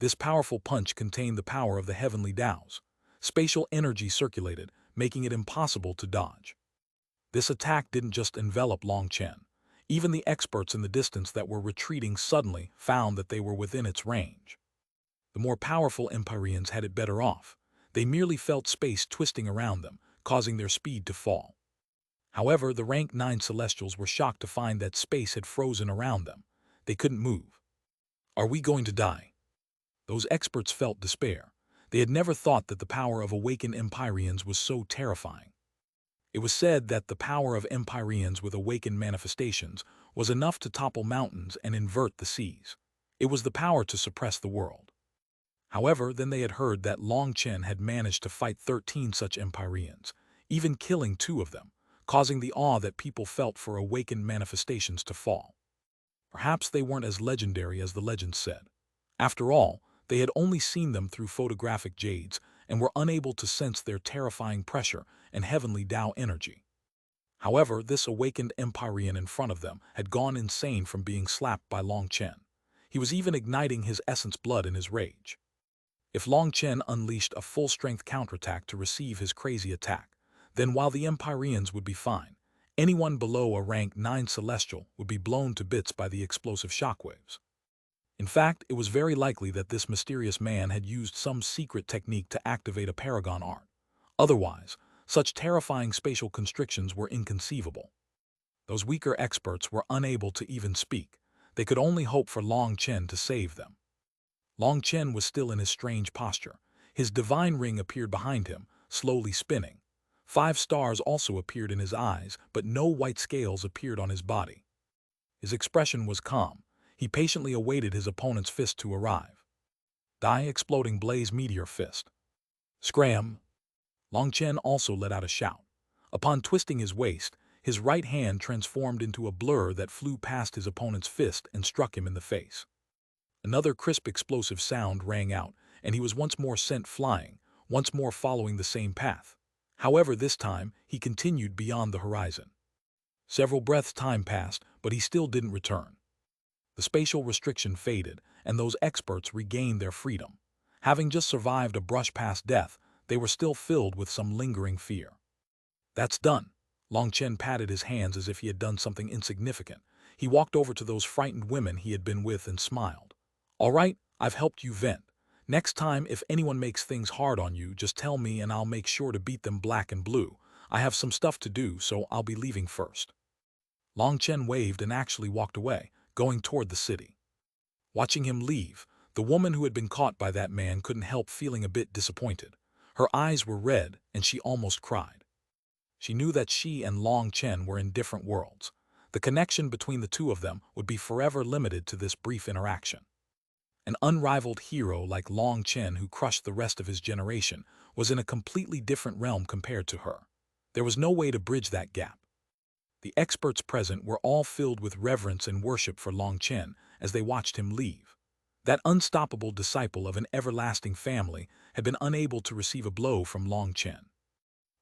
This powerful punch contained the power of the heavenly Taos. Spatial energy circulated, making it impossible to dodge. This attack didn't just envelop Long Chen. Even the experts in the distance that were retreating suddenly found that they were within its range. The more powerful Empyreans had it better off. They merely felt space twisting around them, causing their speed to fall. However, the rank 9 Celestials were shocked to find that space had frozen around them. They couldn't move. Are we going to die? Those experts felt despair. They had never thought that the power of awakened Empyreans was so terrifying. It was said that the power of Empyreans with awakened manifestations was enough to topple mountains and invert the seas. It was the power to suppress the world. However, then they had heard that Long Chen had managed to fight 13 such Empyreans, even killing 2 of them, causing the awe that people felt for awakened manifestations to fall. Perhaps they weren't as legendary as the legends said. After all, they had only seen them through photographic jades and were unable to sense their terrifying pressure and heavenly Tao energy. However, this awakened Empyrean in front of them had gone insane from being slapped by Long Chen. He was even igniting his essence blood in his rage. If Long Chen unleashed a full-strength counterattack to receive his crazy attack, then while the Empyreans would be fine, anyone below a rank 9 Celestial would be blown to bits by the explosive shockwaves. In fact, it was very likely that this mysterious man had used some secret technique to activate a paragon art. Otherwise, such terrifying spatial constrictions were inconceivable. Those weaker experts were unable to even speak. They could only hope for Long Chen to save them. Long Chen was still in his strange posture. His divine ring appeared behind him, slowly spinning. 5 stars also appeared in his eyes, but no white scales appeared on his body. His expression was calm. He patiently awaited his opponent's fist to arrive. Die exploding blaze meteor fist. Scram! Long Chen also let out a shout. Upon twisting his waist, his right hand transformed into a blur that flew past his opponent's fist and struck him in the face. Another crisp explosive sound rang out, and he was once more sent flying, once more following the same path. However, this time, he continued beyond the horizon. Several breaths' time passed, but he still didn't return. The spatial restriction faded, and those experts regained their freedom. Having just survived a brush past death, they were still filled with some lingering fear. That's done. Long Chen patted his hands as if he had done something insignificant. He walked over to those frightened women he had been with and smiled. All right, I've helped you vent. Next time, if anyone makes things hard on you, just tell me and I'll make sure to beat them black and blue. I have some stuff to do, so I'll be leaving first. Long Chen waved and actually walked away, going toward the city. Watching him leave, the woman who had been caught by that man couldn't help feeling a bit disappointed. Her eyes were red, and she almost cried. She knew that she and Long Chen were in different worlds. The connection between the two of them would be forever limited to this brief interaction. An unrivaled hero like Long Chen, who crushed the rest of his generation, was in a completely different realm compared to her. There was no way to bridge that gap. The experts present were all filled with reverence and worship for Long Chen as they watched him leave. That unstoppable disciple of an everlasting family had been unable to receive a blow from Long Chen.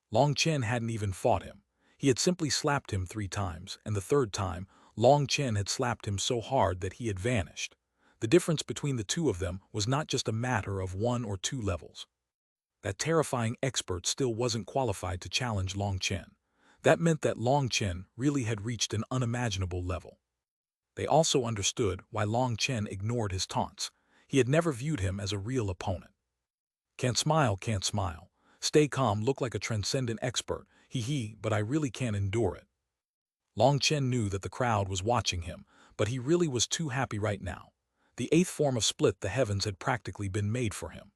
Long Chen hadn't even fought him. He had simply slapped him 3 times, and the 3rd time, Long Chen had slapped him so hard that he had vanished. The difference between the two of them was not just a matter of 1 or 2 levels. That terrifying expert still wasn't qualified to challenge Long Chen. That meant that Long Chen really had reached an unimaginable level. They also understood why Long Chen ignored his taunts. He had never viewed him as a real opponent. Can't smile, can't smile. Stay calm, look like a transcendent expert. Hee, but I really can't endure it. Long Chen knew that the crowd was watching him, but he really was too happy right now. The 8th form of split the heavens had practically been made for him.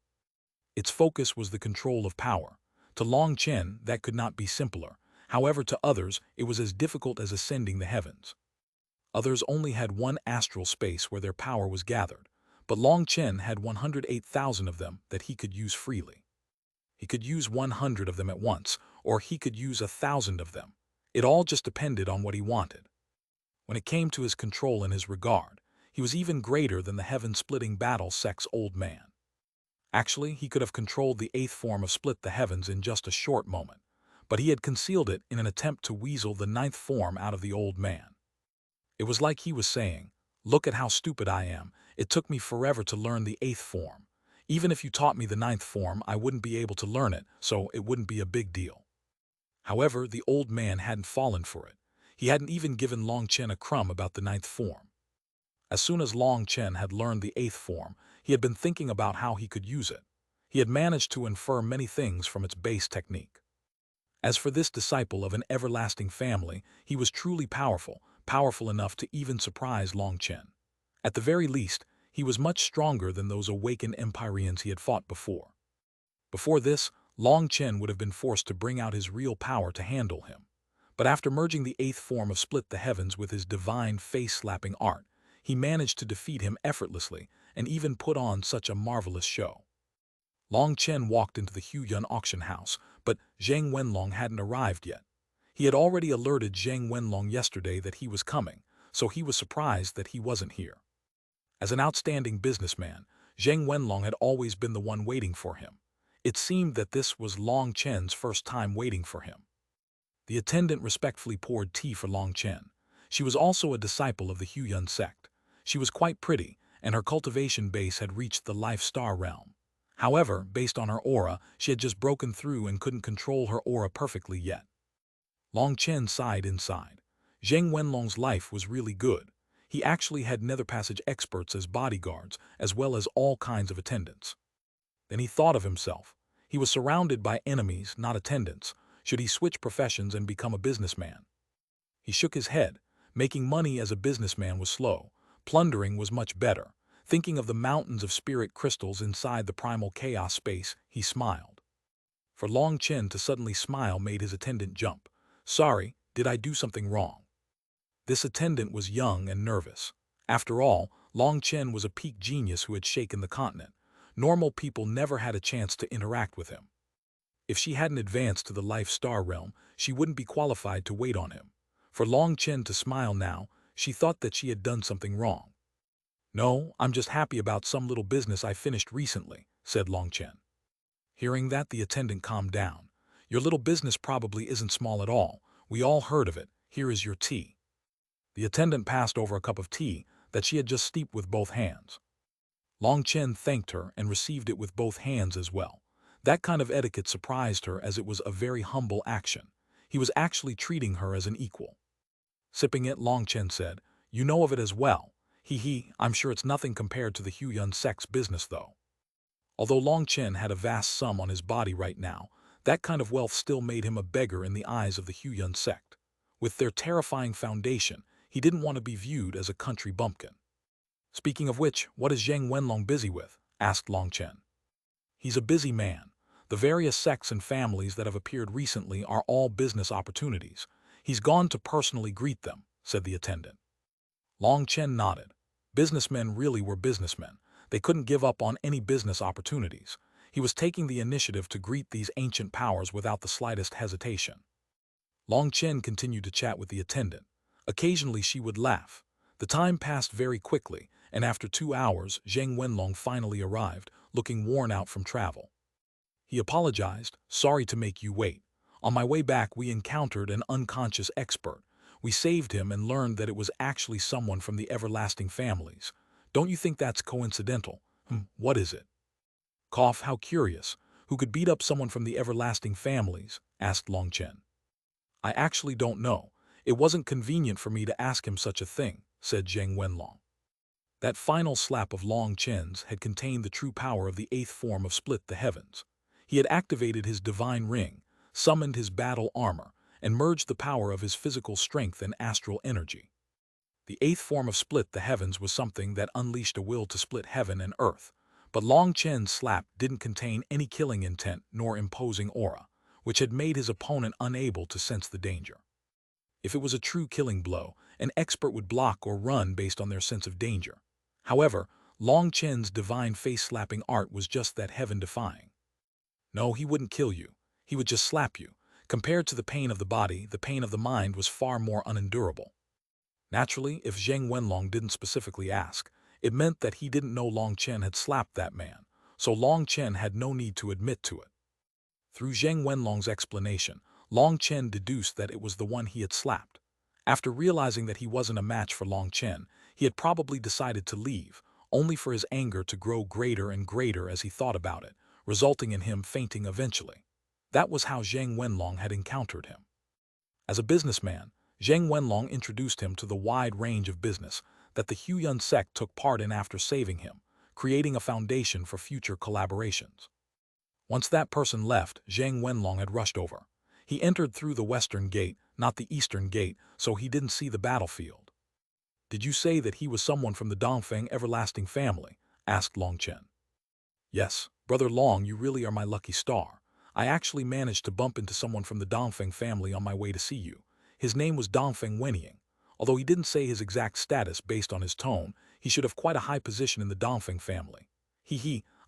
Its focus was the control of power. To Long Chen, that could not be simpler. However, to others, it was as difficult as ascending the heavens. Others only had 1 astral space where their power was gathered, but Long Chen had 108,000 of them that he could use freely. He could use 100 of them at once, or he could use 1,000 of them. It all just depended on what he wanted. When it came to his control and his regard, he was even greater than the heaven-splitting battle sex old man. Actually, he could have controlled the 8th form of split the heavens in just a short moment, but he had concealed it in an attempt to weasel the 9th form out of the old man. It was like he was saying, Look at how stupid I am. It took me forever to learn the 8th form. Even if you taught me the 9th form, I wouldn't be able to learn it, so it wouldn't be a big deal." However, the old man hadn't fallen for it. He hadn't even given Long Chen a crumb about the 9th form. As soon as Long Chen had learned the 8th form, he had been thinking about how he could use it. He had managed to infer many things from its base technique. As for this disciple of an everlasting family, he was truly powerful, powerful enough to even surprise Long Chen. At the very least, he was much stronger than those awakened Empyreans he had fought before. Before this, Long Chen would have been forced to bring out his real power to handle him. But after merging the 8th form of Split the Heavens with his divine face-slapping art, he managed to defeat him effortlessly and even put on such a marvelous show. Long Chen walked into the Huiyuan auction house, but Zhang Wenlong hadn't arrived yet. He had already alerted Zhang Wenlong yesterday that he was coming, so he was surprised that he wasn't here. As an outstanding businessman, Zhang Wenlong had always been the one waiting for him. It seemed that this was Long Chen's first time waiting for him. The attendant respectfully poured tea for Long Chen. She was also a disciple of the Huiyuan sect. She was quite pretty, and her cultivation base had reached the life-star realm. However, based on her aura, she had just broken through and couldn't control her aura perfectly yet. Long Chen sighed inside. Zhang Wenlong's life was really good. He actually had nether passage experts as bodyguards, as well as all kinds of attendants. Then he thought of himself. He was surrounded by enemies, not attendants. Should he switch professions and become a businessman? He shook his head. Making money as a businessman was slow. Plundering was much better. Thinking of the mountains of spirit crystals inside the primal chaos space, he smiled. For Long Chen to suddenly smile made his attendant jump. "Sorry, did I do something wrong?" This attendant was young and nervous. After all, Long Chen was a peak genius who had shaken the continent. Normal people never had a chance to interact with him. If she hadn't advanced to the life-star realm, she wouldn't be qualified to wait on him. For Long Chen to smile now, she thought that she had done something wrong. "No, I'm just happy about some little business I finished recently," said Long Chen. Hearing that, the attendant calmed down. "Your little business probably isn't small at all. We all heard of it. Here is your tea." The attendant passed over a cup of tea that she had just steeped with both hands. Long Chen thanked her and received it with both hands as well. That kind of etiquette surprised her as it was a very humble action. He was actually treating her as an equal. Sipping it, Long Chen said, "You know of it as well. I'm sure it's nothing compared to the Huiyuan sect's business though." Although Long Chen had a vast sum on his body right now, that kind of wealth still made him a beggar in the eyes of the Huiyuan sect. With their terrifying foundation, he didn't want to be viewed as a country bumpkin. "Speaking of which, what is Zhang Wenlong busy with?" asked Long Chen. "He's a busy man. The various sects and families that have appeared recently are all business opportunities. He's gone to personally greet them," said the attendant. Long Chen nodded. Businessmen really were businessmen. They couldn't give up on any business opportunities. He was taking the initiative to greet these ancient powers without the slightest hesitation. Long Chen continued to chat with the attendant. Occasionally she would laugh. The time passed very quickly, and after 2 hours, Zhang Wenlong finally arrived, looking worn out from travel. He apologized, "Sorry to make you wait. On my way back we encountered an unconscious expert. We saved him and learned that it was actually someone from the everlasting families. Don't you think that's coincidental?" What is it?" "Cough, how curious. Who could beat up someone from the everlasting families?" asked Long Chen. "I actually don't know. It wasn't convenient for me to ask him such a thing," said Zhang Wenlong. That final slap of Long Chen's had contained the true power of the 8th form of Split the Heavens. He had activated his divine ring, summoned his battle armor, and merged the power of his physical strength and astral energy. The 8th form of Split the Heavens was something that unleashed a will to split heaven and earth, but Long Chen's slap didn't contain any killing intent nor imposing aura, which had made his opponent unable to sense the danger. If it was a true killing blow, an expert would block or run based on their sense of danger. However, Long Chen's divine face-slapping art was just that heaven-defying. No, he wouldn't kill you. He would just slap you. Compared to the pain of the body, the pain of the mind was far more unendurable. Naturally, if Zhang Wenlong didn't specifically ask, it meant that he didn't know Long Chen had slapped that man, so Long Chen had no need to admit to it. Through Zhang Wenlong's explanation, Long Chen deduced that it was the one he had slapped. After realizing that he wasn't a match for Long Chen, He had probably decided to leave, only for his anger to grow greater and greater as he thought about it, resulting in him fainting eventually. That was how Zhang Wenlong had encountered him. As a businessman, Zhang Wenlong introduced him to the wide range of business that the Huiyuan sect took part in after saving him, creating a foundation for future collaborations. Once that person left, Zhang Wenlong had rushed over. He entered through the western gate, not the eastern gate, so he didn't see the battlefield. "Did you say that he was someone from the Dongfeng everlasting family?" asked Long Chen. "Yes, Brother Long, you really are my lucky star. I actually managed to bump into someone from the Dongfeng family on my way to see you. His name was Dongfeng Wenying. Although he didn't say his exact status based on his tone, he should have quite a high position in the Dongfeng family.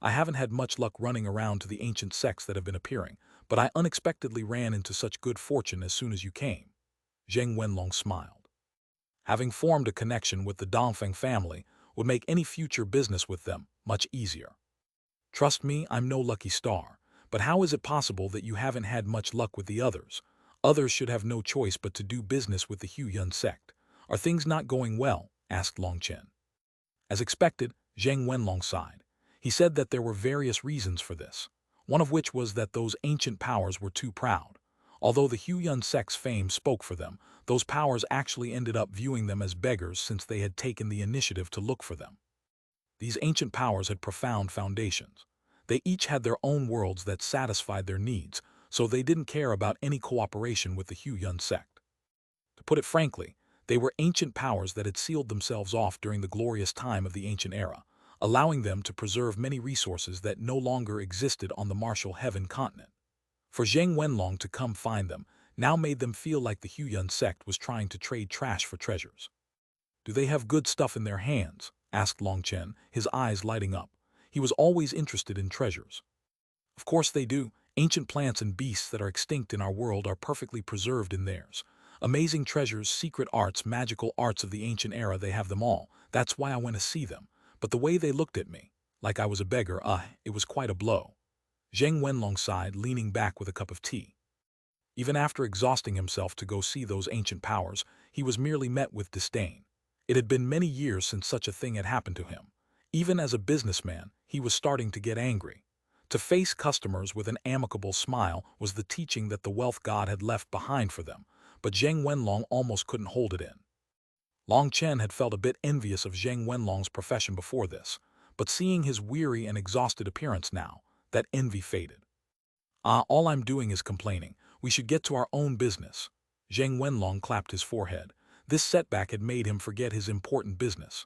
I haven't had much luck running around to the ancient sects that have been appearing, but I unexpectedly ran into such good fortune as soon as you came." Zheng Wenlong smiled. Having formed a connection with the Dongfeng family would make any future business with them much easier. "Trust me, I'm no lucky star, but how is it possible that you haven't had much luck with the others? Others should have no choice but to do business with the Huiyuan sect. Are things not going well?" asked Long Chen. As expected, Zheng Wenlong sighed. He said that there were various reasons for this, one of which was that those ancient powers were too proud. Although the Huiyuan sect's fame spoke for them, those powers actually ended up viewing them as beggars since they had taken the initiative to look for them. These ancient powers had profound foundations. They each had their own worlds that satisfied their needs, so they didn't care about any cooperation with the Huiyuan sect. To put it frankly, they were ancient powers that had sealed themselves off during the glorious time of the ancient era, allowing them to preserve many resources that no longer existed on the martial heaven continent. For Zheng Wenlong to come find them now made them feel like the Huiyuan sect was trying to trade trash for treasures. "Do they have good stuff in their hands?" asked Long Chen, his eyes lighting up. He was always interested in treasures. "Of course they do. Ancient plants and beasts that are extinct in our world are perfectly preserved in theirs. Amazing treasures, secret arts, magical arts of the ancient era, they have them all. That's why I went to see them. But the way they looked at me, like I was a beggar, it was quite a blow." Zheng Wenlong sighed, leaning back with a cup of tea. Even after exhausting himself to go see those ancient powers, he was merely met with disdain. It had been many years since such a thing had happened to him. Even as a businessman, he was starting to get angry. To face customers with an amicable smile was the teaching that the wealth god had left behind for them, but Zheng Wenlong almost couldn't hold it in. Long Chen had felt a bit envious of Zheng Wenlong's profession before this, but seeing his weary and exhausted appearance now, that envy faded. All I'm doing is complaining. We should get to our own business." Zheng Wenlong clapped his forehead. This setback had made him forget his important business.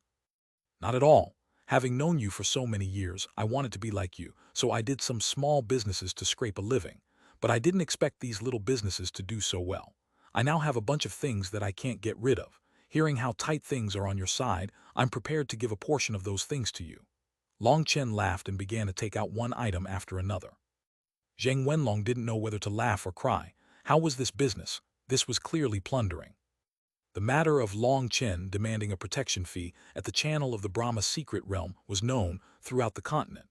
"Not at all. Having known you for so many years, I wanted to be like you, so I did some small businesses to scrape a living. But I didn't expect these little businesses to do so well. I now have a bunch of things that I can't get rid of. Hearing how tight things are on your side, I'm prepared to give a portion of those things to you." Long Chen laughed and began to take out one item after another. Zheng Wenlong didn't know whether to laugh or cry. How was this business? This was clearly plundering. The matter of Long Chen demanding a protection fee at the channel of the Brahma secret realm was known throughout the continent.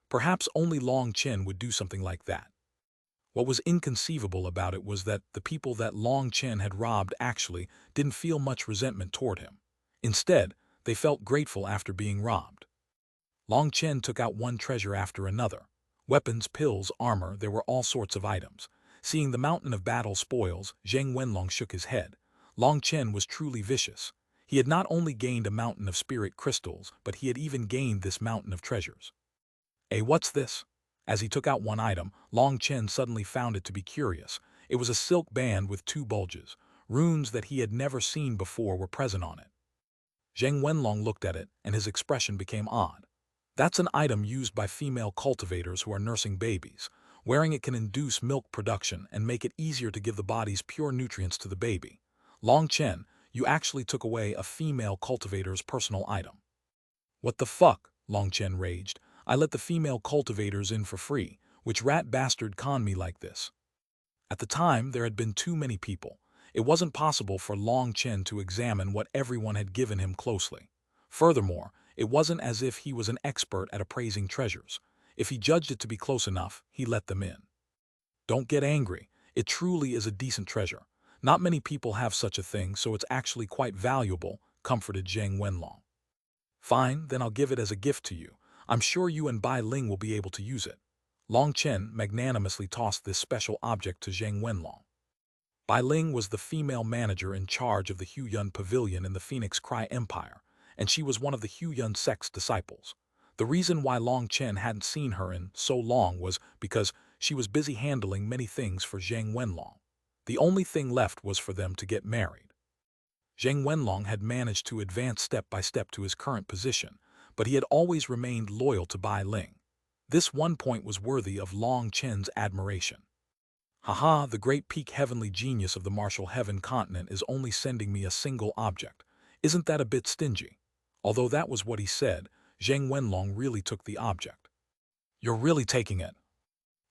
Perhaps only Long Chen would do something like that. What was inconceivable about it was that the people that Long Chen had robbed actually didn't feel much resentment toward him. Instead, they felt grateful after being robbed. Long Chen took out one treasure after another. Weapons, pills, armor, there were all sorts of items. Seeing the mountain of battle spoils, Zheng Wenlong shook his head. Long Chen was truly vicious. He had not only gained a mountain of spirit crystals, but he had even gained this mountain of treasures. What's this?" As he took out one item, Long Chen suddenly found it to be curious. It was a silk band with two bulges. Runes that he had never seen before were present on it. Zheng Wenlong looked at it, and his expression became odd. "That's an item used by female cultivators who are nursing babies. Wearing it can induce milk production and make it easier to give the body's pure nutrients to the baby." "Long Chen, you actually took away a female cultivator's personal item." "What the fuck?" Long Chen raged. "I let the female cultivators in for free. Which rat bastard conned me like this?" At the time, there had been too many people. It wasn't possible for Long Chen to examine what everyone had given him closely. Furthermore, it wasn't as if he was an expert at appraising treasures. If he judged it to be close enough, he let them in. "Don't get angry. It truly is a decent treasure. Not many people have such a thing, so it's actually quite valuable," comforted Zheng Wenlong. Fine, then I'll give it as a gift to you. I'm sure you and Bai Ling will be able to use it. Long Chen magnanimously tossed this special object to Zhang Wenlong. Bai Ling was the female manager in charge of the Huyun Pavilion in the Phoenix Cry Empire, and she was one of the Huyun sect's disciples. The reason why Long Chen hadn't seen her in so long was because she was busy handling many things for Zhang Wenlong. The only thing left was for them to get married. Zhang Wenlong had managed to advance step by step to his current position, but he had always remained loyal to Bai Ling. This one point was worthy of Long Chen's admiration. Haha, the great peak heavenly genius of the martial heaven continent is only sending me a single object. Isn't that a bit stingy? Although that was what he said, Zhang Wenlong really took the object. You're really taking it.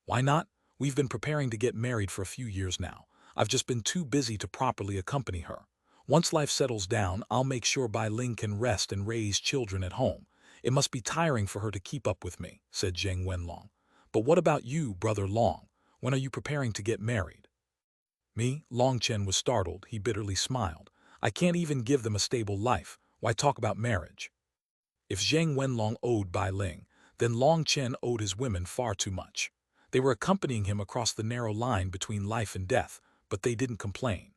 Why not? We've been preparing to get married for a few years now. I've just been too busy to properly accompany her. Once life settles down, I'll make sure Bai Ling can rest and raise children at home. It must be tiring for her to keep up with me, said Zhang Wenlong. But what about you, brother Long? When are you preparing to get married? Me? Long Chen was startled. He bitterly smiled. I can't even give them a stable life. Why talk about marriage? If Zhang Wenlong owed Bai Ling, then Long Chen owed his women far too much. They were accompanying him across the narrow line between life and death, but they didn't complain.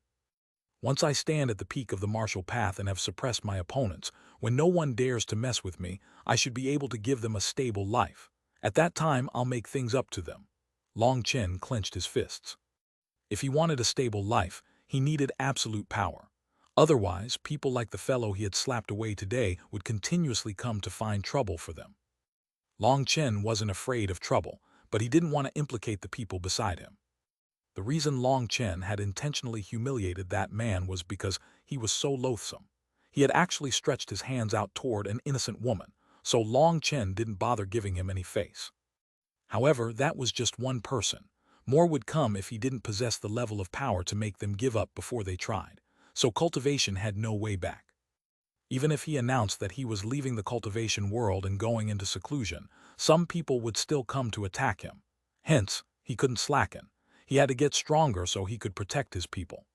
Once I stand at the peak of the martial path and have suppressed my opponents, when no one dares to mess with me, I should be able to give them a stable life. At that time, I'll make things up to them. Long Chen clenched his fists. If he wanted a stable life, he needed absolute power. Otherwise, people like the fellow he had slapped away today would continuously come to find trouble for them. Long Chen wasn't afraid of trouble, but he didn't want to implicate the people beside him. The reason Long Chen had intentionally humiliated that man was because he was so loathsome. He had actually stretched his hands out toward an innocent woman, so Long Chen didn't bother giving him any face. However, that was just one person. More would come if he didn't possess the level of power to make them give up before they tried, so Cultivation had no way back. Even if he announced that he was leaving the cultivation world and going into seclusion, some people would still come to attack him. Hence, he couldn't slacken. He had to get stronger so he could protect his people.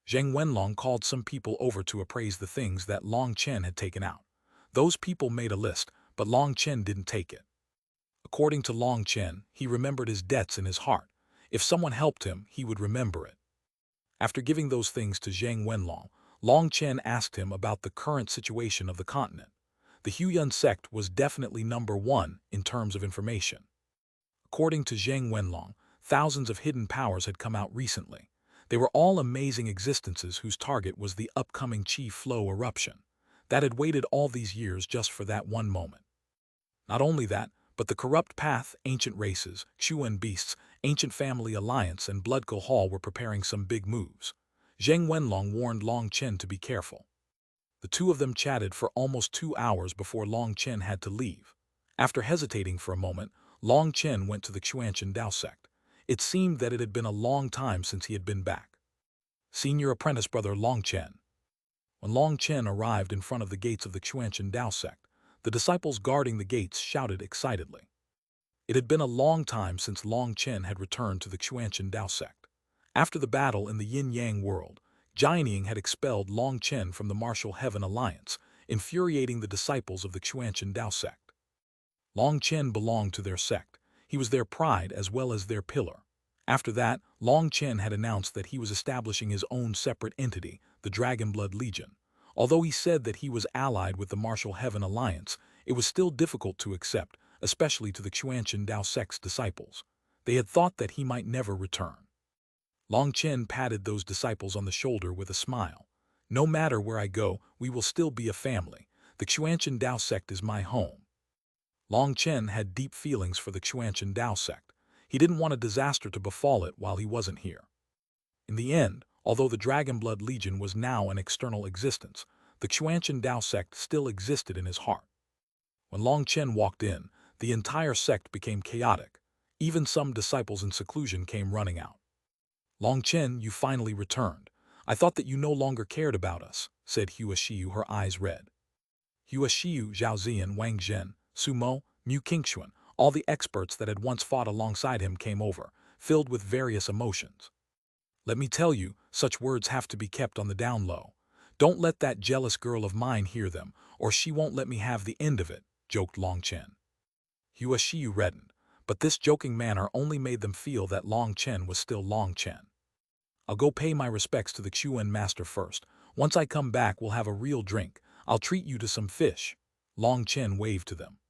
Zhang Wenlong called some people over to appraise the things that Long Chen had taken out. Those people made a list, but Long Chen didn't take it. According to Long Chen, he remembered his debts in his heart. If someone helped him, he would remember it. After giving those things to Zhang Wenlong, Long Chen asked him about the current situation of the continent. The Huyun sect was definitely number one in terms of information. According to Zhang Wenlong, thousands of hidden powers had come out recently. They were all amazing existences whose target was the upcoming Qi flow eruption. That had waited all these years just for that one moment. Not only that, but the corrupt path, ancient races, Xuanhuan beasts, ancient family alliance, and Bloodco Hall were preparing some big moves. Zhang Wenlong warned Long Chen to be careful. The two of them chatted for almost 2 hours before Long Chen had to leave. After hesitating for a moment, Long Chen went to the Xuanhuan Dao sect. It seemed that it had been a long time since he had been back. Senior apprentice brother Long Chen. When Long Chen arrived in front of the gates of the Xuanhuan Dao sect, the disciples guarding the gates shouted excitedly. It had been a long time since Long Chen had returned to the Xuanhuan Dao sect. After the battle in the Yin-Yang world, Jianying had expelled Long Chen from the Martial Heaven Alliance, infuriating the disciples of the Xuanhuan Dao sect. Long Chen belonged to their sect. He was their pride as well as their pillar. After that, Long Chen had announced that he was establishing his own separate entity, the Dragonblood Legion. Although he said that he was allied with the Martial Heaven Alliance, it was still difficult to accept, especially to the Xuanhuan Dao sect's disciples. They had thought that he might never return. Long Chen patted those disciples on the shoulder with a smile. No matter where I go, we will still be a family. The Xuanhuan Dao sect is my home. Long Chen had deep feelings for the Xuanhuan Dao sect. He didn't want a disaster to befall it while he wasn't here. In the end, although the Dragonblood Legion was now an external existence, the Xuanhuan Dao sect still existed in his heart. When Long Chen walked in, the entire sect became chaotic. Even some disciples in seclusion came running out. Long Chen, you finally returned. I thought that you no longer cared about us, said Hua Xiu, her eyes red. Hua Xiu, Zhao Ziyan, Wang Zhen, Su Mo, Mu Qingxuan, all the experts that had once fought alongside him came over, filled with various emotions. Let me tell you, such words have to be kept on the down low. "Don't let that jealous girl of mine hear them, or she won't let me have the end of it," joked Long Chen. Xuanhuan reddened, but this joking manner only made them feel that Long Chen was still Long Chen. "I'll go pay my respects to the Xuan master first. Once I come back, we'll have a real drink. I'll treat you to some fish." Long Chen waved to them.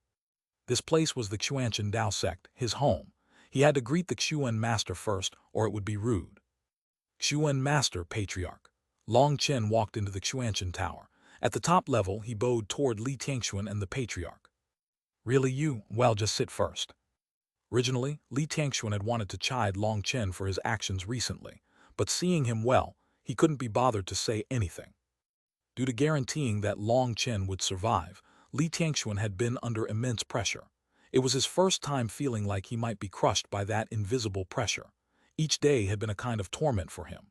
This place was the Xuanchen Dao sect, his home. He had to greet the Xuan master first, or it would be rude. Xuan master, patriarch. Long Chen walked into the Xuanchen tower. At the top level, he bowed toward Li Tianxuan and the patriarch. "Really you? Well, just sit first." Originally, Li Tianxuan had wanted to chide Long Chen for his actions recently, but seeing him well, he couldn't be bothered to say anything. Due to guaranteeing that Long Chen would survive, Li Tianxuan had been under immense pressure. It was his first time feeling like he might be crushed by that invisible pressure. Each day had been a kind of torment for him.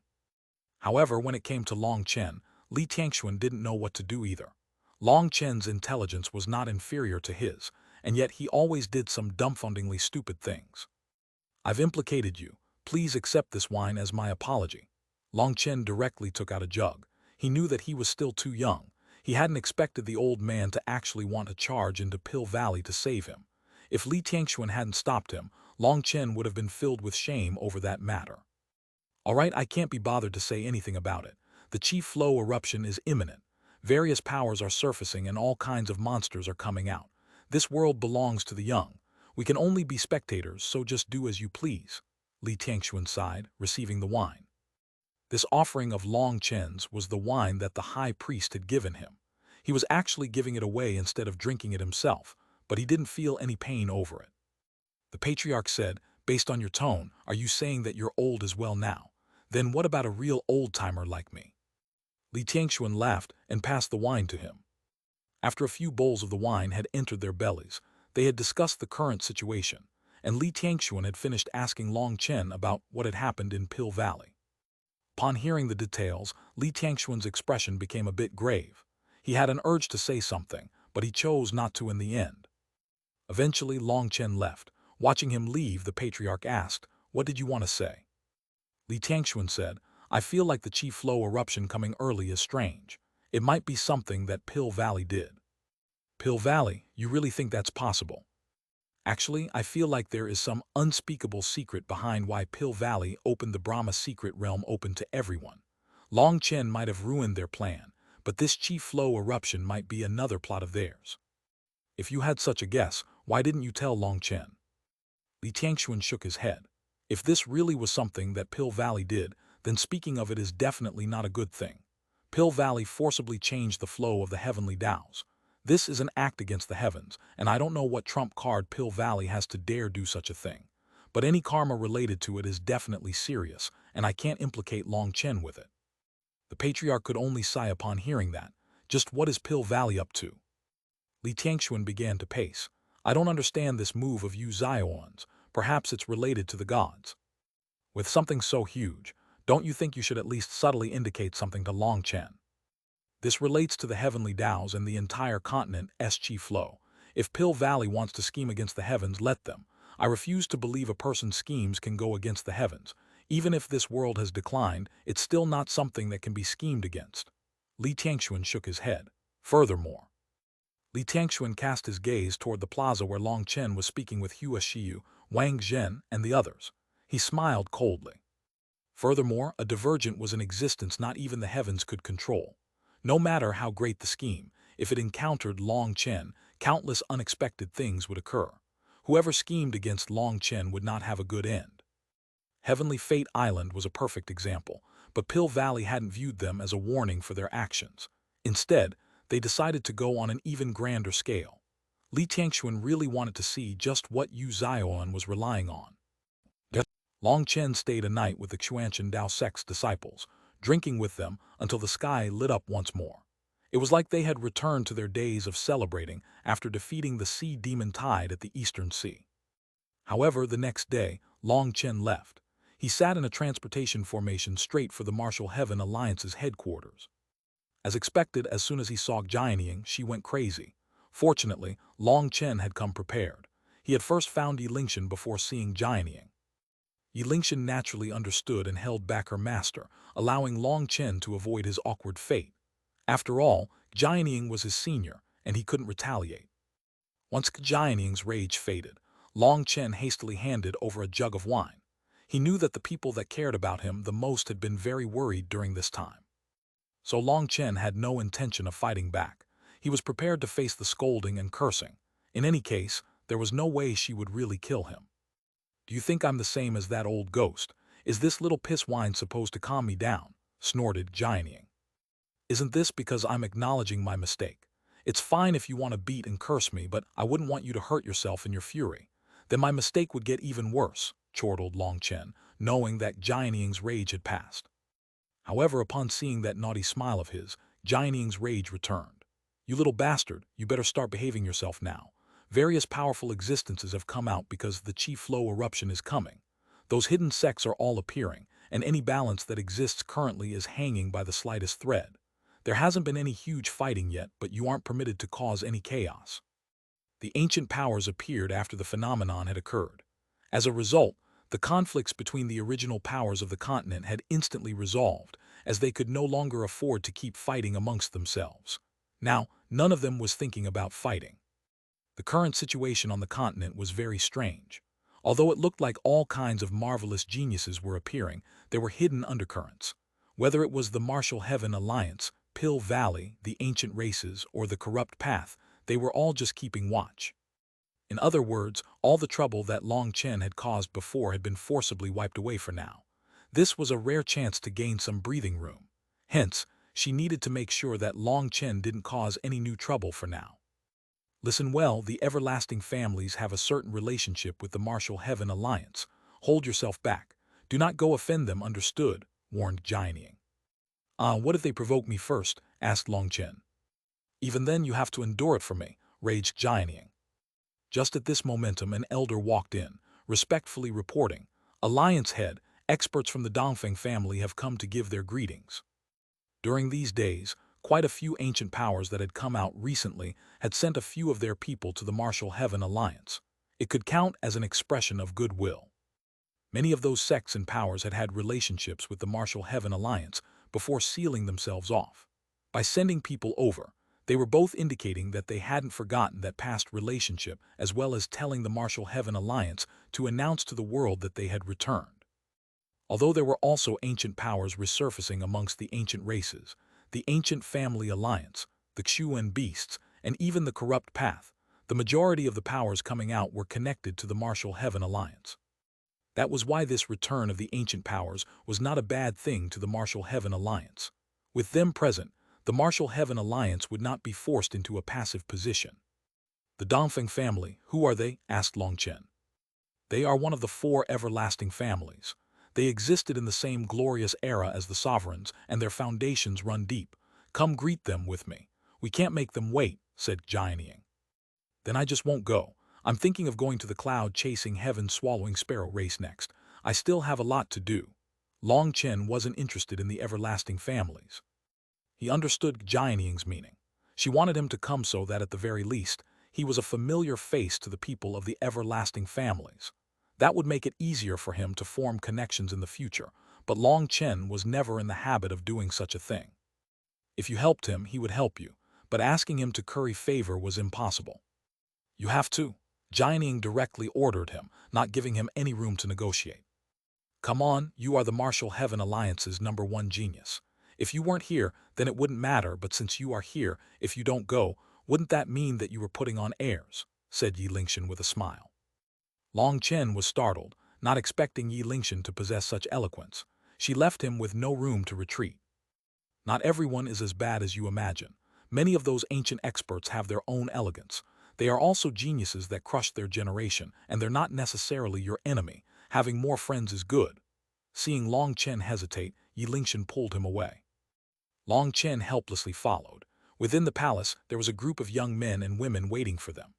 However, when it came to Long Chen, Li Tianxuan didn't know what to do either. Long Chen's intelligence was not inferior to his, and yet he always did some dumbfoundingly stupid things. "I've implicated you. Please accept this wine as my apology." Long Chen directly took out a jug. He knew that he was still too young. He hadn't expected the old man to actually want to charge into Pill Valley to save him. If Li Tianxuan hadn't stopped him, Long Chen would have been filled with shame over that matter. "All right, I can't be bothered to say anything about it. The Chi Flow eruption is imminent. Various powers are surfacing and all kinds of monsters are coming out. This world belongs to the young. We can only be spectators, so just do as you please." Li Tianxuan sighed, receiving the wine. This offering of Long Chen's was the wine that the high priest had given him. He was actually giving it away instead of drinking it himself, but he didn't feel any pain over it. The patriarch said, "Based on your tone, are you saying that you're old as well now? Then what about a real old-timer like me?" Li Tianxuan laughed and passed the wine to him. After a few bowls of the wine had entered their bellies, they had discussed the current situation, and Li Tianxuan had finished asking Long Chen about what had happened in Pill Valley. Upon hearing the details, Li Tianxuan's expression became a bit grave. He had an urge to say something, but he chose not to in the end. Eventually, Long Chen left. Watching him leave, the patriarch asked, "What did you want to say?" Li Tianxuan said, "I feel like the Chi Flow eruption coming early is strange. It might be something that Pill Valley did." "Pill Valley? You really think that's possible?" "Actually, I feel like there is some unspeakable secret behind why Pill Valley opened the Brahma secret realm open to everyone. Long Chen might have ruined their plan, but this Chi Flow eruption might be another plot of theirs." "If you had such a guess, why didn't you tell Long Chen?" Li Tianxuan shook his head. If this really was something that Pill Valley did, then speaking of it is definitely not a good thing. Pill Valley forcibly changed the flow of the heavenly Taos. This is an act against the heavens, and I don't know what trump card Pill Valley has to dare do such a thing. But any karma related to it is definitely serious, and I can't implicate Long Chen with it. The patriarch could only sigh upon hearing that. Just what is Pill Valley up to? Li Tianxuan began to pace. "I don't understand this move of Xuanhuan's. Perhaps it's related to the gods. With something so huge, don't you think you should at least subtly indicate something to Long Chen? This relates to the heavenly Taos and the entire continent's Chi Flow. If Pill Valley wants to scheme against the heavens, let them. I refuse to believe a person's schemes can go against the heavens. Even if this world has declined, it's still not something that can be schemed against." Li Tianxuan shook his head. Furthermore, Li Tianxuan cast his gaze toward the plaza where Long Chen was speaking with Xuanhuan, Wang Zhen, and the others. He smiled coldly. Furthermore, a divergent was in existence not even the heavens could control. No matter how great the scheme, if it encountered Long Chen, countless unexpected things would occur. Whoever schemed against Long Chen would not have a good end. Heavenly Fate Island was a perfect example, but Pill Valley hadn't viewed them as a warning for their actions. Instead, they decided to go on an even grander scale. Li Tianxuan really wanted to see just what Xuanhuan was relying on. Long Chen stayed a night with the Xuanchen Dao sect's disciples, drinking with them until the sky lit up once more. It was like they had returned to their days of celebrating after defeating the sea demon tide at the Eastern Sea. However, the next day, Long Chen left. He sat in a transportation formation straight for the Martial Heaven Alliance's headquarters. As expected, as soon as he saw Jianying, she went crazy. Fortunately, Long Chen had come prepared. He had first found Yilingshan before seeing Jianying. Yilingshan naturally understood and held back her master, allowing Long Chen to avoid his awkward fate. After all, Jianying was his senior, and he couldn't retaliate. Once Jianying's rage faded, Long Chen hastily handed over a jug of wine. He knew that the people that cared about him the most had been very worried during this time. So Long Chen had no intention of fighting back. He was prepared to face the scolding and cursing. In any case, there was no way she would really kill him. "Do you think I'm the same as that old ghost? Is this little piss wine supposed to calm me down?" snorted Jianying. "Isn't this because I'm acknowledging my mistake? It's fine if you want to beat and curse me, but I wouldn't want you to hurt yourself in your fury. Then my mistake would get even worse," chortled Long Chen, knowing that Jianying's rage had passed. However, upon seeing that naughty smile of his, Jianying's rage returned. "You little bastard, you better start behaving yourself now. Various powerful existences have come out because the Chi Flow eruption is coming. Those hidden sects are all appearing, and any balance that exists currently is hanging by the slightest thread. There hasn't been any huge fighting yet, but you aren't permitted to cause any chaos." The ancient powers appeared after the phenomenon had occurred. As a result, the conflicts between the original powers of the continent had instantly resolved, as they could no longer afford to keep fighting amongst themselves. Now, none of them was thinking about fighting. The current situation on the continent was very strange. Although it looked like all kinds of marvelous geniuses were appearing, there were hidden undercurrents. Whether it was the Martial Heaven Alliance, Pill Valley, the Ancient Races, or the Corrupt Path, they were all just keeping watch. In other words, all the trouble that Long Chen had caused before had been forcibly wiped away for now. This was a rare chance to gain some breathing room. Hence, she needed to make sure that Long Chen didn't cause any new trouble for now. "Listen well, the everlasting families have a certain relationship with the Martial Heaven Alliance. Hold yourself back. Do not go offend them, understood?" warned Jianying. "What if they provoke me first?" asked Long Chen. "Even then you have to endure it for me," raged Jianying. Just at this momentum, an elder walked in, respectfully reporting, "Alliance head, experts from the Dongfeng family have come to give their greetings." During these days, quite a few ancient powers that had come out recently had sent a few of their people to the Martial Heaven Alliance. It could count as an expression of goodwill. Many of those sects and powers had had relationships with the Martial Heaven Alliance before sealing themselves off. By sending people over, they were both indicating that they hadn't forgotten that past relationship, as well as telling the Martial Heaven Alliance to announce to the world that they had returned. Although there were also ancient powers resurfacing amongst the ancient races, the Ancient Family Alliance, the Xuanhuan beasts, and even the Corrupt Path, the majority of the powers coming out were connected to the Martial Heaven Alliance. That was why this return of the ancient powers was not a bad thing to the Martial Heaven Alliance. With them present, the Martial Heaven Alliance would not be forced into a passive position. "The Dongfeng family, who are they?" asked Long Chen. "They are one of the 4 everlasting families. They existed in the same glorious era as the sovereigns, and their foundations run deep. Come greet them with me. We can't make them wait," said Jianying. "Then I just won't go. I'm thinking of going to the cloud-chasing heaven-swallowing sparrow race next. I still have a lot to do." Long Chen wasn't interested in the everlasting families. He understood Jianying's meaning. She wanted him to come so that at the very least, he was a familiar face to the people of the everlasting families. That would make it easier for him to form connections in the future, but Long Chen was never in the habit of doing such a thing. If you helped him, he would help you, but asking him to curry favor was impossible. "You have to," Jianying directly ordered him, not giving him any room to negotiate. "Come on, you are the Martial Heaven Alliance's #1 genius. If you weren't here, then it wouldn't matter, but since you are here, if you don't go, wouldn't that mean that you were putting on airs?" said Yi Lingshan with a smile. Long Chen was startled, not expecting Yi Lingshan to possess such eloquence. She left him with no room to retreat. "Not everyone is as bad as you imagine. Many of those ancient experts have their own elegance. They are also geniuses that crush their generation, and they're not necessarily your enemy. Having more friends is good." Seeing Long Chen hesitate, Yi Lingshan pulled him away. Long Chen helplessly followed. Within the palace, there was a group of young men and women waiting for them.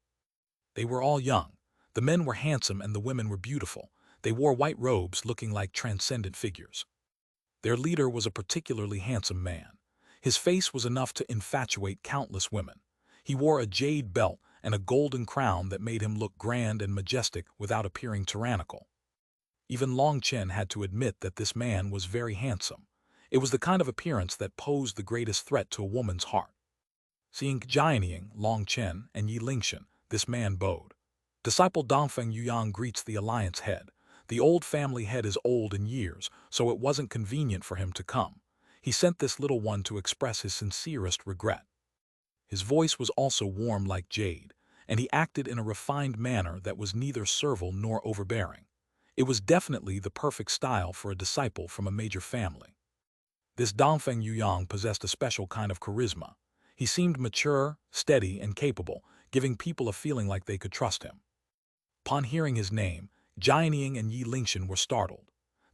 They were all young. The men were handsome and the women were beautiful. They wore white robes looking like transcendent figures. Their leader was a particularly handsome man. His face was enough to infatuate countless women. He wore a jade belt and a golden crown that made him look grand and majestic without appearing tyrannical. Even Long Chen had to admit that this man was very handsome. It was the kind of appearance that posed the greatest threat to a woman's heart. Seeing Jianying, Long Chen, and Yi Lingshan, this man bowed. Disciple Dongfeng Yuyang greets the alliance head. The old family head is old in years, so it wasn't convenient for him to come. He sent this little one to express his sincerest regret. His voice was also warm like Jade, and he acted in a refined manner that was neither servile nor overbearing. It was definitely the perfect style for a disciple from a major family. This Dongfeng Yuyang possessed a special kind of charisma. He seemed mature, steady, and capable, giving people a feeling like they could trust him. Upon hearing his name, Jianying and Yi Lingshan were startled.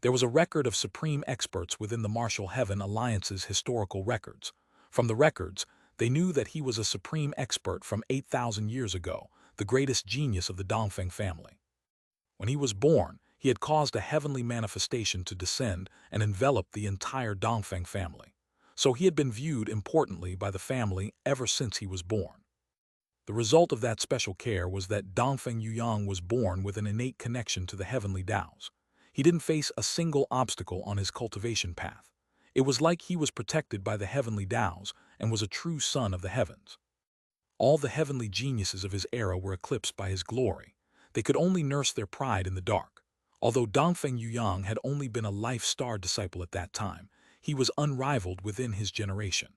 There was a record of supreme experts within the Martial Heaven Alliance's historical records. From the records, they knew that he was a supreme expert from 8,000 years ago, the greatest genius of the Dongfeng family. When he was born, he had caused a heavenly manifestation to descend and envelop the entire Dongfeng family. So he had been viewed importantly by the family ever since he was born. The result of that special care was that Dongfeng Yuyang was born with an innate connection to the heavenly Tao's. He didn't face a single obstacle on his cultivation path. It was like he was protected by the heavenly Tao's and was a true son of the heavens. All the heavenly geniuses of his era were eclipsed by his glory. They could only nurse their pride in the dark. Although Dongfeng Yuyang had only been a life-star disciple at that time, he was unrivaled within his generation.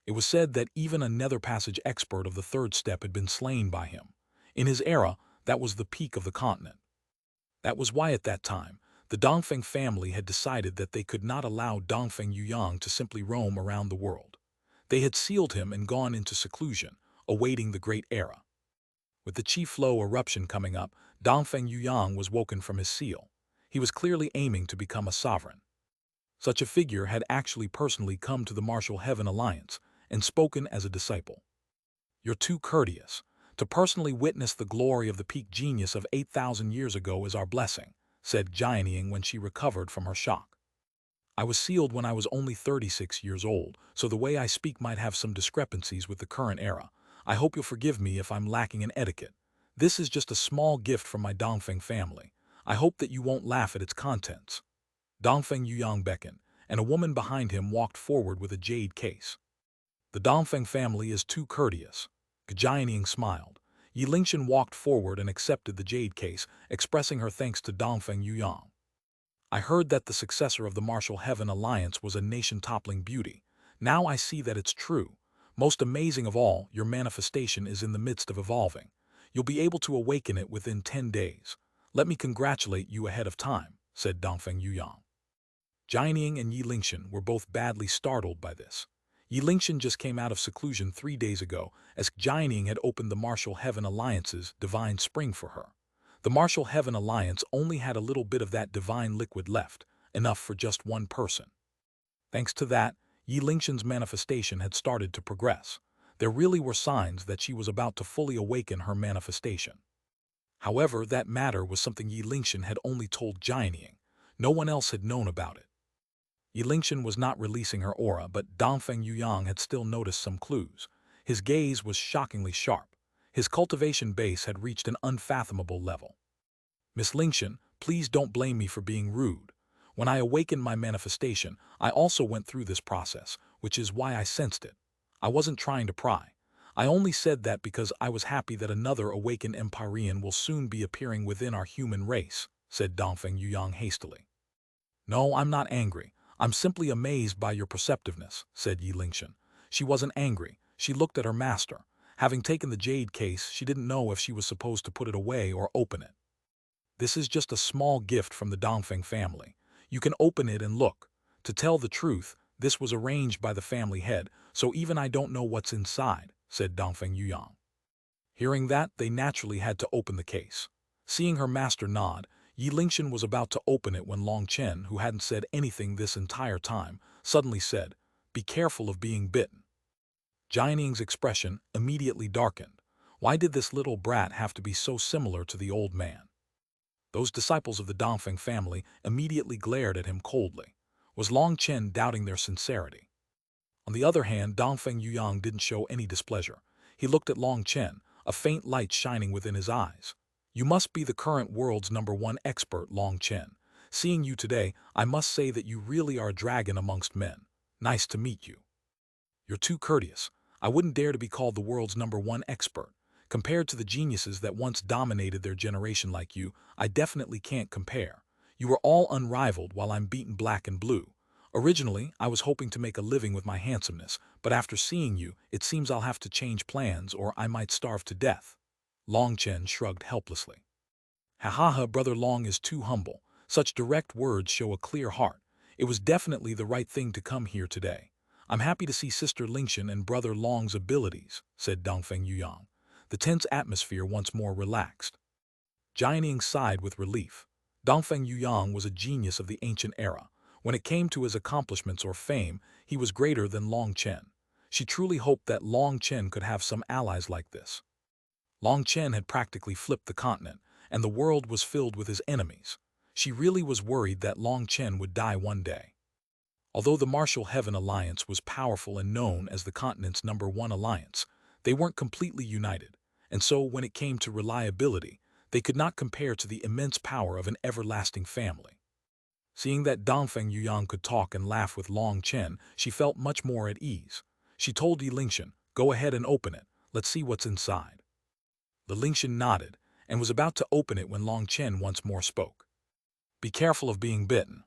It was said that even a nether passage expert of the third step had been slain by him. In his era, that was the peak of the continent. That was why at that time, the Dongfeng family had decided that they could not allow Dongfeng Yuyang to simply roam around the world. They had sealed him and gone into seclusion, awaiting the great era. With the Chi Flow eruption coming up, Dongfeng Yuyang was woken from his seal. He was clearly aiming to become a sovereign. Such a figure had actually personally come to the Martial Heaven Alliance and spoken as a disciple. "You're too courteous. To personally witness the glory of the peak genius of 8,000 years ago is our blessing," said Jianying when she recovered from her shock. "I was sealed when I was only 36 years old, so the way I speak might have some discrepancies with the current era. I hope you'll forgive me if I'm lacking in etiquette. This is just a small gift from my Dongfeng family. I hope that you won't laugh at its contents." Dongfeng Yuyang beckoned, and a woman behind him walked forward with a jade case. "The Dongfeng family is too courteous." Jianying smiled. Yi Lingshan walked forward and accepted the jade case, expressing her thanks to Dongfeng Yuyang. "I heard that the successor of the Martial Heaven Alliance was a nation-toppling beauty. Now I see that it's true. Most amazing of all, your manifestation is in the midst of evolving. You'll be able to awaken it within 10 days. Let me congratulate you ahead of time," said Dongfeng Yuyang. Jianying and Yi Lingshan were both badly startled by this. Yi Lingshan just came out of seclusion 3 days ago, as Jianying had opened the Martial Heaven Alliance's divine spring for her. The Martial Heaven Alliance only had a little bit of that divine liquid left, enough for just one person. Thanks to that, Yi Lingshan's manifestation had started to progress. There really were signs that she was about to fully awaken her manifestation. However, that matter was something Yi Lingshan had only told Jianying. No one else had known about it. Yi Lingshan was not releasing her aura, but Dongfeng Yuyang had still noticed some clues. His gaze was shockingly sharp. His cultivation base had reached an unfathomable level. "Miss Lingshan, please don't blame me for being rude. When I awakened my manifestation, I also went through this process, which is why I sensed it. I wasn't trying to pry. I only said that because I was happy that another awakened Empyrean will soon be appearing within our human race," said Dongfeng Yuyang hastily. "No, I'm not angry. I'm simply amazed by your perceptiveness," said Yi Lingshan. She wasn't angry. She looked at her master. Having taken the jade case, she didn't know if she was supposed to put it away or open it. "This is just a small gift from the Dongfeng family. You can open it and look. To tell the truth, this was arranged by the family head, so even I don't know what's inside," said Dongfeng Yuyang. Hearing that, they naturally had to open the case. Seeing her master nod, Yi Lingshan was about to open it when Long Chen, who hadn't said anything this entire time, suddenly said, "Be careful of being bitten." Jianying's expression immediately darkened. Why did this little brat have to be so similar to the old man? Those disciples of the Dongfeng family immediately glared at him coldly. Was Long Chen doubting their sincerity? On the other hand, Dongfeng Yuyang didn't show any displeasure. He looked at Long Chen, a faint light shining within his eyes. "You must be the current world's #1 expert, Long Chen. Seeing you today, I must say that you really are a dragon amongst men. Nice to meet you. You're too courteous. I wouldn't dare to be called the world's #1 expert. Compared to the geniuses that once dominated their generation like you, I definitely can't compare. You are all unrivaled while I'm beaten black and blue. Originally, I was hoping to make a living with my handsomeness, but after seeing you, it seems I'll have to change plans or I might starve to death. Long Chen shrugged helplessly. Ha ha ha, Brother Long is too humble. Such direct words show a clear heart. It was definitely the right thing to come here today. I'm happy to see Sister Lingshan and Brother Long's abilities, said Dongfeng Yuyang. The tense atmosphere once more relaxed. Jianing sighed with relief. Dongfeng Yuyang was a genius of the ancient era. When it came to his accomplishments or fame, he was greater than Long Chen. She truly hoped that Long Chen could have some allies like this. Long Chen had practically flipped the continent, and the world was filled with his enemies. She really was worried that Long Chen would die one day. Although the Martial Heaven Alliance was powerful and known as the continent's #1 alliance, they weren't completely united, and so when it came to reliability, they could not compare to the immense power of an everlasting family. Seeing that Dongfeng Yuyang could talk and laugh with Long Chen, she felt much more at ease. She told Yi Lingshan, "Go ahead and open it. Let's see what's inside." The Lingshan nodded and was about to open it when Long Chen once more spoke. "Be careful of being bitten."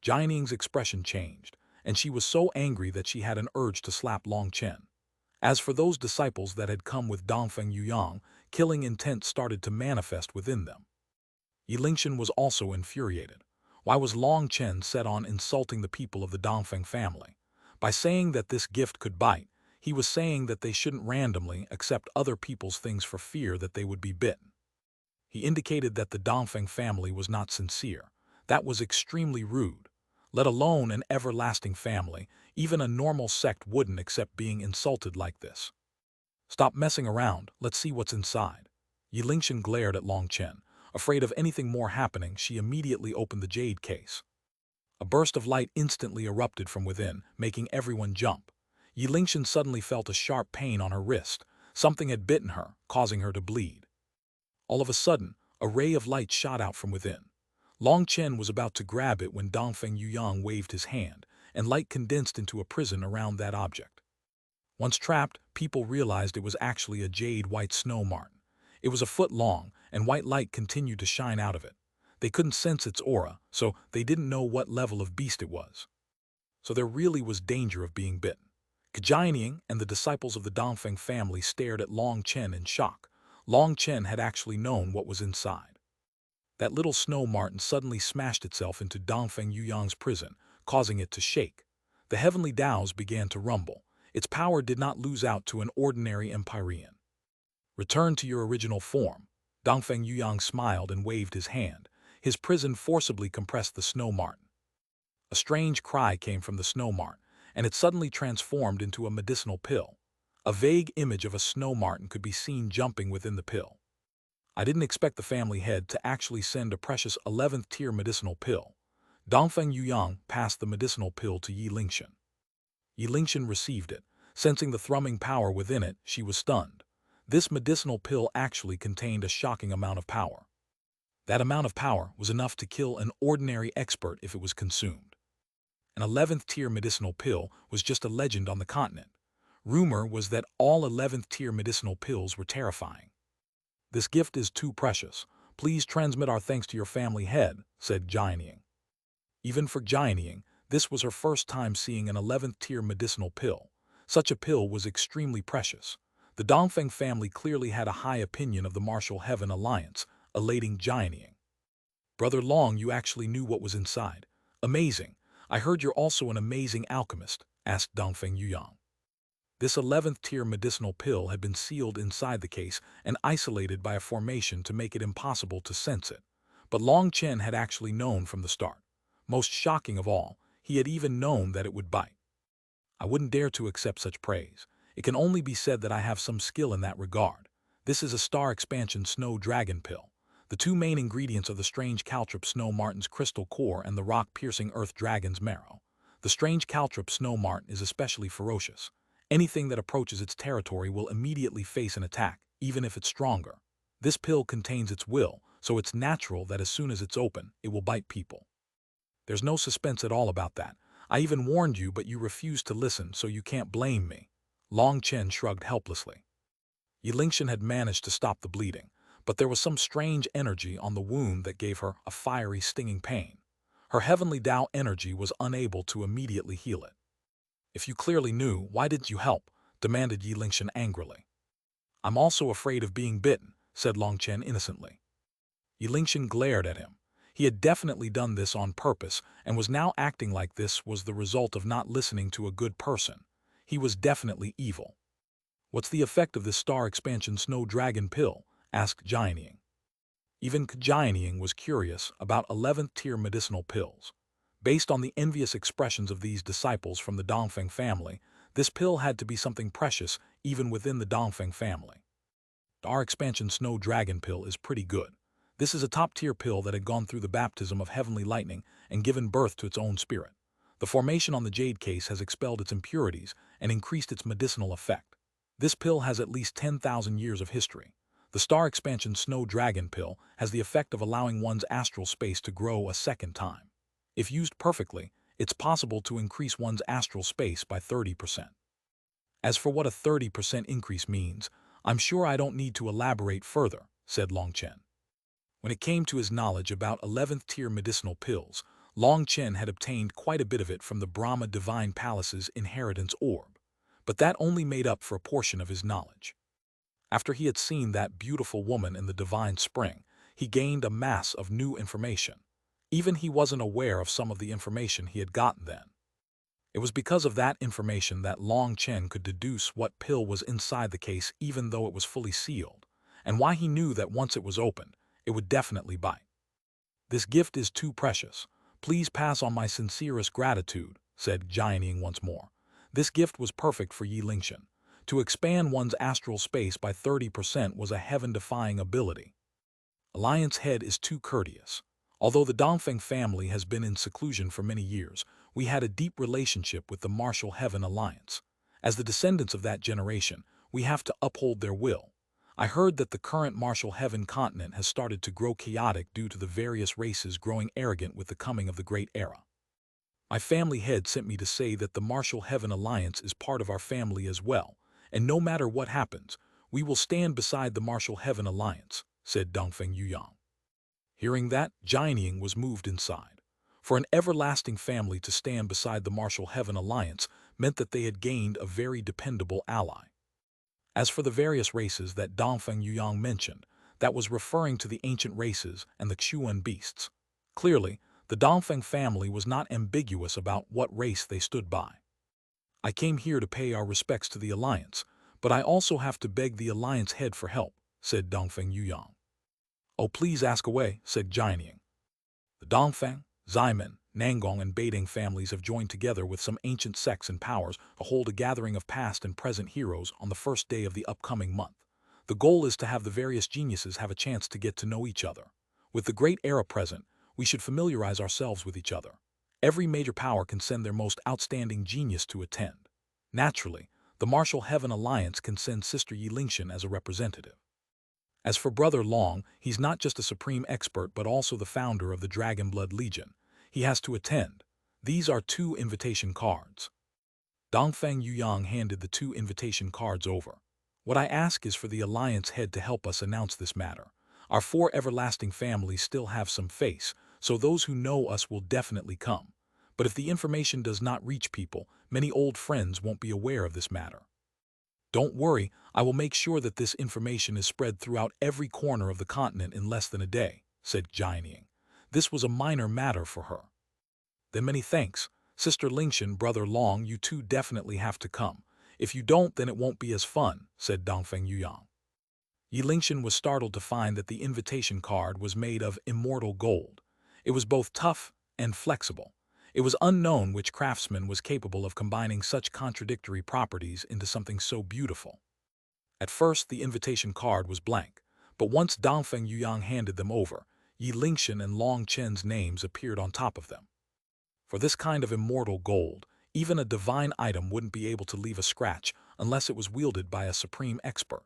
Jianing's expression changed, and she was so angry that she had an urge to slap Long Chen. As for those disciples that had come with Dongfeng Yuyang, killing intent started to manifest within them. Yi Lingshan was also infuriated. Why was Long Chen set on insulting the people of the Dongfeng family? By saying that this gift could bite, he was saying that they shouldn't randomly accept other people's things for fear that they would be bitten. He indicated that the Dongfeng family was not sincere. That was extremely rude. Let alone an everlasting family, even a normal sect wouldn't accept being insulted like this. "Stop messing around, let's see what's inside." Yi Lingshan glared at Long Chen. Afraid of anything more happening, she immediately opened the Jade case. A burst of light instantly erupted from within, making everyone jump. Yi Lingshan suddenly felt a sharp pain on her wrist. Something had bitten her, causing her to bleed. All of a sudden, a ray of light shot out from within. Long Chen was about to grab it when Dongfeng Yuyang waved his hand, and light condensed into a prison around that object. Once trapped, people realized it was actually a jade white snow marten. It was a foot long, and white light continued to shine out of it. They couldn't sense its aura, so they didn't know what level of beast it was. So there really was danger of being bitten. Jianing and the disciples of the Dongfeng family stared at Long Chen in shock. Long Chen had actually known what was inside. That little snow marten suddenly smashed itself into Dongfeng Yuyang's prison, causing it to shake. The heavenly Taos began to rumble. Its power did not lose out to an ordinary Empyrean. "Return to your original form." Dongfeng Yuyang smiled and waved his hand. His prison forcibly compressed the snow marten. A strange cry came from the snow marten, and it suddenly transformed into a medicinal pill. A vague image of a snow marten could be seen jumping within the pill. I didn't expect the family head to actually send a precious 11th tier medicinal pill. Dongfeng Yuyang passed the medicinal pill to Yi Lingshan. Yi Lingshan received it. Sensing the thrumming power within it, she was stunned. This medicinal pill actually contained a shocking amount of power. That amount of power was enough to kill an ordinary expert if it was consumed. An 11th tier medicinal pill was just a legend on the continent. Rumor was that all 11th tier medicinal pills were terrifying. "This gift is too precious. Please transmit our thanks to your family head," said Jianing. Even for Jianing, this was her first time seeing an 11th tier medicinal pill. Such a pill was extremely precious. The Dongfeng family clearly had a high opinion of the Martial Heaven Alliance, elating Jianing. "Brother Long, you actually knew what was inside. Amazing. I heard you're also an amazing alchemist," asked Dongfeng Yuyang. This 11th tier medicinal pill had been sealed inside the case and isolated by a formation to make it impossible to sense it. But Long Chen had actually known from the start. Most shocking of all, he had even known that it would bite. "I wouldn't dare to accept such praise. It can only be said that I have some skill in that regard. This is a star expansion snow dragon pill. The two main ingredients are the strange caltrop snow marten's crystal core and the rock-piercing earth dragon's marrow. The strange caltrop snow marten is especially ferocious. Anything that approaches its territory will immediately face an attack, even if it's stronger. This pill contains its will, so it's natural that as soon as it's open, it will bite people. There's no suspense at all about that. I even warned you, but you refused to listen, so you can't blame me. Long Chen shrugged helplessly. Yilingshan had managed to stop the bleeding, but there was some strange energy on the wound that gave her a fiery, stinging pain. Her heavenly Tao energy was unable to immediately heal it. If you clearly knew, why didn't you help? Demanded Yilingshan angrily. I'm also afraid of being bitten, said Long Chen innocently. Yilingshan glared at him. He had definitely done this on purpose and was now acting like this was the result of not listening to a good person. He was definitely evil. What's the effect of this star expansion snow dragon pill? Asked Jianying. Even Jianying was curious about 11th tier medicinal pills. Based on the envious expressions of these disciples from the Dongfeng family, this pill had to be something precious even within the Dongfeng family. Our expansion snow dragon pill is pretty good. This is a top-tier pill that had gone through the baptism of heavenly lightning and given birth to its own spirit. The formation on the Jade case has expelled its impurities and increased its medicinal effect. This pill has at least 10,000 years of history. The Star Expansion Snow Dragon pill has the effect of allowing one's astral space to grow a second time. If used perfectly, it's possible to increase one's astral space by 30%. As for what a 30% increase means, I'm sure I don't need to elaborate further, said Long Chen. When it came to his knowledge about 11th tier medicinal pills, Long Chen had obtained quite a bit of it from the Brahma Divine Palace's inheritance orb, but that only made up for a portion of his knowledge. After he had seen that beautiful woman in the divine spring, he gained a mass of new information. Even he wasn't aware of some of the information he had gotten then. It was because of that information that Long Chen could deduce what pill was inside the case even though it was fully sealed, and why he knew that once it was opened, it would definitely bite. This gift is too precious. Please pass on my sincerest gratitude, said Jianying once more. This gift was perfect for Yilingshan. To expand one's astral space by 30% was a heaven-defying ability. Alliance Head is too courteous. Although the Dongfeng family has been in seclusion for many years, we had a deep relationship with the Martial Heaven Alliance. As the descendants of that generation, we have to uphold their will. I heard that the current Martial Heaven continent has started to grow chaotic due to the various races growing arrogant with the coming of the Great Era. My family head sent me to say that the Martial Heaven Alliance is part of our family as well, and no matter what happens, we will stand beside the Martial Heaven Alliance, said Dongfeng Yuyang. Hearing that, Jianying was moved inside. For an everlasting family to stand beside the Martial Heaven Alliance meant that they had gained a very dependable ally. As for the various races that Dongfeng Yuyang mentioned, that was referring to the ancient races and the Xuanhuan beasts. Clearly, the Dongfeng family was not ambiguous about what race they stood by. I came here to pay our respects to the Alliance, but I also have to beg the Alliance head for help, said Dongfeng Yuyang. Oh, please ask away, said Jianying. The Dongfeng, Ximen, Nangong, and Beiding families have joined together with some ancient sects and powers to hold a gathering of past and present heroes on the first day of the upcoming month. The goal is to have the various geniuses have a chance to get to know each other. With the great era present, we should familiarize ourselves with each other. Every major power can send their most outstanding genius to attend. Naturally, the Martial Heaven Alliance can send Sister Yilingshan as a representative. As for Brother Long, he's not just a supreme expert but also the founder of the Dragonblood Legion. He has to attend. These are 2 invitation cards. Dongfeng Yuyang handed the 2 invitation cards over. What I ask is for the Alliance head to help us announce this matter. Our 4 everlasting families still have some face, so those who know us will definitely come. But if the information does not reach people, many old friends won't be aware of this matter. Don't worry, I will make sure that this information is spread throughout every corner of the continent in less than a day, said Jianying. This was a minor matter for her. Then many thanks. Sister Lingshan, Brother Long, you 2 definitely have to come. If you don't, then it won't be as fun, said Dongfeng Yuyang. Yilingshan was startled to find that the invitation card was made of immortal gold. It was both tough and flexible. It was unknown which craftsman was capable of combining such contradictory properties into something so beautiful. At first, the invitation card was blank, but once Dongfeng Yuyang handed them over, Yilingshan and Long Chen's names appeared on top of them. For this kind of immortal gold, even a divine item wouldn't be able to leave a scratch unless it was wielded by a supreme expert.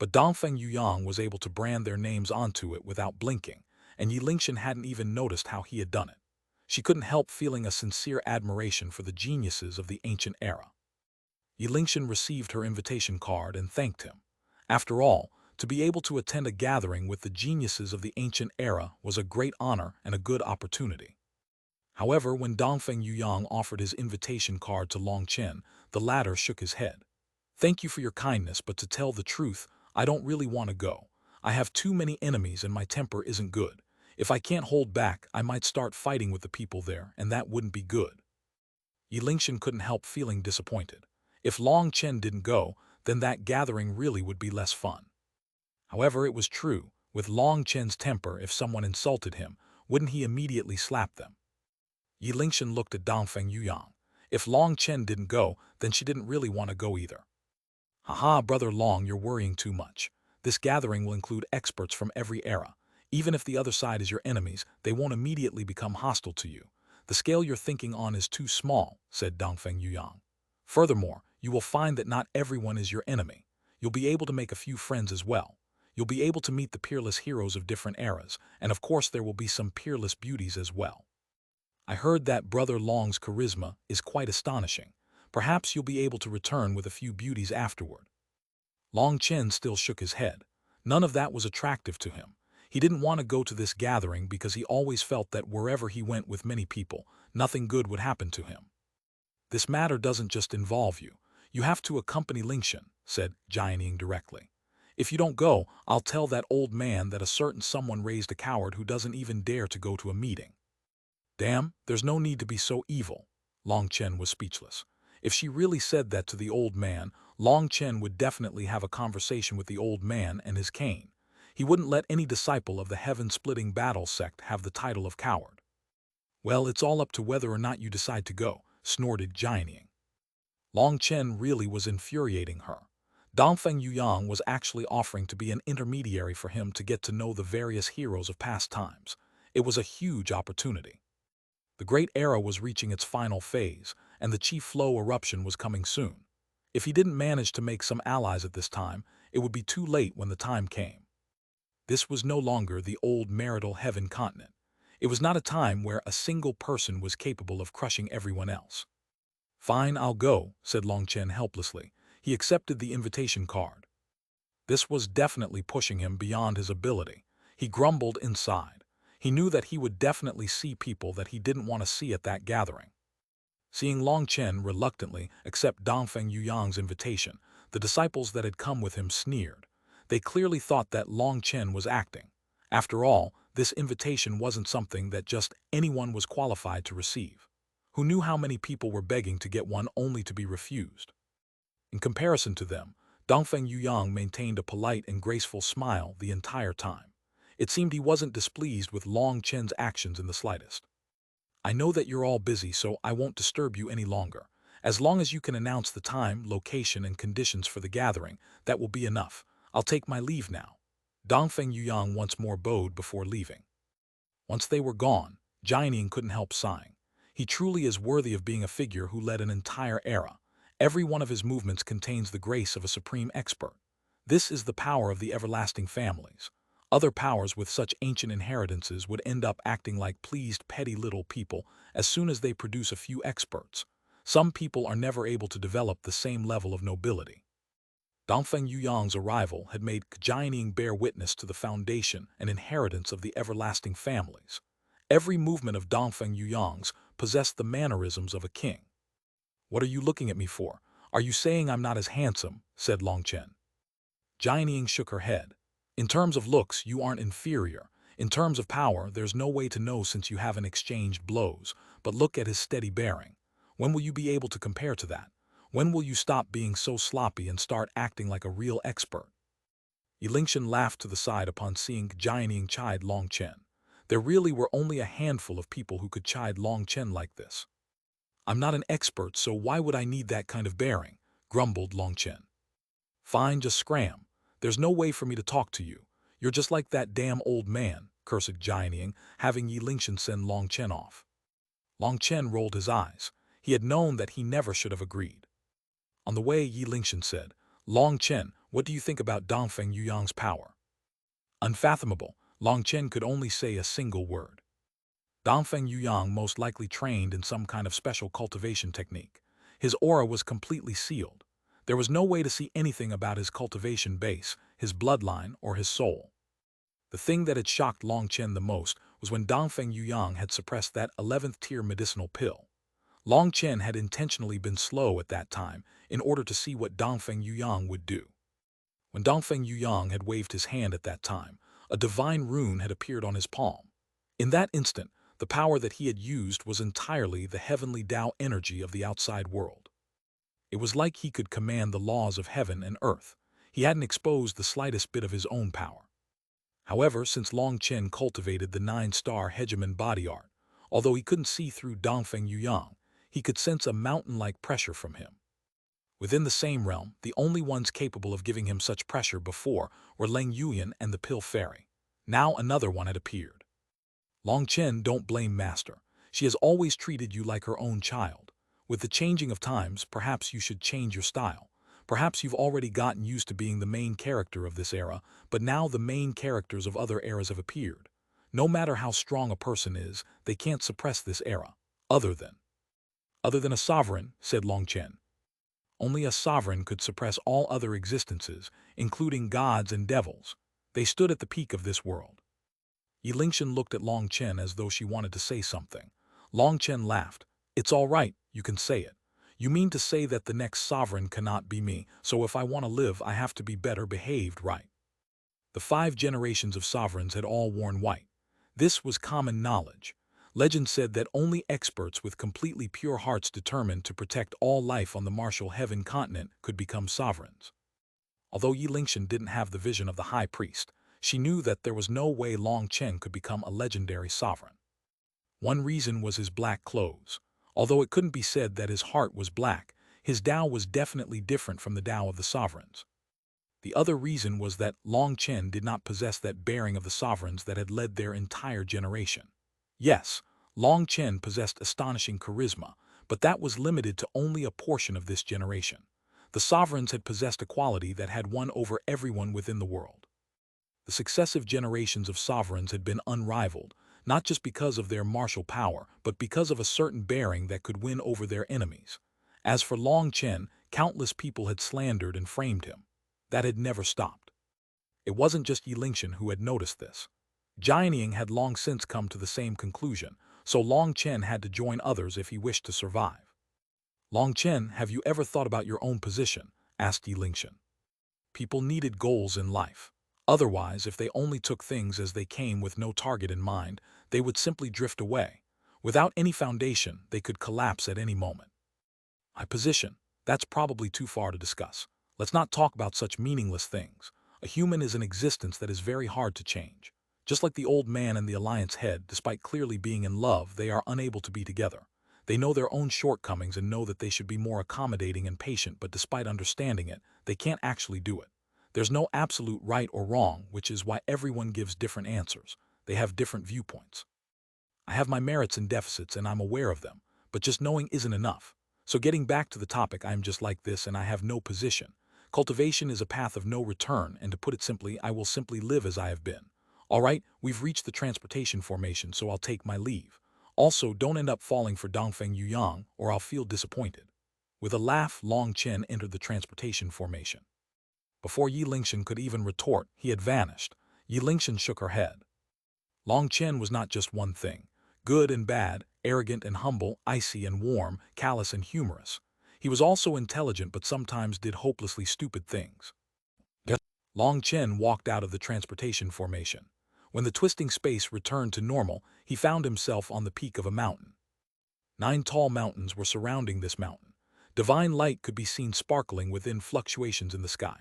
But Dongfeng Yuyang was able to brand their names onto it without blinking, and Yi Lingshan hadn't even noticed how he had done it. She couldn't help feeling a sincere admiration for the geniuses of the ancient era. Yi Lingshan received her invitation card and thanked him. After all, to be able to attend a gathering with the geniuses of the ancient era was a great honor and a good opportunity. However, when Dongfeng Yuyang offered his invitation card to Long Chen, the latter shook his head. "Thank you for your kindness, but to tell the truth, I don't really want to go. I have too many enemies and my temper isn't good. If I can't hold back, I might start fighting with the people there, and that wouldn't be good." Yi Lingshan couldn't help feeling disappointed. If Long Chen didn't go, then that gathering really would be less fun. However, it was true. With Long Chen's temper, if someone insulted him, wouldn't he immediately slap them? Yi Lingshan looked at Dongfeng Yuyang. If Long Chen didn't go, then she didn't really want to go either. "Haha, brother Long, you're worrying too much. This gathering will include experts from every era. Even if the other side is your enemies, they won't immediately become hostile to you. The scale you're thinking on is too small," said Dongfeng Yuyang. "Furthermore, you will find that not everyone is your enemy. You'll be able to make a few friends as well. You'll be able to meet the peerless heroes of different eras, and of course there will be some peerless beauties as well. I heard that Brother Long's charisma is quite astonishing. Perhaps you'll be able to return with a few beauties afterward." Long Chen still shook his head. None of that was attractive to him. He didn't want to go to this gathering because he always felt that wherever he went with many people, nothing good would happen to him. "This matter doesn't just involve you. You have to accompany Lingshan," said Jianing directly. "If you don't go, I'll tell that old man that a certain someone raised a coward who doesn't even dare to go to a meeting." "Damn, there's no need to be so evil." Long Chen was speechless. If she really said that to the old man, Long Chen would definitely have a conversation with the old man and his cane. He wouldn't let any disciple of the heaven-splitting battle sect have the title of coward. "Well, it's all up to whether or not you decide to go," snorted Jianing. Long Chen really was infuriating her. Dongfeng Yuyang was actually offering to be an intermediary for him to get to know the various heroes of past times. It was a huge opportunity. The Great Era was reaching its final phase, and the Chi Flow eruption was coming soon. If he didn't manage to make some allies at this time, it would be too late when the time came. This was no longer the old marital heaven continent. It was not a time where a single person was capable of crushing everyone else. "Fine, I'll go," said Long Chen helplessly. He accepted the invitation card. This was definitely pushing him beyond his ability. He grumbled inside. He knew that he would definitely see people that he didn't want to see at that gathering. Seeing Long Chen reluctantly accept Dongfeng Yuyang's invitation, the disciples that had come with him sneered. They clearly thought that Long Chen was acting. After all, this invitation wasn't something that just anyone was qualified to receive. Who knew how many people were begging to get one only to be refused? In comparison to them, Dongfeng Yuyang maintained a polite and graceful smile the entire time. It seemed he wasn't displeased with Long Chen's actions in the slightest. "I know that you're all busy, so I won't disturb you any longer. As long as you can announce the time, location, and conditions for the gathering, that will be enough. I'll take my leave now." Dongfeng Yuyang once more bowed before leaving. Once they were gone, Jianing couldn't help sighing. He truly is worthy of being a figure who led an entire era. Every one of his movements contains the grace of a supreme expert. This is the power of the everlasting families. Other powers with such ancient inheritances would end up acting like pleased petty little people as soon as they produce a few experts. Some people are never able to develop the same level of nobility. Dongfeng Yuyang's arrival had made Jianing bear witness to the foundation and inheritance of the everlasting families. Every movement of Dongfeng Yuyang's possessed the mannerisms of a king. "What are you looking at me for? Are you saying I'm not as handsome?" said Long Chen. Jianing shook her head. "In terms of looks, you aren't inferior. In terms of power, there's no way to know since you haven't exchanged blows. But look at his steady bearing. When will you be able to compare to that? When will you stop being so sloppy and start acting like a real expert?" Yi Lingshan laughed to the side upon seeing Jianing chide Long Chen. There really were only a handful of people who could chide Long Chen like this. "I'm not an expert, so why would I need that kind of bearing?" grumbled Long Chen. "Fine, just scram. There's no way for me to talk to you. You're just like that damn old man," cursed Jianing, having Yi Lingshan send Long Chen off. Long Chen rolled his eyes. He had known that he never should have agreed. On the way, Yi Lingshan said, Long Chen, what do you think about Dongfeng Yuyang's power? Unfathomable, Long Chen could only say a single word. Dongfeng Yuyang most likely trained in some kind of special cultivation technique. His aura was completely sealed. There was no way to see anything about his cultivation base, his bloodline, or his soul. The thing that had shocked Long Chen the most was when Dongfeng Yuyang had suppressed that 11th tier medicinal pill. Long Chen had intentionally been slow at that time in order to see what Dongfeng Yuyang would do. When Dongfeng Yuyang had waved his hand at that time, a divine rune had appeared on his palm. In that instant, the power that he had used was entirely the heavenly Tao energy of the outside world. It was like he could command the laws of heaven and earth. He hadn't exposed the slightest bit of his own power. However, since Long Chen cultivated the 9-star Hegemon body art, although he couldn't see through Dongfeng Yuyang, he could sense a mountain-like pressure from him. Within the same realm, the only ones capable of giving him such pressure before were Leng Yuyan and the Pill Fairy. Now another one had appeared. Long Chen, don't blame Master. She has always treated you like her own child. With the changing of times, perhaps you should change your style. Perhaps you've already gotten used to being the main character of this era, but now the main characters of other eras have appeared. No matter how strong a person is, they can't suppress this era. Other than a sovereign, said Long Chen. Only a sovereign could suppress all other existences, including gods and devils. They stood at the peak of this world. Yi Lingshan looked at Long Chen as though she wanted to say something. Long Chen laughed. It's all right, you can say it. You mean to say that the next sovereign cannot be me, so if I want to live I have to be better behaved, right? The 5 generations of sovereigns had all worn white. This was common knowledge. Legend said that only experts with completely pure hearts determined to protect all life on the martial heaven continent could become sovereigns. Although Yi Lingshan didn't have the vision of the high priest, she knew that there was no way Long Chen could become a legendary sovereign. One reason was his black clothes. Although it couldn't be said that his heart was black, his Tao was definitely different from the Tao of the sovereigns. The other reason was that Long Chen did not possess that bearing of the sovereigns that had led their entire generation. Yes, Long Chen possessed astonishing charisma, but that was limited to only a portion of this generation. The sovereigns had possessed a quality that had won over everyone within the world. The successive generations of sovereigns had been unrivaled, not just because of their martial power, but because of a certain bearing that could win over their enemies. As for Long Chen, countless people had slandered and framed him. That had never stopped. It wasn't just Yi Lingshan who had noticed this. Jianying had long since come to the same conclusion, so Long Chen had to join others if he wished to survive. Long Chen, have you ever thought about your own position? Asked Yi Lingshan. People needed goals in life. Otherwise, if they only took things as they came with no target in mind, they would simply drift away. Without any foundation, they could collapse at any moment. My position, that's probably too far to discuss. Let's not talk about such meaningless things. A human is an existence that is very hard to change. Just like the old man and the Alliance head, despite clearly being in love, they are unable to be together. They know their own shortcomings and know that they should be more accommodating and patient, but despite understanding it, they can't actually do it. There's no absolute right or wrong, which is why everyone gives different answers. They have different viewpoints. I have my merits and deficits, and I'm aware of them, but just knowing isn't enough. So getting back to the topic, I'm just like this and I have no position. Cultivation is a path of no return, and to put it simply, I will simply live as I have been. All right, we've reached the transportation formation, so I'll take my leave. Also, don't end up falling for Dongfeng Yuyang, or I'll feel disappointed. With a laugh, Long Chen entered the transportation formation. Before Yi Lingshan could even retort, he had vanished. Yi Lingshan shook her head. Long Chen was not just one thing. Good and bad, arrogant and humble, icy and warm, callous and humorous. He was also intelligent but sometimes did hopelessly stupid things. Long Chen walked out of the transportation formation. When the twisting space returned to normal, he found himself on the peak of a mountain. 9 tall mountains were surrounding this mountain. Divine light could be seen sparkling within fluctuations in the sky.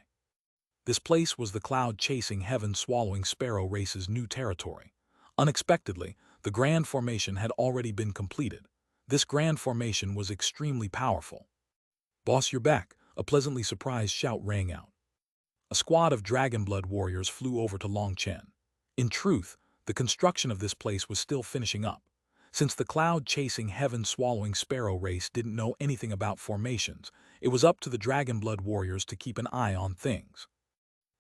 This place was the cloud-chasing, heaven-swallowing sparrow race's new territory. Unexpectedly, the grand formation had already been completed. This grand formation was extremely powerful. "Boss, you're back," a pleasantly surprised shout rang out. A squad of dragonblood warriors flew over to Long Chen. In truth, the construction of this place was still finishing up. Since the cloud-chasing, heaven-swallowing sparrow race didn't know anything about formations, it was up to the Dragonblood warriors to keep an eye on things.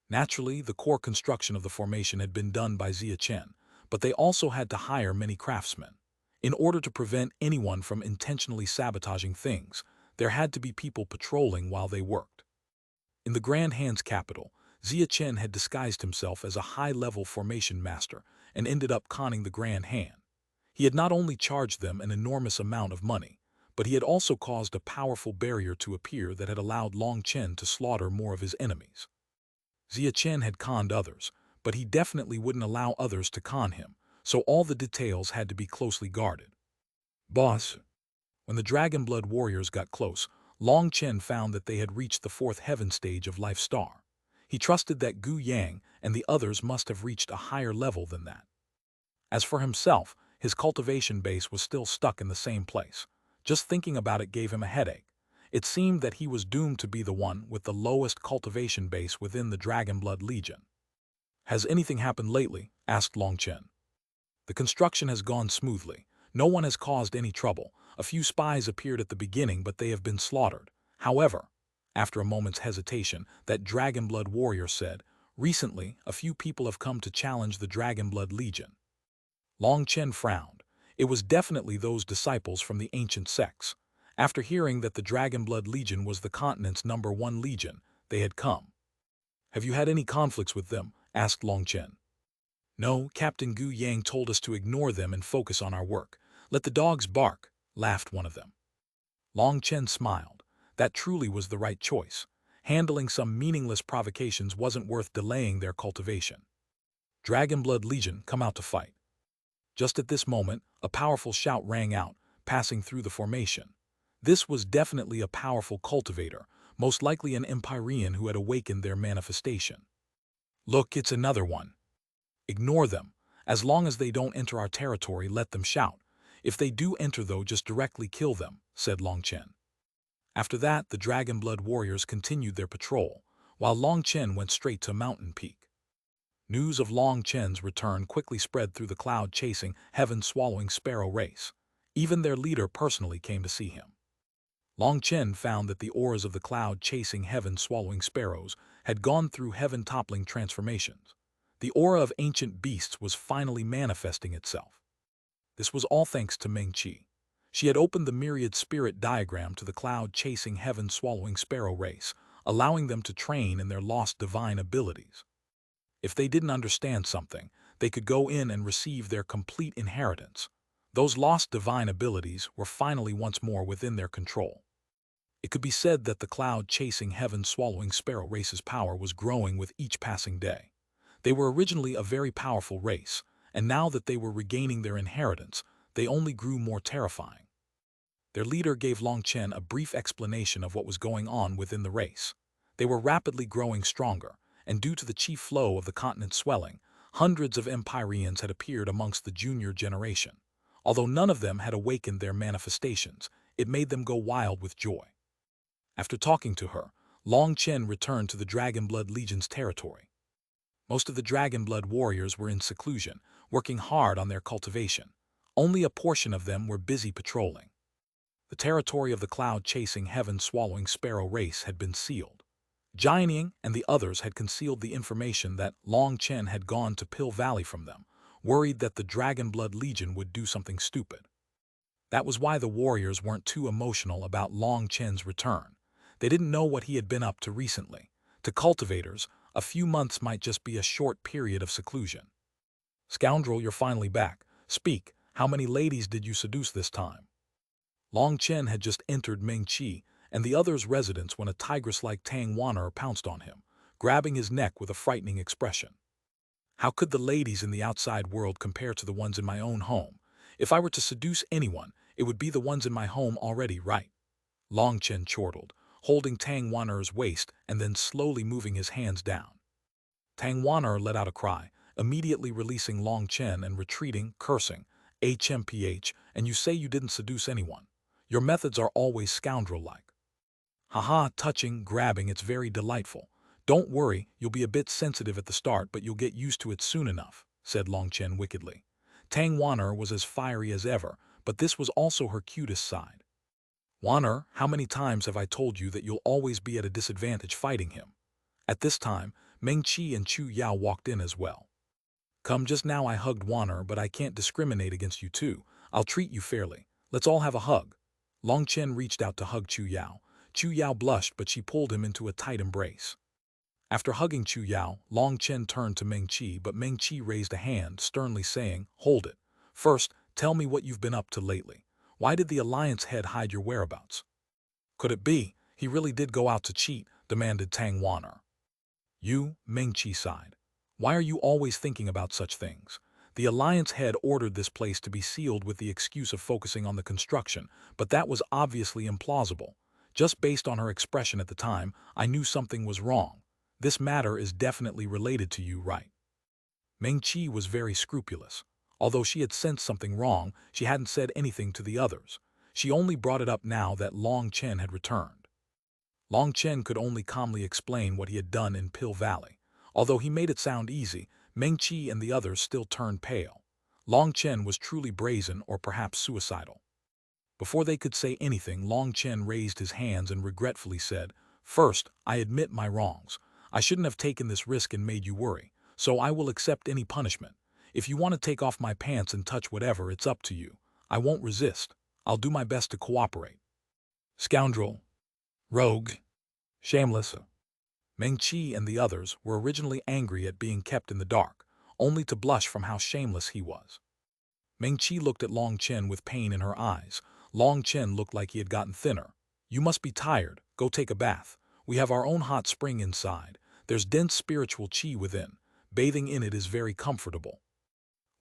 Naturally, the core construction of the formation had been done by Chen, but they also had to hire many craftsmen. In order to prevent anyone from intentionally sabotaging things, there had to be people patrolling while they worked. In the Grand Hand's capital, Chen had disguised himself as a high-level formation master and ended up conning the Grand Hand. He had not only charged them an enormous amount of money, but he had also caused a powerful barrier to appear that had allowed Long Chen to slaughter more of his enemies. Chen had conned others, but he definitely wouldn't allow others to con him, so all the details had to be closely guarded. Boss. When the Dragonblood warriors got close, Long Chen found that they had reached the fourth heaven stage of Life Star. He trusted that Gu Yang and the others must have reached a higher level than that. As for himself, his cultivation base was still stuck in the same place. Just thinking about it gave him a headache. It seemed that he was doomed to be the one with the lowest cultivation base within the Dragonblood Legion. Has anything happened lately? Asked Long Chen. The construction has gone smoothly. No one has caused any trouble. A few spies appeared at the beginning, but they have been slaughtered. However, after a moment's hesitation, that Dragonblood warrior said, recently, a few people have come to challenge the Dragonblood Legion. Long Chen frowned. It was definitely those disciples from the ancient sects. After hearing that the Dragonblood Legion was the continent's #1 legion, they had come. Have you had any conflicts with them? Asked Long Chen. No, Captain Gu Yang told us to ignore them and focus on our work. Let the dogs bark, laughed one of them. Long Chen smiled. That truly was the right choice. Handling some meaningless provocations wasn't worth delaying their cultivation. Dragonblood Legion, come out to fight. Just at this moment, a powerful shout rang out, passing through the formation. This was definitely a powerful cultivator, most likely an Empyrean who had awakened their manifestation. Look, it's another one. Ignore them. As long as they don't enter our territory, let them shout. If they do enter, though, just directly kill them, said Long Chen. After that, the Dragonblood warriors continued their patrol, while Long Chen went straight to Mountain Peak. News of Long Chen's return quickly spread through the cloud-chasing, heaven-swallowing sparrow race. Even their leader personally came to see him. Long Chen found that the auras of the cloud-chasing, heaven-swallowing sparrows had gone through heaven-toppling transformations. The aura of ancient beasts was finally manifesting itself. This was all thanks to Meng Qi. She had opened the myriad spirit diagram to the cloud-chasing, heaven-swallowing sparrow race, allowing them to train in their lost divine abilities. If they didn't understand something, they could go in and receive their complete inheritance. Those lost divine abilities were finally once more within their control. It could be said that the cloud-chasing, heaven-swallowing sparrow race's power was growing with each passing day. They were originally a very powerful race, and now that they were regaining their inheritance, they only grew more terrifying. Their leader gave Long Chen a brief explanation of what was going on within the race. They were rapidly growing stronger, and due to the chief flow of the continent swelling, hundreds of Empyreans had appeared amongst the junior generation. Although none of them had awakened their manifestations, it made them go wild with joy. After talking to her, Long Chen returned to the Dragonblood Legion's territory. Most of the Dragonblood warriors were in seclusion, working hard on their cultivation. Only a portion of them were busy patrolling. The territory of the cloud-chasing, heaven-swallowing sparrow race had been sealed. Jianying and the others had concealed the information that Long Chen had gone to Pill Valley from them, worried that the Dragonblood Legion would do something stupid. That was why the warriors weren't too emotional about Long Chen's return. They didn't know what he had been up to recently. To cultivators, a few months might just be a short period of seclusion. Scoundrel, you're finally back. Speak, how many ladies did you seduce this time? Long Chen had just entered Meng Qi and the other's residence when a tigress-like Xuanhuan pounced on him, grabbing his neck with a frightening expression. How could the ladies in the outside world compare to the ones in my own home? If I were to seduce anyone, it would be the ones in my home already, right? Long Chen chortled, holding Xuanhuan's waist and then slowly moving his hands down. Xuanhuan let out a cry, immediately releasing Long Chen and retreating, cursing, HMPH, and you say you didn't seduce anyone. Your methods are always scoundrel-like. Haha, touching, grabbing, it's very delightful. Don't worry, you'll be a bit sensitive at the start, but you'll get used to it soon enough, said Long Chen wickedly. Tang Wan'er was as fiery as ever, but this was also her cutest side. Wan'er, how many times have I told you that you'll always be at a disadvantage fighting him? At this time, Meng Qi and Chu Yao walked in as well. Come, just now I hugged Wan'er, but I can't discriminate against you two. I'll treat you fairly. Let's all have a hug. Long Chen reached out to hug Chu Yao. Chu Yao blushed, but she pulled him into a tight embrace. After hugging Chu Yao, Long Chen turned to Meng Qi, but Meng Qi raised a hand, sternly saying, "Hold it. First, tell me what you've been up to lately. Why did the Alliance head hide your whereabouts?" "Could it be he really did go out to cheat?" demanded Tang Wan'er. "You," Meng Qi sighed. "Why are you always thinking about such things? The Alliance head ordered this place to be sealed with the excuse of focusing on the construction, but that was obviously implausible. Just based on her expression at the time, I knew something was wrong. This matter is definitely related to you, right?" Meng Qi was very scrupulous. Although she had sensed something wrong, she hadn't said anything to the others. She only brought it up now that Long Chen had returned. Long Chen could only calmly explain what he had done in Pill Valley. Although he made it sound easy, Meng Qi and the others still turned pale. Long Chen was truly brazen or perhaps suicidal. Before they could say anything, Long Chen raised his hands and regretfully said, "First, I admit my wrongs. I shouldn't have taken this risk and made you worry, so I will accept any punishment. If you want to take off my pants and touch whatever, it's up to you. I won't resist. I'll do my best to cooperate." Scoundrel. Rogue. Shameless. Meng Qi and the others were originally angry at being kept in the dark, only to blush from how shameless he was. Meng Qi looked at Long Chen with pain in her eyes. Long Chen looked like he had gotten thinner. "You must be tired. Go take a bath. We have our own hot spring inside. There's dense spiritual qi within. Bathing in it is very comfortable."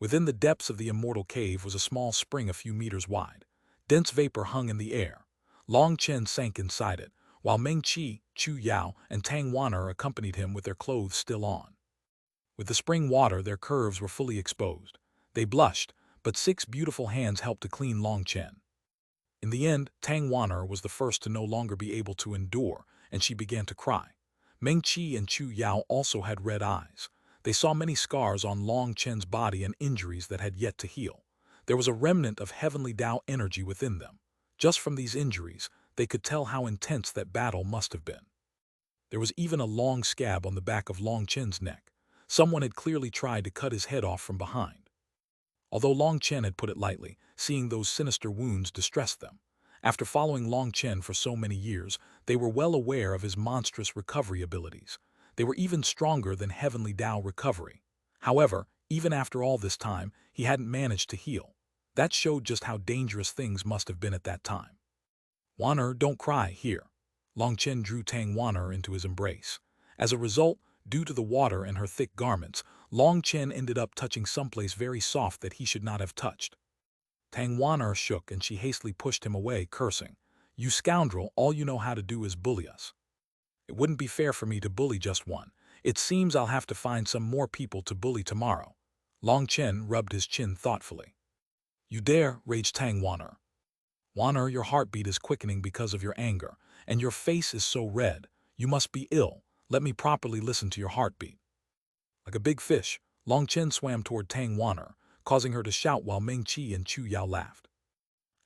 Within the depths of the immortal cave was a small spring a few meters wide. Dense vapor hung in the air. Long Chen sank inside it, while Meng Qi, Chu Yao, and Tang Wan'er accompanied him with their clothes still on. With the spring water, their curves were fully exposed. They blushed, but 6 beautiful hands helped to clean Long Chen. In the end, Tang Wan'er was the first to no longer be able to endure, and she began to cry. Meng Qi and Chu Yao also had red eyes. They saw many scars on Long Chen's body and injuries that had yet to heal. There was a remnant of heavenly Tao energy within them. Just from these injuries, they could tell how intense that battle must have been. There was even a long scab on the back of Long Chen's neck. Someone had clearly tried to cut his head off from behind. Although Long Chen had put it lightly, seeing those sinister wounds distressed them. After following Long Chen for so many years, they were well aware of his monstrous recovery abilities. They were even stronger than Heavenly Tao recovery. However, even after all this time, he hadn't managed to heal. That showed just how dangerous things must have been at that time. "Wan'er, don't cry, here." Long Chen drew Tang Wan'er into his embrace. As a result, due to the water and her thick garments, Long Chen ended up touching someplace very soft that he should not have touched. Tang Wan'er shook and she hastily pushed him away, cursing, "You scoundrel, all you know how to do is bully us. It wouldn't be fair for me to bully just one. It seems I'll have to find some more people to bully tomorrow." Long Chen rubbed his chin thoughtfully. "You dare," raged Tang Wan'er. "Wan'er, your heartbeat is quickening because of your anger, and your face is so red. You must be ill. Let me properly listen to your heartbeat." Like a big fish, Long Chen swam toward Tang Wan'er, causing her to shout while Meng Qi and Chu Yao laughed.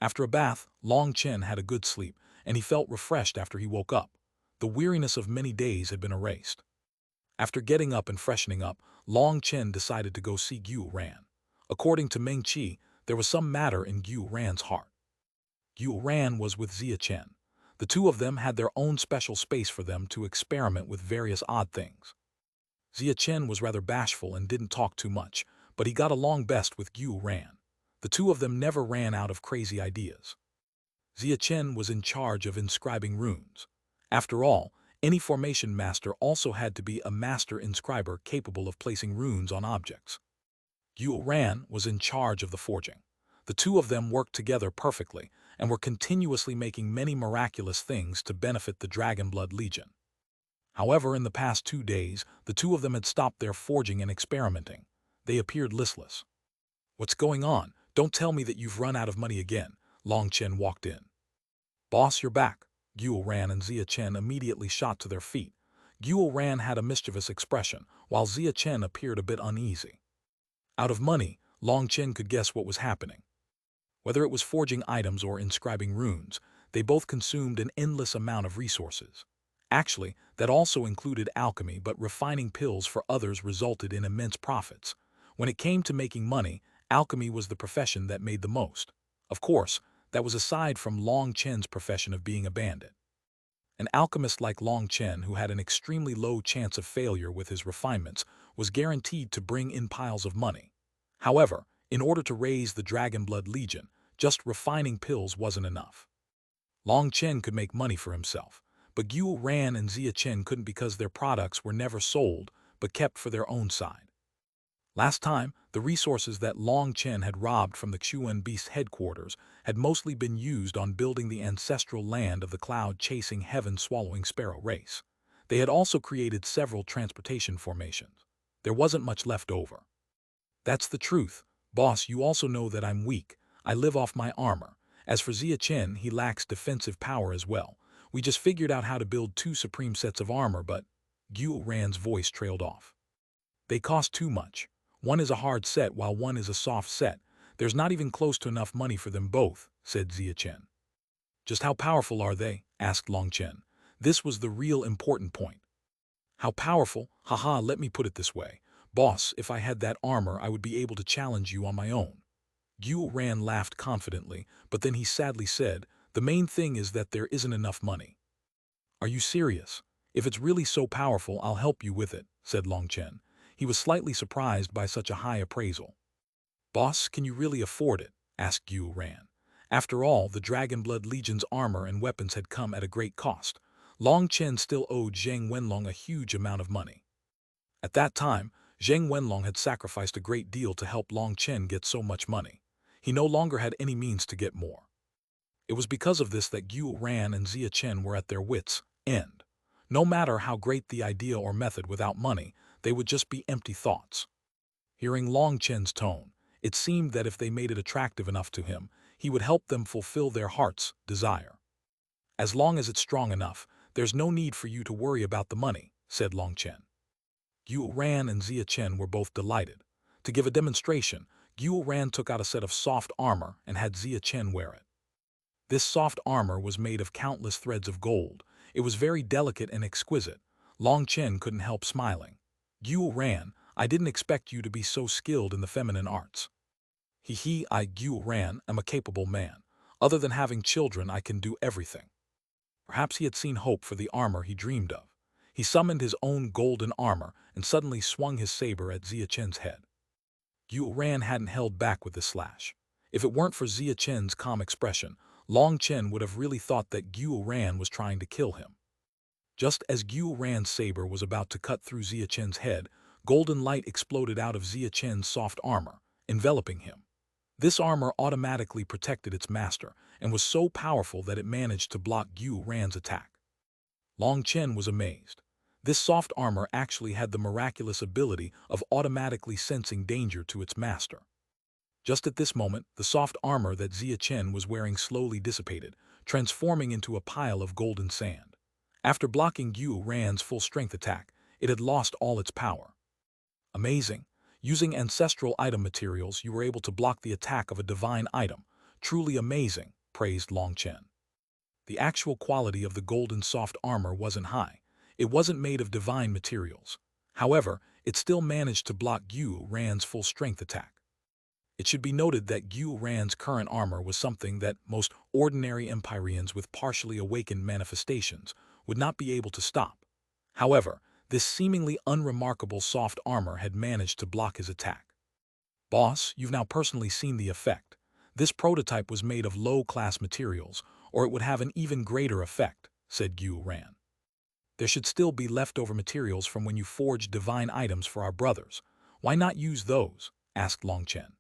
After a bath, Long Chen had a good sleep, and he felt refreshed after he woke up. The weariness of many days had been erased. After getting up and freshening up, Long Chen decided to go see Xuanhuan. According to Meng Qi, there was some matter in Xuanhuan's heart. Xuanhuan was with Zia Chen. The two of them had their own special space for them to experiment with various odd things. Zia Chen was rather bashful and didn't talk too much, but he got along best with Xuanhuan. The two of them never ran out of crazy ideas. Zia Chen was in charge of inscribing runes. After all, any formation master also had to be a master inscriber capable of placing runes on objects. Xuanhuan was in charge of the forging. The two of them worked together perfectly and were continuously making many miraculous things to benefit the Dragonblood Legion. However, in the past 2 days, the two of them had stopped their forging and experimenting. They appeared listless. "What's going on? Don't tell me that you've run out of money again." Long Chen walked in. "Boss, you're back." Xuanhuan and Zia Chen immediately shot to their feet. Xuanhuan had a mischievous expression, while Zia Chen appeared a bit uneasy. "Out of money," Long Chen could guess what was happening. Whether it was forging items or inscribing runes, they both consumed an endless amount of resources. Actually, that also included alchemy, but refining pills for others resulted in immense profits. When it came to making money, alchemy was the profession that made the most. Of course, that was aside from Long Chen's profession of being a bandit. An alchemist like Long Chen, who had an extremely low chance of failure with his refinements, was guaranteed to bring in piles of money. However, in order to raise the Dragon Blood Legion, just refining pills wasn't enough. Long Chen could make money for himself, but Xuanhuan and Zia Chen couldn't because their products were never sold but kept for their own side. Last time, the resources that Long Chen had robbed from the Xuan Beast headquarters had mostly been used on building the ancestral land of the cloud-chasing, heaven-swallowing sparrow race. They had also created several transportation formations. There wasn't much left over. That's the truth. Boss, you also know that I'm weak. I live off my armor. As for Zia Chen, he lacks defensive power as well. We just figured out how to build 2 supreme sets of armor, but Xuanhuan's voice trailed off. They cost too much. One is a hard set while one is a soft set. There's not even close to enough money for them both, said Zia Chen. Just how powerful are they? Asked Long Chen. This was the real important point. How powerful? Haha, let me put it this way. Boss, if I had that armor, I would be able to challenge you on my own. Xuanhuan laughed confidently, but then he sadly said, the main thing is that there isn't enough money. Are you serious? If it's really so powerful, I'll help you with it, said Long Chen. He was slightly surprised by such a high appraisal. Boss, can you really afford it? Asked Xuanhuan. After all, the Dragon Blood Legion's armor and weapons had come at a great cost. Long Chen still owed Zheng Wenlong a huge amount of money. At that time, Zheng Wenlong had sacrificed a great deal to help Long Chen get so much money. He no longer had any means to get more. It was because of this that Xuanhuan and Zia Chen were at their wits' end. No matter how great the idea or method, without money, they would just be empty thoughts. Hearing Long Chen's tone, it seemed that if they made it attractive enough to him, he would help them fulfill their heart's desire. As long as it's strong enough, there's no need for you to worry about the money, said Long Chen. Xuanhuan and Zia Chen were both delighted. To give a demonstration, Xuanhuan took out a set of soft armor and had Zia Chen wear it. This soft armor was made of countless threads of gold. It was very delicate and exquisite. Long Chen couldn't help smiling. Xuanhuan, I didn't expect you to be so skilled in the feminine arts. I, Xuanhuan, am a capable man. Other than having children, I can do everything. Perhaps he had seen hope for the armor he dreamed of. He summoned his own golden armor and suddenly swung his saber at Zia Chen's head. Xuanhuan hadn't held back with this slash. If it weren't for Zia Chen's calm expression, Long Chen would have really thought that Xuanhuan was trying to kill him. Just as Xuanhuan's saber was about to cut through Zia Chen's head, golden light exploded out of Zia Chen's soft armor, enveloping him. This armor automatically protected its master and was so powerful that it managed to block Xuanhuan's attack. Long Chen was amazed. This soft armor actually had the miraculous ability of automatically sensing danger to its master. Just at this moment, the soft armor that Zia Chen was wearing slowly dissipated, transforming into a pile of golden sand. After blocking Xuanhuan's full-strength attack, it had lost all its power. Amazing. Using ancestral item materials, you were able to block the attack of a divine item. Truly amazing, praised Long Chen. The actual quality of the golden soft armor wasn't high. It wasn't made of divine materials. However, it still managed to block Xuanhuan's full-strength attack. It should be noted that Xuanhuan's current armor was something that most ordinary Empyreans with partially awakened manifestations would not be able to stop. However, this seemingly unremarkable soft armor had managed to block his attack. Boss, you've now personally seen the effect. This prototype was made of low-class materials, or it would have an even greater effect, said Xuanhuan. There should still be leftover materials from when you forged divine items for our brothers. Why not use those? Asked Long Chen.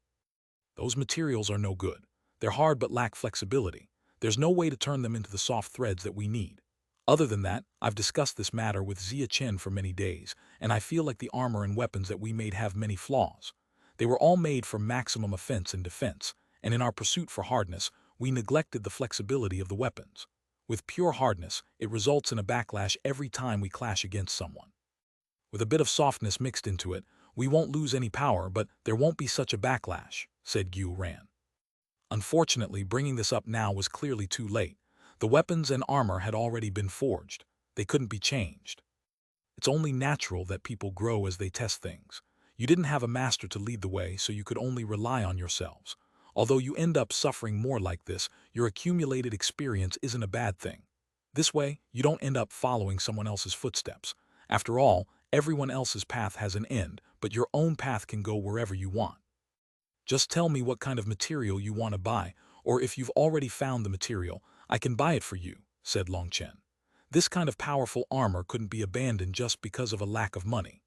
Those materials are no good. They're hard but lack flexibility. There's no way to turn them into the soft threads that we need. Other than that, I've discussed this matter with Zia Chen for many days, and I feel like the armor and weapons that we made have many flaws. They were all made for maximum offense and defense, and in our pursuit for hardness, we neglected the flexibility of the weapons. With pure hardness, it results in a backlash every time we clash against someone. With a bit of softness mixed into it, We won't lose any power, but there won't be such a backlash, said Xuanhuan. Unfortunately, bringing this up now was clearly too late. The weapons and armor had already been forged. They couldn't be changed. It's only natural that people grow as they test things. You didn't have a master to lead the way, so you could only rely on yourselves. Although you end up suffering more like this, your accumulated experience isn't a bad thing. This way, you don't end up following someone else's footsteps. After all, everyone else's path has an end, but your own path can go wherever you want. Just tell me what kind of material you want to buy, or if you've already found the material, I can buy it for you, said Long Chen. This kind of powerful armor couldn't be abandoned just because of a lack of money.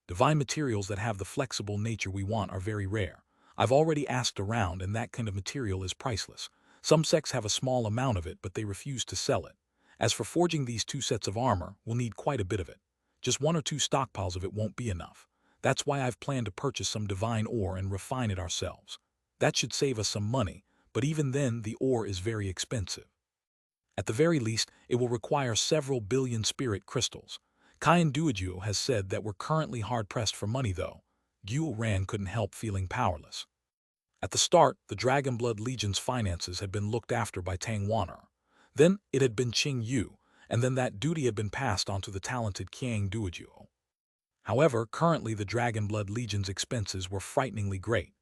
Divine materials that have the flexible nature we want are very rare. I've already asked around, and that kind of material is priceless. Some sects have a small amount of it, but they refuse to sell it. As for forging these 2 sets of armor, we'll need quite a bit of it. Just 1 or 2 stockpiles of it won't be enough. That's why I've planned to purchase some divine ore and refine it ourselves. That should save us some money, but even then the ore is very expensive. At the very least, it will require several billion spirit crystals. Kyan Duojuo has said that we're currently hard-pressed for money, though. Xuanhuan couldn't help feeling powerless. At the start, the Dragon Blood Legion's finances had been looked after by Tang Wanner. Then it had been Qing Yu, and then that duty had been passed on to the talented Qiang Duojuo. However, currently the Dragon Blood Legion's expenses were frighteningly great.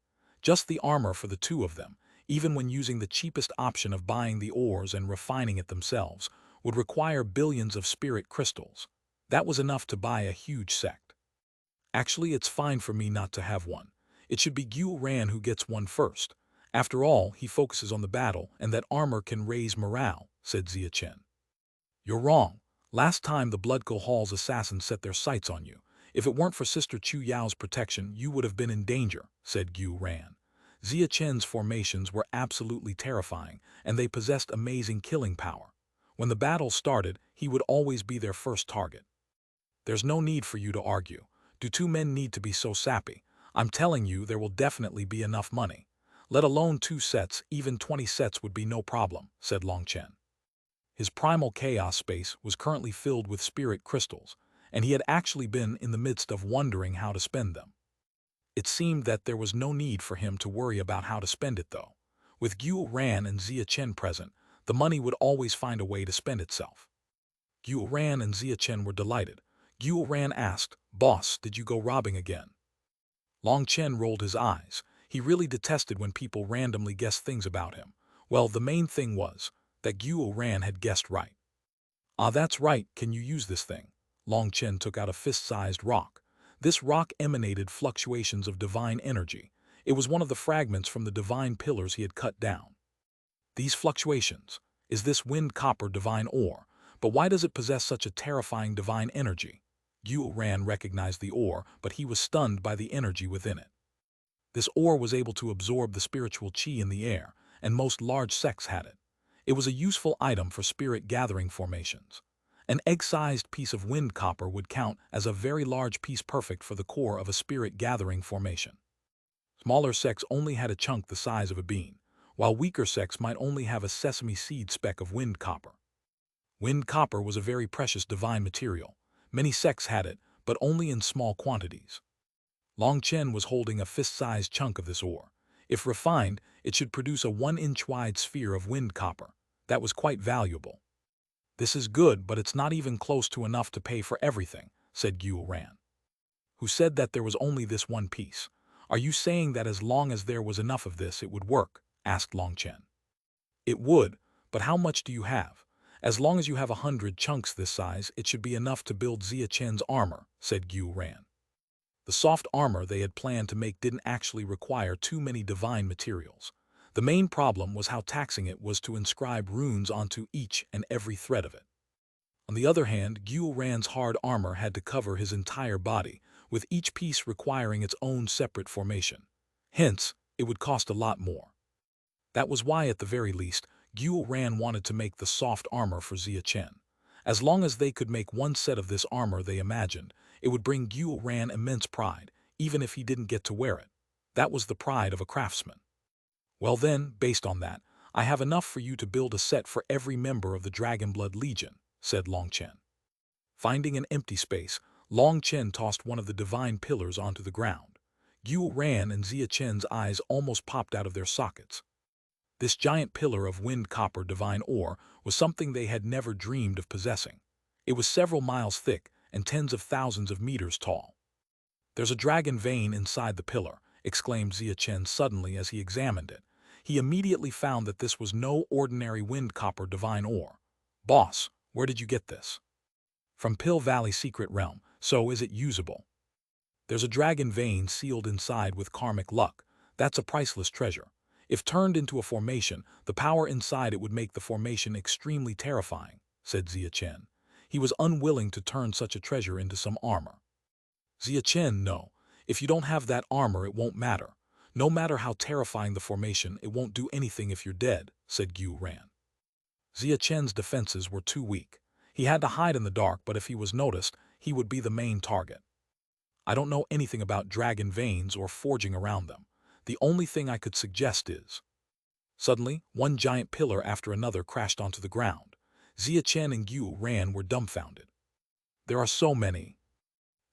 Just the armor for the 2 of them, even when using the cheapest option of buying the ores and refining it themselves, would require billions of spirit crystals. That was enough to buy a huge sect. Actually, it's fine for me not to have one. It should be Xuanhuan who gets one first. After all, he focuses on the battle, and that armor can raise morale, said Chen. You're wrong. Last time the Bloodco Hall's assassins set their sights on you. If it weren't for Sister Chu Yao's protection, you would have been in danger, said Xuanhuan. Chen's formations were absolutely terrifying, and they possessed amazing killing power. When the battle started, he would always be their first target. There's no need for you to argue. Do 2 men need to be so sappy? I'm telling you, there will definitely be enough money. Let alone 2 sets, even 20 sets would be no problem, said Long Chen. His primal chaos space was currently filled with spirit crystals, and he had actually been in the midst of wondering how to spend them. It seemed that there was no need for him to worry about how to spend it, though. With Xuanhuan and Chen present, the money would always find a way to spend itself. Xuanhuan and Chen were delighted. Xuanhuan asked, "Boss, did you go robbing again?" Long Chen rolled his eyes. He really detested when people randomly guessed things about him. Well, the main thing was that Xuanhuan had guessed right. "Ah, that's right, can you use this thing?" Long Chen took out a fist-sized rock. This rock emanated fluctuations of divine energy. It was one of the fragments from the divine pillars he had cut down. These fluctuations, is this wind copper divine ore? But why does it possess such a terrifying divine energy? Xuanhuan recognized the ore, but he was stunned by the energy within it. This ore was able to absorb the spiritual qi in the air, and most large sects had it. It was a useful item for spirit gathering formations. An egg-sized piece of wind copper would count as a very large piece, perfect for the core of a spirit gathering formation. Smaller sects only had a chunk the size of a bean, while weaker sects might only have a sesame seed speck of wind copper. Wind copper was a very precious divine material. Many sects had it, but only in small quantities. Long Chen was holding a fist-sized chunk of this ore. If refined, it should produce a 1-inch wide sphere of wind copper. That was quite valuable. "This is good, but it's not even close to enough to pay for everything," said Xuanhuan. "Who said that there was only this one piece? Are you saying that as long as there was enough of this it would work?" asked Long Chen. "It would, but how much do you have? As long as you have 100 chunks this size, it should be enough to build Chen's armor," said Xuanhuan. The soft armor they had planned to make didn't actually require too many divine materials. The main problem was how taxing it was to inscribe runes onto each and every thread of it. On the other hand, Xuanhuan's hard armor had to cover his entire body, with each piece requiring its own separate formation. Hence, it would cost a lot more. That was why, at the very least, Xuanhuan wanted to make the soft armor for Chen. As long as they could make one set of this armor, they imagined, it would bring Xuanhuan immense pride, even if he didn't get to wear it. That was the pride of a craftsman. "Well then, based on that, I have enough for you to build a set for every member of the Dragon Blood Legion," said Long Chen. Finding an empty space, Long Chen tossed one of the divine pillars onto the ground. Xuanhuan and Zia Chen's eyes almost popped out of their sockets. This giant pillar of wind copper divine ore was something they had never dreamed of possessing. It was several miles thick and tens of thousands of meters tall. "There's a dragon vein inside the pillar," exclaimed Zia Chen suddenly as he examined it. He immediately found that this was no ordinary wind copper divine ore. "Boss, where did you get this?" "From Pill Valley Secret Realm. So is it usable?" "There's a dragon vein sealed inside with karmic luck. That's a priceless treasure. If turned into a formation, the power inside it would make the formation extremely terrifying," said Zia Chen. He was unwilling to turn such a treasure into some armor. "Zia Chen, no. If you don't have that armor, it won't matter. No matter how terrifying the formation, it won't do anything if you're dead," said Xuanhuan. Zia Chen's defenses were too weak. He had to hide in the dark, but if he was noticed, he would be the main target. "I don't know anything about dragon veins or forging around them. The only thing I could suggest is—" Suddenly, one giant pillar after another crashed onto the ground. Zia Chen and Xuanhuan were dumbfounded. "There are so many."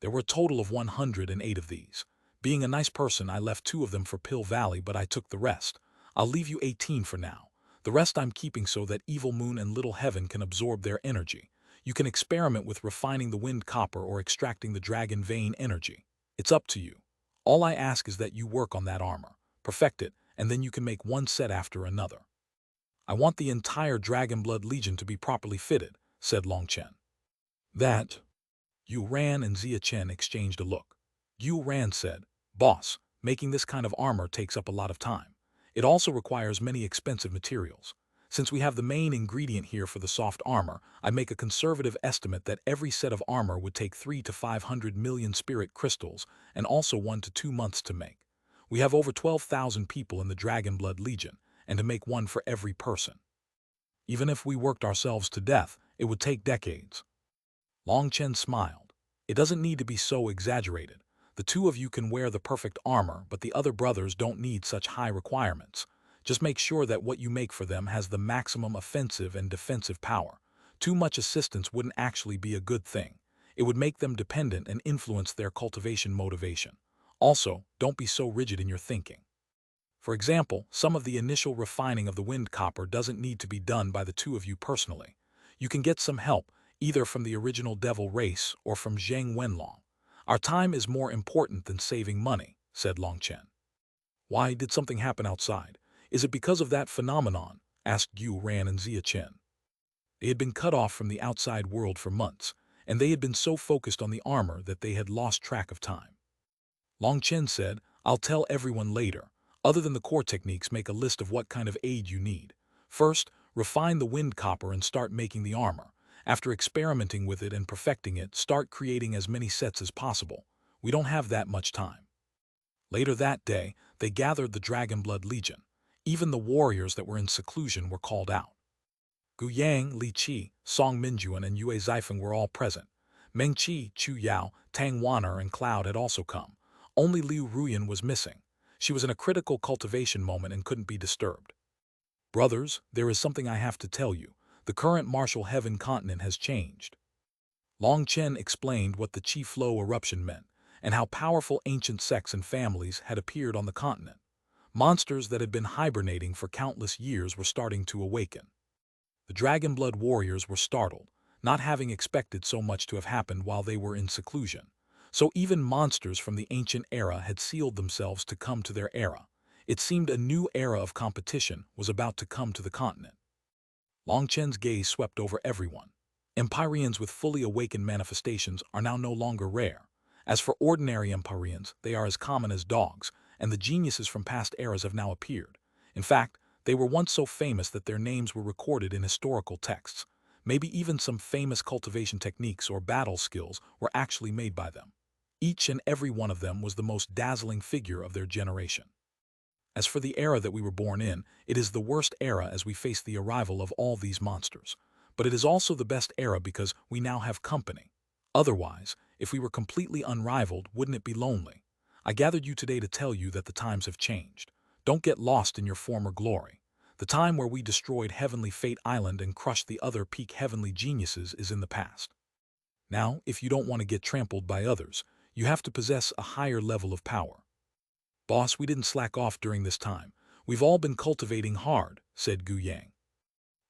"There were a total of 108 of these. Being a nice person, I left 2 of them for Pill Valley, but I took the rest. I'll leave you 18 for now. The rest I'm keeping so that Evil Moon and Little Heaven can absorb their energy. You can experiment with refining the wind copper or extracting the dragon vein energy. It's up to you. All I ask is that you work on that armor, perfect it, and then you can make one set after another." "I want the entire Dragon Blood Legion to be properly fitted," said Long Chen. "That—" Xuanhuan and Zia Chen exchanged a look. Xuanhuan said, "Boss, making this kind of armor takes up a lot of time. It also requires many expensive materials. Since we have the main ingredient here for the soft armor, I make a conservative estimate that every set of armor would take 300 to 500 million spirit crystals and also 1 to 2 months to make. We have over 12,000 people in the Dragon Blood Legion, and to make one for every person. Even if we worked ourselves to death, it would take decades." Long Chen smiled. "It doesn't need to be so exaggerated. The 2 of you can wear the perfect armor, but the other brothers don't need such high requirements. Just make sure that what you make for them has the maximum offensive and defensive power. Too much assistance wouldn't actually be a good thing. It would make them dependent and influence their cultivation motivation. Also, don't be so rigid in your thinking. For example, some of the initial refining of the wind copper doesn't need to be done by the 2 of you personally. You can get some help, either from the original devil race or from Zheng Wenlong. Our time is more important than saving money," said Long Chen. "Why did something happen outside? Is it because of that phenomenon?" asked Xuanhuan and Zia Chen. They had been cut off from the outside world for months, and they had been so focused on the armor that they had lost track of time. Long Chen said, "I'll tell everyone later. Other than the core techniques, make a list of what kind of aid you need. First, refine the wind copper and start making the armor. After experimenting with it and perfecting it, start creating as many sets as possible. We don't have that much time." Later that day, they gathered the Dragon Blood Legion. Even the warriors that were in seclusion were called out. Gu Yang, Li Qi, Song Minjuan, and Yue Zifeng were all present. Meng Qi, Chu Yao, Tang Waner, and Cloud had also come. Only Liu Ruyan was missing. She was in a critical cultivation moment and couldn't be disturbed. "Brothers, there is something I have to tell you. The current martial heaven continent has changed." Long Chen explained what the Qi Flow eruption meant, and how powerful ancient sects and families had appeared on the continent. Monsters that had been hibernating for countless years were starting to awaken. The Dragon Blood warriors were startled, not having expected so much to have happened while they were in seclusion. So even monsters from the ancient era had sealed themselves to come to their era. It seemed a new era of competition was about to come to the continent. Long Chen's gaze swept over everyone. Empyreans with fully awakened manifestations are now no longer rare. As for ordinary Empyreans, they are as common as dogs, and the geniuses from past eras have now appeared. In fact, they were once so famous that their names were recorded in historical texts. Maybe even some famous cultivation techniques or battle skills were actually made by them. Each and every one of them was the most dazzling figure of their generation. As for the era that we were born in, it is the worst era as we face the arrival of all these monsters. But it is also the best era because we now have company. Otherwise, if we were completely unrivaled, wouldn't it be lonely? I gathered you today to tell you that the times have changed. Don't get lost in your former glory. The time where we destroyed Heavenly Fate Island and crushed the other peak heavenly geniuses is in the past. Now, if you don't want to get trampled by others, you have to possess a higher level of power. Boss, we didn't slack off during this time. We've all been cultivating hard, said Gu Yang.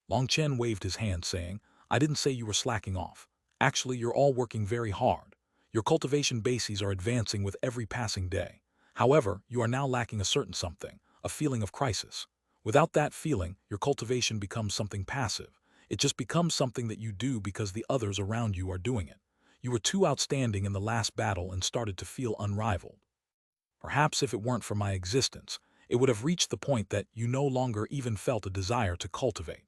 Long Chen waved his hand, saying, I didn't say you were slacking off. Actually, you're all working very hard. Your cultivation bases are advancing with every passing day. However, you are now lacking a certain something, a feeling of crisis. Without that feeling, your cultivation becomes something passive. It just becomes something that you do because the others around you are doing it. You were too outstanding in the last battle and started to feel unrivaled. Perhaps if it weren't for my existence, it would have reached the point that you no longer even felt a desire to cultivate.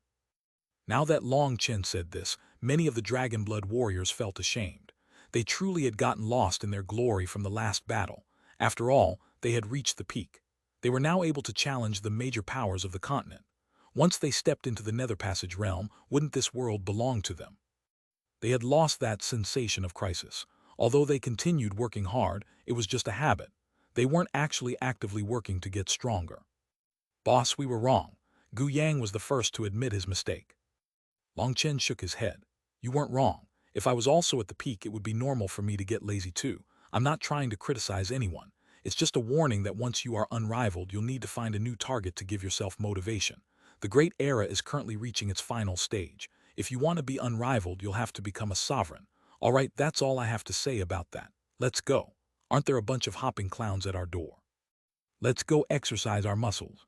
Now that Long Chen said this, many of the Dragon Blood warriors felt ashamed. They truly had gotten lost in their glory from the last battle. After all, they had reached the peak. They were now able to challenge the major powers of the continent. Once they stepped into the Nether Passage realm, wouldn't this world belong to them? They had lost that sensation of crisis. Although they continued working hard, it was just a habit. They weren't actually actively working to get stronger. Boss, we were wrong. Gu Yang was the first to admit his mistake. Long Chen shook his head. You weren't wrong. If I was also at the peak, it would be normal for me to get lazy too. I'm not trying to criticize anyone. It's just a warning that once you are unrivaled, you'll need to find a new target to give yourself motivation. The Great Era is currently reaching its final stage. If you want to be unrivaled, you'll have to become a sovereign. All right, that's all I have to say about that. Let's go. Aren't there a bunch of hopping clowns at our door? Let's go exercise our muscles.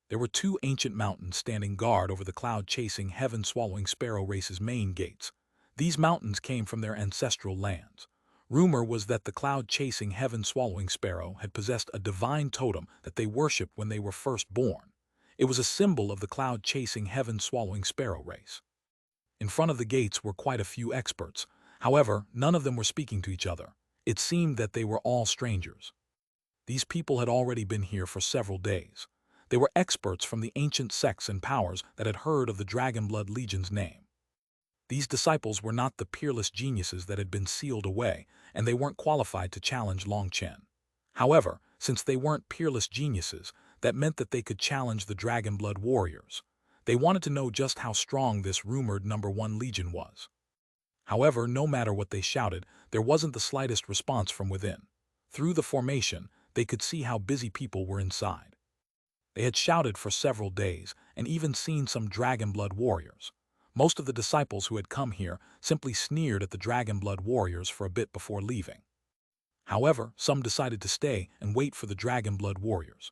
There were two ancient mountains standing guard over the cloud-chasing, heaven-swallowing sparrow race's main gates. These mountains came from their ancestral lands. Rumor was that the cloud-chasing, heaven-swallowing sparrow had possessed a divine totem that they worshipped when they were first born. It was a symbol of the cloud-chasing, heaven-swallowing sparrow race. In front of the gates were quite a few experts. However, none of them were speaking to each other. It seemed that they were all strangers. These people had already been here for several days. They were experts from the ancient sects and powers that had heard of the Dragonblood Legion's name. These disciples were not the peerless geniuses that had been sealed away, and they weren't qualified to challenge Long Chen. However, since they weren't peerless geniuses, that meant that they could challenge the Dragonblood warriors. They wanted to know just how strong this rumored #1 Legion was. However, no matter what they shouted, there wasn't the slightest response from within. Through the formation, they could see how busy people were inside. They had shouted for several days and even seen some Dragonblood warriors. Most of the disciples who had come here simply sneered at the Dragonblood warriors for a bit before leaving. However, some decided to stay and wait for the Dragonblood warriors.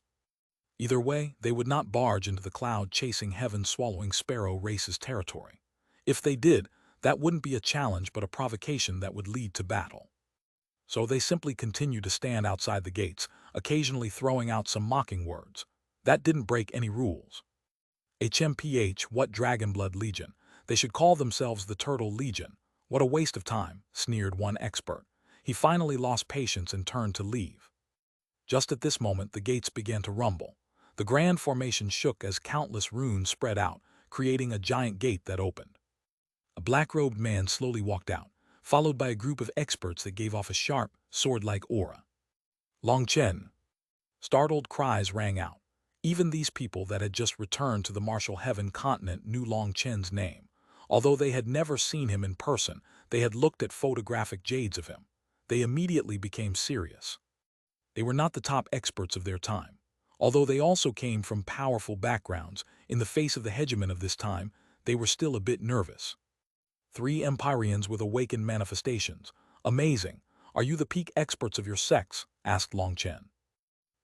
Either way, they would not barge into the cloud-chasing, heaven-swallowing sparrow race's territory. If they did, that wouldn't be a challenge but a provocation that would lead to battle. So they simply continued to stand outside the gates, occasionally throwing out some mocking words. That didn't break any rules. HMPH, what Dragonblood Legion? They should call themselves the Turtle Legion. What a waste of time, sneered one expert. He finally lost patience and turned to leave. Just at this moment, the gates began to rumble. The grand formation shook as countless runes spread out, creating a giant gate that opened. A black-robed man slowly walked out, followed by a group of experts that gave off a sharp, sword-like aura. Long Chen. Startled cries rang out. Even these people that had just returned to the Martial Heaven continent knew Long Chen's name. Although they had never seen him in person, they had looked at photographic jades of him. They immediately became serious. They were not the top experts of their time. Although they also came from powerful backgrounds, in the face of the hegemon of this time, they were still a bit nervous. 3 Empyreans with awakened manifestations. Amazing. Are you the peak experts of your sex? Asked Long Chen.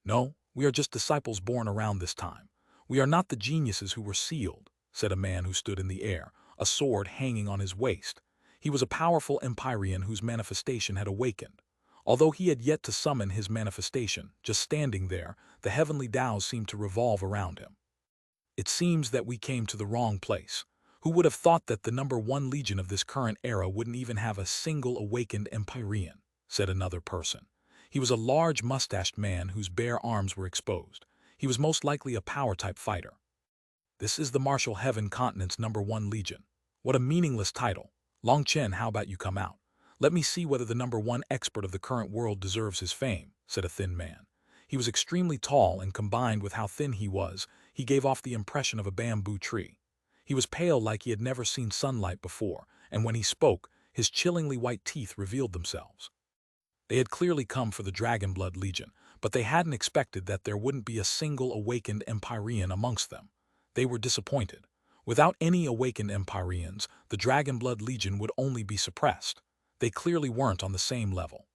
No, we are just disciples born around this time. We are not the geniuses who were sealed, said a man who stood in the air, a sword hanging on his waist. He was a powerful Empyrean whose manifestation had awakened. Although he had yet to summon his manifestation, just standing there, the heavenly Taos seemed to revolve around him. It seems that we came to the wrong place. Who would have thought that the #1 Legion of this current era wouldn't even have a single awakened Empyrean, said another person. He was a large mustached man whose bare arms were exposed. He was most likely a power-type fighter. This is the Martial Heaven continent's #1 Legion. What a meaningless title. Long Chen, how about you come out? Let me see whether the #1 expert of the current world deserves his fame, said a thin man. He was extremely tall, and combined with how thin he was, he gave off the impression of a bamboo tree. He was pale like he had never seen sunlight before, and when he spoke, His chillingly white teeth revealed themselves. They had clearly come for the Dragonblood Legion, but they hadn't expected that there wouldn't be a single awakened Empyrean amongst them. They were disappointed. Without any awakened Empyreans, the Dragonblood Legion would only be suppressed. They clearly weren't on the same level.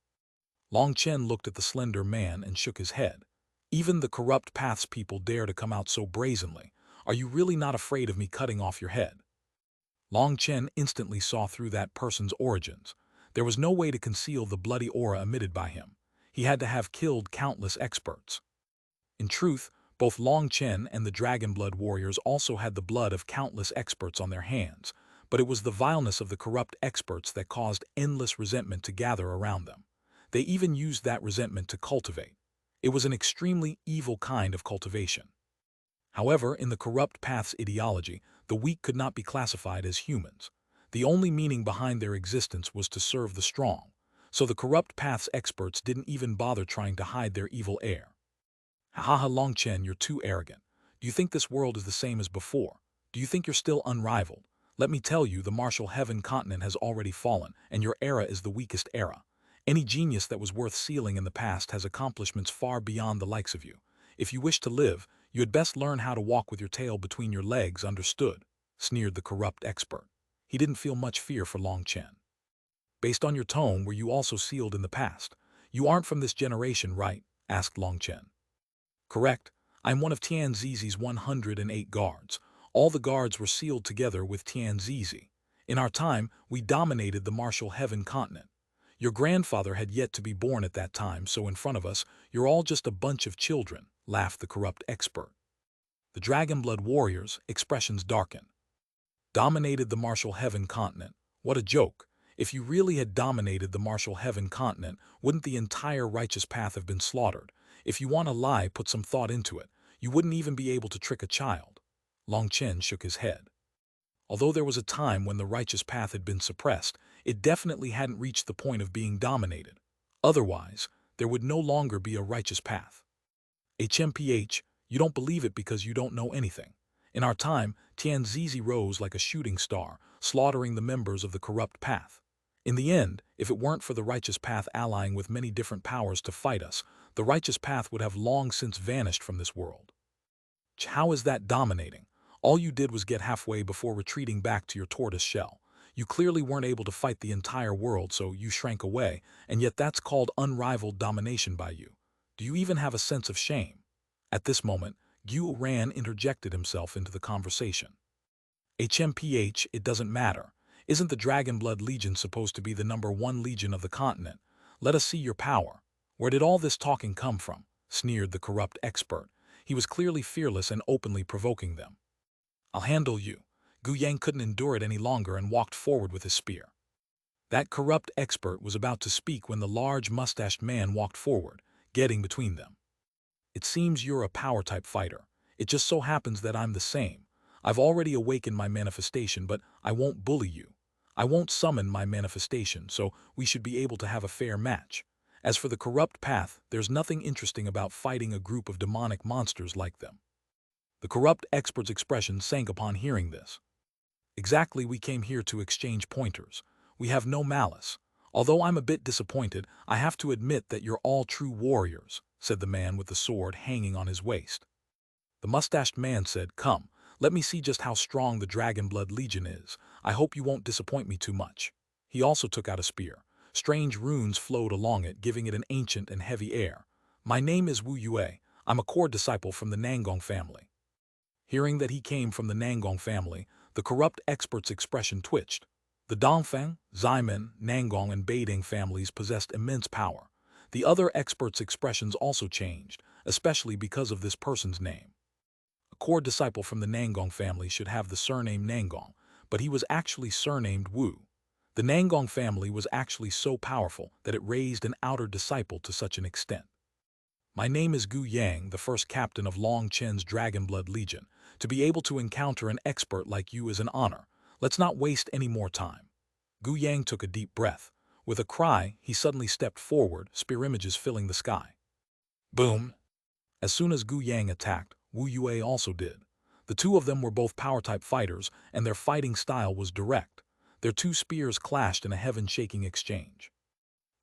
Long Chen looked at the slender man and shook his head. Even the corrupt paths people dare to come out so brazenly. Are you really not afraid of me cutting off your head? Long Chen instantly saw through that person's origins. There was no way to conceal the bloody aura emitted by him. He had to have killed countless experts. In truth, both Long Chen and the Dragonblood warriors also had the blood of countless experts on their hands, but it was the vileness of the corrupt experts that caused endless resentment to gather around them. They even used that resentment to cultivate. It was an extremely evil kind of cultivation. However, in the corrupt path's ideology, the weak could not be classified as humans. The only meaning behind their existence was to serve the strong, so the corrupt path's experts didn't even bother trying to hide their evil air. Haha, Long Chen, you're too arrogant. Do you think this world is the same as before? Do you think you're still unrivaled? Let me tell you, the martial heaven continent has already fallen, and your era is the weakest era. Any genius that was worth sealing in the past has accomplishments far beyond the likes of you. If you wish to live, you had best learn how to walk with your tail between your legs, understood? Sneered the corrupt expert. He didn't feel much fear for Long Chen. Based on your tone, were you also sealed in the past? You aren't from this generation, right? Asked Long Chen. Correct. I'm one of Tianzizi's 108 guards. All the guards were sealed together with Tianzizi. In our time, we dominated the martial heaven continent. Your grandfather had yet to be born at that time, so in front of us, you're all just a bunch of children, laughed the corrupt expert. The Dragonblood warriors' expressions darkened. Dominated the martial heaven continent. What a joke. If you really had dominated the martial heaven continent, wouldn't the entire righteous path have been slaughtered? If you want to lie, put some thought into it. You wouldn't even be able to trick a child. Long Chen shook his head. Although there was a time when the righteous path had been suppressed, it definitely hadn't reached the point of being dominated. Otherwise, there would no longer be a righteous path. HMPH, you don't believe it because you don't know anything. In our time, Tianzizi rose like a shooting star, slaughtering the members of the corrupt path. In the end, if it weren't for the righteous path allying with many different powers to fight us, the righteous path would have long since vanished from this world. How is that dominating? All you did was get halfway before retreating back to your tortoise shell. You clearly weren't able to fight the entire world, so you shrank away, and yet that's called unrivaled domination by you. Do you even have a sense of shame? At this moment, Xuanhuan interjected himself into the conversation. HMPH, it doesn't matter. Isn't the Dragonblood Legion supposed to be the #1 legion of the continent? Let us see your power. Where did all this talking come from? Sneered the corrupt expert. He was clearly fearless and openly provoking them. I'll handle you. Yang couldn't endure it any longer and walked forward with his spear. That corrupt expert was about to speak when the large mustached man walked forward, getting between them. It seems you're a power-type fighter. It just so happens that I'm the same. I've already awakened my manifestation, but I won't bully you. I won't summon my manifestation, so we should be able to have a fair match. As for the corrupt path, there's nothing interesting about fighting a group of demonic monsters like them. The corrupt expert's expression sank upon hearing this. Exactly, we came here to exchange pointers. We have no malice. Although I'm a bit disappointed, I have to admit that you're all true warriors, said the man with the sword hanging on his waist. The mustached man said, Come, let me see just how strong the Dragonblood Legion is. I hope you won't disappoint me too much. He also took out a spear. Strange runes flowed along it, giving it an ancient and heavy air. My name is Wu Yue. I'm a core disciple from the Nangong family. Hearing that he came from the Nangong family, the corrupt expert's expression twitched. The Dongfang, Ximen, Nangong, and Beiding families possessed immense power. The other experts' expressions also changed, especially because of this person's name. A core disciple from the Nangong family should have the surname Nangong, but he was actually surnamed Wu. The Nangong family was actually so powerful that it raised an outer disciple to such an extent. My name is Yang, the first captain of Long Chen's Dragonblood Legion. To be able to encounter an expert like you is an honor. Let's not waste any more time. Yang took a deep breath. With a cry, he suddenly stepped forward, spear images filling the sky. Boom! As soon as Yang attacked, Wu Yue also did. The two of them were both power-type fighters, and their fighting style was direct. Their two spears clashed in a heaven-shaking exchange.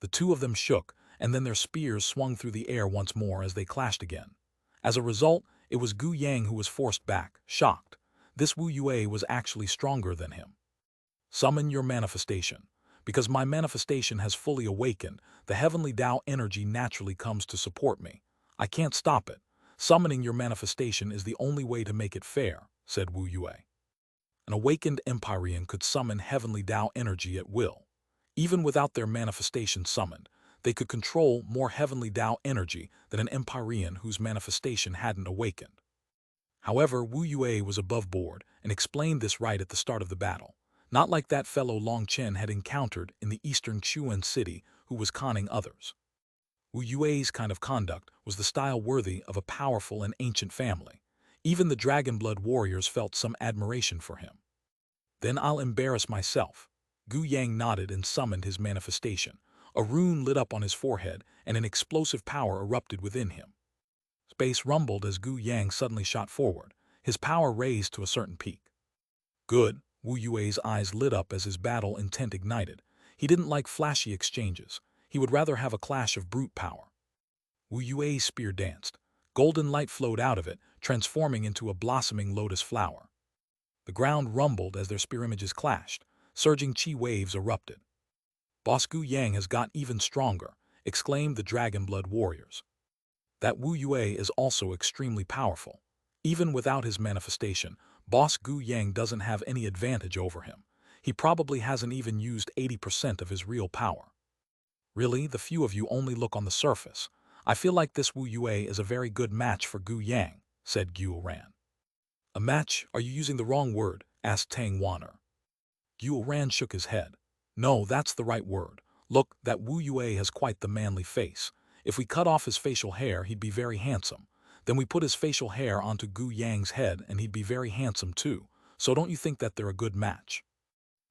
The two of them shook, and then their spears swung through the air once more as they clashed again. As a result, it was Gu Yang who was forced back, shocked. This Wu Yue was actually stronger than him. Summon your manifestation. Because my manifestation has fully awakened, the heavenly Tao energy naturally comes to support me. I can't stop it. Summoning your manifestation is the only way to make it fair, said Wu Yue. An awakened Empyrean could summon heavenly Tao energy at will. Even without their manifestation summoned, they could control more heavenly Tao energy than an Empyrean whose manifestation hadn't awakened. However, Wu Yue was above board and explained this right at the start of the battle, not like that fellow Long Chen had encountered in the eastern Xuanhuan city who was conning others. Wu Yue's kind of conduct was the style worthy of a powerful and ancient family. Even the Dragonblood warriors felt some admiration for him. Then I'll embarrass myself. Gu Yang nodded and summoned his manifestation. A rune lit up on his forehead, and an explosive power erupted within him. Space rumbled as Gu Yang suddenly shot forward, his power raised to a certain peak. Good, Wu Yue's eyes lit up as his battle intent ignited. He didn't like flashy exchanges. He would rather have a clash of brute power. Wu Yue's spear danced. Golden light flowed out of it, transforming into a blossoming lotus flower. The ground rumbled as their spear images clashed. Surging chi waves erupted. Boss Gu Yang has got even stronger, exclaimed the Dragonblood warriors. That Wu Yue is also extremely powerful. Even without his manifestation, Boss Gu Yang doesn't have any advantage over him. He probably hasn't even used 80% of his real power. Really, the few of you only look on the surface. I feel like this Wu Yue is a very good match for Gu Yang, said Xuanhuan. A match? Are you using the wrong word? Asked Tang Wanner. Xuanhuan shook his head. No, that's the right word. Look, that Wu Yue has quite the manly face. If we cut off his facial hair, he'd be very handsome. Then we put his facial hair onto Gu Yang's head and he'd be very handsome too. So don't you think that they're a good match?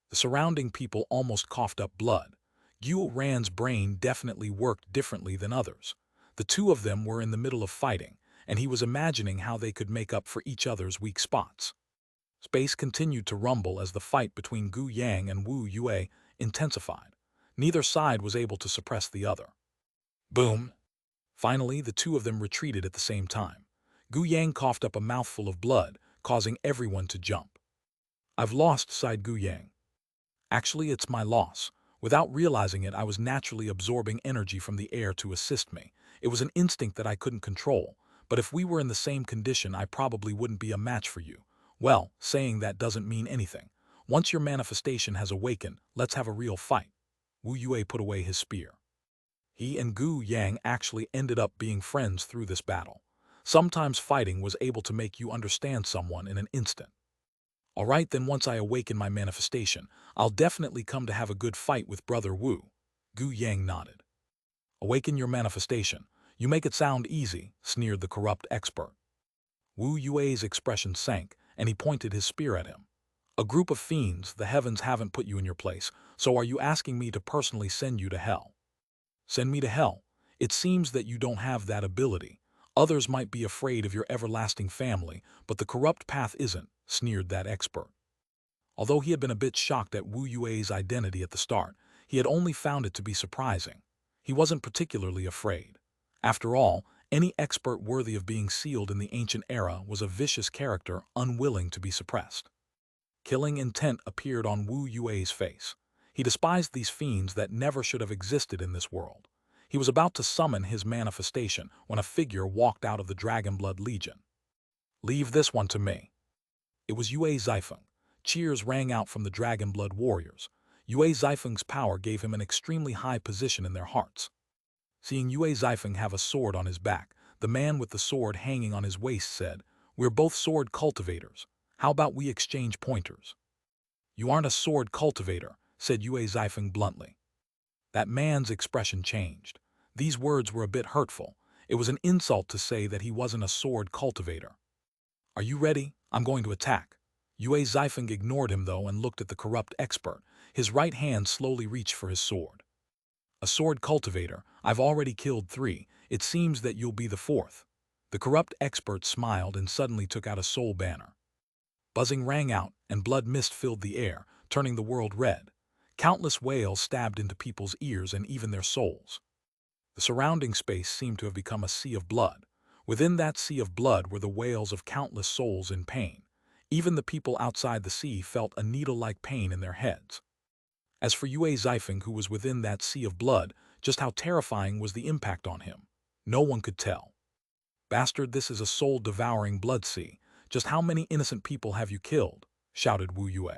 The surrounding people almost coughed up blood. Xuanhuan's brain definitely worked differently than others. The two of them were in the middle of fighting, and he was imagining how they could make up for each other's weak spots. Space continued to rumble as the fight between Gu Yang and Wu Yue intensified. Neither side was able to suppress the other. Boom! Finally, the two of them retreated at the same time. Gu Yang coughed up a mouthful of blood, causing everyone to jump. I've lost, sighed Gu Yang. Actually, it's my loss. Without realizing it, I was naturally absorbing energy from the air to assist me. It was an instinct that I couldn't control, but if we were in the same condition, I probably wouldn't be a match for you. Well, saying that doesn't mean anything. Once your manifestation has awakened, let's have a real fight. Wu Yue put away his spear. He and Gu Yang actually ended up being friends through this battle. Sometimes fighting was able to make you understand someone in an instant. All right, then once I awaken my manifestation, I'll definitely come to have a good fight with Brother Wu. Gu Yang nodded. Awaken your manifestation. You make it sound easy, sneered the corrupt expert. Wu Yue's expression sank, and he pointed his spear at him. A group of fiends, the heavens haven't put you in your place, so are you asking me to personally send you to hell? Send me to hell? It seems that you don't have that ability. Others might be afraid of your everlasting family, but the corrupt path isn't, sneered that expert. Although he had been a bit shocked at Wu Yue's identity at the start, he had only found it to be surprising. He wasn't particularly afraid. After all, any expert worthy of being sealed in the ancient era was a vicious character unwilling to be suppressed. Killing intent appeared on Wu Yue's face. He despised these fiends that never should have existed in this world. He was about to summon his manifestation when a figure walked out of the Dragonblood Legion. Leave this one to me. It was Yue Zifeng. Cheers rang out from the Dragonblood warriors. Yue Zifeng's power gave him an extremely high position in their hearts. Seeing Yue Zifeng have a sword on his back, the man with the sword hanging on his waist said, "We're both sword cultivators. How about we exchange pointers?" "You aren't a sword cultivator," said Yue Zifeng bluntly. That man's expression changed. These words were a bit hurtful. It was an insult to say that he wasn't a sword cultivator. "Are you ready? I'm going to attack." Yue Zifeng ignored him though and looked at the corrupt expert. His right hand slowly reached for his sword. "A sword cultivator? I've already killed 3. It seems that you'll be the 4th. The corrupt expert smiled and suddenly took out a soul banner. Buzzing rang out, and blood mist filled the air, turning the world red. Countless wails stabbed into people's ears and even their souls. The surrounding space seemed to have become a sea of blood. Within that sea of blood were the wails of countless souls in pain. Even the people outside the sea felt a needle-like pain in their heads. As for Yue Zifeng, who was within that sea of blood, just how terrifying was the impact on him? No one could tell. "Bastard, this is a soul-devouring blood sea. Just how many innocent people have you killed?" shouted Wu Yue.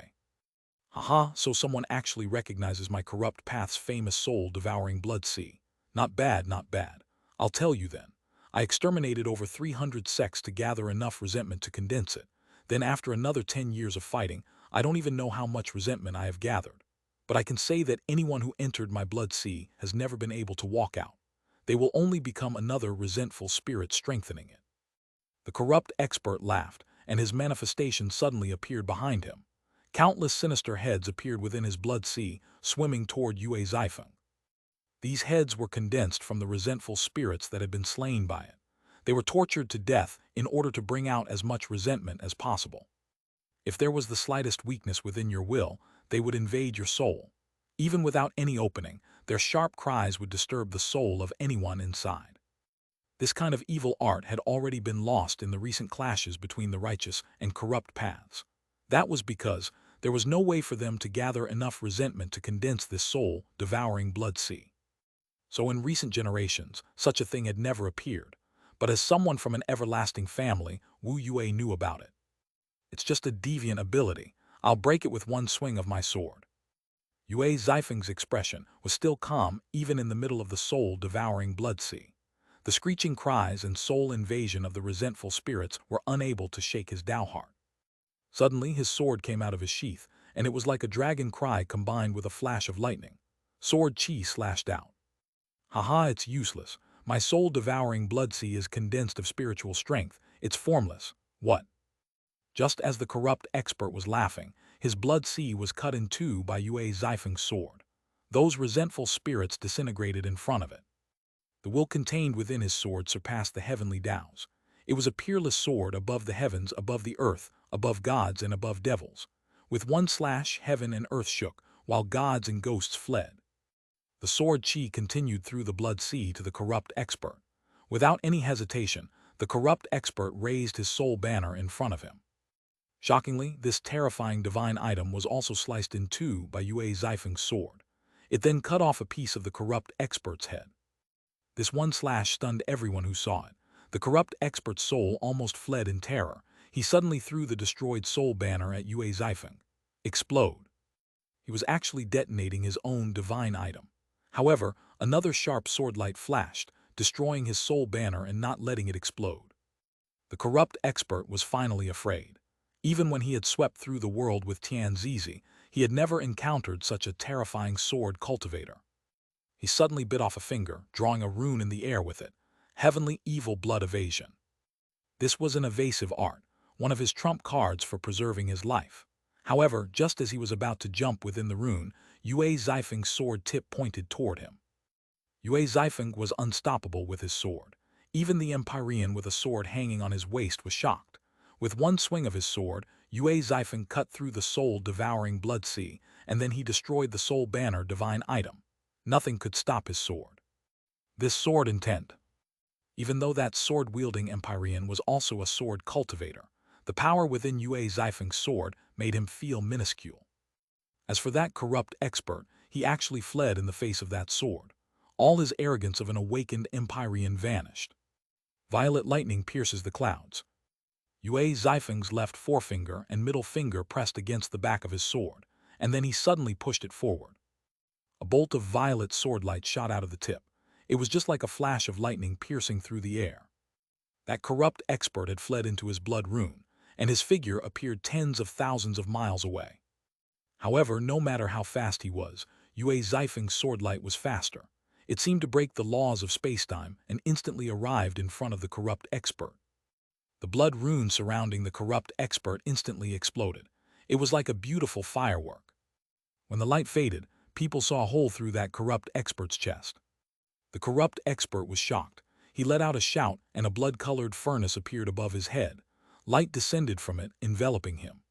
"Haha, so someone actually recognizes my corrupt path's famous soul-devouring blood sea. Not bad, not bad. I'll tell you then. I exterminated over 300 sects to gather enough resentment to condense it. Then after another 10 years of fighting, I don't even know how much resentment I have gathered. But I can say that anyone who entered my blood sea has never been able to walk out. They will only become another resentful spirit strengthening it." The corrupt expert laughed, and his manifestation suddenly appeared behind him. Countless sinister heads appeared within his blood sea, swimming toward Yue Zifeng. These heads were condensed from the resentful spirits that had been slain by it. They were tortured to death in order to bring out as much resentment as possible. If there was the slightest weakness within your will, they would invade your soul. Even without any opening, their sharp cries would disturb the soul of anyone inside. This kind of evil art had already been lost in the recent clashes between the righteous and corrupt paths. That was because there was no way for them to gather enough resentment to condense this soul-devouring blood sea. So in recent generations, such a thing had never appeared. But as someone from an everlasting family, Wu Yue knew about it. "It's just a deviant ability. I'll break it with one swing of my sword." Yue Zifeng's expression was still calm even in the middle of the soul-devouring blood sea. The screeching cries and soul invasion of the resentful spirits were unable to shake his Dao heart. Suddenly his sword came out of his sheath, and it was like a dragon cry combined with a flash of lightning. Sword chi slashed out. "Haha, it's useless. My soul-devouring blood sea is condensed of spiritual strength. It's formless." "What?" Just as the corrupt expert was laughing, his blood sea was cut in two by Yue Zifeng's sword. Those resentful spirits disintegrated in front of it. The will contained within his sword surpassed the heavenly Tao's. It was a peerless sword above the heavens, above the earth, above gods and above devils. With one slash, heaven and earth shook, while gods and ghosts fled. The sword chi continued through the blood sea to the corrupt expert. Without any hesitation, the corrupt expert raised his soul banner in front of him. Shockingly, this terrifying divine item was also sliced in two by Yue Zifeng's sword. It then cut off a piece of the corrupt expert's head. This one slash stunned everyone who saw it. The corrupt expert's soul almost fled in terror. He suddenly threw the destroyed soul banner at Yue Zifeng. Explode. He was actually detonating his own divine item. However, another sharp swordlight flashed, destroying his soul banner and not letting it explode. The corrupt expert was finally afraid. Even when he had swept through the world with Tian Zizi, he had never encountered such a terrifying sword cultivator. He suddenly bit off a finger, drawing a rune in the air with it. Heavenly evil blood evasion. This was an evasive art, one of his trump cards for preserving his life. However, just as he was about to jump within the rune, Yue Zifeng's sword tip pointed toward him. Yue Zifeng was unstoppable with his sword. Even the Empyrean with a sword hanging on his waist was shocked. With one swing of his sword, Yue Zifeng cut through the soul-devouring blood sea, and then he destroyed the soul banner divine item. Nothing could stop his sword. This sword intent. Even though that sword-wielding Empyrean was also a sword cultivator, the power within Yue Zifeng's sword made him feel minuscule. As for that corrupt expert, he actually fled in the face of that sword. All his arrogance of an awakened Empyrean vanished. Violet lightning pierces the clouds. Yue Zifeng's left forefinger and middle finger pressed against the back of his sword, and then he suddenly pushed it forward. A bolt of violet swordlight shot out of the tip. It was just like a flash of lightning piercing through the air. That corrupt expert had fled into his blood rune, and his figure appeared tens of thousands of miles away. However, no matter how fast he was, Yue Zifeng's swordlight was faster. It seemed to break the laws of spacetime and instantly arrived in front of the corrupt expert. The blood rune surrounding the corrupt expert instantly exploded. It was like a beautiful firework. When the light faded, people saw a hole through that corrupt expert's chest. The corrupt expert was shocked. He let out a shout, and a blood-colored furnace appeared above his head. Light descended from it, enveloping him.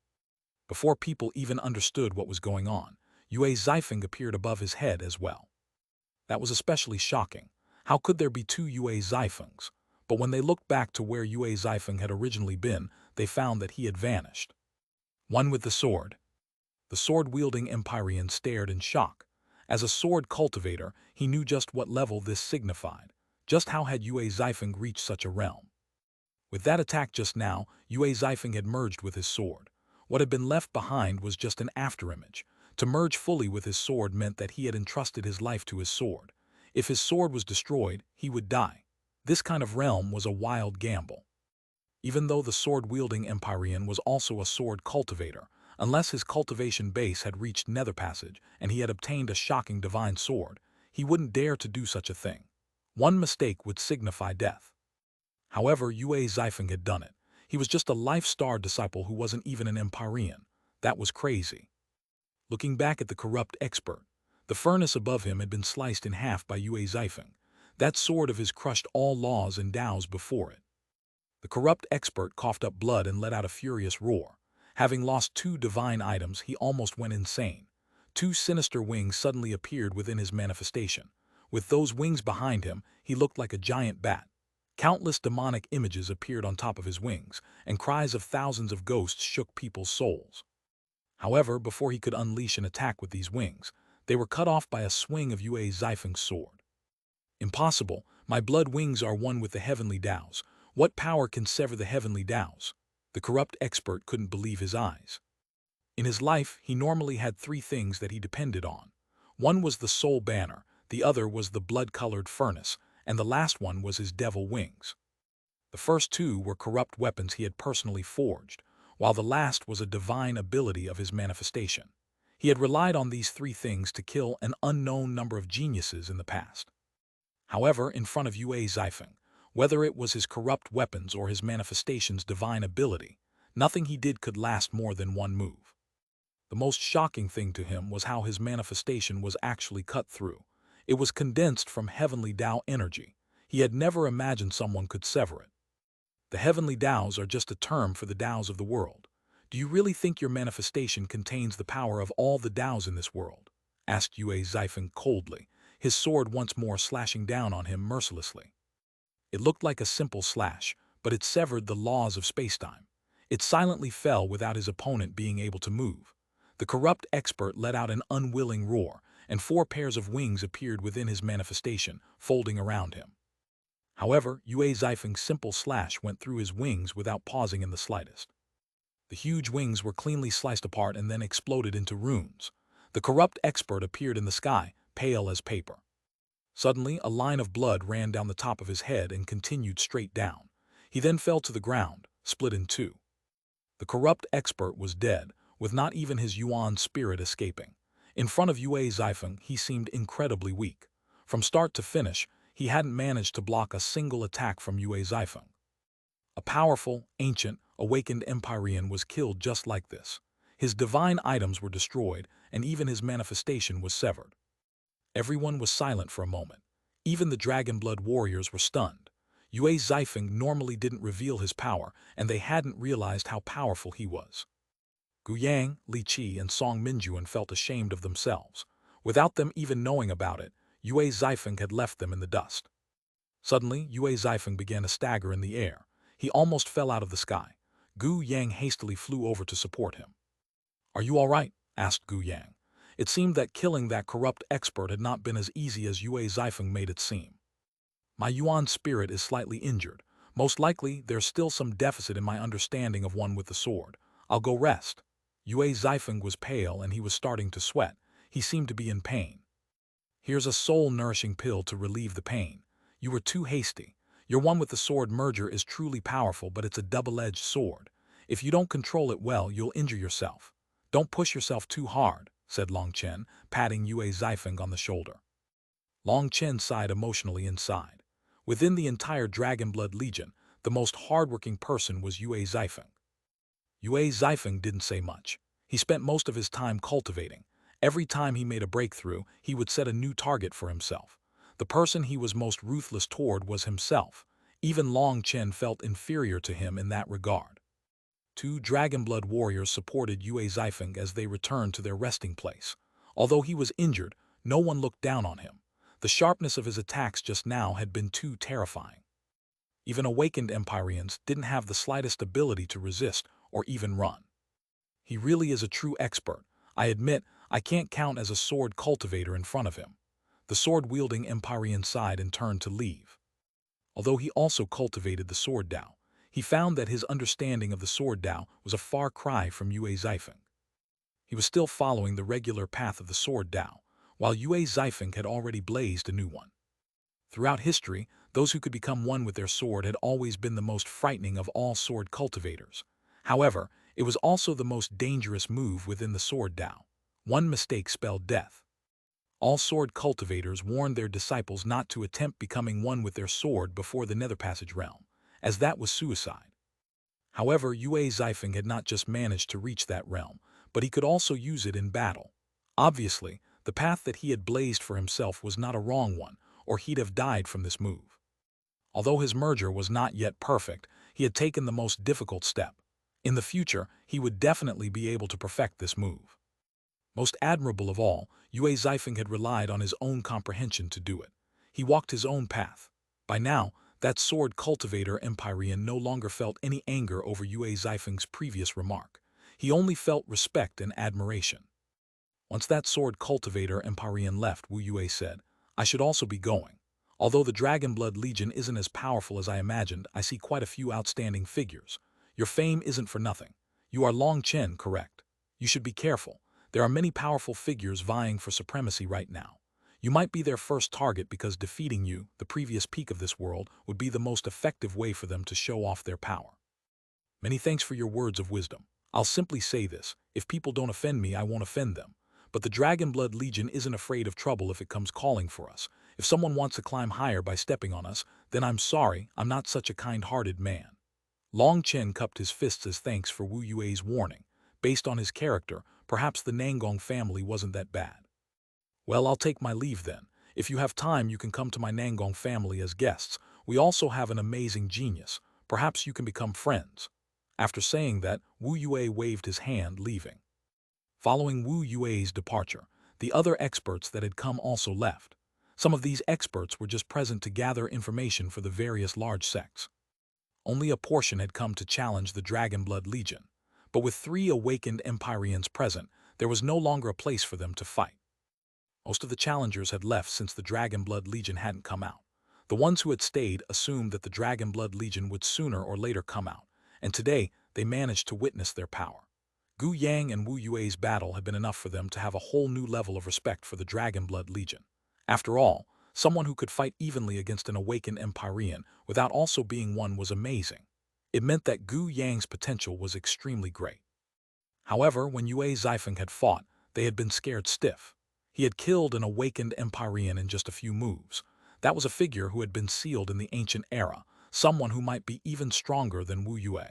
Before people even understood what was going on, Yue Zifeng appeared above his head as well. That was especially shocking. How could there be two Yue Zifengs? But when they looked back to where Yue Zifeng had originally been, they found that he had vanished. One with the sword. The sword-wielding Empyrean stared in shock. As a sword cultivator, he knew just what level this signified. Just how had Yue Zifeng reached such a realm? With that attack just now, Yue Zifeng had merged with his sword. What had been left behind was just an afterimage. To merge fully with his sword meant that he had entrusted his life to his sword. If his sword was destroyed, he would die. This kind of realm was a wild gamble. Even though the sword-wielding Empyrean was also a sword cultivator, unless his cultivation base had reached Nether Passage and he had obtained a shocking divine sword, he wouldn't dare to do such a thing. One mistake would signify death. However, Yue Zifeng had done it. He was just a life-star disciple who wasn't even an Empyrean. That was crazy. Looking back at the corrupt expert, the furnace above him had been sliced in half by Yue Zifeng. That sword of his crushed all laws and Taos before it. The corrupt expert coughed up blood and let out a furious roar. Having lost two divine items, he almost went insane. Two sinister wings suddenly appeared within his manifestation. With those wings behind him, he looked like a giant bat. Countless demonic images appeared on top of his wings, and cries of thousands of ghosts shook people's souls. However, before he could unleash an attack with these wings, they were cut off by a swing of Yue Zifeng's sword. Impossible, my blood wings are one with the heavenly Taos. What power can sever the heavenly Taos? The corrupt expert couldn't believe his eyes. In his life, he normally had three things that he depended on. One was the soul banner, the other was the blood-colored furnace, and the last one was his devil wings. The first two were corrupt weapons he had personally forged, while the last was a divine ability of his manifestation. He had relied on these three things to kill an unknown number of geniuses in the past. However, in front of Yue Zifeng, whether it was his corrupt weapons or his manifestation's divine ability, nothing he did could last more than one move. The most shocking thing to him was how his manifestation was actually cut through. It was condensed from heavenly Tao energy. He had never imagined someone could sever it. The heavenly Taos are just a term for the Taos of the world. Do you really think your manifestation contains the power of all the Taos in this world? Asked Yue Zifeng coldly, his sword once more slashing down on him mercilessly. It looked like a simple slash, but it severed the laws of spacetime. It silently fell without his opponent being able to move. The corrupt expert let out an unwilling roar, and four pairs of wings appeared within his manifestation, folding around him. However, Yue Zifeng's simple slash went through his wings without pausing in the slightest. The huge wings were cleanly sliced apart and then exploded into runes. The corrupt expert appeared in the sky, pale as paper. Suddenly, a line of blood ran down the top of his head and continued straight down. He then fell to the ground, split in two. The corrupt expert was dead, with not even his Yuan spirit escaping. In front of Yue Zifeng, he seemed incredibly weak. From start to finish, he hadn't managed to block a single attack from Yue Zifeng. A powerful, ancient, awakened Empyrean was killed just like this. His divine items were destroyed, and even his manifestation was severed. Everyone was silent for a moment. Even the Dragonblood warriors were stunned. Yue Zifeng normally didn't reveal his power, and they hadn't realized how powerful he was. Gu Yang, Li Qi, and Song Minjuan felt ashamed of themselves. Without them even knowing about it, Yue Zifeng had left them in the dust. Suddenly, Yue Zifeng began to stagger in the air. He almost fell out of the sky. Gu Yang hastily flew over to support him. "Are you all right?" asked Gu Yang. It seemed that killing that corrupt expert had not been as easy as Yue Zifeng made it seem. "My Yuan spirit is slightly injured. Most likely, there's still some deficit in my understanding of one with the sword. I'll go rest." Yue Zifeng was pale and he was starting to sweat. He seemed to be in pain. "Here's a soul-nourishing pill to relieve the pain. You were too hasty. Your one with the sword merger is truly powerful, but it's a double-edged sword. If you don't control it well, you'll injure yourself. Don't push yourself too hard," said Long Chen, patting Yue Zifeng on the shoulder. Long Chen sighed emotionally inside. Within the entire Dragonblood Legion, the most hardworking person was Yue Zifeng. Yue Zifeng didn't say much. He spent most of his time cultivating. Every time he made a breakthrough, he would set a new target for himself. The person he was most ruthless toward was himself. Even Long Chen felt inferior to him in that regard. Two Dragonblood warriors supported Yue Zifeng as they returned to their resting place. Although he was injured, no one looked down on him. The sharpness of his attacks just now had been too terrifying. Even awakened Empyreans didn't have the slightest ability to resist or even run. He really is a true expert. I admit, I can't count as a sword cultivator in front of him. The sword-wielding Empyrean sighed and turned to leave. Although he also cultivated the sword Dao, he found that his understanding of the sword Dao was a far cry from Yue Zifeng. He was still following the regular path of the sword Dao, while Yue Zifeng had already blazed a new one. Throughout history, those who could become one with their sword had always been the most frightening of all sword cultivators. However, it was also the most dangerous move within the sword Dao. One mistake spelled death. All sword cultivators warned their disciples not to attempt becoming one with their sword before the Nether Passage realm, as that was suicide. However, Yue Zifeng had not just managed to reach that realm, but he could also use it in battle. Obviously, the path that he had blazed for himself was not a wrong one, or he'd have died from this move. Although his merger was not yet perfect, he had taken the most difficult step. In the future, he would definitely be able to perfect this move. Most admirable of all, Yue Zifeng had relied on his own comprehension to do it. He walked his own path. By now, that sword cultivator Empyrean no longer felt any anger over Yue Zifeng's previous remark. He only felt respect and admiration. Once that sword cultivator Empyrean left, Wu Yue said, "I should also be going. Although the Dragonblood Legion isn't as powerful as I imagined, I see quite a few outstanding figures. Your fame isn't for nothing. You are Long Chen, correct? You should be careful. There are many powerful figures vying for supremacy right now. You might be their first target because defeating you, the previous peak of this world, would be the most effective way for them to show off their power. Many thanks for your words of wisdom. I'll simply say this, if people don't offend me, I won't offend them. But the Dragonblood Legion isn't afraid of trouble if it comes calling for us. If someone wants to climb higher by stepping on us, then I'm sorry, I'm not such a kind-hearted man." Long Chen cupped his fists as thanks for Wu Yue's warning. Based on his character, perhaps the Nangong family wasn't that bad. "Well, I'll take my leave then. If you have time, you can come to my Nangong family as guests. We also have an amazing genius. Perhaps you can become friends." After saying that, Wu Yue waved his hand, leaving. Following Wu Yue's departure, the other experts that had come also left. Some of these experts were just present to gather information for the various large sects. Only a portion had come to challenge the Dragonblood Legion. But with 3 awakened Empyreans present, there was no longer a place for them to fight. Most of the challengers had left since the Dragonblood Legion hadn't come out. The ones who had stayed assumed that the Dragonblood Legion would sooner or later come out, and today they managed to witness their power. Gu Yang and Wu Yue's battle had been enough for them to have a whole new level of respect for the Dragonblood Legion. After all, someone who could fight evenly against an awakened Empyrean without also being one was amazing. It meant that Gu Yang's potential was extremely great. However, when Yue Zifeng had fought, they had been scared stiff. He had killed an awakened Empyrean in just a few moves. That was a figure who had been sealed in the ancient era, someone who might be even stronger than Wu Yue.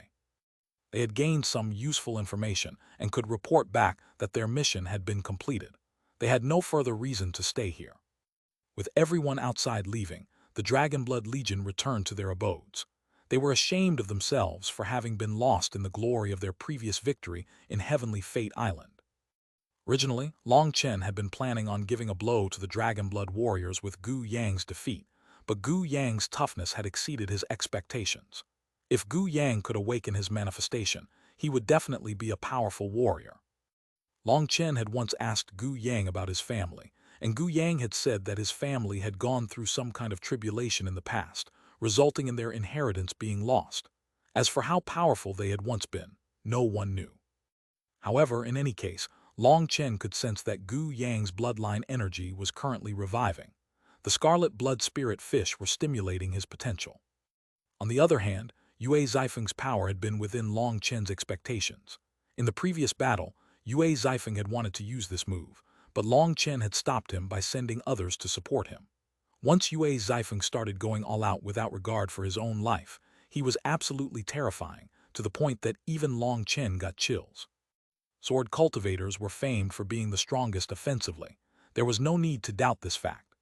They had gained some useful information and could report back that their mission had been completed. They had no further reason to stay here. With everyone outside leaving, the Dragonblood Legion returned to their abodes. They were ashamed of themselves for having been lost in the glory of their previous victory in Heavenly Fate Island. Originally, Long Chen had been planning on giving a blow to the Dragonblood warriors with Gu Yang's defeat, but Gu Yang's toughness had exceeded his expectations. If Gu Yang could awaken his manifestation, he would definitely be a powerful warrior. Long Chen had once asked Gu Yang about his family, and Gu Yang had said that his family had gone through some kind of tribulation in the past, resulting in their inheritance being lost. As for how powerful they had once been, no one knew. However, in any case, Long Chen could sense that Gu Yang's bloodline energy was currently reviving. The scarlet blood spirit fish were stimulating his potential. On the other hand, Yue Zifeng's power had been within Long Chen's expectations. In the previous battle, Yue Zifeng had wanted to use this move, but Long Chen had stopped him by sending others to support him. Once Yue Zifeng started going all out without regard for his own life, he was absolutely terrifying, to the point that even Long Chen got chills. Sword cultivators were famed for being the strongest offensively. There was no need to doubt this fact.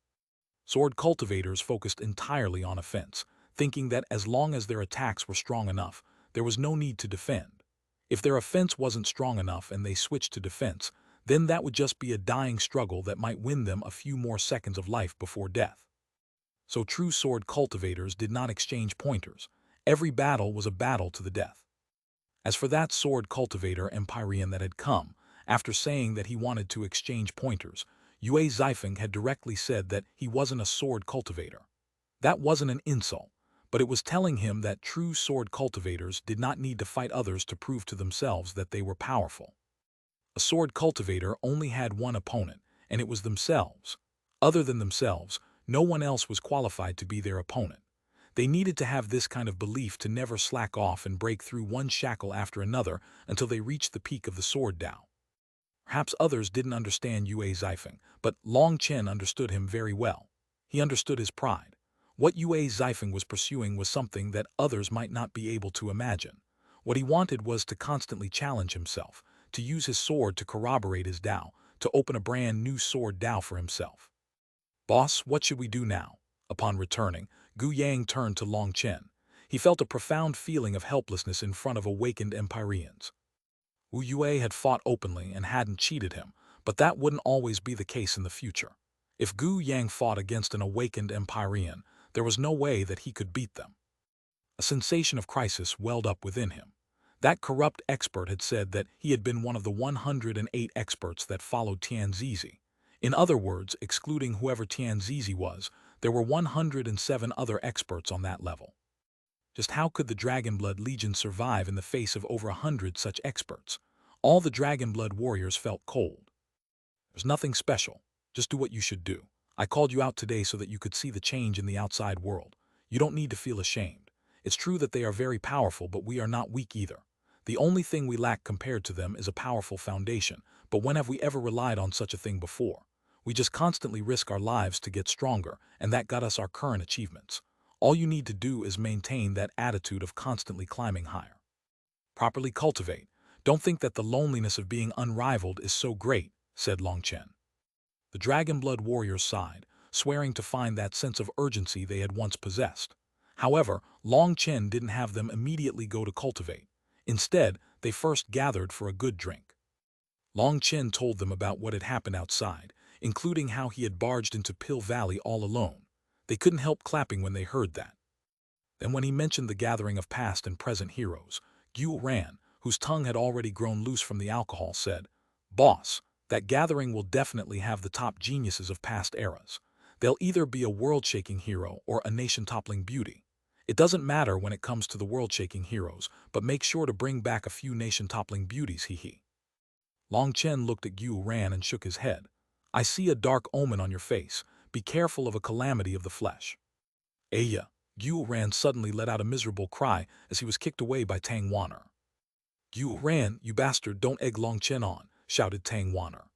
Sword cultivators focused entirely on offense, thinking that as long as their attacks were strong enough, there was no need to defend. If their offense wasn't strong enough and they switched to defense, then that would just be a dying struggle that might win them a few more seconds of life before death. So true sword cultivators did not exchange pointers. Every battle was a battle to the death. As for that sword cultivator Empyrean that had come, after saying that he wanted to exchange pointers, Yue Zifeng had directly said that he wasn't a sword cultivator. That wasn't an insult, but it was telling him that true sword cultivators did not need to fight others to prove to themselves that they were powerful. A sword cultivator only had one opponent, and it was themselves. Other than themselves, no one else was qualified to be their opponent. They needed to have this kind of belief to never slack off and break through one shackle after another until they reached the peak of the sword Tao. Perhaps others didn't understand Yue Zifeng, but Long Chen understood him very well. He understood his pride. What Yue Zifeng was pursuing was something that others might not be able to imagine. What he wanted was to constantly challenge himself, to use his sword to corroborate his Tao, to open a brand new sword Tao for himself. "Boss, what should we do now?" Upon returning, Gu Yang turned to Long Chen. He felt a profound feeling of helplessness in front of awakened Empyreans. Wu Yue had fought openly and hadn't cheated him, but that wouldn't always be the case in the future. If Gu Yang fought against an awakened Empyrean, there was no way that he could beat them. A sensation of crisis welled up within him. That corrupt expert had said that he had been one of the 108 experts that followed Tianzizi. In other words, excluding whoever Tianzizi was, there were 107 other experts on that level. Just how could the Dragonblood Legion survive in the face of over 100 such experts? All the Dragonblood warriors felt cold. There's nothing special. Just do what you should do. I called you out today so that you could see the change in the outside world. You don't need to feel ashamed. It's true that they are very powerful, but we are not weak either. The only thing we lack compared to them is a powerful foundation, but when have we ever relied on such a thing before? We just constantly risk our lives to get stronger, and that got us our current achievements. All you need to do is maintain that attitude of constantly climbing higher. Properly cultivate. Don't think that the loneliness of being unrivaled is so great, said Long Chen. The Dragonblood warriors sighed, swearing to find that sense of urgency they had once possessed. However, Long Chen didn't have them immediately go to cultivate. Instead, they first gathered for a good drink. Long Chen told them about what had happened outside, including how he had barged into Pill Valley all alone. They couldn't help clapping when they heard that. Then when he mentioned the gathering of past and present heroes, Xuanhuan, whose tongue had already grown loose from the alcohol, said, "Boss, that gathering will definitely have the top geniuses of past eras. They'll either be a world-shaking hero or a nation-toppling beauty. It doesn't matter when it comes to the world-shaking heroes, but make sure to bring back a few nation-toppling beauties, hee." Long Chen looked at Xuanhuan and shook his head. "I see a dark omen on your face. Be careful of a calamity of the flesh." "Aya!" Xuanhuan suddenly let out a miserable cry as he was kicked away by Tang Wanner. "Xuanhuan, you bastard, don't egg Long Chen on," shouted Tang Wanner.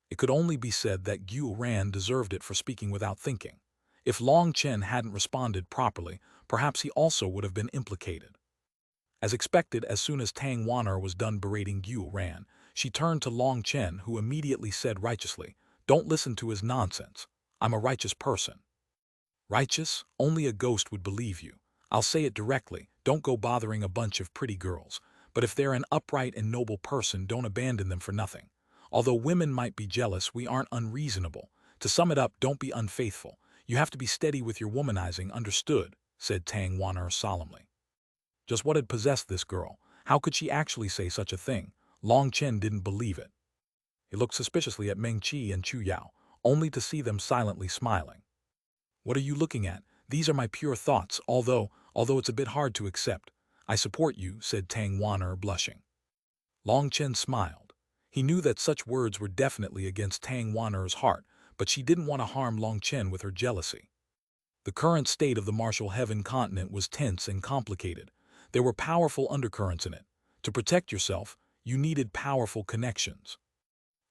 It could only be said that Xuanhuan deserved it for speaking without thinking. If Long Chen hadn't responded properly, perhaps he also would have been implicated. As expected, as soon as Tang Wanner was done berating Xuanhuan, she turned to Long Chen, who immediately said righteously, "Don't listen to his nonsense. I'm a righteous person." "Righteous? Only a ghost would believe you. I'll say it directly, don't go bothering a bunch of pretty girls. But if they're an upright and noble person, don't abandon them for nothing. Although women might be jealous, we aren't unreasonable. To sum it up, don't be unfaithful. You have to be steady with your womanizing, understood?" said Tang Wanner solemnly. Just what had possessed this girl? How could she actually say such a thing? Long Chen didn't believe it. He looked suspiciously at Meng Qi and Chu Yao, only to see them silently smiling. "What are you looking at? These are my pure thoughts, although it's a bit hard to accept. I support you," said Tang Wanner, blushing. Long Chen smiled. He knew that such words were definitely against Tang Wanner's heart, but she didn't want to harm Long Chen with her jealousy. The current state of the Martial Heaven continent was tense and complicated. There were powerful undercurrents in it. To protect yourself, you needed powerful connections.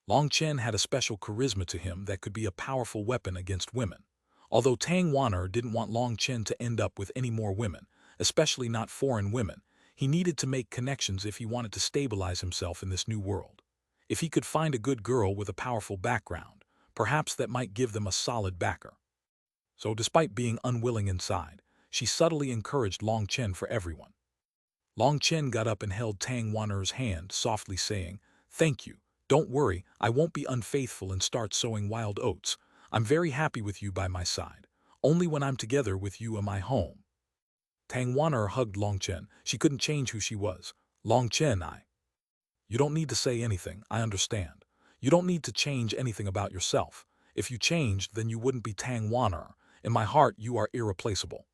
Long Chen had a special charisma to him that could be a powerful weapon against women. Although Tang Wanner didn't want Long Chen to end up with any more women, especially not foreign women, he needed to make connections if he wanted to stabilize himself in this new world. If he could find a good girl with a powerful background, perhaps that might give them a solid backer. So despite being unwilling inside, she subtly encouraged Long Chen for everyone. Long Chen got up and held Tang Wan'er's hand, softly saying, "Thank you. Don't worry, I won't be unfaithful and start sowing wild oats. I'm very happy with you by my side. Only when I'm together with you am I home." Tang Wan'er hugged Long Chen. She couldn't change who she was. "Long Chen, You don't need to say anything, I understand. You don't need to change anything about yourself. If you changed, then you wouldn't be Tang Wan'er. In my heart, you are irreplaceable."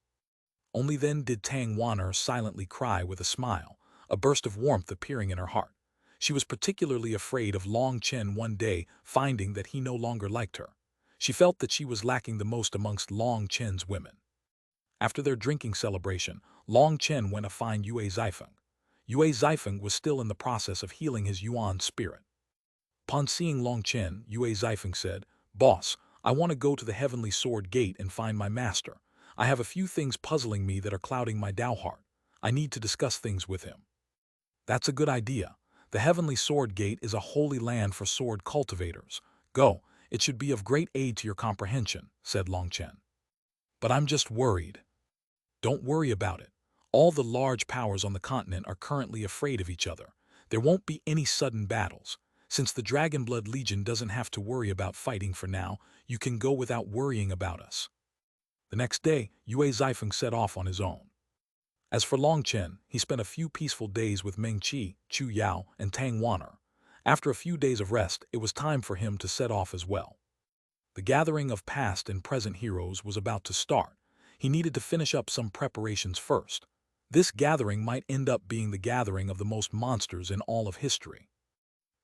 Only then did Tang Wan'er silently cry with a smile, a burst of warmth appearing in her heart. She was particularly afraid of Long Chen one day, finding that he no longer liked her. She felt that she was lacking the most amongst Long Chen's women. After their drinking celebration, Long Chen went to find Yue Zifeng. Yue Zifeng was still in the process of healing his Yuan spirit. Upon seeing Long Chen, Yue Zifeng said, "Boss, I want to go to the Heavenly Sword Gate and find my master. I have a few things puzzling me that are clouding my Tao heart. I need to discuss things with him." "That's a good idea. The Heavenly Sword Gate is a holy land for sword cultivators. Go, it should be of great aid to your comprehension," said Long Chen. "But I'm just worried." "Don't worry about it. All the large powers on the continent are currently afraid of each other. There won't be any sudden battles. Since the Dragonblood Legion doesn't have to worry about fighting for now, you can go without worrying about us." The next day, Yue Zifeng set off on his own. As for Long Chen, he spent a few peaceful days with Meng Qi, Chu Yao, and Tang Wan'er. After a few days of rest, it was time for him to set off as well. The gathering of past and present heroes was about to start. He needed to finish up some preparations first. This gathering might end up being the gathering of the most monsters in all of history.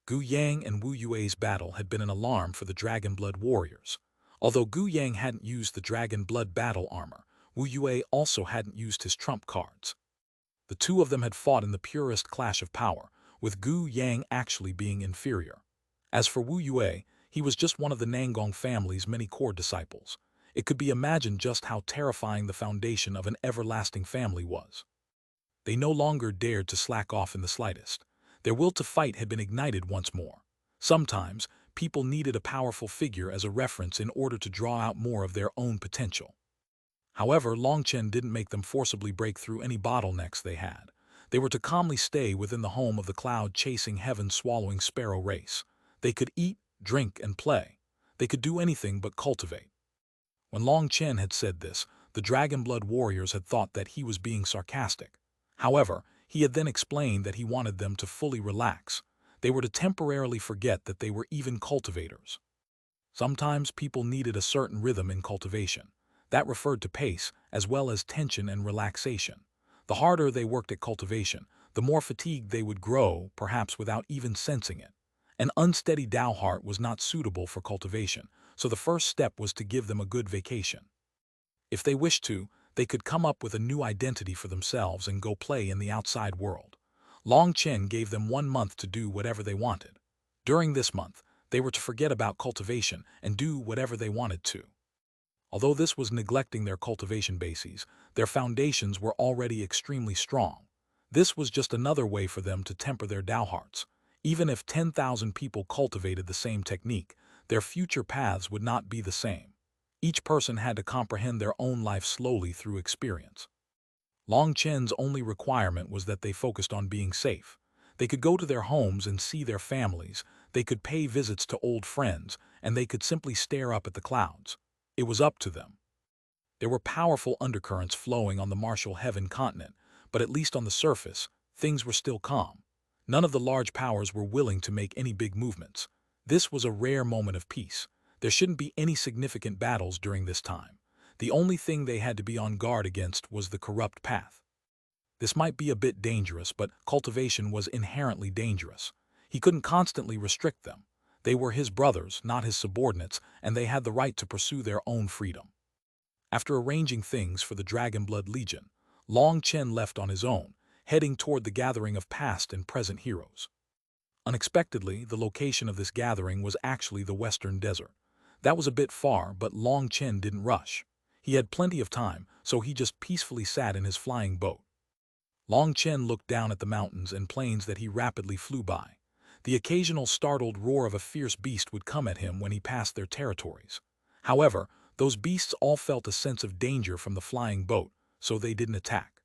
Gu Yang and Wu Yue's battle had been an alarm for the Dragon Blood warriors. Although Gu Yang hadn't used the Dragon Blood battle armor, Wu Yue also hadn't used his trump cards. The two of them had fought in the purest clash of power, with Gu Yang actually being inferior. As for Wu Yue, he was just one of the Nangong family's many core disciples. It could be imagined just how terrifying the foundation of an everlasting family was. They no longer dared to slack off in the slightest. Their will to fight had been ignited once more. Sometimes, people needed a powerful figure as a reference in order to draw out more of their own potential. However, Long Chen didn't make them forcibly break through any bottlenecks they had. They were to calmly stay within the home of the cloud-chasing, heaven-swallowing sparrow race. They could eat, drink, and play. They could do anything but cultivate. When Long Chen had said this, the Dragon Blood warriors had thought that he was being sarcastic. However, he had then explained that he wanted them to fully relax. They were to temporarily forget that they were even cultivators. Sometimes people needed a certain rhythm in cultivation. That referred to pace, as well as tension and relaxation. The harder they worked at cultivation, the more fatigued they would grow, perhaps without even sensing it. An unsteady Tao heart was not suitable for cultivation, so the first step was to give them a good vacation. If they wished to, they could come up with a new identity for themselves and go play in the outside world. Long Chen gave them 1 month to do whatever they wanted. During this month, they were to forget about cultivation and do whatever they wanted to. Although this was neglecting their cultivation bases, their foundations were already extremely strong. This was just another way for them to temper their Tao hearts. Even if 10,000 people cultivated the same technique, their future paths would not be the same. Each person had to comprehend their own life slowly through experience. Long Chen's only requirement was that they focused on being safe. They could go to their homes and see their families, they could pay visits to old friends, and they could simply stare up at the clouds. It was up to them. There were powerful undercurrents flowing on the martial heaven continent, but at least on the surface, things were still calm. None of the large powers were willing to make any big movements. This was a rare moment of peace. There shouldn't be any significant battles during this time. The only thing they had to be on guard against was the corrupt path. This might be a bit dangerous, but cultivation was inherently dangerous. He couldn't constantly restrict them. They were his brothers, not his subordinates, and they had the right to pursue their own freedom. After arranging things for the Dragon Blood Legion, Long Chen left on his own, heading toward the gathering of past and present heroes. Unexpectedly, the location of this gathering was actually the Western Desert. That was a bit far, but Long Chen didn't rush. He had plenty of time, so he just peacefully sat in his flying boat. Long Chen looked down at the mountains and plains that he rapidly flew by. The occasional startled roar of a fierce beast would come at him when he passed their territories. However, those beasts all felt a sense of danger from the flying boat, so they didn't attack.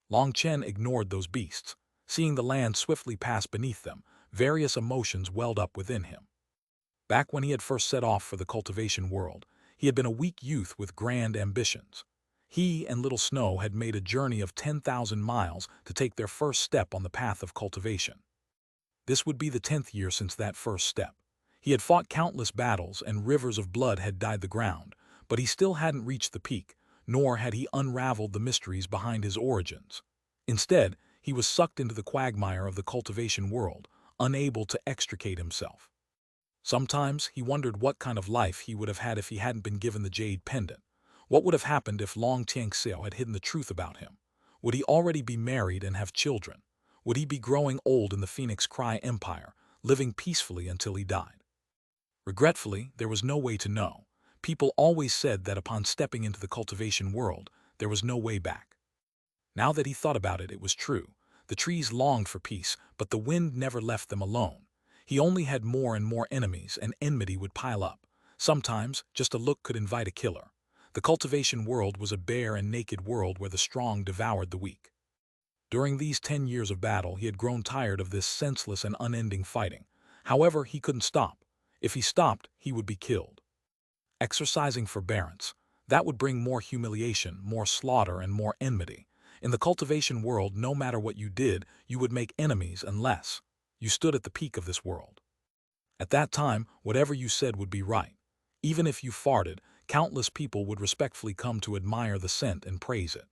Long Chen ignored those beasts. Seeing the land swiftly pass beneath them, various emotions welled up within him. Back when he had first set off for the cultivation world, he had been a weak youth with grand ambitions. He and Little Snow had made a journey of 10,000 miles to take their first step on the path of cultivation. This would be the 10th year since that first step. He had fought countless battles and rivers of blood had dyed the ground, but he still hadn't reached the peak, nor had he unraveled the mysteries behind his origins. Instead, he was sucked into the quagmire of the cultivation world, unable to extricate himself. Sometimes he wondered what kind of life he would have had if he hadn't been given the Jade pendant. What would have happened if Long Tianxiao had hidden the truth about him? Would he already be married and have children? Would he be growing old in the Phoenix Cry Empire, living peacefully until he died? Regretfully, there was no way to know. People always said that upon stepping into the cultivation world, there was no way back. Now that he thought about it, it was true. The trees longed for peace, but the wind never left them alone. He only had more and more enemies, and enmity would pile up. Sometimes, just a look could invite a killer. The cultivation world was a bare and naked world where the strong devoured the weak. During these 10 years of battle, he had grown tired of this senseless and unending fighting. However, he couldn't stop. If he stopped, he would be killed. Exercising forbearance, that would bring more humiliation, more slaughter, and more enmity. In the cultivation world, no matter what you did, you would make enemies unless you stood at the peak of this world. At that time, whatever you said would be right. Even if you farted, countless people would respectfully come to admire the scent and praise it.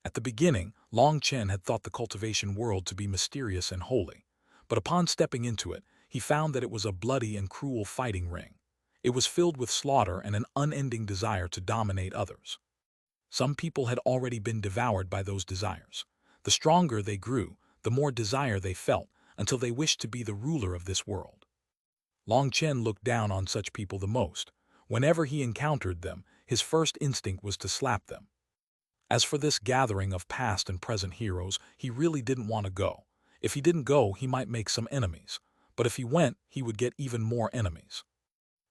At the beginning, Long Chen had thought the cultivation world to be mysterious and holy. But upon stepping into it, he found that it was a bloody and cruel fighting ring. It was filled with slaughter and an unending desire to dominate others. Some people had already been devoured by those desires. The stronger they grew, the more desire they felt, until they wished to be the ruler of this world. Long Chen looked down on such people the most. Whenever he encountered them, his first instinct was to slap them. As for this gathering of past and present heroes, he really didn't want to go. If he didn't go, he might make some enemies. But if he went, he would get even more enemies.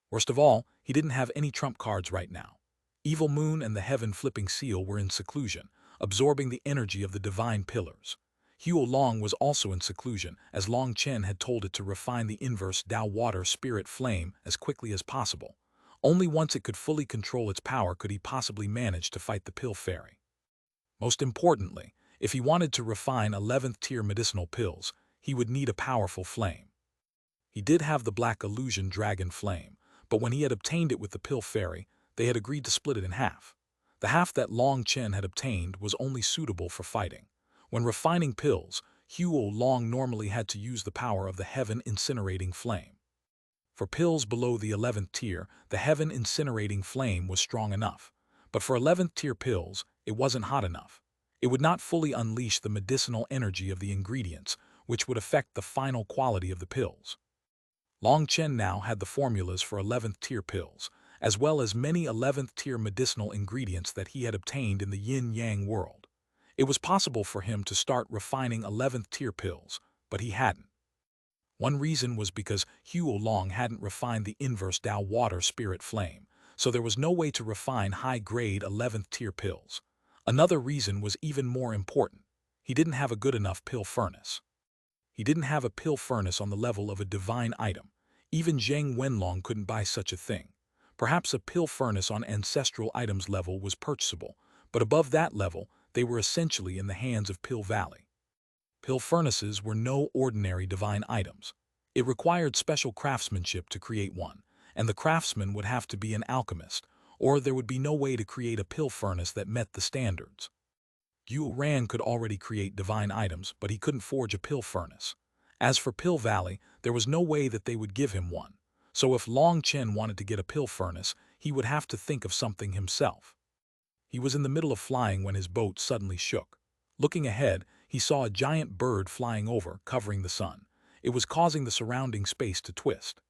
Worst of all, he didn't have any trump cards right now. Evil Moon and the Heaven-Flipping Seal were in seclusion, absorbing the energy of the divine pillars. Huo Long was also in seclusion, as Long Chen had told it to refine the inverse Tao Water Spirit Flame as quickly as possible. Only once it could fully control its power could he possibly manage to fight the Pill Fairy. Most importantly, if he wanted to refine 11th-tier medicinal pills, he would need a powerful flame. He did have the Black Illusion Dragon Flame, but when he had obtained it with the Pill Fairy, they had agreed to split it in half. The half that Long Chen had obtained was only suitable for fighting. When refining pills, Huo Long normally had to use the power of the Heaven Incinerating Flame. For pills below the 11th tier, the Heaven Incinerating Flame was strong enough. But for 11th tier pills, it wasn't hot enough. It would not fully unleash the medicinal energy of the ingredients, which would affect the final quality of the pills. Long Chen now had the formulas for 11th tier pills, as well as many 11th tier medicinal ingredients that he had obtained in the yin-yang world. It was possible for him to start refining 11th tier pills, but he hadn't. One reason was because Huo Long hadn't refined the inverse Tao Water Spirit Flame, so there was no way to refine high-grade 11th tier pills. Another reason was even more important. He didn't have a good enough pill furnace. He didn't have a pill furnace on the level of a divine item. Even Zheng Wenlong couldn't buy such a thing. Perhaps a pill furnace on ancestral items level was purchasable, but above that level, they were essentially in the hands of Pill Valley. Pill furnaces were no ordinary divine items. It required special craftsmanship to create one, and the craftsman would have to be an alchemist, or there would be no way to create a pill furnace that met the standards. Yu Ran could already create divine items, but he couldn't forge a pill furnace. As for Pill Valley, there was no way that they would give him one. So if Long Chen wanted to get a pill furnace, he would have to think of something himself. He was in the middle of flying when his boat suddenly shook. Looking ahead, he saw a giant bird flying over, covering the sun. It was causing the surrounding space to twist.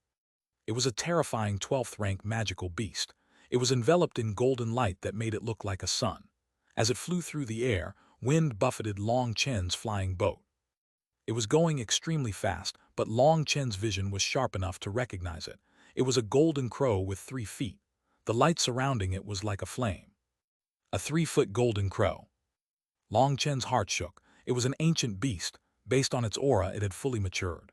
It was a terrifying 12th-rank magical beast. It was enveloped in golden light that made it look like a sun. As it flew through the air, wind buffeted Long Chen's flying boat. It was going extremely fast, but Long Chen's vision was sharp enough to recognize it. It was a golden crow with 3 feet. The light surrounding it was like a flame. A 3-foot golden crow. Long Chen's heart shook. It was an ancient beast. Based on its aura, it had fully matured.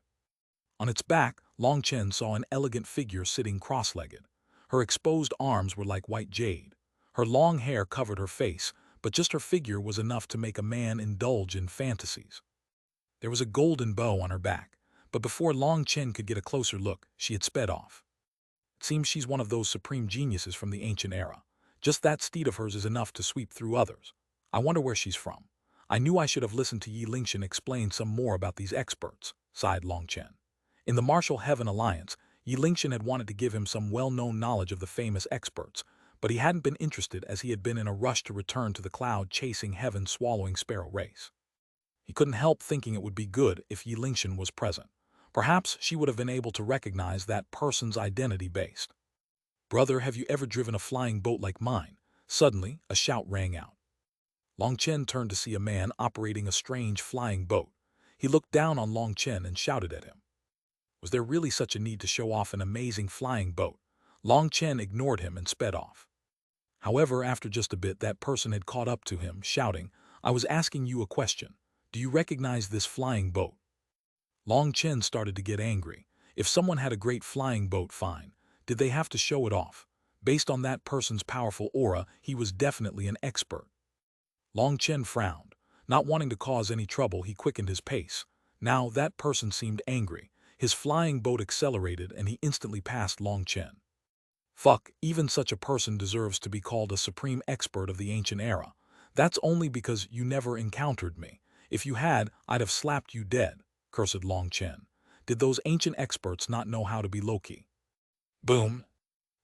On its back, Long Chen saw an elegant figure sitting cross-legged. Her exposed arms were like white jade. Her long hair covered her face, but just her figure was enough to make a man indulge in fantasies. There was a golden bow on her back, but before Long Chen could get a closer look, she had sped off. It seems she's one of those supreme geniuses from the ancient era. Just that steed of hers is enough to sweep through others. I wonder where she's from. I knew I should have listened to Yi Lingshan explain some more about these experts, sighed Long Chen. In the Martial Heaven Alliance, Yi Lingshan had wanted to give him some well-known knowledge of the famous experts, but he hadn't been interested as he had been in a rush to return to the cloud-chasing heaven-swallowing sparrow race. He couldn't help thinking it would be good if Yi Lingshan was present. Perhaps she would have been able to recognize that person's identity based. "Brother, have you ever driven a flying boat like mine?" Suddenly, a shout rang out. Long Chen turned to see a man operating a strange flying boat. He looked down on Long Chen and shouted at him. Was there really such a need to show off an amazing flying boat? Long Chen ignored him and sped off. However, after just a bit, that person had caught up to him, shouting, "I was asking you a question. Do you recognize this flying boat?" Long Chen started to get angry. If someone had a great flying boat, fine. Did they have to show it off? Based on that person's powerful aura, he was definitely an expert. Long Chen frowned. Not wanting to cause any trouble, he quickened his pace. Now that person seemed angry. His flying boat accelerated and he instantly passed Long Chen. Fuck, even such a person deserves to be called a supreme expert of the ancient era. That's only because you never encountered me. If you had, I'd have slapped you dead, cursed Long Chen. Did those ancient experts not know how to be low-key? Boom!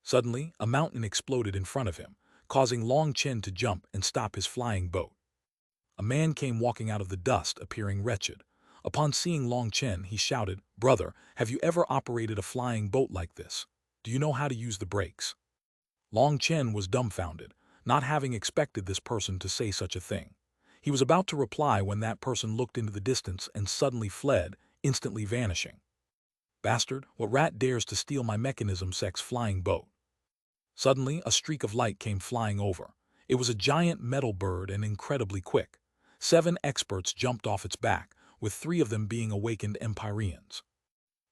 Suddenly, a mountain exploded in front of him, causing Long Chen to jump and stop his flying boat. A man came walking out of the dust, appearing wretched. Upon seeing Long Chen, he shouted, "Brother, have you ever operated a flying boat like this? Do you know how to use the brakes?" Long Chen was dumbfounded, not having expected this person to say such a thing. He was about to reply when that person looked into the distance and suddenly fled, instantly vanishing. "Bastard, what rat dares to steal my mechanism sex flying boat?" Suddenly, a streak of light came flying over. It was a giant metal bird and incredibly quick. 7 experts jumped off its back, with 3 of them being awakened Empyreans.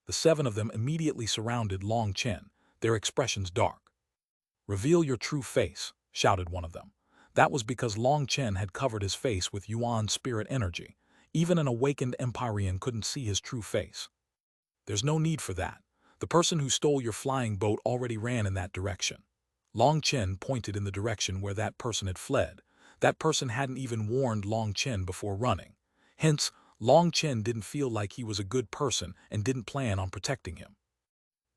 The 7 of them immediately surrounded Long Chen, their expressions dark. "Reveal your true face," shouted one of them. That was because Long Chen had covered his face with Yuan spirit energy. Even an awakened Empyrean couldn't see his true face. "There's no need for that. The person who stole your flying boat already ran in that direction." Long Chen pointed in the direction where that person had fled. That person hadn't even warned Long Chen before running. Hence, Long Chen didn't feel like he was a good person and didn't plan on protecting him.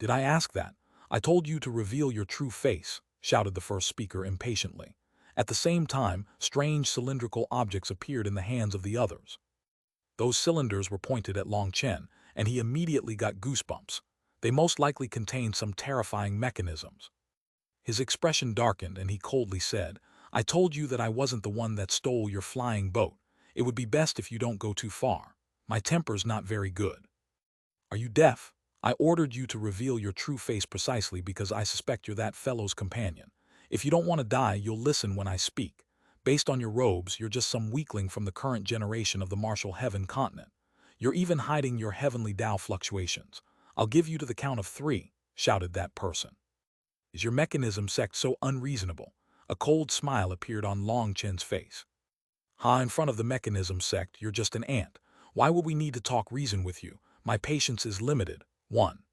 "Did I ask that? I told you to reveal your true face," shouted the first speaker impatiently. At the same time, strange cylindrical objects appeared in the hands of the others. Those cylinders were pointed at Long Chen, and he immediately got goosebumps. They most likely contained some terrifying mechanisms. His expression darkened and he coldly said, "I told you that I wasn't the one that stole your flying boat. It would be best if you don't go too far. My temper's not very good." "Are you deaf? I ordered you to reveal your true face precisely because I suspect you're that fellow's companion. If you don't want to die, you'll listen when I speak. Based on your robes, you're just some weakling from the current generation of the Martial Heaven continent. You're even hiding your heavenly Tao fluctuations. I'll give you to the count of 3, shouted that person. "Is your mechanism sect so unreasonable?" A cold smile appeared on Long Chen's face. "Ha, in front of the mechanism sect, you're just an ant. Why would we need to talk reason with you? My patience is limited." 1.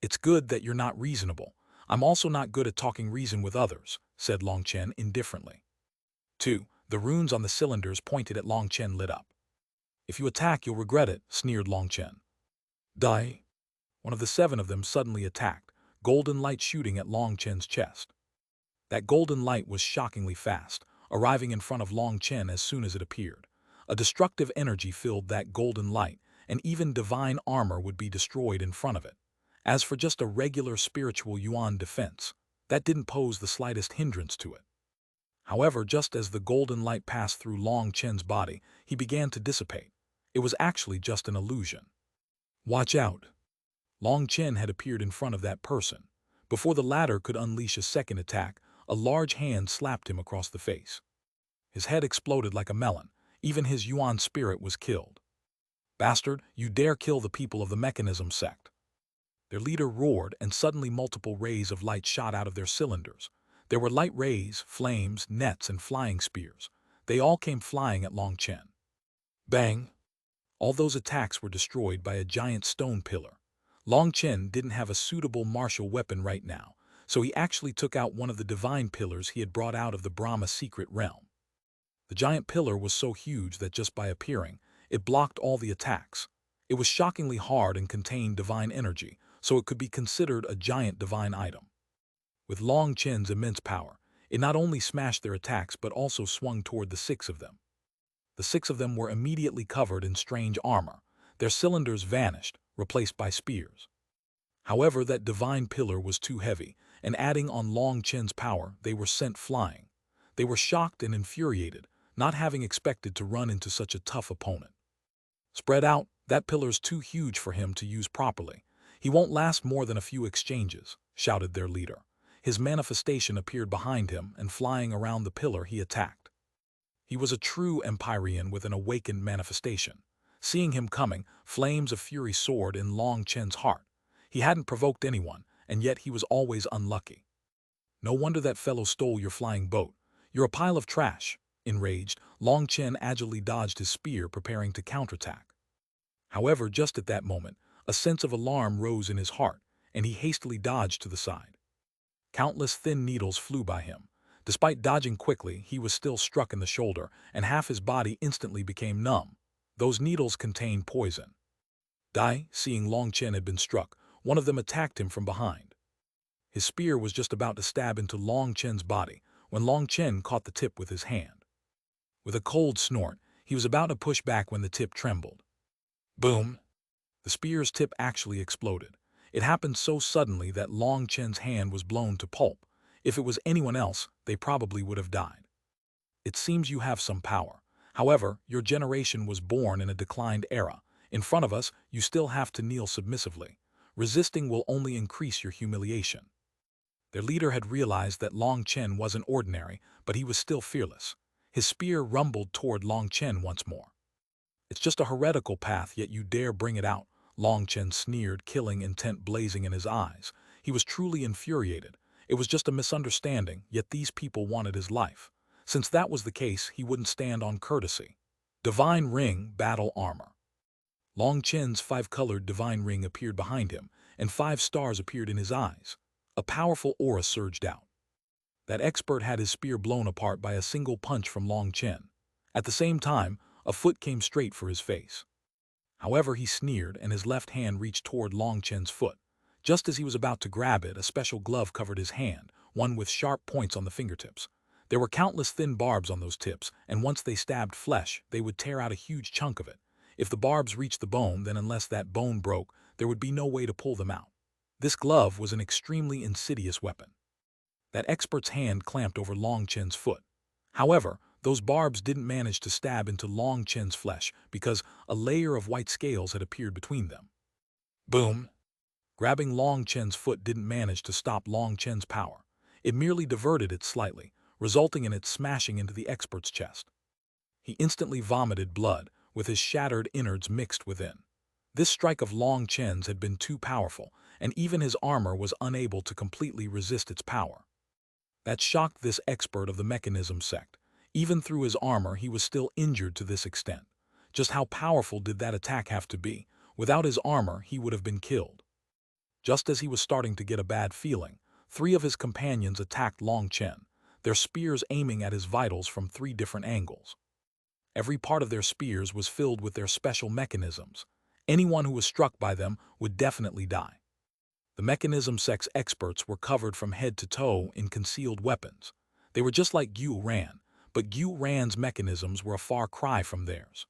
"It's good that you're not reasonable. I'm also not good at talking reason with others," said Long Chen indifferently. 2. The runes on the cylinders pointed at Long Chen lit up. "If you attack, you'll regret it," sneered Long Chen. "Die." One of the 7 of them suddenly attacked, golden light shooting at Long Chen's chest. That golden light was shockingly fast, arriving in front of Long Chen as soon as it appeared. A destructive energy filled that golden light, and even divine armor would be destroyed in front of it. As for just a regular spiritual Yuan defense, that didn't pose the slightest hindrance to it. However, just as the golden light passed through Long Chen's body, he began to dissipate. It was actually just an illusion. "Watch out." Long Chen had appeared in front of that person. Before the latter could unleash a second attack, a large hand slapped him across the face. His head exploded like a melon. Even his Yuan spirit was killed. "Bastard, you dare kill the people of the mechanism sect." Their leader roared, and suddenly multiple rays of light shot out of their cylinders. There were light rays, flames, nets, and flying spears. They all came flying at Long Chen. Bang! All those attacks were destroyed by a giant stone pillar. Long Chen didn't have a suitable martial weapon right now, so he actually took out one of the divine pillars he had brought out of the Brahma secret realm. The giant pillar was so huge that just by appearing, it blocked all the attacks. It was shockingly hard and contained divine energy, so it could be considered a giant divine item. With Long Chen's immense power, it not only smashed their attacks but also swung toward the six of them. The six of them were immediately covered in strange armor. Their cylinders vanished, replaced by spears. However, that divine pillar was too heavy, and adding on Long Chen's power, they were sent flying. They were shocked and infuriated, not having expected to run into such a tough opponent. "Spread out, that pillar's too huge for him to use properly. He won't last more than a few exchanges," shouted their leader. His manifestation appeared behind him, and flying around the pillar he attacked. He was a true Empyrean with an awakened manifestation. Seeing him coming, flames of fury soared in Long Chen's heart. He hadn't provoked anyone, and yet he was always unlucky. "No wonder that fellow stole your flying boat. You're a pile of trash." Enraged, Long Chen agilely dodged his spear, preparing to counterattack. However, just at that moment, a sense of alarm rose in his heart, and he hastily dodged to the side. Countless thin needles flew by him. Despite dodging quickly, he was still struck in the shoulder, and half his body instantly became numb. Those needles contained poison. Die, seeing Long Chen had been struck, one of them attacked him from behind. His spear was just about to stab into Long Chen's body when Long Chen caught the tip with his hand. With a cold snort, he was about to push back when the tip trembled. Boom! The spear's tip actually exploded. It happened so suddenly that Long Chen's hand was blown to pulp. If it was anyone else, they probably would have died. "It seems you have some power. However, your generation was born in a declined era. In front of us, you still have to kneel submissively. Resisting will only increase your humiliation." Their leader had realized that Long Chen wasn't ordinary, but he was still fearless. His spear rumbled toward Long Chen once more. "It's just a heretical path, yet you dare bring it out," Long Chen sneered, killing intent blazing in his eyes. He was truly infuriated. It was just a misunderstanding, yet these people wanted his life. Since that was the case, he wouldn't stand on courtesy. Divine Ring, Battle Armor. Long Chen's five-colored divine ring appeared behind him, and 5 stars appeared in his eyes. A powerful aura surged out. That expert had his spear blown apart by a single punch from Long Chen. At the same time, a foot came straight for his face. However, he sneered, and his left hand reached toward Long Chen's foot. Just as he was about to grab it, a special glove covered his hand, one with sharp points on the fingertips. There were countless thin barbs on those tips, and once they stabbed flesh, they would tear out a huge chunk of it. If the barbs reached the bone, then unless that bone broke, there would be no way to pull them out. This glove was an extremely insidious weapon. That expert's hand clamped over Long Chen's foot. However, those barbs didn't manage to stab into Long Chen's flesh because a layer of white scales had appeared between them. Boom! Grabbing Long Chen's foot didn't manage to stop Long Chen's power. It merely diverted it slightly, resulting in it smashing into the expert's chest. He instantly vomited blood, with his shattered innards mixed within. This strike of Long Chen's had been too powerful, and even his armor was unable to completely resist its power. That shocked this expert of the mechanism sect. Even through his armor, he was still injured to this extent. Just how powerful did that attack have to be? Without his armor, he would have been killed. Just as he was starting to get a bad feeling, 3 of his companions attacked Long Chen, their spears aiming at his vitals from 3 different angles. Every part of their spears was filled with their special mechanisms. Anyone who was struck by them would definitely die. The mechanism sect's experts were covered from head to toe in concealed weapons. They were just like Xuanhuan, but Xuanhuan's mechanisms were a far cry from theirs.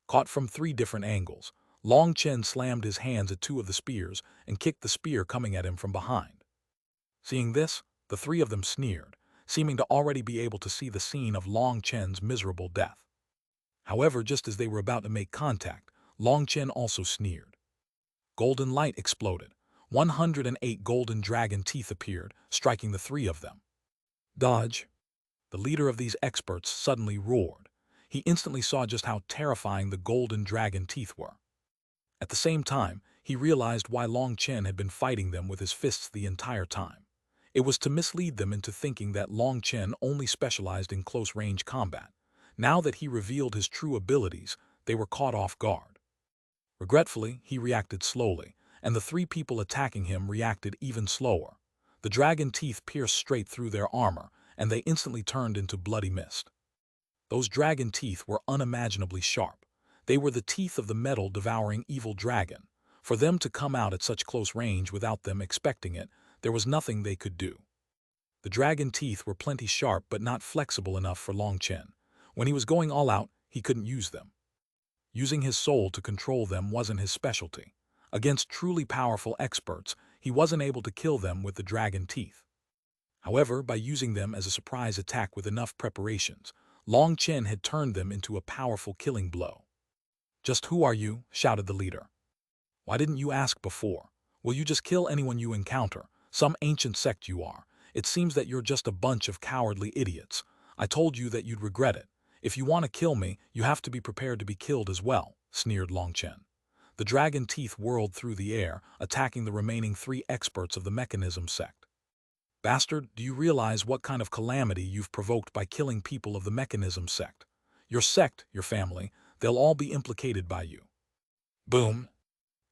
Caught from 3 different angles, Long Chen slammed his hands at 2 of the spears and kicked the spear coming at him from behind. Seeing this, the 3 of them sneered, seeming to already be able to see the scene of Long Chen's miserable death. However, just as they were about to make contact, Long Chen also sneered. Golden light exploded. 108 golden dragon teeth appeared, striking the 3 of them. Dodge! The leader of these experts suddenly roared. He instantly saw just how terrifying the golden dragon teeth were. At the same time, he realized why Long Chen had been fighting them with his fists the entire time. It was to mislead them into thinking that Long Chen only specialized in close-range combat. Now that he revealed his true abilities, they were caught off guard. Regretfully, he reacted slowly, and the three people attacking him reacted even slower. The dragon teeth pierced straight through their armor, and they instantly turned into bloody mist. Those dragon teeth were unimaginably sharp. They were the teeth of the metal-devouring evil dragon. For them to come out at such close range without them expecting it, there was nothing they could do. The dragon teeth were plenty sharp but not flexible enough for Long Chen. When he was going all out, he couldn't use them. Using his soul to control them wasn't his specialty. Against truly powerful experts, he wasn't able to kill them with the dragon teeth. However, by using them as a surprise attack with enough preparations, Long Chen had turned them into a powerful killing blow. "Just who are you?" shouted the leader. "Why didn't you ask before? Will you just kill anyone you encounter? Some ancient sect you are. It seems that you're just a bunch of cowardly idiots. I told you that you'd regret it. If you want to kill me, you have to be prepared to be killed as well," sneered Long Chen. The dragon teeth whirled through the air, attacking the remaining three experts of the mechanism sect. "Bastard, do you realize what kind of calamity you've provoked by killing people of the mechanism sect? Your sect, your family, they'll all be implicated by you." Boom!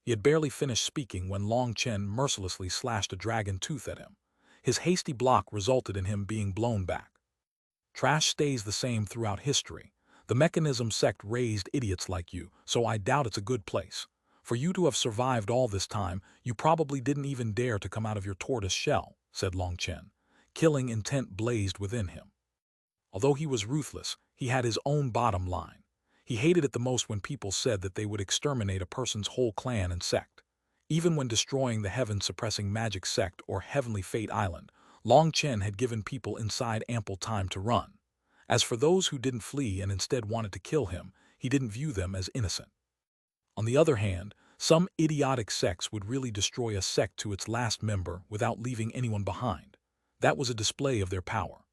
He had barely finished speaking when Long Chen mercilessly slashed a dragon tooth at him. His hasty block resulted in him being blown back. Trash stays the same throughout history. The mechanism sect raised idiots like you, so I doubt it's a good place. For you to have survived all this time, you probably didn't even dare to come out of your tortoise shell, said Long Chen. Killing intent blazed within him. Although he was ruthless, he had his own bottom line. He hated it the most when people said that they would exterminate a person's whole clan and sect. Even when destroying the heaven-suppressing magic sect or Heavenly Fate Island, Long Chen had given people inside ample time to run. As for those who didn't flee and instead wanted to kill him, he didn't view them as innocent. On the other hand, some idiotic sects would really destroy a sect to its last member without leaving anyone behind. That was a display of their power.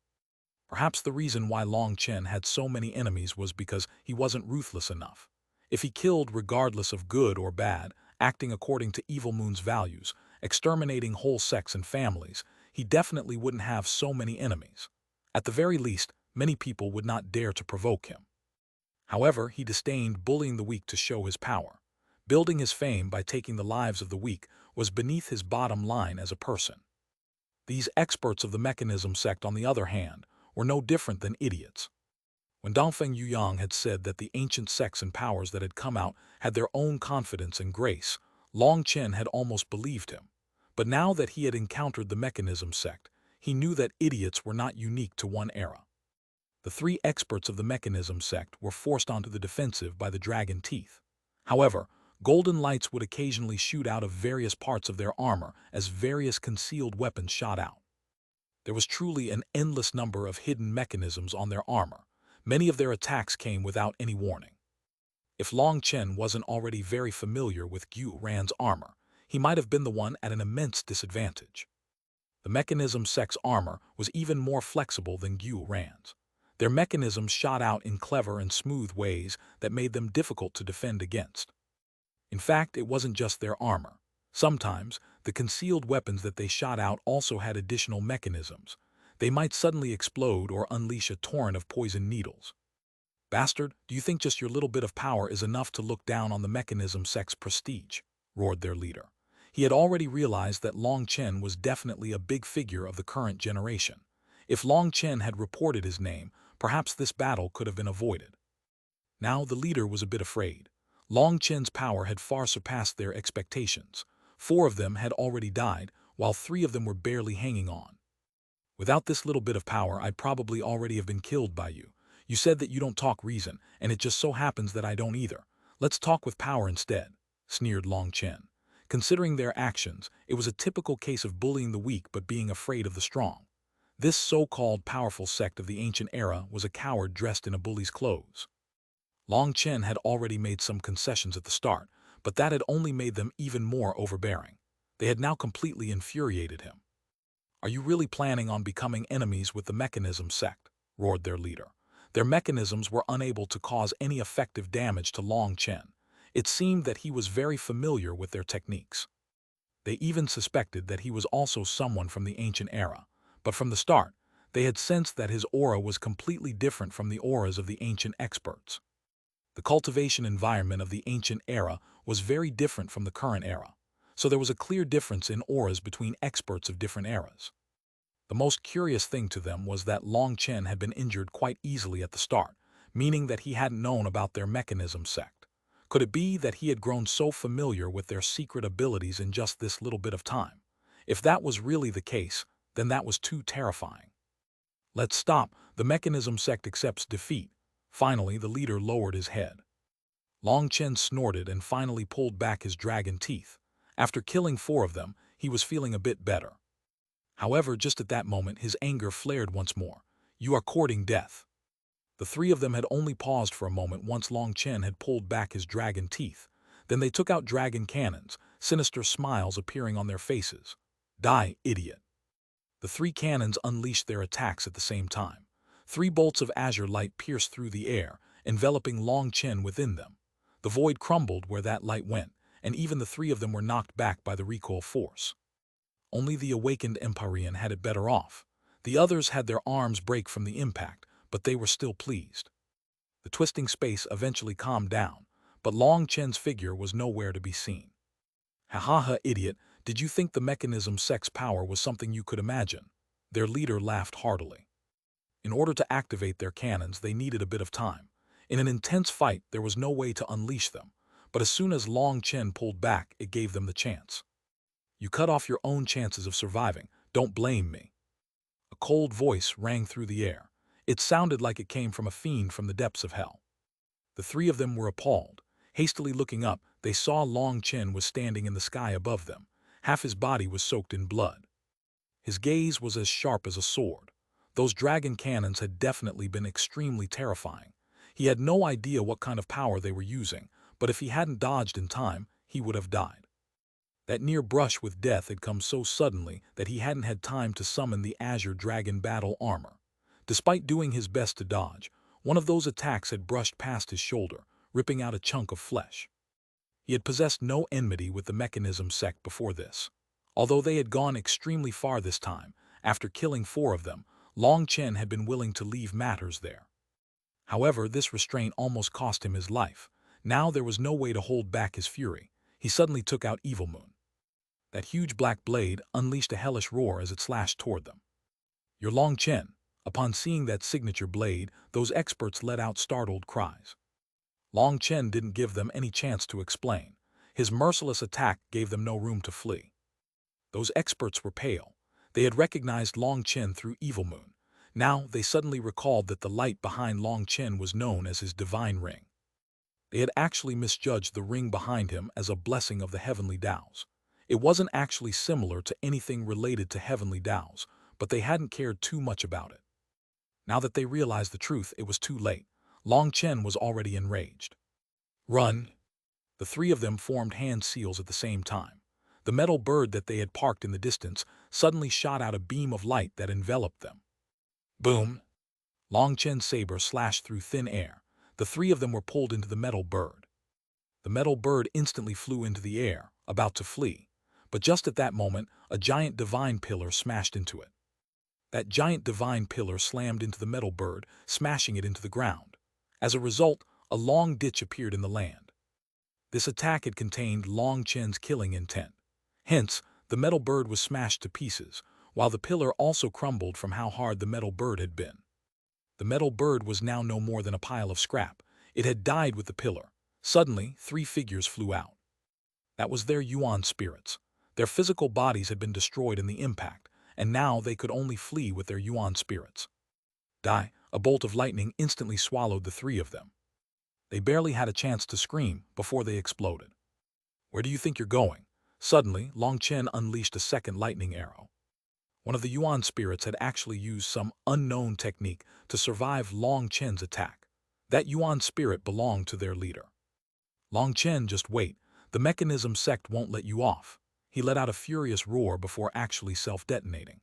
Perhaps the reason why Long Chen had so many enemies was because he wasn't ruthless enough. If he killed regardless of good or bad, acting according to Evil Moon's values, exterminating whole sects and families, he definitely wouldn't have so many enemies. At the very least, many people would not dare to provoke him. However, he disdained bullying the weak to show his power. Building his fame by taking the lives of the weak was beneath his bottom line as a person. These experts of the mechanism sect, on the other hand, were no different than idiots. When Dongfeng Yuyang had said that the ancient sects and powers that had come out had their own confidence and grace, Long Chen had almost believed him. But now that he had encountered the mechanism sect, he knew that idiots were not unique to one era. The three experts of the mechanism sect were forced onto the defensive by the dragon teeth. However, golden lights would occasionally shoot out of various parts of their armor as various concealed weapons shot out. There was truly an endless number of hidden mechanisms on their armor. Many of their attacks came without any warning. If Long Chen wasn't already very familiar with Gu Ran's armor, he might have been the one at an immense disadvantage. The mechanism sect's armor was even more flexible than Gu Ran's. Their mechanisms shot out in clever and smooth ways that made them difficult to defend against. In fact, it wasn't just their armor. Sometimes, the concealed weapons that they shot out also had additional mechanisms. They might suddenly explode or unleash a torrent of poison needles. "Bastard, do you think just your little bit of power is enough to look down on the mechanism sect's prestige?" roared their leader. He had already realized that Long Chen was definitely a big figure of the current generation. If Long Chen had reported his name, perhaps this battle could have been avoided. Now the leader was a bit afraid. Long Chen's power had far surpassed their expectations. 4 of them had already died, while 3 of them were barely hanging on. "Without this little bit of power, I'd probably already have been killed by you. You said that you don't talk reason, and it just so happens that I don't either. Let's talk with power instead," sneered Long Chen. Considering their actions, it was a typical case of bullying the weak but being afraid of the strong. This so-called powerful sect of the ancient era was a coward dressed in a bully's clothes. Long Chen had already made some concessions at the start, but that had only made them even more overbearing. They had now completely infuriated him. "Are you really planning on becoming enemies with the mechanism sect?" roared their leader. Their mechanisms were unable to cause any effective damage to Long Chen. It seemed that he was very familiar with their techniques. They even suspected that he was also someone from the ancient era, but from the start, they had sensed that his aura was completely different from the auras of the ancient experts. The cultivation environment of the ancient era was very different from the current era, so there was a clear difference in auras between experts of different eras. The most curious thing to them was that Long Chen had been injured quite easily at the start, meaning that he hadn't known about their mechanism sect. Could it be that he had grown so familiar with their secret abilities in just this little bit of time? If that was really the case, then that was too terrifying. Let's stop. The mechanism sect accepts defeat. Finally, the leader lowered his head. Long Chen snorted and finally pulled back his dragon teeth. After killing 4 of them, he was feeling a bit better. However, just at that moment, his anger flared once more. You are courting death. The 3 of them had only paused for a moment once Long Chen had pulled back his dragon teeth. Then they took out dragon cannons, sinister smiles appearing on their faces. Die, idiot. The 3 cannons unleashed their attacks at the same time. 3 bolts of azure light pierced through the air, enveloping Long Chen within them. The void crumbled where that light went, and even the 3 of them were knocked back by the recoil force. Only the awakened Empyrean had it better off. The others had their arms break from the impact, but they were still pleased. The twisting space eventually calmed down, but Long Chen's figure was nowhere to be seen. Ha ha ha, idiot, did you think the mechanism sect's power was something you could imagine? Their leader laughed heartily. In order to activate their cannons, they needed a bit of time. In an intense fight, there was no way to unleash them, but as soon as Long Chen pulled back, it gave them the chance. You cut off your own chances of surviving. Don't blame me. A cold voice rang through the air. It sounded like it came from a fiend from the depths of hell. The 3 of them were appalled. Hastily looking up, they saw Long Chen was standing in the sky above them. Half his body was soaked in blood. His gaze was as sharp as a sword. Those dragon cannons had definitely been extremely terrifying. He had no idea what kind of power they were using, but if he hadn't dodged in time, he would have died. That near brush with death had come so suddenly that he hadn't had time to summon the Azure Dragon battle armor. Despite doing his best to dodge, one of those attacks had brushed past his shoulder, ripping out a chunk of flesh. He had possessed no enmity with the mechanism sect before this. Although they had gone extremely far this time, after killing 4 of them, Long Chen had been willing to leave matters there. However, this restraint almost cost him his life. Now there was no way to hold back his fury. He suddenly took out Evil Moon. That huge black blade unleashed a hellish roar as it slashed toward them. You're Long Chen. Upon seeing that signature blade, those experts let out startled cries. Long Chen didn't give them any chance to explain. His merciless attack gave them no room to flee. Those experts were pale. They had recognized Long Chen through Evil Moon. Now they suddenly recalled that the light behind Long Chen was known as his divine ring. They had actually misjudged the ring behind him as a blessing of the heavenly Taos. It wasn't actually similar to anything related to heavenly Taos, but they hadn't cared too much about it. Now that they realized the truth, it was too late. Long Chen was already enraged. Run! The 3 of them formed hand seals at the same time. The metal bird that they had parked in the distance suddenly shot out a beam of light that enveloped them. Boom! Long Chen's saber slashed through thin air. The 3 of them were pulled into the metal bird. The metal bird instantly flew into the air, about to flee. But just at that moment, a giant divine pillar smashed into it. That giant divine pillar slammed into the metal bird, smashing it into the ground. As a result, a long ditch appeared in the land. This attack had contained Long Chen's killing intent. Hence, the metal bird was smashed to pieces, while the pillar also crumbled from how hard the metal bird had been. The metal bird was now no more than a pile of scrap. It had died with the pillar. Suddenly, 3 figures flew out. That was their Yuan spirits. Their physical bodies had been destroyed in the impact, and now they could only flee with their Yuan spirits. Die! A bolt of lightning instantly swallowed the 3 of them. They barely had a chance to scream before they exploded. Where do you think you're going? Suddenly, Long Chen unleashed a second lightning arrow. One of the Yuan spirits had actually used some unknown technique to survive Long Chen's attack. That Yuan spirit belonged to their leader. Long Chen, just wait. The mechanism sect won't let you off. He let out a furious roar before actually self-detonating.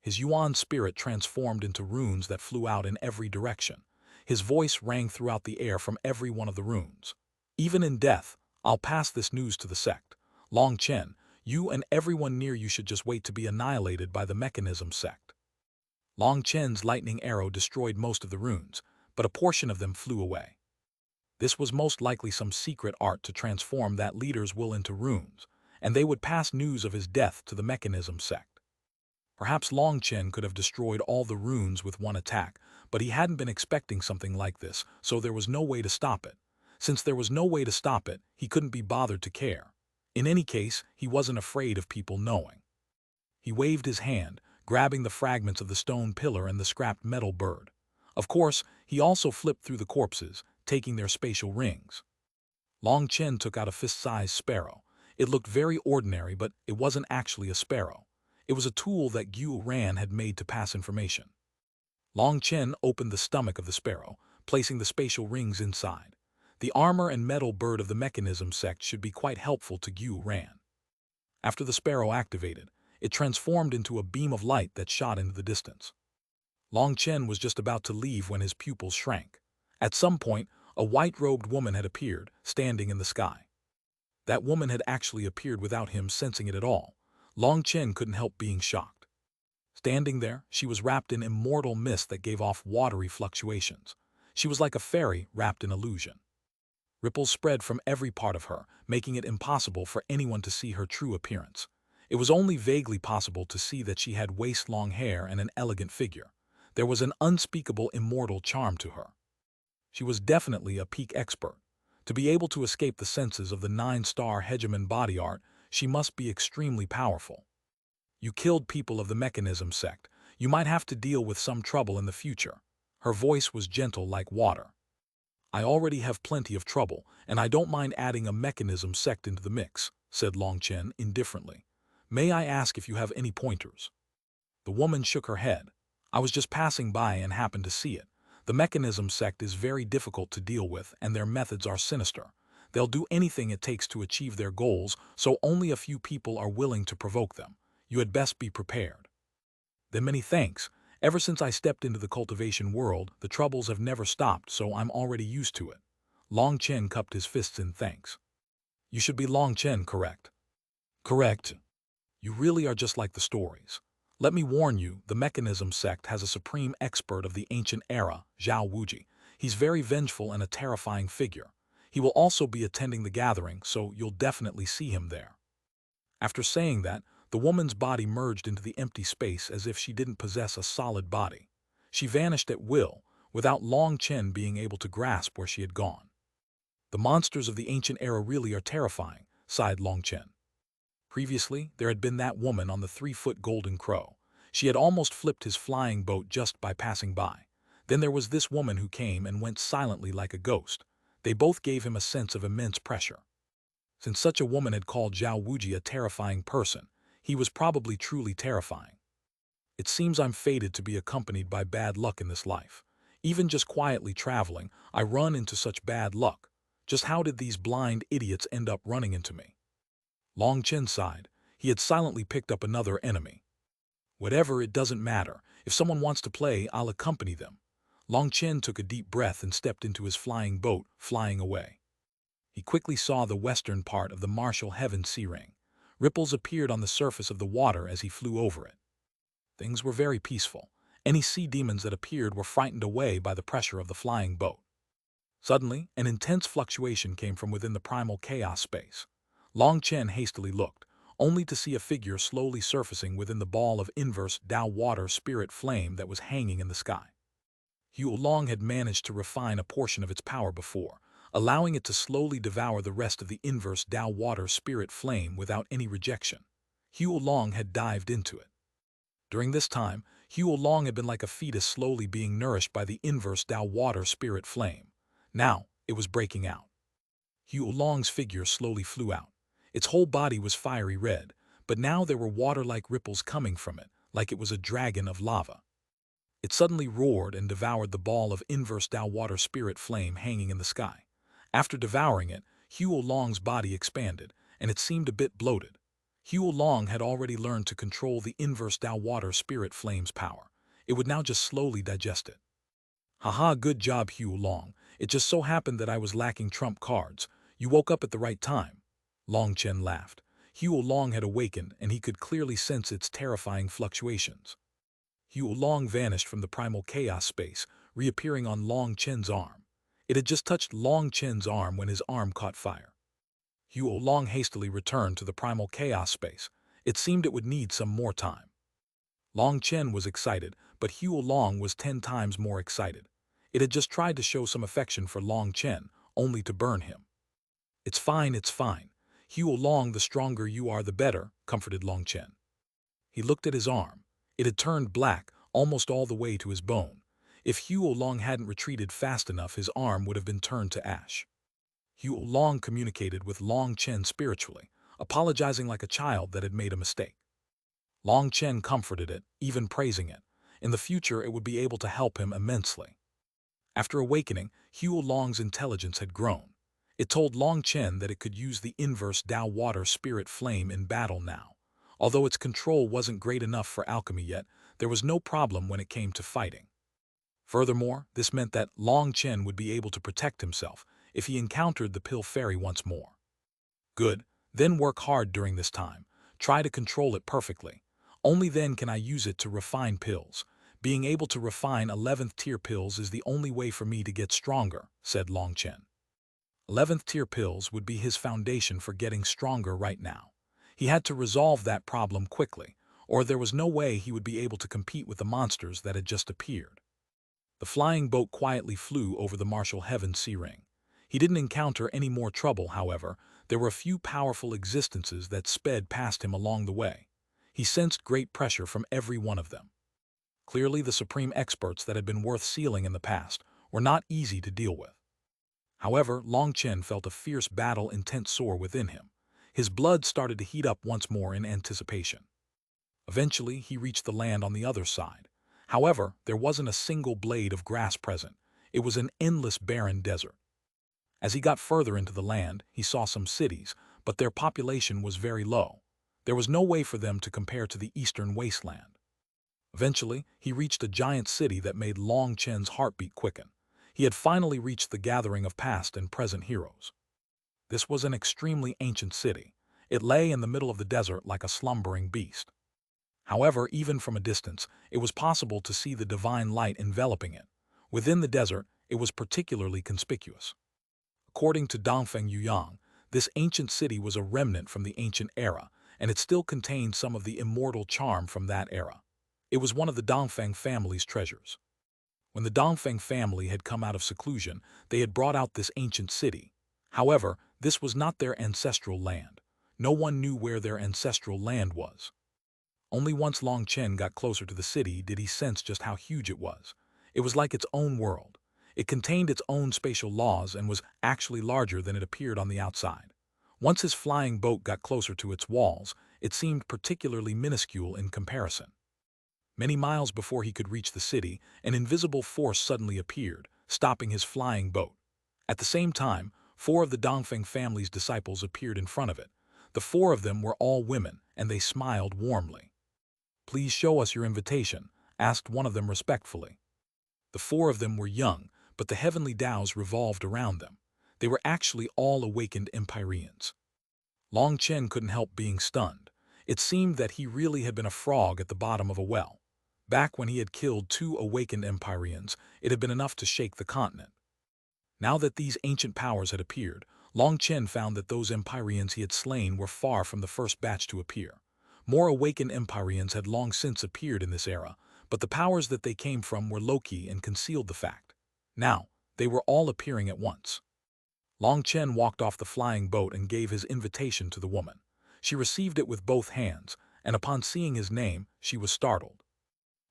His Yuan spirit transformed into runes that flew out in every direction. His voice rang throughout the air from every one of the runes. Even in death, I'll pass this news to the sect. Long Chen, you and everyone near you should just wait to be annihilated by the mechanism sect. Long Chen's lightning arrow destroyed most of the runes, but a portion of them flew away. This was most likely some secret art to transform that leader's will into runes, and they would pass news of his death to the mechanism sect. Perhaps Long Chen could have destroyed all the runes with one attack, but he hadn't been expecting something like this, so there was no way to stop it. Since there was no way to stop it, he couldn't be bothered to care. In any case, he wasn't afraid of people knowing. He waved his hand, grabbing the fragments of the stone pillar and the scrapped metal bird. Of course, he also flipped through the corpses, taking their spatial rings. Long Chen took out a fist-sized sparrow. It looked very ordinary, but it wasn't actually a sparrow. It was a tool that Xuanhuan had made to pass information. Long Chen opened the stomach of the sparrow, placing the spatial rings inside. The armor and metal bird of the mechanism sect should be quite helpful to Xuanhuan. After the sparrow activated, it transformed into a beam of light that shot into the distance. Long Chen was just about to leave when his pupils shrank. At some point, a white-robed woman had appeared, standing in the sky. That woman had actually appeared without him sensing it at all. Long Chen couldn't help being shocked. Standing there, she was wrapped in immortal mist that gave off watery fluctuations. She was like a fairy wrapped in illusion. Ripples spread from every part of her, making it impossible for anyone to see her true appearance. It was only vaguely possible to see that she had waist-long hair and an elegant figure. There was an unspeakable immortal charm to her. She was definitely a peak expert. To be able to escape the senses of the 9-star Hegemon body art, she must be extremely powerful. You killed people of the mechanism sect. You might have to deal with some trouble in the future. Her voice was gentle like water. I already have plenty of trouble, and I don't mind adding a mechanism sect into the mix, said Long Chen indifferently. May I ask if you have any pointers? The woman shook her head. I was just passing by and happened to see it. The mechanism sect is very difficult to deal with, and their methods are sinister. They'll do anything it takes to achieve their goals, so only a few people are willing to provoke them. You had best be prepared. Then many thanks. Ever since I stepped into the cultivation world, the troubles have never stopped, so I'm already used to it. Long Chen cupped his fists in thanks. You should be Long Chen, correct? Correct. You really are just like the stories. Let me warn you, the mechanism sect has a supreme expert of the ancient era, Zhao Wuji. He's very vengeful and a terrifying figure. He will also be attending the gathering, so you'll definitely see him there. After saying that, the woman's body merged into the empty space as if she didn't possess a solid body. She vanished at will, without Long Chen being able to grasp where she had gone. The monsters of the ancient era really are terrifying, sighed Long Chen. Previously, there had been that woman on the 3-foot golden crow. She had almost flipped his flying boat just by passing by. Then there was this woman who came and went silently like a ghost. They both gave him a sense of immense pressure. Since such a woman had called Zhao Wuji a terrifying person, he was probably truly terrifying. It seems I'm fated to be accompanied by bad luck in this life. Even just quietly traveling, I run into such bad luck. Just how did these blind idiots end up running into me? Long Chen sighed. He had silently picked up another enemy. Whatever, it doesn't matter. If someone wants to play, I'll accompany them. Long Chen took a deep breath and stepped into his flying boat, flying away. He quickly saw the western part of the martial heaven sea ring. Ripples appeared on the surface of the water as he flew over it. Things were very peaceful. Any sea demons that appeared were frightened away by the pressure of the flying boat. Suddenly, an intense fluctuation came from within the primal chaos space. Long Chen hastily looked, only to see a figure slowly surfacing within the ball of inverse Dao water spirit flame that was hanging in the sky. Long had managed to refine a portion of its power before, allowing it to slowly devour the rest of the inverse Dao water spirit flame without any rejection. Long had dived into it. During this time, Long had been like a fetus slowly being nourished by the inverse Dao water spirit flame. Now, it was breaking out. Long's figure slowly flew out. Its whole body was fiery red, but now there were water-like ripples coming from it, like it was a dragon of lava. It suddenly roared and devoured the ball of inverse Dao water spirit flame hanging in the sky. After devouring it, Long's body expanded, and it seemed a bit bloated. Long had already learned to control the inverse Tao water spirit flame's power. It would now just slowly digest it. Haha, good job, Long. It just so happened that I was lacking trump cards. You woke up at the right time. Long Chen laughed. Long had awakened, and he could clearly sense its terrifying fluctuations. Long vanished from the primal chaos space, reappearing on Long Chen's arm. It had just touched Long Chen's arm when his arm caught fire. Long hastily returned to the primal chaos space. It seemed it would need some more time. Long Chen was excited, but Long was 10 times more excited. It had just tried to show some affection for Long Chen, only to burn him. It's fine, it's fine. Long, the stronger you are, the better, comforted Long Chen. He looked at his arm. It had turned black, almost all the way to his bone. If Long hadn't retreated fast enough, his arm would have been turned to ash. Long communicated with Long Chen spiritually, apologizing like a child that had made a mistake. Long Chen comforted it, even praising it. In the future, it would be able to help him immensely. After awakening, Long's intelligence had grown. It told Long Chen that it could use the inverse Tao water spirit flame in battle now. Although its control wasn't great enough for alchemy yet, there was no problem when it came to fighting. Furthermore, this meant that Long Chen would be able to protect himself if he encountered the pill fairy once more. Good, then work hard during this time. Try to control it perfectly. Only then can I use it to refine pills. Being able to refine 11th tier pills is the only way for me to get stronger, said Long Chen. 11th tier pills would be his foundation for getting stronger right now. He had to resolve that problem quickly, or there was no way he would be able to compete with the monsters that had just appeared. The flying boat quietly flew over the martial heaven sea ring. He didn't encounter any more trouble, however. There were a few powerful existences that sped past him along the way. He sensed great pressure from every one of them. Clearly, the supreme experts that had been worth sealing in the past were not easy to deal with. However, Long Chen felt a fierce battle intent soar within him. His blood started to heat up once more in anticipation. Eventually, he reached the land on the other side. However, there wasn't a single blade of grass present. It was an endless barren desert. As he got further into the land, he saw some cities, but their population was very low. There was no way for them to compare to the eastern wasteland. Eventually, he reached a giant city that made Long Chen's heartbeat quicken. He had finally reached the gathering of past and present heroes. This was an extremely ancient city. It lay in the middle of the desert like a slumbering beast. However, even from a distance, it was possible to see the divine light enveloping it. Within the desert, it was particularly conspicuous. According to Dongfeng Yuyang, this ancient city was a remnant from the ancient era, and it still contained some of the immortal charm from that era. It was one of the Dongfeng family's treasures. When the Dongfeng family had come out of seclusion, they had brought out this ancient city. However, this was not their ancestral land. No one knew where their ancestral land was. Only once Long Chen got closer to the city did he sense just how huge it was. It was like its own world. It contained its own spatial laws and was actually larger than it appeared on the outside. Once his flying boat got closer to its walls, it seemed particularly minuscule in comparison. Many miles before he could reach the city, an invisible force suddenly appeared, stopping his flying boat. At the same time, 4 of the Dongfeng family's disciples appeared in front of it. The 4 of them were all women, and they smiled warmly. "Please show us your invitation," asked one of them respectfully. The 4 of them were young, but the heavenly Taos revolved around them. They were actually all awakened Empyreans. Long Chen couldn't help being stunned. It seemed that he really had been a frog at the bottom of a well. Back when he had killed 2 awakened Empyreans, it had been enough to shake the continent. Now that these ancient powers had appeared, Long Chen found that those Empyreans he had slain were far from the first batch to appear. More awakened Empyreans had long since appeared in this era, but the powers that they came from were low-key and concealed the fact. Now, they were all appearing at once. Long Chen walked off the flying boat and gave his invitation to the woman. She received it with both hands, and upon seeing his name, she was startled.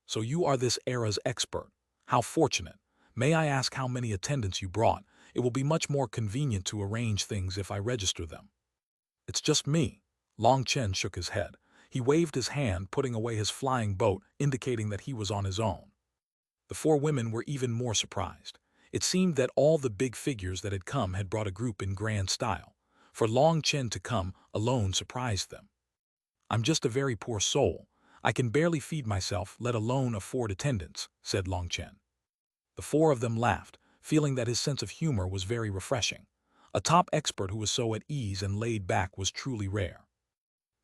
"So you are this era's expert. How fortunate. May I ask how many attendants you brought? It will be much more convenient to arrange things if I register them." "It's just me." Long Chen shook his head. He waved his hand, putting away his flying boat, indicating that he was on his own. The 4 women were even more surprised. It seemed that all the big figures that had come had brought a group in grand style. For Long Chen to come alone surprised them. I'm just a very poor soul. I can barely feed myself, let alone afford attendance, said Long Chen. The four of them laughed, feeling that his sense of humor was very refreshing. A top expert who was so at ease and laid back was truly rare.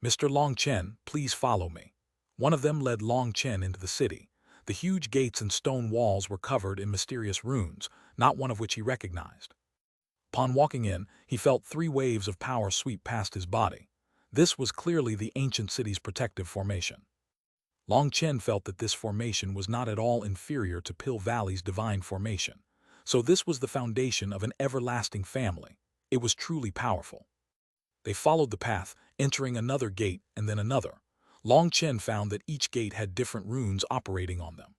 Mr. Long Chen, please follow me. One of them led Long Chen into the city. The huge gates and stone walls were covered in mysterious runes, not one of which he recognized. Upon walking in, he felt 3 waves of power sweep past his body. This was clearly the ancient city's protective formation. Long Chen felt that this formation was not at all inferior to Pill Valley's divine formation. So this was the foundation of an everlasting family. It was truly powerful. They followed the path, entering another gate and then another. Long Chen found that each gate had different runes operating on them.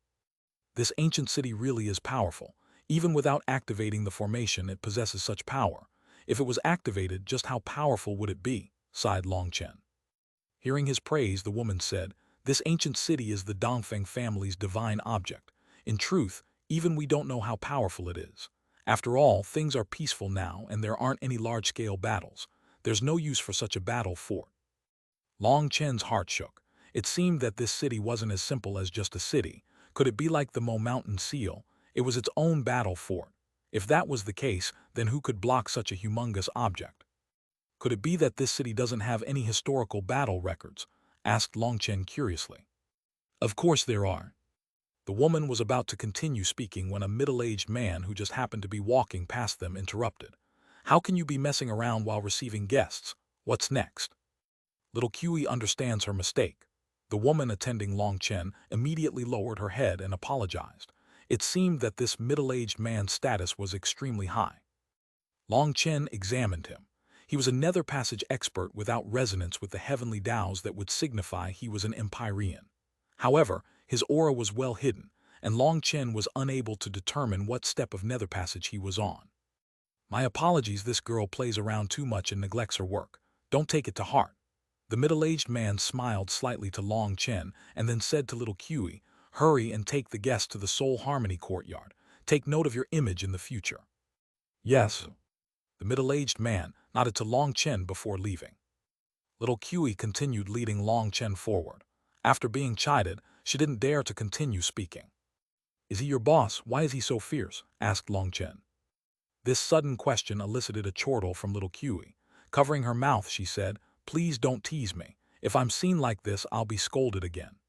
This ancient city really is powerful. Even without activating the formation, it possesses such power. If it was activated, just how powerful would it be? Sighed Long Chen. Hearing his praise, the woman said, "This ancient city is the Dongfeng family's divine object. In truth, even we don't know how powerful it is. After all, things are peaceful now and there aren't any large-scale battles. There's no use for such a battle fort." Long Chen's heart shook. It seemed that this city wasn't as simple as just a city. Could it be like the Mo Mountain Seal? It was its own battle fort. If that was the case, then who could block such a humongous object? Could it be that this city doesn't have any historical battle records? Asked Long Chen curiously. Of course there are. The woman was about to continue speaking when a middle-aged man who just happened to be walking past them interrupted. How can you be messing around while receiving guests? What's next? Little Cui understands her mistake. The woman attending Long Chen immediately lowered her head and apologized. It seemed that this middle-aged man's status was extremely high. Long Chen examined him. He was a nether passage expert without resonance with the heavenly Taos that would signify he was an Empyrean. However, his aura was well hidden, and Long Chen was unable to determine what step of nether passage he was on. My apologies, this girl plays around too much and neglects her work. Don't take it to heart. The middle-aged man smiled slightly to Long Chen and then said to little Cui, "Hurry and take the guest to the Soul Harmony courtyard. Take note of your image in the future." Yes. The middle-aged man nodded to Long Chen before leaving. Little Cui continued leading Long Chen forward. After being chided, she didn't dare to continue speaking. "Is he your boss? Why is he so fierce?" asked Long Chen. This sudden question elicited a chortle from little Cui. Covering her mouth, she said, "Please don't tease me. If I'm seen like this, I'll be scolded again."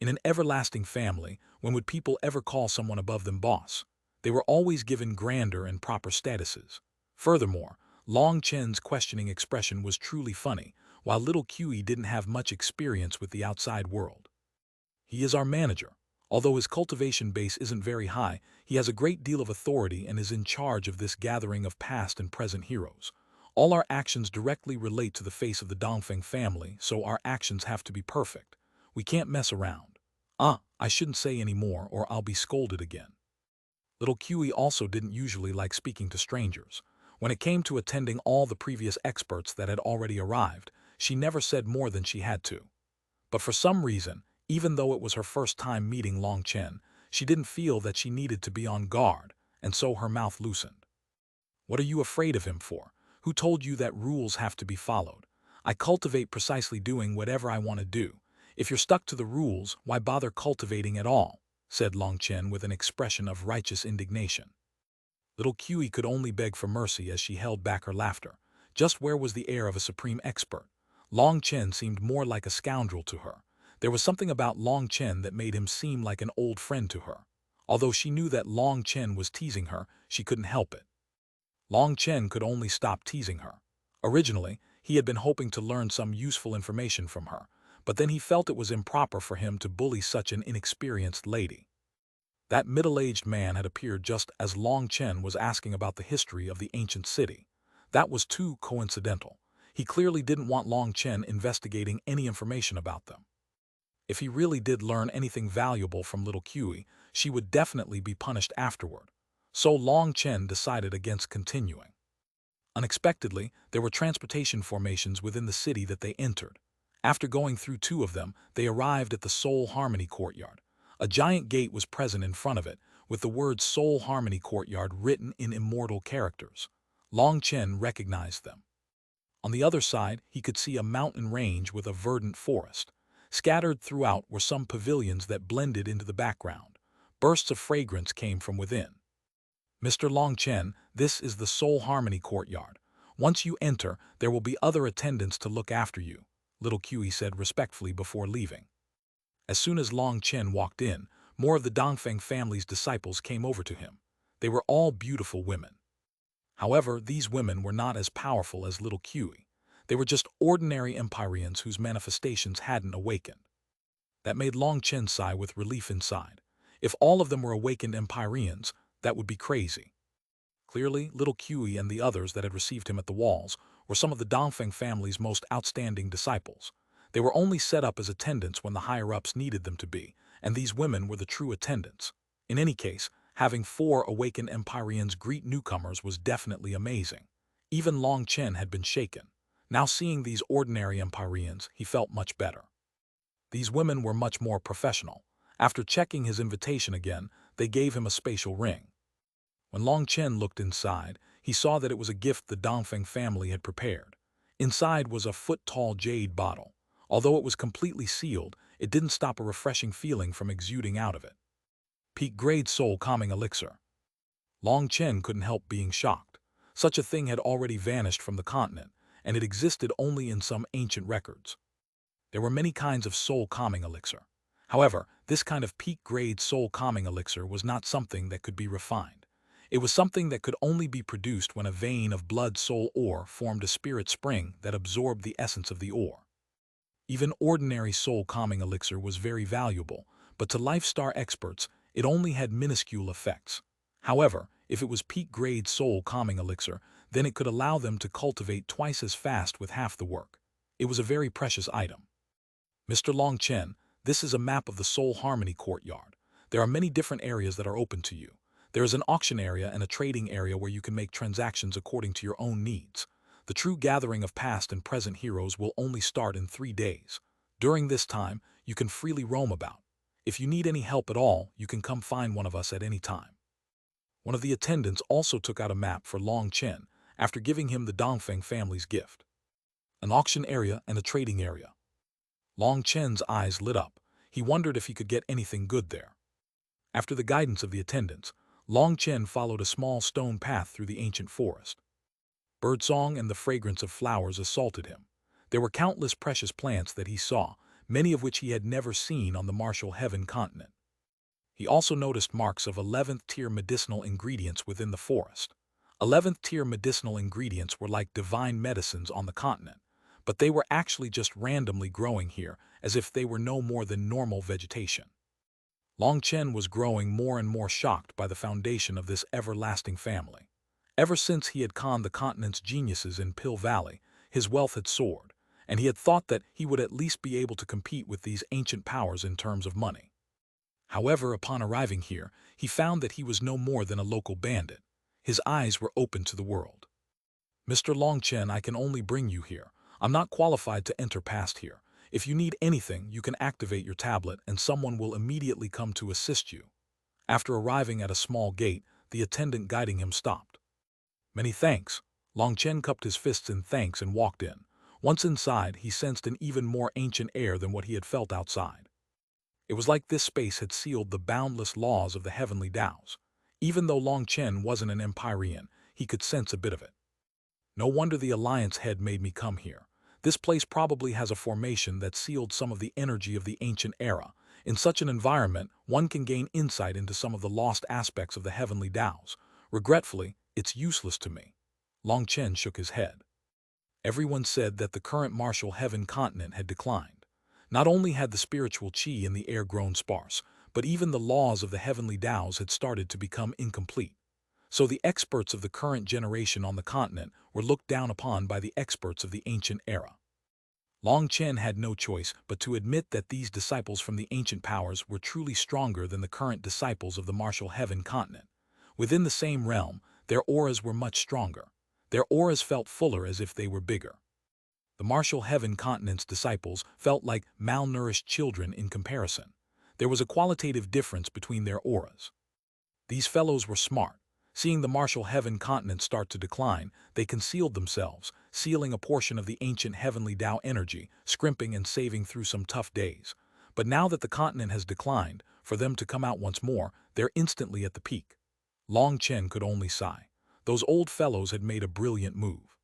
In an everlasting family, when would people ever call someone above them boss? They were always given grander and proper statuses. Furthermore, Long Chen's questioning expression was truly funny, while little Cui didn't have much experience with the outside world. He is our manager. Although his cultivation base isn't very high, he has a great deal of authority and is in charge of this gathering of past and present heroes. All our actions directly relate to the face of the Dongfeng family, so our actions have to be perfect. We can't mess around. I shouldn't say any more or I'll be scolded again. Little Cui also didn't usually like speaking to strangers. When it came to attending all the previous experts that had already arrived, she never said more than she had to. But for some reason, even though it was her first time meeting Long Chen, she didn't feel that she needed to be on guard, and so her mouth loosened. "What are you afraid of him for? Who told you that rules have to be followed? I cultivate precisely doing whatever I want to do. If you're stuck to the rules, why bother cultivating at all?" said Long Chen with an expression of righteous indignation. Little Cui could only beg for mercy as she held back her laughter. Just where was the air of a supreme expert? Long Chen seemed more like a scoundrel to her. There was something about Long Chen that made him seem like an old friend to her. Although she knew that Long Chen was teasing her, she couldn't help it. Long Chen could only stop teasing her. Originally, he had been hoping to learn some useful information from her, but then he felt it was improper for him to bully such an inexperienced lady. That middle-aged man had appeared just as Long Chen was asking about the history of the ancient city. That was too coincidental. He clearly didn't want Long Chen investigating any information about them. If he really did learn anything valuable from little Cui, she would definitely be punished afterward. So Long Chen decided against continuing. Unexpectedly, there were transportation formations within the city that they entered. After going through 2 of them, they arrived at the Soul Harmony courtyard. A giant gate was present in front of it, with the words Soul Harmony Courtyard written in immortal characters. Long Chen recognized them. On the other side, he could see a mountain range with a verdant forest. Scattered throughout were some pavilions that blended into the background. Bursts of fragrance came from within. Mr. Long Chen, this is the Soul Harmony courtyard. Once you enter, there will be other attendants to look after you, little Q said respectfully before leaving. As soon as Long Chen walked in, more of the Dongfeng family's disciples came over to him. They were all beautiful women. However, these women were not as powerful as little Q. They were just ordinary Empyreans whose manifestations hadn't awakened. That made Long Chen sigh with relief inside. If all of them were awakened Empyreans, that would be crazy. Clearly, little Q and the others that had received him at the walls were some of the Dongfeng family's most outstanding disciples. They were only set up as attendants when the higher-ups needed them to be, and these women were the true attendants. In any case, having 4 awakened Empyreans greet newcomers was definitely amazing. Even Long Chen had been shaken. Now seeing these ordinary Empyreans, he felt much better. These women were much more professional. After checking his invitation again, they gave him a spatial ring. When Long Chen looked inside, he saw that it was a gift the Dongfeng family had prepared. Inside was a foot-tall jade bottle. Although it was completely sealed, it didn't stop a refreshing feeling from exuding out of it. Peak-grade soul calming elixir. Long Chen couldn't help being shocked. Such a thing had already vanished from the continent, and it existed only in some ancient records. There were many kinds of soul calming elixir. However, this kind of peak-grade soul calming elixir was not something that could be refined. It was something that could only be produced when a vein of blood-soul ore formed a spirit spring that absorbed the essence of the ore. Even ordinary soul-calming elixir was very valuable, but to lifestar experts, it only had minuscule effects. However, if it was peak-grade soul-calming elixir, then it could allow them to cultivate twice as fast with half the work. It was a very precious item. Mr. Long Chen, this is a map of the Soul Harmony courtyard. There are many different areas that are open to you. There is an auction area and a trading area where you can make transactions according to your own needs. The true gathering of past and present heroes will only start in 3 days. During this time, you can freely roam about. If you need any help at all, you can come find one of us at any time. One of the attendants also took out a map for Long Chen after giving him the Dongfeng family's gift. An auction area and a trading area. Long Chen's eyes lit up. He wondered if he could get anything good there. After the guidance of the attendants, Long Chen followed a small stone path through the ancient forest. Birdsong and the fragrance of flowers assaulted him. There were countless precious plants that he saw, many of which he had never seen on the martial heaven continent. He also noticed marks of 11th-tier medicinal ingredients within the forest. 11th-tier medicinal ingredients were like divine medicines on the continent, but they were actually just randomly growing here, as if they were no more than normal vegetation. Long Chen was growing more and more shocked by the foundation of this everlasting family. Ever since he had conned the continent's geniuses in Pill Valley, his wealth had soared, and he had thought that he would at least be able to compete with these ancient powers in terms of money. However, upon arriving here, he found that he was no more than a local bandit. His eyes were open to the world. Mr. Long Chen, I can only bring you here. I'm not qualified to enter past here. If you need anything, you can activate your tablet and someone will immediately come to assist you. After arriving at a small gate, the attendant guiding him stopped. Many thanks. Long Chen cupped his fists in thanks and walked in. Once inside, he sensed an even more ancient air than what he had felt outside. It was like this space had sealed the boundless laws of the heavenly Taos. Even though Long Chen wasn't an Empyrean, he could sense a bit of it. No wonder the Alliance head made me come here. This place probably has a formation that sealed some of the energy of the ancient era. In such an environment, one can gain insight into some of the lost aspects of the heavenly Taos. Regretfully, it's useless to me. Long Chen shook his head. Everyone said that the current martial heaven continent had declined. Not only had the spiritual qi in the air grown sparse, but even the laws of the heavenly Taos had started to become incomplete. So the experts of the current generation on the continent were looked down upon by the experts of the ancient era. Long Chen had no choice but to admit that these disciples from the ancient powers were truly stronger than the current disciples of the martial heaven continent. Within the same realm, their auras were much stronger. Their auras felt fuller as if they were bigger. The martial heaven continent's disciples felt like malnourished children in comparison. There was a qualitative difference between their auras. These fellows were smart. Seeing the martial heaven continent start to decline, they concealed themselves, sealing a portion of the ancient heavenly Tao energy, scrimping and saving through some tough days. But now that the continent has declined, for them to come out once more, they're instantly at the peak. Long Chen could only sigh. Those old fellows had made a brilliant move.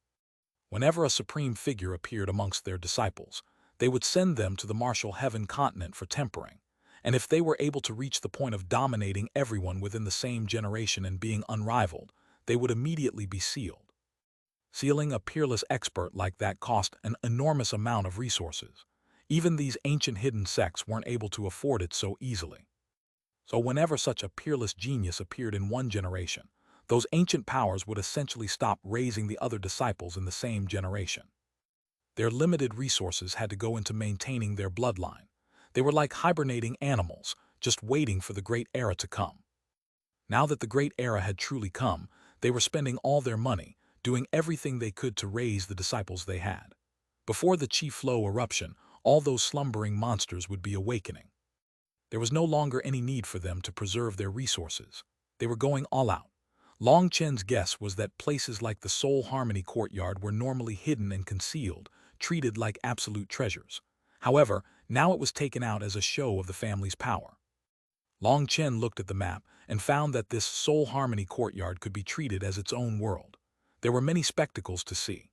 Whenever a supreme figure appeared amongst their disciples, they would send them to the martial heaven continent for tempering. And if they were able to reach the point of dominating everyone within the same generation and being unrivaled, they would immediately be sealed. Sealing a peerless expert like that cost an enormous amount of resources. Even these ancient hidden sects weren't able to afford it so easily. So whenever such a peerless genius appeared in one generation, those ancient powers would essentially stop raising the other disciples in the same generation. Their limited resources had to go into maintaining their bloodline. They were like hibernating animals, just waiting for the great era to come. Now that the great era had truly come, they were spending all their money, doing everything they could to raise the disciples they had. Before the Chi Flow eruption, all those slumbering monsters would be awakening. There was no longer any need for them to preserve their resources. They were going all out. Long Chen's guess was that places like the Soul Harmony courtyard were normally hidden and concealed, treated like absolute treasures. However, now it was taken out as a show of the family's power. Long Chen looked at the map and found that this Soul Harmony courtyard could be treated as its own world. There were many spectacles to see.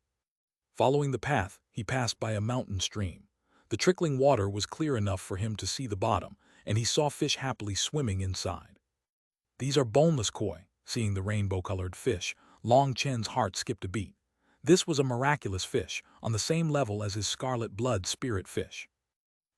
Following the path, he passed by a mountain stream. The trickling water was clear enough for him to see the bottom, and he saw fish happily swimming inside. These are boneless koi. Seeing the rainbow-colored fish, Long Chen's heart skipped a beat. This was a miraculous fish, on the same level as his scarlet blood spirit fish.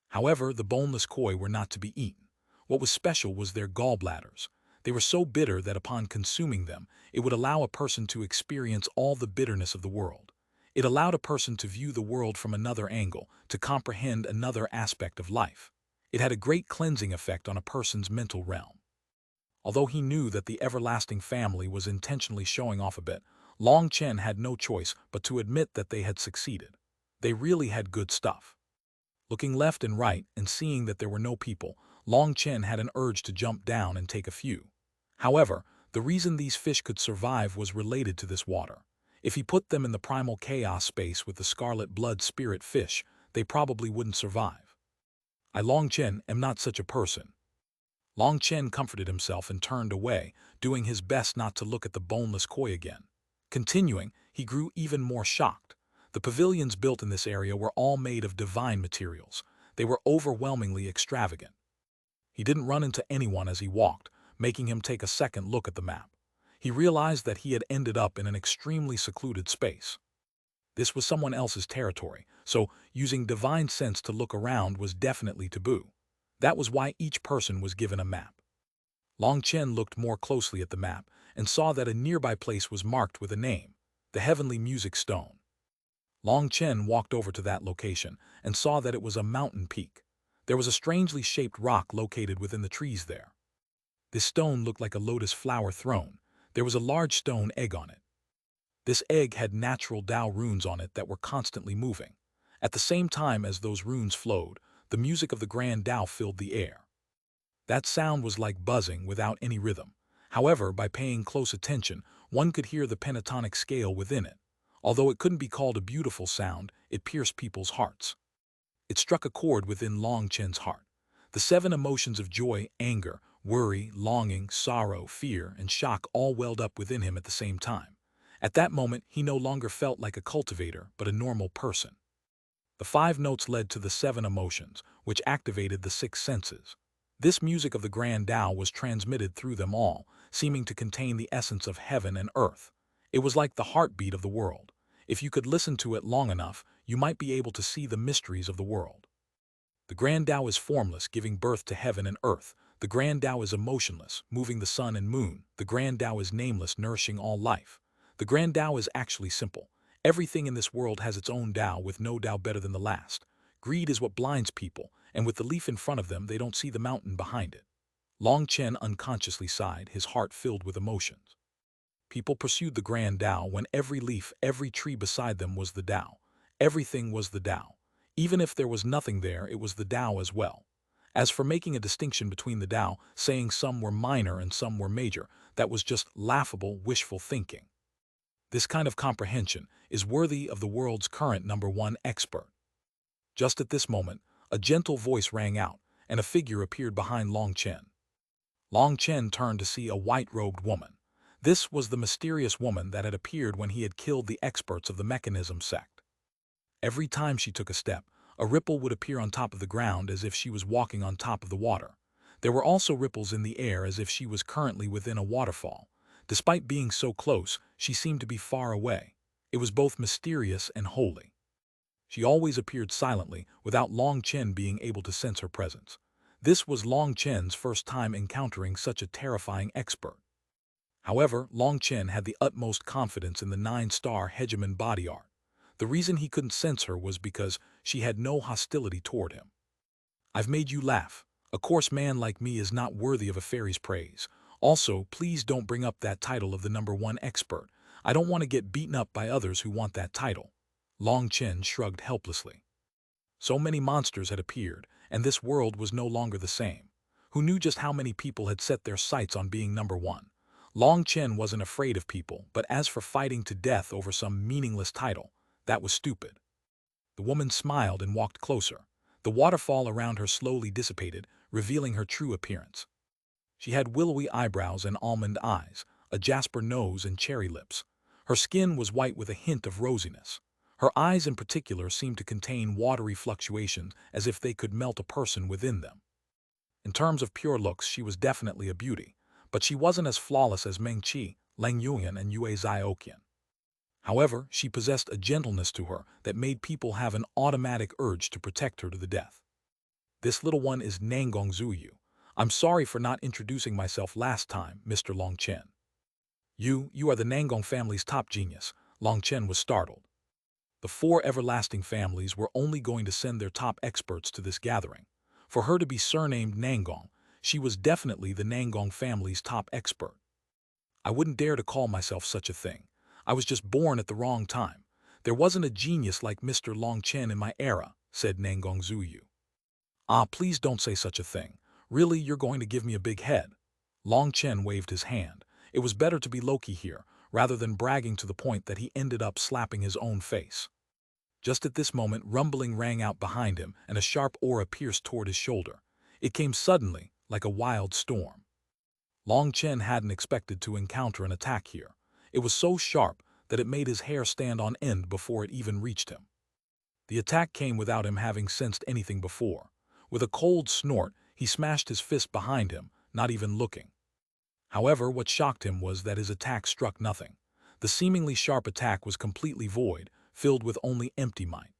However, the boneless koi were not to be eaten. What was special was their gallbladders. They were so bitter that upon consuming them, it would allow a person to experience all the bitterness of the world. It allowed a person to view the world from another angle, to comprehend another aspect of life. It had a great cleansing effect on a person's mental realm. Although he knew that the everlasting family was intentionally showing off a bit, Long Chen had no choice but to admit that they had succeeded. They really had good stuff. Looking left and right and seeing that there were no people, Long Chen had an urge to jump down and take a few. However, the reason these fish could survive was related to this water. If he put them in the primal chaos space with the scarlet blood spirit fish, they probably wouldn't survive. I, Long Chen, am not such a person. Long Chen comforted himself and turned away, doing his best not to look at the boneless koi again. Continuing, he grew even more shocked. The pavilions built in this area were all made of divine materials. They were overwhelmingly extravagant. He didn't run into anyone as he walked, making him take a second look at the map. He realized that he had ended up in an extremely secluded space. This was someone else's territory, so using divine sense to look around was definitely taboo. That was why each person was given a map. Long Chen looked more closely at the map and saw that a nearby place was marked with a name, the Heavenly Music Stone. Long Chen walked over to that location and saw that it was a mountain peak. There was a strangely shaped rock located within the trees there. This stone looked like a lotus flower throne. There was a large stone egg on it. This egg had natural Tao runes on it that were constantly moving. At the same time as those runes flowed, the music of the grand Tao filled the air. That sound was like buzzing without any rhythm. However, by paying close attention, one could hear the pentatonic scale within it. Although it couldn't be called a beautiful sound, it pierced people's hearts. It struck a chord within Long Chen's heart. The 7 emotions of joy, anger, worry, longing, sorrow, fear, and shock all welled up within him at the same time. At that moment, he no longer felt like a cultivator, but a normal person. The 5 notes led to the 7 emotions, which activated the 6 senses. This music of the grand Tao was transmitted through them all, seeming to contain the essence of heaven and earth. It was like the heartbeat of the world. If you could listen to it long enough, you might be able to see the mysteries of the world. The grand Tao is formless, giving birth to heaven and earth. The grand Tao is emotionless, moving the sun and moon. The grand Tao is nameless, nourishing all life. The grand Tao is actually simple. Everything in this world has its own Tao, with no Tao better than the last. Greed is what blinds people, and with the leaf in front of them, they don't see the mountain behind it. Long Chen unconsciously sighed, his heart filled with emotions. People pursued the grand Tao when every leaf, every tree beside them was the Tao. Everything was the Tao. Even if there was nothing there, it was the Tao as well. As for making a distinction between the Tao, saying some were minor and some were major, that was just laughable, wishful thinking. This kind of comprehension is worthy of the world's current #1 expert. Just at this moment, a gentle voice rang out, and a figure appeared behind Long Chen. Long Chen turned to see a white-robed woman. This was the mysterious woman that had appeared when he had killed the experts of the mechanism sect. Every time she took a step, a ripple would appear on top of the ground as if she was walking on top of the water. There were also ripples in the air as if she was currently within a waterfall. Despite being so close, she seemed to be far away. It was both mysterious and holy. She always appeared silently, without Long Chen being able to sense her presence. This was Long Chen's first time encountering such a terrifying expert. However, Long Chen had the utmost confidence in the 9-star Hegemon body art. The reason he couldn't sense her was because she had no hostility toward him. "I've made you laugh. A coarse man like me is not worthy of a fairy's praise. Also, please don't bring up that title of the #1 expert. I don't want to get beaten up by others who want that title." Long Chen shrugged helplessly. So many monsters had appeared, and this world was no longer the same. Who knew just how many people had set their sights on being #1? Long Chen wasn't afraid of people, but as for fighting to death over some meaningless title, that was stupid. The woman smiled and walked closer. The waterfall around her slowly dissipated, revealing her true appearance. She had willowy eyebrows and almond eyes, a jasper nose and cherry lips. Her skin was white with a hint of rosiness. Her eyes in particular seemed to contain watery fluctuations as if they could melt a person within them. In terms of pure looks, she was definitely a beauty, but she wasn't as flawless as Meng Qi, Lang Yuan, and Yue Zioqian. However, she possessed a gentleness to her that made people have an automatic urge to protect her to the death. "This little one is Nangong Zuyu. I'm sorry for not introducing myself last time, Mr. Long Chen." You are the Nangong family's top genius." Long Chen was startled. The 4 everlasting families were only going to send their top experts to this gathering. For her to be surnamed Nangong, she was definitely the Nangong family's top expert. "I wouldn't dare to call myself such a thing. I was just born at the wrong time. There wasn't a genius like Mr. Long Chen in my era," said Nangong Zuyu. "Ah, please don't say such a thing. Really, you're going to give me a big head." Long Chen waved his hand. It was better to be low-key here, rather than bragging to the point that he ended up slapping his own face. Just at this moment, rumbling rang out behind him, and a sharp aura pierced toward his shoulder. It came suddenly, like a wild storm. Long Chen hadn't expected to encounter an attack here. It was so sharp that it made his hair stand on end before it even reached him. The attack came without him having sensed anything before. With a cold snort, he smashed his fist behind him, not even looking. However, what shocked him was that his attack struck nothing. The seemingly sharp attack was completely void, filled with only empty might.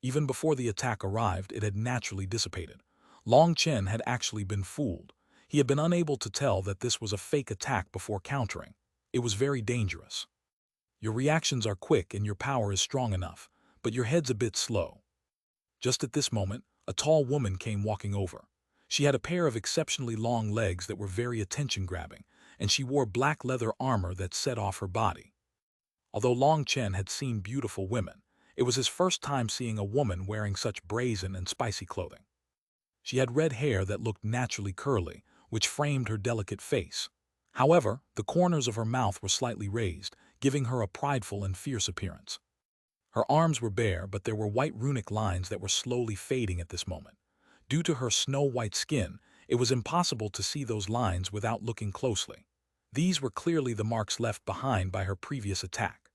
Even before the attack arrived, it had naturally dissipated. Long Chen had actually been fooled. He had been unable to tell that this was a fake attack before countering. It was very dangerous. "Your reactions are quick and your power is strong enough, but your head's a bit slow." Just at this moment, a tall woman came walking over. She had a pair of exceptionally long legs that were very attention-grabbing, and she wore black leather armor that set off her body. Although Long Chen had seen beautiful women, it was his first time seeing a woman wearing such brazen and spicy clothing. She had red hair that looked naturally curly, which framed her delicate face. However, the corners of her mouth were slightly raised, giving her a prideful and fierce appearance. Her arms were bare, but there were white runic lines that were slowly fading at this moment. Due to her snow-white skin, it was impossible to see those lines without looking closely. These were clearly the marks left behind by her previous attack.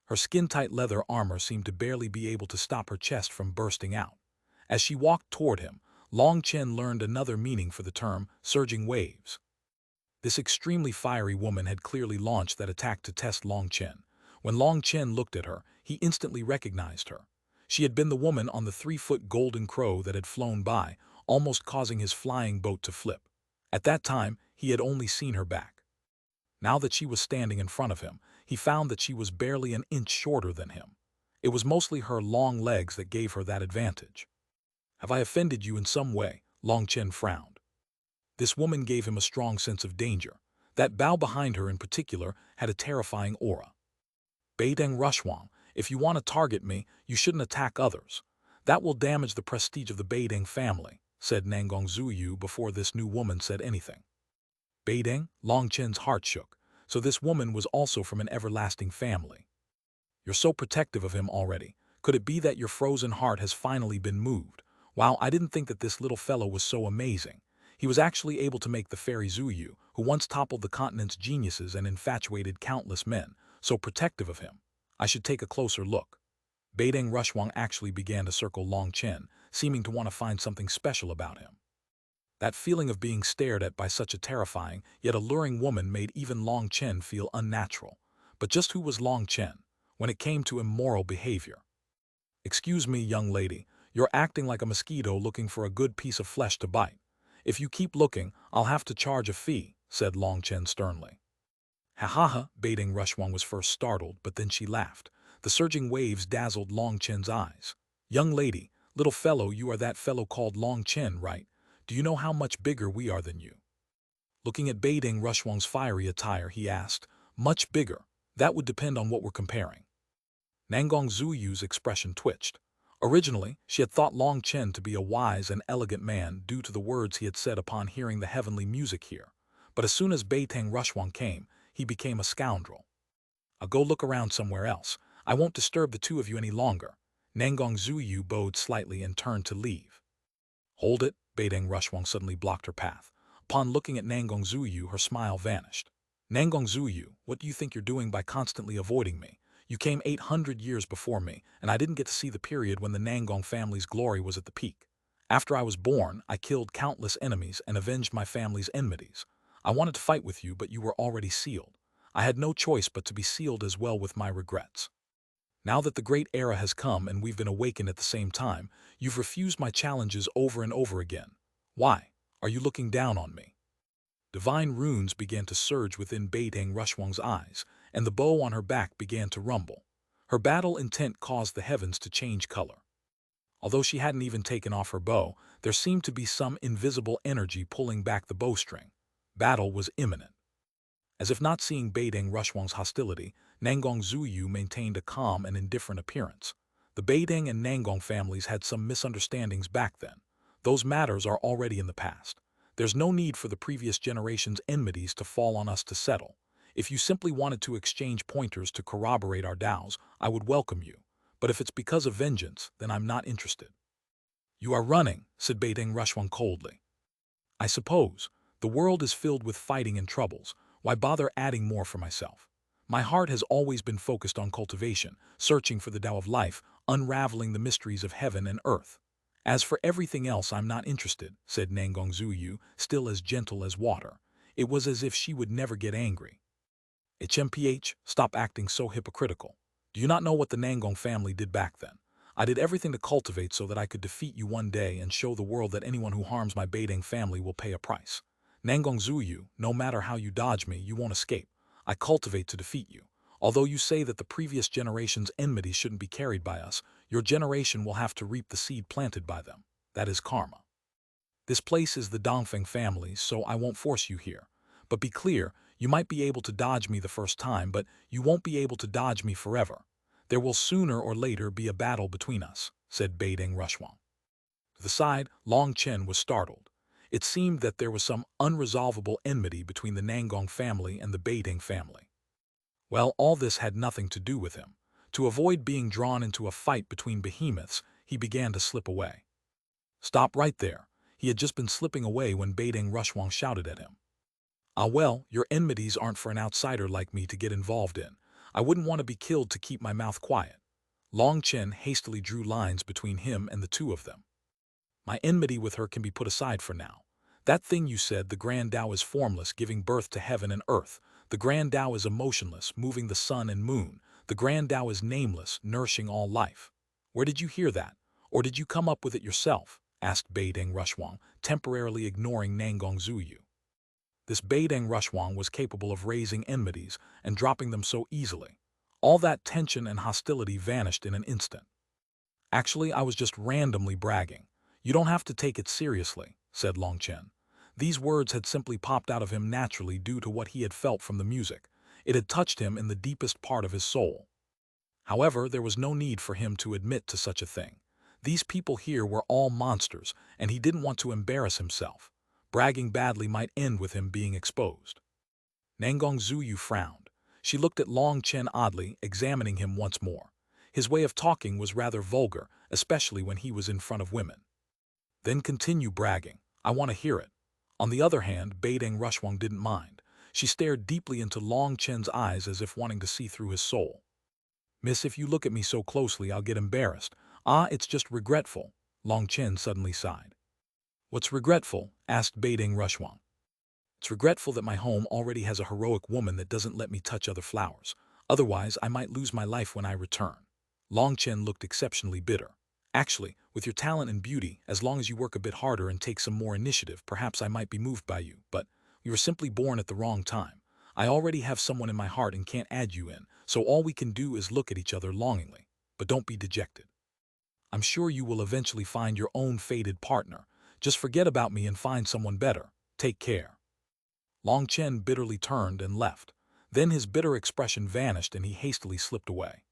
Her skin-tight leather armor seemed to barely be able to stop her chest from bursting out. As she walked toward him, Long Chen learned another meaning for the term surging waves. This extremely fiery woman had clearly launched that attack to test Long Chen. When Long Chen looked at her, he instantly recognized her. She had been the woman on the 3-foot golden crow that had flown by, almost causing his flying boat to flip. At that time, he had only seen her back. Now that she was standing in front of him, he found that she was barely an inch shorter than him. It was mostly her long legs that gave her that advantage. "Have I offended you in some way?" Long Chen frowned. This woman gave him a strong sense of danger. That bow behind her in particular had a terrifying aura. "Beideng Xuanhuan, if you want to target me, you shouldn't attack others. That will damage the prestige of the Beideng family," said Nangong Zuyu before this new woman said anything. "Beideng?" Long Chen's heart shook. So this woman was also from an everlasting family. You're so protective of him already. Could it be that your frozen heart has finally been moved? Wow, I didn't think that this little fellow was so amazing. He was actually able to make the fairy Zuyu, who once toppled the continent's geniuses and infatuated countless men, so protective of him. I should take a closer look. Beideng Rushwang actually began to circle Long Chen, seeming to want to find something special about him. That feeling of being stared at by such a terrifying, yet alluring woman made even Long Chen feel unnatural. But just who was Long Chen when it came to immoral behavior? Excuse me, young lady, you're acting like a mosquito looking for a good piece of flesh to bite. If you keep looking, I'll have to charge a fee, said Long Chen sternly. Ha ha ha, Beideng Rushwang was first startled, but then she laughed. The surging waves dazzled Long Chen's eyes. Young lady, little fellow, you are that fellow called Long Chen, right? Do you know how much bigger we are than you? Looking at Beideng Rushwang's fiery attire, he asked, much bigger? That would depend on what we're comparing. Nangong Zuyu's expression twitched. Originally, she had thought Long Chen to be a wise and elegant man due to the words he had said upon hearing the heavenly music here. But as soon as Beideng Rushwang came, he became a scoundrel. I'll go look around somewhere else. I won't disturb the two of you any longer. Nangong Zuyu bowed slightly and turned to leave. Hold it, Beideng Rushwang suddenly blocked her path. Upon looking at Nangong Zuyu, her smile vanished. Nangong Zuyu, what do you think you're doing by constantly avoiding me? You came 800 years before me, and I didn't get to see the period when the Nangong family's glory was at the peak. After I was born, I killed countless enemies and avenged my family's enmities. I wanted to fight with you, but you were already sealed. I had no choice but to be sealed as well with my regrets. Now that the great era has come and we've been awakened at the same time, you've refused my challenges over and over again. Why? Are you looking down on me? Divine runes began to surge within Beideng Rushwang's eyes, and the bow on her back began to rumble. Her battle intent caused the heavens to change color. Although she hadn't even taken off her bow, there seemed to be some invisible energy pulling back the bowstring. Battle was imminent. As if not seeing Beideng Rushwang's hostility, Nangong Zuyu maintained a calm and indifferent appearance. The Beideng and Nangong families had some misunderstandings back then. Those matters are already in the past. There's no need for the previous generation's enmities to fall on us to settle. If you simply wanted to exchange pointers to corroborate our doubts, I would welcome you. But if it's because of vengeance, then I'm not interested. You are running, said Beideng Rushwang coldly. I suppose. The world is filled with fighting and troubles. Why bother adding more for myself? My heart has always been focused on cultivation, searching for the Tao of life, unraveling the mysteries of heaven and earth. As for everything else, I'm not interested, said Nangong Zuyu, still as gentle as water. It was as if she would never get angry. HMPH, stop acting so hypocritical. Do you not know what the Nangong family did back then? I did everything to cultivate so that I could defeat you one day and show the world that anyone who harms my Beideng family will pay a price. Nangong Zuyu, no matter how you dodge me, you won't escape. I cultivate to defeat you. Although you say that the previous generation's enmity shouldn't be carried by us, your generation will have to reap the seed planted by them. That is karma. This place is the Dongfeng family, so I won't force you here. But be clear, you might be able to dodge me the first time, but you won't be able to dodge me forever. There will sooner or later be a battle between us, said Beideng Rushwang. To the side, Long Chen was startled. It seemed that there was some unresolvable enmity between the Nangong family and the Beideng family. Well, all this had nothing to do with him. To avoid being drawn into a fight between behemoths, he began to slip away. Stop right there. He had just been slipping away when Beideng Rushwang shouted at him. Ah well, your enmities aren't for an outsider like me to get involved in. I wouldn't want to be killed to keep my mouth quiet. Long Chen hastily drew lines between him and the two of them. My enmity with her can be put aside for now. That thing you said, the Grand Tao is formless, giving birth to heaven and earth. The Grand Tao is emotionless, moving the sun and moon. The Grand Tao is nameless, nourishing all life. Where did you hear that? Or did you come up with it yourself? Asked Beideng Rushwang, temporarily ignoring Nangong Zuyu. This Beideng Rushwang was capable of raising enmities and dropping them so easily. All that tension and hostility vanished in an instant. Actually, I was just randomly bragging. You don't have to take it seriously, said Long Chen. These words had simply popped out of him naturally due to what he had felt from the music. It had touched him in the deepest part of his soul. However, there was no need for him to admit to such a thing. These people here were all monsters, and he didn't want to embarrass himself. Bragging badly might end with him being exposed. Nangong Zuyu frowned. She looked at Long Chen oddly, examining him once more. His way of talking was rather vulgar, especially when he was in front of women. Then continue bragging. I want to hear it. On the other hand, Beideng Rushwang didn't mind. She stared deeply into Long Chen's eyes as if wanting to see through his soul. Miss, if you look at me so closely, I'll get embarrassed. Ah, it's just regretful. Long Chen suddenly sighed. What's regretful? Asked Beideng Rushwang. It's regretful that my home already has a heroic woman that doesn't let me touch other flowers. Otherwise, I might lose my life when I return. Long Chen looked exceptionally bitter. Actually, with your talent and beauty, as long as you work a bit harder and take some more initiative, perhaps I might be moved by you, but you were simply born at the wrong time. I already have someone in my heart and can't add you in, so all we can do is look at each other longingly. But don't be dejected. I'm sure you will eventually find your own fated partner. Just forget about me and find someone better. Take care. Long Chen bitterly turned and left. Then his bitter expression vanished and he hastily slipped away.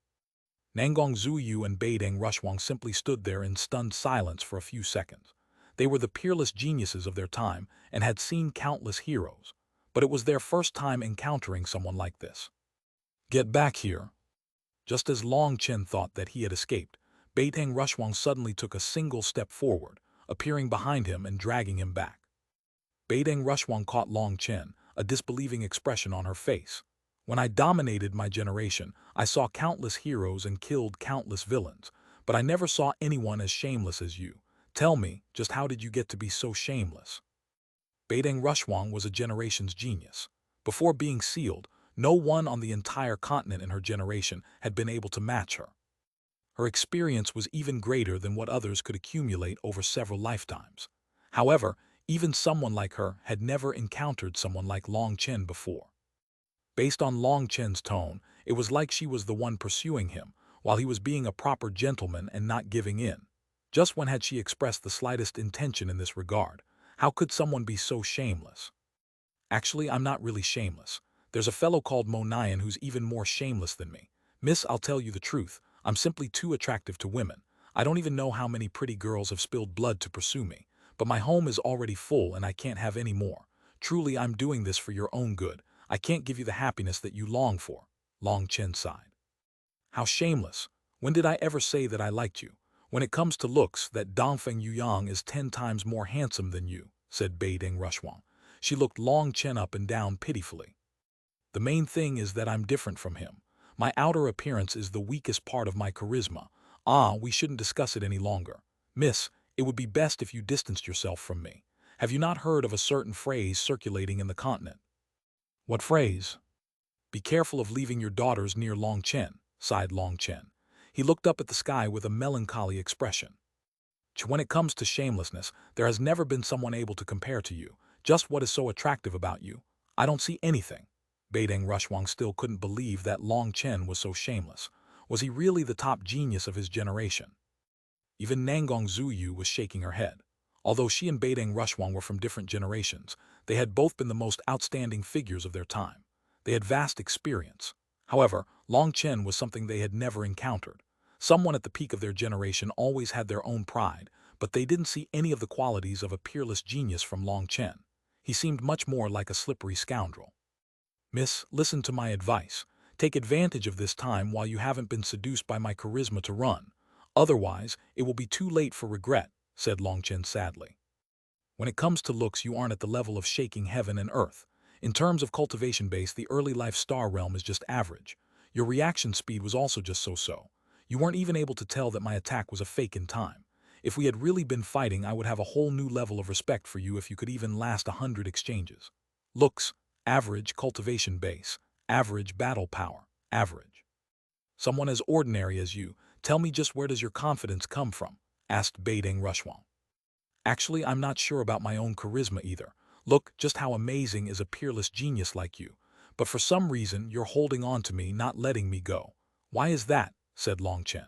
Nangong Zuyu and Beideng Rushwang simply stood there in stunned silence for a few seconds. They were the peerless geniuses of their time and had seen countless heroes, but it was their first time encountering someone like this. Get back here. Just as Long Chen thought that he had escaped, Beideng Rushwang suddenly took a single step forward, appearing behind him and dragging him back. Beideng Rushwang caught Long Chen, a disbelieving expression on her face. When I dominated my generation, I saw countless heroes and killed countless villains, but I never saw anyone as shameless as you. Tell me, just how did you get to be so shameless? Beideng Rushwang was a generation's genius. Before being sealed, no one on the entire continent in her generation had been able to match her. Her experience was even greater than what others could accumulate over several lifetimes. However, even someone like her had never encountered someone like Long Chen before. Based on Long Chen's tone, it was like she was the one pursuing him, while he was being a proper gentleman and not giving in. Just when had she expressed the slightest intention in this regard? How could someone be so shameless? Actually, I'm not really shameless. There's a fellow called Monayan who's even more shameless than me. Miss, I'll tell you the truth. I'm simply too attractive to women. I don't even know how many pretty girls have spilled blood to pursue me. But my home is already full and I can't have any more. Truly, I'm doing this for your own good. I can't give you the happiness that you long for. Long Chen sighed. How shameless. When did I ever say that I liked you? When it comes to looks, that Dongfeng Yuyang is 10 times more handsome than you, said Beideng Rushwang. She looked Long Chen up and down pitifully. The main thing is that I'm different from him. My outer appearance is the weakest part of my charisma. Ah, we shouldn't discuss it any longer. Miss, it would be best if you distanced yourself from me. Have you not heard of a certain phrase circulating in the continent? What phrase? Be careful of leaving your daughters near Long Chen, sighed Long Chen. He looked up at the sky with a melancholy expression. When it comes to shamelessness, there has never been someone able to compare to you. Just what is so attractive about you? I don't see anything. Beideng Rushwang still couldn't believe that Long Chen was so shameless. Was he really the top genius of his generation? Even Nangong Zuyu was shaking her head. Although she and Beideng Rushwang were from different generations, they had both been the most outstanding figures of their time. They had vast experience. However, Long Chen was something they had never encountered. Someone at the peak of their generation always had their own pride, but they didn't see any of the qualities of a peerless genius from Long Chen. He seemed much more like a slippery scoundrel. Miss, listen to my advice. Take advantage of this time while you haven't been seduced by my charisma to run. Otherwise, it will be too late for regret, said Long Chen sadly. When it comes to looks, you aren't at the level of shaking heaven and earth. In terms of cultivation base, the early life star realm is just average. Your reaction speed was also just so-so. You weren't even able to tell that my attack was a fake in time. If we had really been fighting, I would have a whole new level of respect for you if you could even last 100 exchanges. Looks, average cultivation base, average battle power, average. Someone as ordinary as you, tell me just where does your confidence come from? Asked Beideng Rushwang. Actually, I'm not sure about my own charisma either. Look, just how amazing is a peerless genius like you. But for some reason, you're holding on to me, not letting me go. Why is that? Said Long Chen.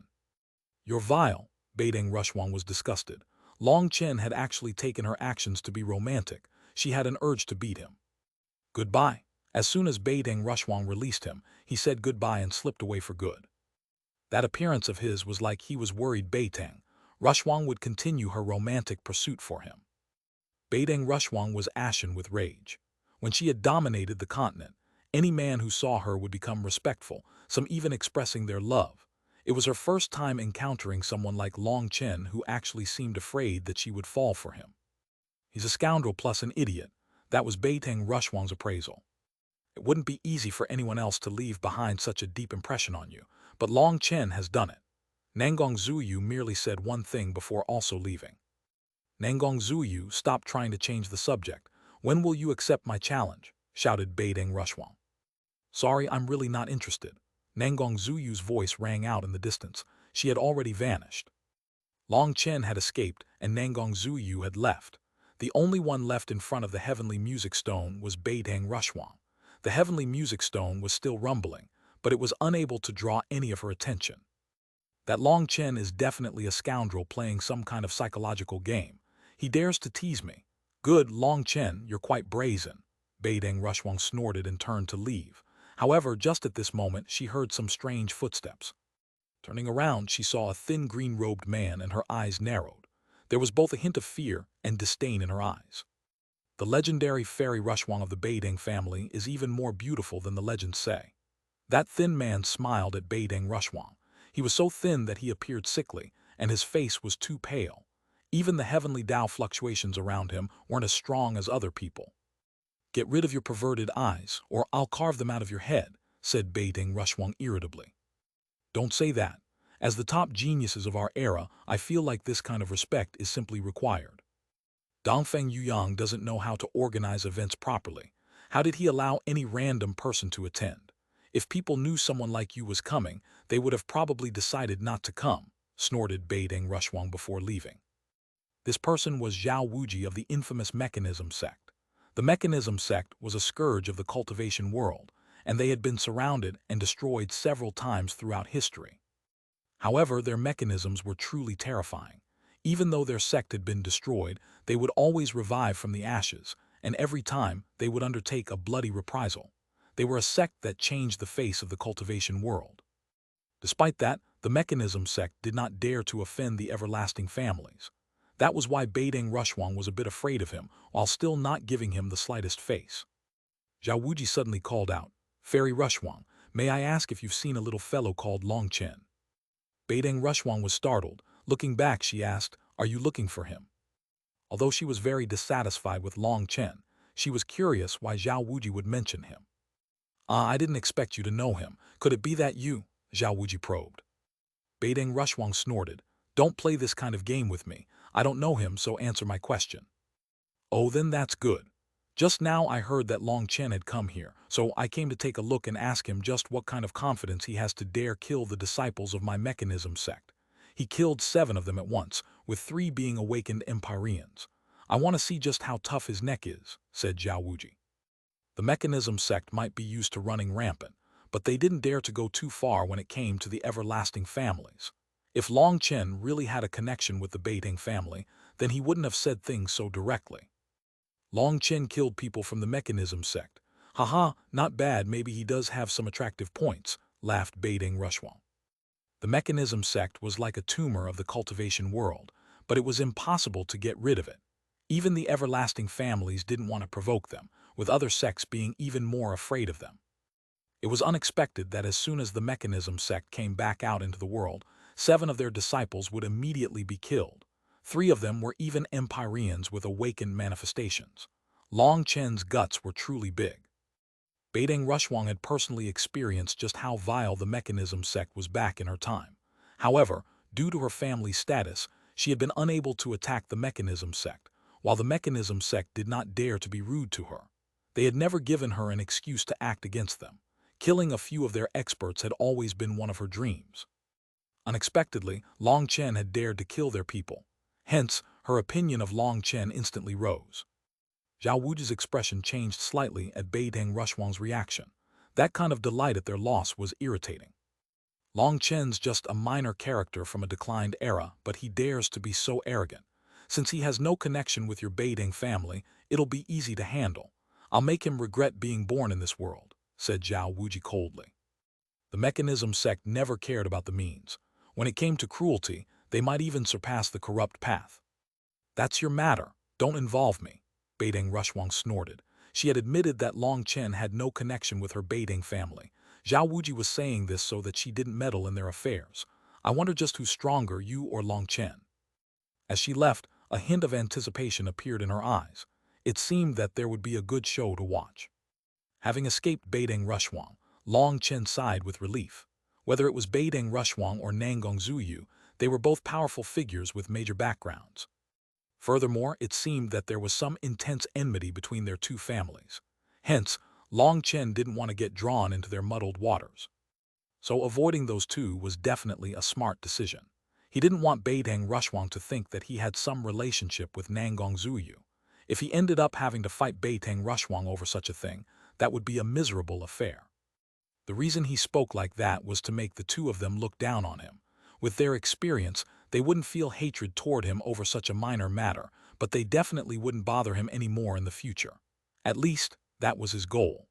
You're vile. Beideng Rushwang was disgusted. Long Chen had actually taken her actions to be romantic. She had an urge to beat him. Goodbye. As soon as Beideng Rushwang released him, he said goodbye and slipped away for good. That appearance of his was like he was worried Beideng Rushwang would continue her romantic pursuit for him. Beideng Rushwang was ashen with rage. When she had dominated the continent, Any man who saw her would become respectful, some even expressing their love. It was her first time encountering someone like Long Chen who actually seemed afraid that she would fall for him. He's a scoundrel plus an idiot. That was Beiteng Rushwang's appraisal. It wouldn't be easy for anyone else to leave behind such a deep impression on you, but Long Chen has done it. Nangong Zuyu merely said one thing before also leaving. Nangong Zuyu stopped trying to change the subject. When will you accept my challenge? Shouted Beiteng Rushwang. Sorry, I'm really not interested. Nangong Zuyu's voice rang out in the distance. She had already vanished. Long Chen had escaped, and Nangong Zuyu had left. The only one left in front of the heavenly music stone was Beiteng Rushwang. The heavenly music stone was still rumbling, but it was unable to draw any of her attention. That Long Chen is definitely a scoundrel playing some kind of psychological game. He dares to tease me. Good, Long Chen, you're quite brazen. Beiteng Rushwang snorted and turned to leave. However, just at this moment, she heard some strange footsteps. Turning around, she saw a thin green-robed man and her eyes narrowed. There was both a hint of fear and disdain in her eyes. The legendary fairy Rushwang of the Beiding family is even more beautiful than the legends say. That thin man smiled at Beiding Rushwang. He was so thin that he appeared sickly, and his face was too pale. Even the heavenly Tao fluctuations around him weren't as strong as other people. Get rid of your perverted eyes, or I'll carve them out of your head, said Beiding Rushwang irritably. Don't say that. As the top geniuses of our era, I feel like this kind of respect is simply required. Dongfeng Yuyang doesn't know how to organize events properly. How did he allow any random person to attend? If people knew someone like you was coming, they would have probably decided not to come, snorted Beiding Rushwang before leaving. This person was Zhao Wuji of the infamous Mechanism sect. The Mechanism sect was a scourge of the cultivation world, and they had been surrounded and destroyed several times throughout history. However, their mechanisms were truly terrifying. Even though their sect had been destroyed, they would always revive from the ashes, and every time they would undertake a bloody reprisal. They were a sect that changed the face of the cultivation world. Despite that, the Mechanism sect did not dare to offend the everlasting families. That was why Beiding Rushwang was a bit afraid of him, while still not giving him the slightest face. Zhao Wuji suddenly called out, "Fairy Rushwang, may I ask if you've seen a little fellow called Long Chen?" Beiding Rushwang was startled. Looking back, she asked, "Are you looking for him?" Although she was very dissatisfied with Long Chen, she was curious why Zhao Wuji would mention him. I didn't expect you to know him. Could it be that you?" Zhao Wuji probed. Beiding Rushwang snorted. "Don't play this kind of game with me. I don't know him, so answer my question." "Oh, then that's good. Just now I heard that Long Chen had come here, so I came to take a look and ask him just what kind of confidence he has to dare kill the disciples of my Mechanism sect. He killed 7 of them at once, with 3 being awakened Empyreans. I want to see just how tough his neck is," said Zhao Wuji. The Mechanism sect might be used to running rampant, but they didn't dare to go too far when it came to the everlasting families. If Long Chen really had a connection with the Beiding family, then he wouldn't have said things so directly. Long Chen killed people from the Mechanism sect. Haha, not bad, maybe he does have some attractive points, laughed Beiding Rushwang. The Mechanism sect was like a tumor of the cultivation world, but it was impossible to get rid of it. Even the everlasting families didn't want to provoke them, with other sects being even more afraid of them. It was unexpected that as soon as the Mechanism sect came back out into the world, 7 of their disciples would immediately be killed. 3 of them were even Empyreans with awakened manifestations. Long Chen's guts were truly big. Beiding Rushwang had personally experienced just how vile the Mechanism sect was back in her time. However, due to her family's status, she had been unable to attack the Mechanism sect, while the Mechanism sect did not dare to be rude to her. They had never given her an excuse to act against them. Killing a few of their experts had always been one of her dreams. Unexpectedly, Long Chen had dared to kill their people. Hence, her opinion of Long Chen instantly rose. Zhao Wuji's expression changed slightly at Beiding Rushwang's reaction. That kind of delight at their loss was irritating. Long Chen's just a minor character from a declined era, but he dares to be so arrogant. Since he has no connection with your Beiding family, it'll be easy to handle. I'll make him regret being born in this world, said Zhao Wuji coldly. The Mechanism sect never cared about the means. When it came to cruelty, they might even surpass the corrupt path. That's your matter. Don't involve me, Beiding Rushwang snorted. She had admitted that Long Chen had no connection with her Beiding family. Zhao Wuji was saying this so that she didn't meddle in their affairs. I wonder just who's stronger, you or Long Chen. As she left, a hint of anticipation appeared in her eyes. It seemed that there would be a good show to watch. Having escaped Beiding Rushuang, Long Chen sighed with relief. Whether it was Beiding Rushuang or Nangong Zuyu, they were both powerful figures with major backgrounds. Furthermore, it seemed that there was some intense enmity between their two families. Hence, Long Chen didn't want to get drawn into their muddled waters. So avoiding those two was definitely a smart decision. He didn't want Beiding Rushuang to think that he had some relationship with Nangong Zuyu. If he ended up having to fight Beiding Rushuang over such a thing, that would be a miserable affair. The reason he spoke like that was to make the two of them look down on him. With their experience, they wouldn't feel hatred toward him over such a minor matter, but they definitely wouldn't bother him anymore in the future. At least, that was his goal.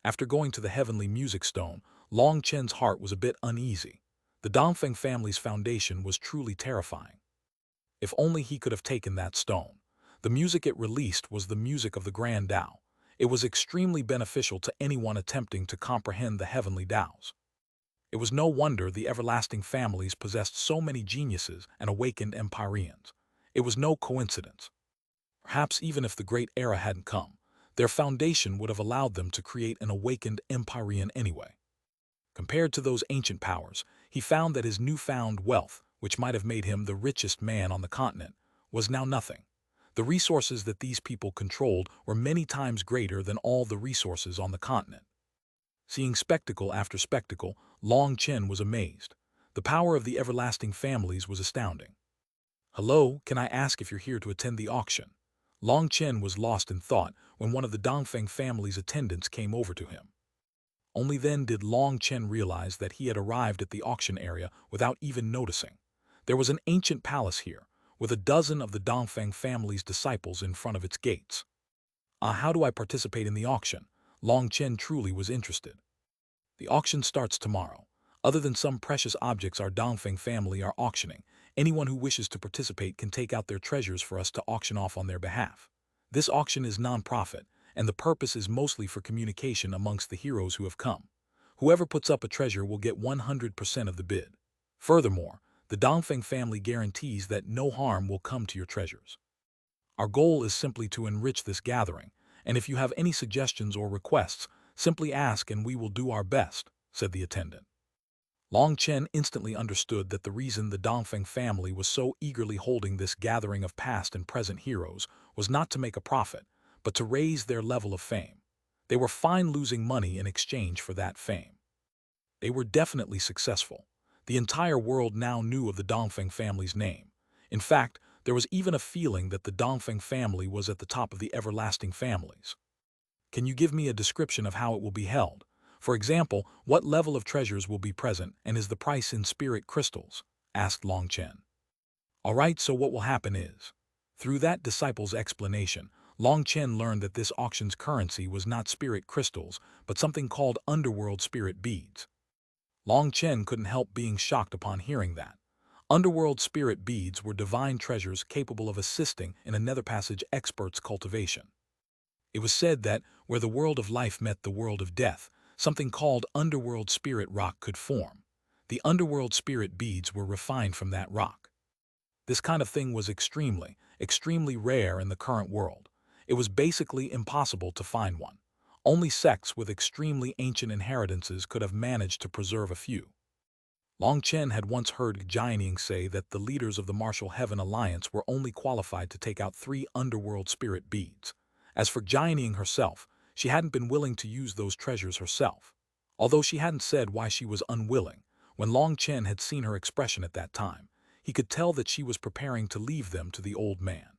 After going to the heavenly music stone, Long Chen's heart was a bit uneasy. The Dongfeng family's foundation was truly terrifying. If only he could have taken that stone. The music it released was the music of the Grand Tao. It was extremely beneficial to anyone attempting to comprehend the heavenly Taos. It was no wonder the everlasting families possessed so many geniuses and awakened empyreans. It was no coincidence. Perhaps even if the great era hadn't come, their foundation would have allowed them to create an awakened empyrean anyway. Compared to those ancient powers, he found that his newfound wealth, which might have made him the richest man on the continent, was now nothing. The resources that these people controlled were many times greater than all the resources on the continent. Seeing spectacle after spectacle, Long Chen was amazed. The power of the everlasting families was astounding. "Hello, can I ask if you're here to attend the auction?" Long Chen was lost in thought when one of the Dongfeng family's attendants came over to him. Only then did Long Chen realize that he had arrived at the auction area without even noticing. There was an ancient palace here, with a dozen of the Dongfeng family's disciples in front of its gates. How do I participate in the auction? Long Chen truly was interested. The auction starts tomorrow. Other than some precious objects our Dongfeng family are auctioning, anyone who wishes to participate can take out their treasures for us to auction off on their behalf. This auction is non-profit, and the purpose is mostly for communication amongst the heroes who have come. Whoever puts up a treasure will get 100% of the bid. Furthermore, the Dongfeng family guarantees that no harm will come to your treasures. Our goal is simply to enrich this gathering, and if you have any suggestions or requests, simply ask and we will do our best, said the attendant. Long Chen instantly understood that the reason the Dongfeng family was so eagerly holding this gathering of past and present heroes was not to make a profit, but to raise their level of fame. They were fine losing money in exchange for that fame. They were definitely successful. The entire world now knew of the Dongfeng family's name. In fact, there was even a feeling that the Dongfeng family was at the top of the everlasting families. Can you give me a description of how it will be held? For example, what level of treasures will be present and is the price in spirit crystals? Asked Long Chen. Alright, so what will happen is, through that disciple's explanation, Long Chen learned that this auction's currency was not spirit crystals, but something called underworld spirit beads. Long Chen couldn't help being shocked upon hearing that. Underworld spirit beads were divine treasures capable of assisting in a nether passage expert's cultivation. It was said that where the world of life met the world of death, something called underworld spirit rock could form. The underworld spirit beads were refined from that rock. This kind of thing was extremely rare in the current world. It was basically impossible to find one. Only sects with extremely ancient inheritances could have managed to preserve a few. Long Chen had once heard Jianing say that the leaders of the Martial Heaven Alliance were only qualified to take out 3 underworld spirit beads. As for Jianing herself, she hadn't been willing to use those treasures herself. Although she hadn't said why she was unwilling, when Long Chen had seen her expression at that time, he could tell that she was preparing to leave them to the old man.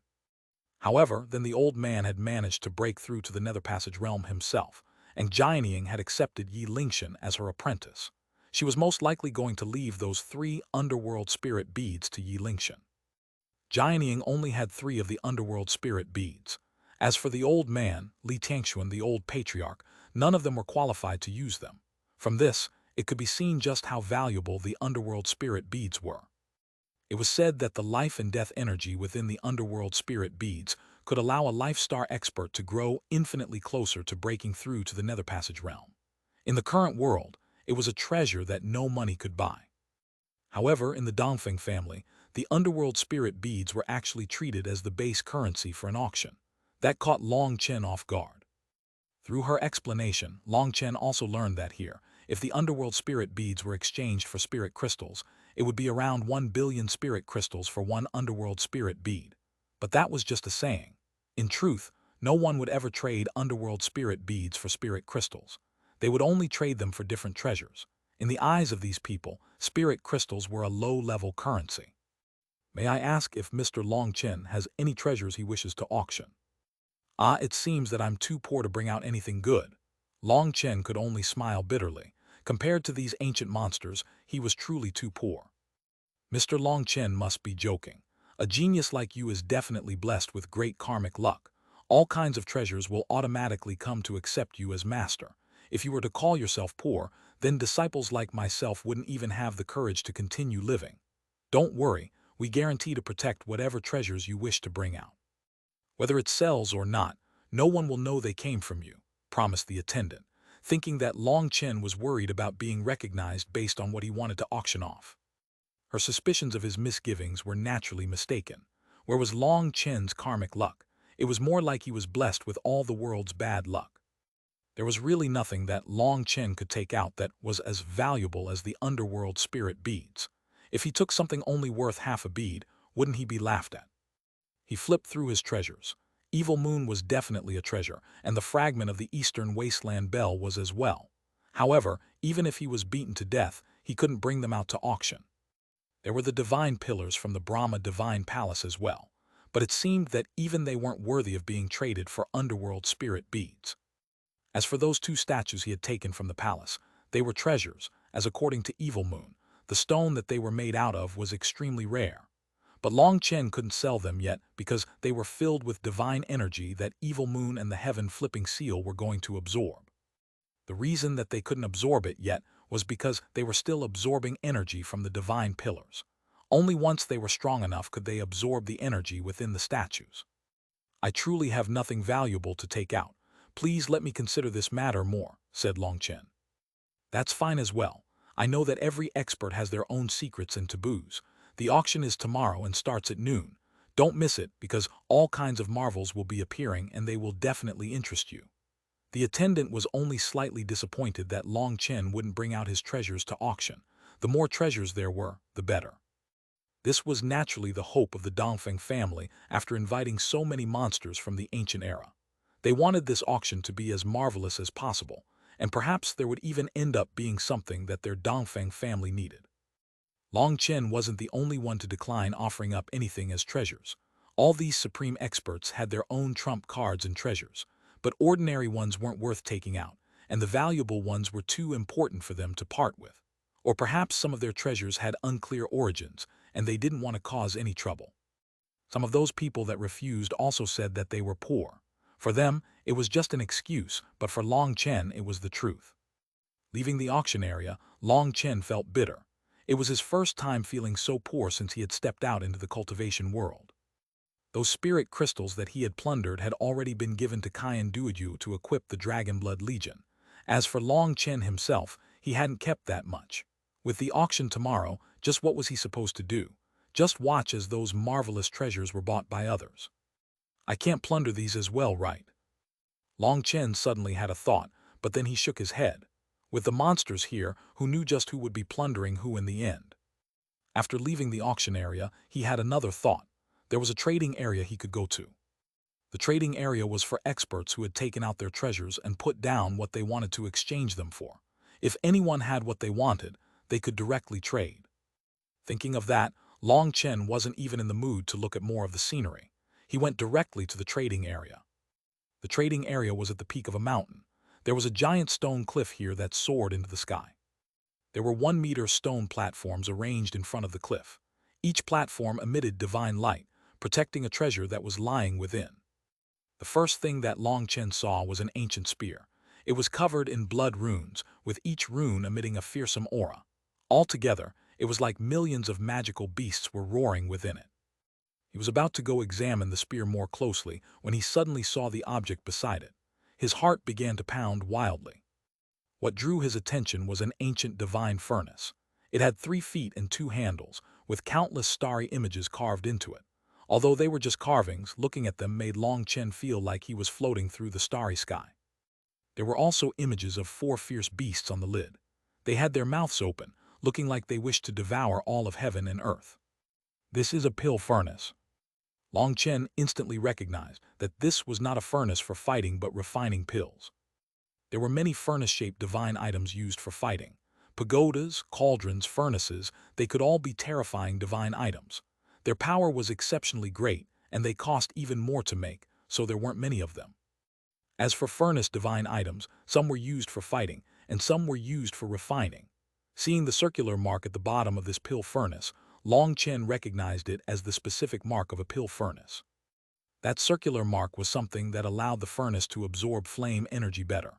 However, then the old man had managed to break through to the Nether Passage realm himself, and Jianing had accepted Yi Lingshan as her apprentice. She was most likely going to leave those 3 underworld spirit beads to Yi Lingshan. Jianing only had 3 of the underworld spirit beads. As for the old man, Li Tiangxuan, the old patriarch, none of them were qualified to use them. From this, it could be seen just how valuable the underworld spirit beads were. It was said that the life and death energy within the underworld spirit beads could allow a life-star expert to grow infinitely closer to breaking through to the Nether Passage realm. In the current world, it was a treasure that no money could buy. However, in the Dongfeng family, the underworld spirit beads were actually treated as the base currency for an auction. That caught Long Chen off guard. Through her explanation, Long Chen also learned that here, if the underworld spirit beads were exchanged for spirit crystals, it would be around 1 billion spirit crystals for one underworld spirit bead. But that was just a saying. In truth, no one would ever trade underworld spirit beads for spirit crystals. They would only trade them for different treasures. In the eyes of these people, spirit crystals were a low-level currency. May I ask if Mr. Long Chen has any treasures he wishes to auction? Ah, it seems that I'm too poor to bring out anything good. Long Chen could only smile bitterly. Compared to these ancient monsters, he was truly too poor. Mr. Long Chen must be joking. A genius like you is definitely blessed with great karmic luck. All kinds of treasures will automatically come to accept you as master. If you were to call yourself poor, then disciples like myself wouldn't even have the courage to continue living. Don't worry, we guarantee to protect whatever treasures you wish to bring out. Whether it sells or not, no one will know they came from you, promised the attendant, thinking that Long Chen was worried about being recognized based on what he wanted to auction off. Her suspicions of his misgivings were naturally mistaken. Where was Long Chen's karmic luck? It was more like he was blessed with all the world's bad luck. There was really nothing that Long Chen could take out that was as valuable as the underworld spirit beads. If he took something only worth half a bead, wouldn't he be laughed at? He flipped through his treasures. Evil Moon was definitely a treasure, and the fragment of the Eastern Wasteland Bell was as well. However, even if he was beaten to death, he couldn't bring them out to auction. There were the divine pillars from the Brahma Divine Palace as well, but it seemed that even they weren't worthy of being traded for underworld spirit beads. As for those 2 statues he had taken from the palace, they were treasures, as according to Evil Moon, the stone that they were made out of was extremely rare. But Long Chen couldn't sell them yet because they were filled with divine energy that Evil Moon and the Heaven-Flipping Seal were going to absorb. The reason that they couldn't absorb it yet was because they were still absorbing energy from the divine pillars. Only once they were strong enough could they absorb the energy within the statues. I truly have nothing valuable to take out. Please let me consider this matter more, said Long Chen. That's fine as well. I know that every expert has their own secrets and taboos. The auction is tomorrow and starts at noon. Don't miss it because all kinds of marvels will be appearing and they will definitely interest you. The attendant was only slightly disappointed that Long Chen wouldn't bring out his treasures to auction. The more treasures there were, the better. This was naturally the hope of the Dongfeng family after inviting so many monsters from the ancient era. They wanted this auction to be as marvelous as possible, and perhaps there would even end up being something that their Dongfeng family needed. Long Chen wasn't the only one to decline offering up anything as treasures. All these supreme experts had their own trump cards and treasures, but ordinary ones weren't worth taking out, and the valuable ones were too important for them to part with. Or perhaps some of their treasures had unclear origins, and they didn't want to cause any trouble. Some of those people that refused also said that they were poor. For them, it was just an excuse, but for Long Chen it was the truth. Leaving the auction area, Long Chen felt bitter. It was his first time feeling so poor since he had stepped out into the cultivation world. Those spirit crystals that he had plundered had already been given to Qian Duoyu to equip the Dragonblood Legion. As for Long Chen himself, he hadn't kept that much. With the auction tomorrow, just what was he supposed to do? Just watch as those marvelous treasures were bought by others. I can't plunder these as well, right? Long Chen suddenly had a thought, but then he shook his head. With the monsters here, who knew just who would be plundering who in the end? After leaving the auction area, he had another thought. There was a trading area he could go to. The trading area was for experts who had taken out their treasures and put down what they wanted to exchange them for. If anyone had what they wanted, they could directly trade. Thinking of that, Long Chen wasn't even in the mood to look at more of the scenery. He went directly to the trading area. The trading area was at the peak of a mountain. There was a giant stone cliff here that soared into the sky. There were 1-meter stone platforms arranged in front of the cliff. Each platform emitted divine light, protecting a treasure that was lying within. The first thing that Long Chen saw was an ancient spear. It was covered in blood runes, with each rune emitting a fearsome aura. Altogether, it was like millions of magical beasts were roaring within it. He was about to go examine the spear more closely when he suddenly saw the object beside it. His heart began to pound wildly. What drew his attention was an ancient divine furnace. It had 3 feet and 2 handles, with countless starry images carved into it. Although they were just carvings, looking at them made Long Chen feel like he was floating through the starry sky. There were also images of 4 fierce beasts on the lid. They had their mouths open, looking like they wished to devour all of heaven and earth. This is a pill furnace. Long Chen instantly recognized that this was not a furnace for fighting but refining pills. There were many furnace-shaped divine items used for fighting. Pagodas, cauldrons, furnaces, they could all be terrifying divine items. Their power was exceptionally great, and they cost even more to make, so there weren't many of them. As for furnace divine items, some were used for fighting, and some were used for refining. Seeing the circular mark at the bottom of this pill furnace, Long Chen recognized it as the specific mark of a pill furnace. That circular mark was something that allowed the furnace to absorb flame energy better.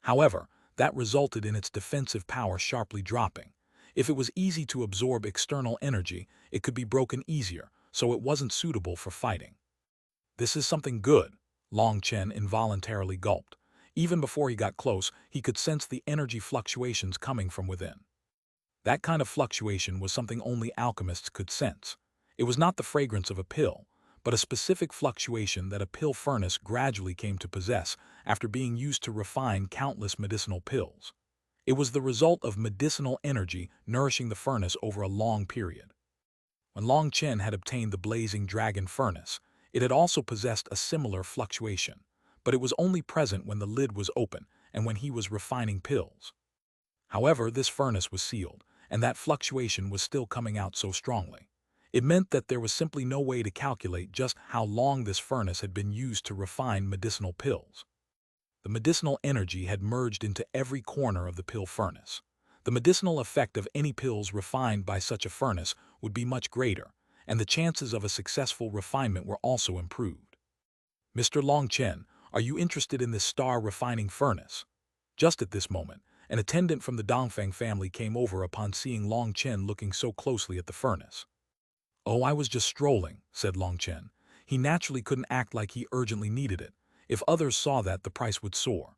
However, that resulted in its defensive power sharply dropping. If it was easy to absorb external energy, it could be broken easier, so it wasn't suitable for fighting. This is something good, Long Chen involuntarily gulped. Even before he got close, he could sense the energy fluctuations coming from within. That kind of fluctuation was something only alchemists could sense. It was not the fragrance of a pill, but a specific fluctuation that a pill furnace gradually came to possess after being used to refine countless medicinal pills. It was the result of medicinal energy nourishing the furnace over a long period. When Long Chen had obtained the blazing dragon furnace, it had also possessed a similar fluctuation, but it was only present when the lid was open and when he was refining pills. However, this furnace was sealed, and that fluctuation was still coming out so strongly. It meant that there was simply no way to calculate just how long this furnace had been used to refine medicinal pills. The medicinal energy had merged into every corner of the pill furnace. The medicinal effect of any pills refined by such a furnace would be much greater, and the chances of a successful refinement were also improved. "Mr. Long Chen, are you interested in this star refining furnace?" Just at this moment, an attendant from the Dongfeng family came over upon seeing Long Chen looking so closely at the furnace. "Oh, I was just strolling," said Long Chen. He naturally couldn't act like he urgently needed it. If others saw that, the price would soar.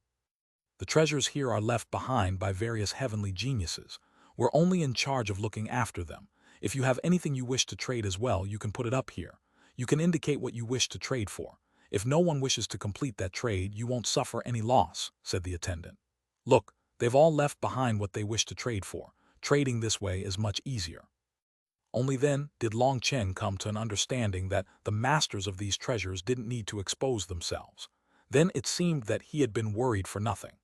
"The treasures here are left behind by various heavenly geniuses. We're only in charge of looking after them. If you have anything you wish to trade as well, you can put it up here. You can indicate what you wish to trade for. If no one wishes to complete that trade, you won't suffer any loss," said the attendant. "Look, they've all left behind what they wish to trade for. Trading this way is much easier." Only then did Long Chen come to an understanding that the masters of these treasures didn't need to expose themselves. Then it seemed that he had been worried for nothing.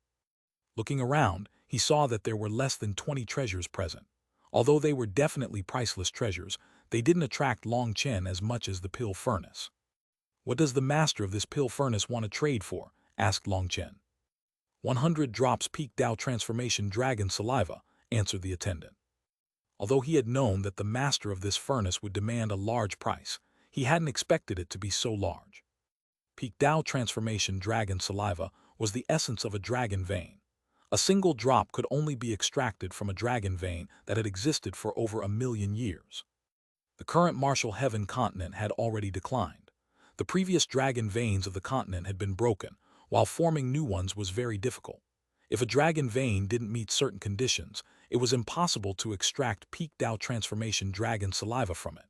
Looking around, he saw that there were less than 20 treasures present. Although they were definitely priceless treasures, they didn't attract Long Chen as much as the pill furnace. "What does the master of this pill furnace want to trade for?" asked Long Chen. 100 drops peak Dao transformation dragon saliva," answered the attendant. Although he had known that the master of this furnace would demand a large price, he hadn't expected it to be so large. Peak Dao transformation dragon saliva was the essence of a dragon vein. A single drop could only be extracted from a dragon vein that had existed for over 1,000,000 years. The current Martial Heaven continent had already declined. The previous dragon veins of the continent had been broken, while forming new ones was very difficult. If a dragon vein didn't meet certain conditions, it was impossible to extract peak Dao transformation dragon saliva from it.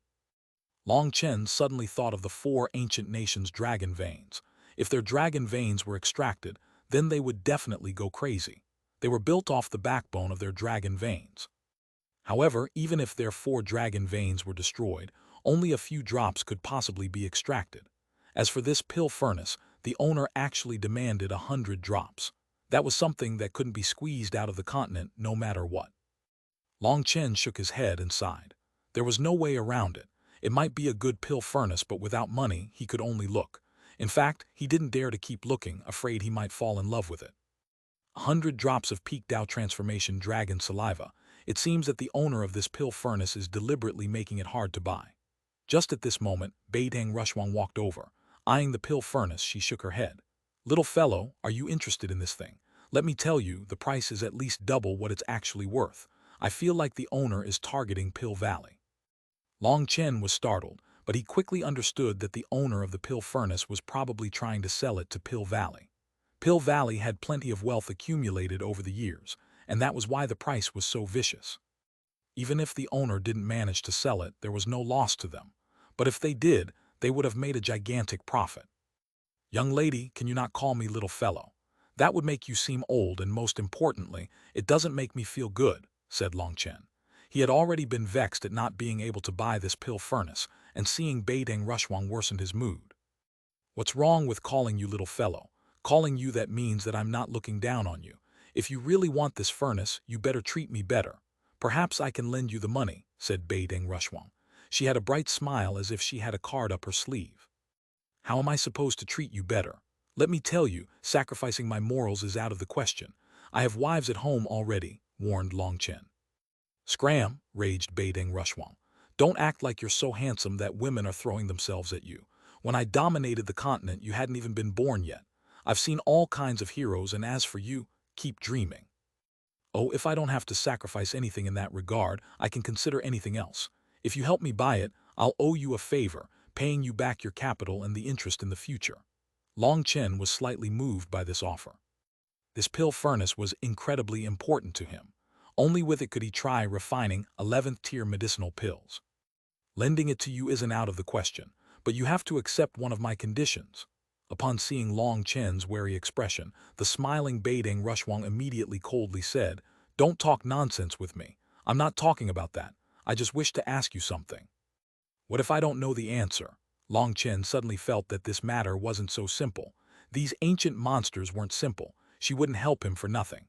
Long Chen suddenly thought of the 4 ancient nations' dragon veins. If their dragon veins were extracted, then they would definitely go crazy. They were built off the backbone of their dragon veins. However, even if their 4 dragon veins were destroyed, only a few drops could possibly be extracted. As for this pill furnace, the owner actually demanded 100 drops. That was something that couldn't be squeezed out of the continent no matter what. Long Chen shook his head and sighed. There was no way around it. It might be a good pill furnace, but without money, he could only look. In fact, he didn't dare to keep looking, afraid he might fall in love with it. 100 drops of peak Dao transformation dragon saliva. It seems that the owner of this pill furnace is deliberately making it hard to buy. Just at this moment, Xuanhuan walked over. Eyeing the pill furnace, she shook her head. "Little fellow, are you interested in this thing? Let me tell you, the price is at least double what it's actually worth. I feel like the owner is targeting Pill Valley." Long Chen was startled, but he quickly understood that the owner of the pill furnace was probably trying to sell it to Pill Valley. Pill Valley had plenty of wealth accumulated over the years, and that was why the price was so vicious. Even if the owner didn't manage to sell it, there was no loss to them. But if they did, they would have made a gigantic profit. "Young lady, can you not call me little fellow? That would make you seem old, and most importantly, it doesn't make me feel good," said Long Chen. He had already been vexed at not being able to buy this pill furnace, and seeing Beideng Rushwang worsened his mood. "What's wrong with calling you little fellow? Calling you that means that I'm not looking down on you. If you really want this furnace, you better treat me better. Perhaps I can lend you the money," said Beideng Rushwang. She had a bright smile as if she had a card up her sleeve. "How am I supposed to treat you better? Let me tell you, sacrificing my morals is out of the question. I have wives at home already," warned Long Chen. "Scram," raged Beideng Rushwang. "Don't act like you're so handsome that women are throwing themselves at you. When I dominated the continent, you hadn't even been born yet. I've seen all kinds of heroes, and as for you, keep dreaming." "Oh, if I don't have to sacrifice anything in that regard, I can consider anything else. If you help me buy it, I'll owe you a favor, paying you back your capital and the interest in the future." Long Chen was slightly moved by this offer. This pill furnace was incredibly important to him. Only with it could he try refining 11th-tier medicinal pills. "Lending it to you isn't out of the question, but you have to accept one of my conditions." Upon seeing Long Chen's wary expression, the smiling Beideng Rushwang immediately coldly said, "Don't talk nonsense with me. I'm not talking about that. I just wish to ask you something." "What if I don't know the answer?" Long Chen suddenly felt that this matter wasn't so simple. These ancient monsters weren't simple. She wouldn't help him for nothing.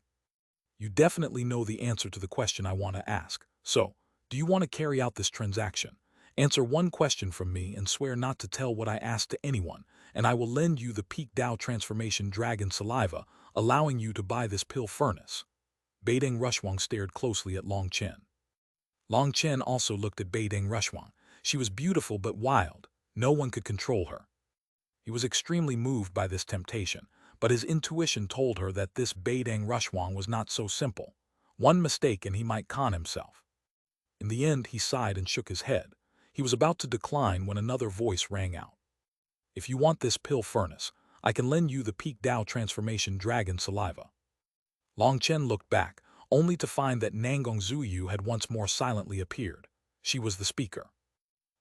"You definitely know the answer to the question I want to ask. So, do you want to carry out this transaction? Answer one question from me and swear not to tell what I ask to anyone, and I will lend you the Peak Dao Transformation Dragon Saliva, allowing you to buy this pill furnace." Beideng Rushwang stared closely at Long Chen. Long Chen also looked at Beideng Rushwang. She was beautiful but wild. No one could control her. He was extremely moved by this temptation, but his intuition told her that this Beideng Rushwang was not so simple. One mistake and he might con himself. In the end, he sighed and shook his head. He was about to decline when another voice rang out. "If you want this pill furnace, I can lend you the Peak Dao Transformation Dragon Saliva." Long Chen looked back, only to find that Nangong Zuyu had once more silently appeared. She was the speaker.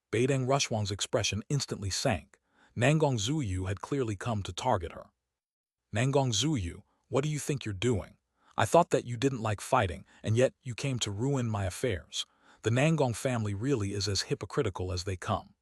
Beideng Rushwang's expression instantly sank. Nangong Zuyu had clearly come to target her. "Nangong Zuyu, what do you think you're doing? I thought that you didn't like fighting, and yet you came to ruin my affairs. The Nangong family really is as hypocritical as they come."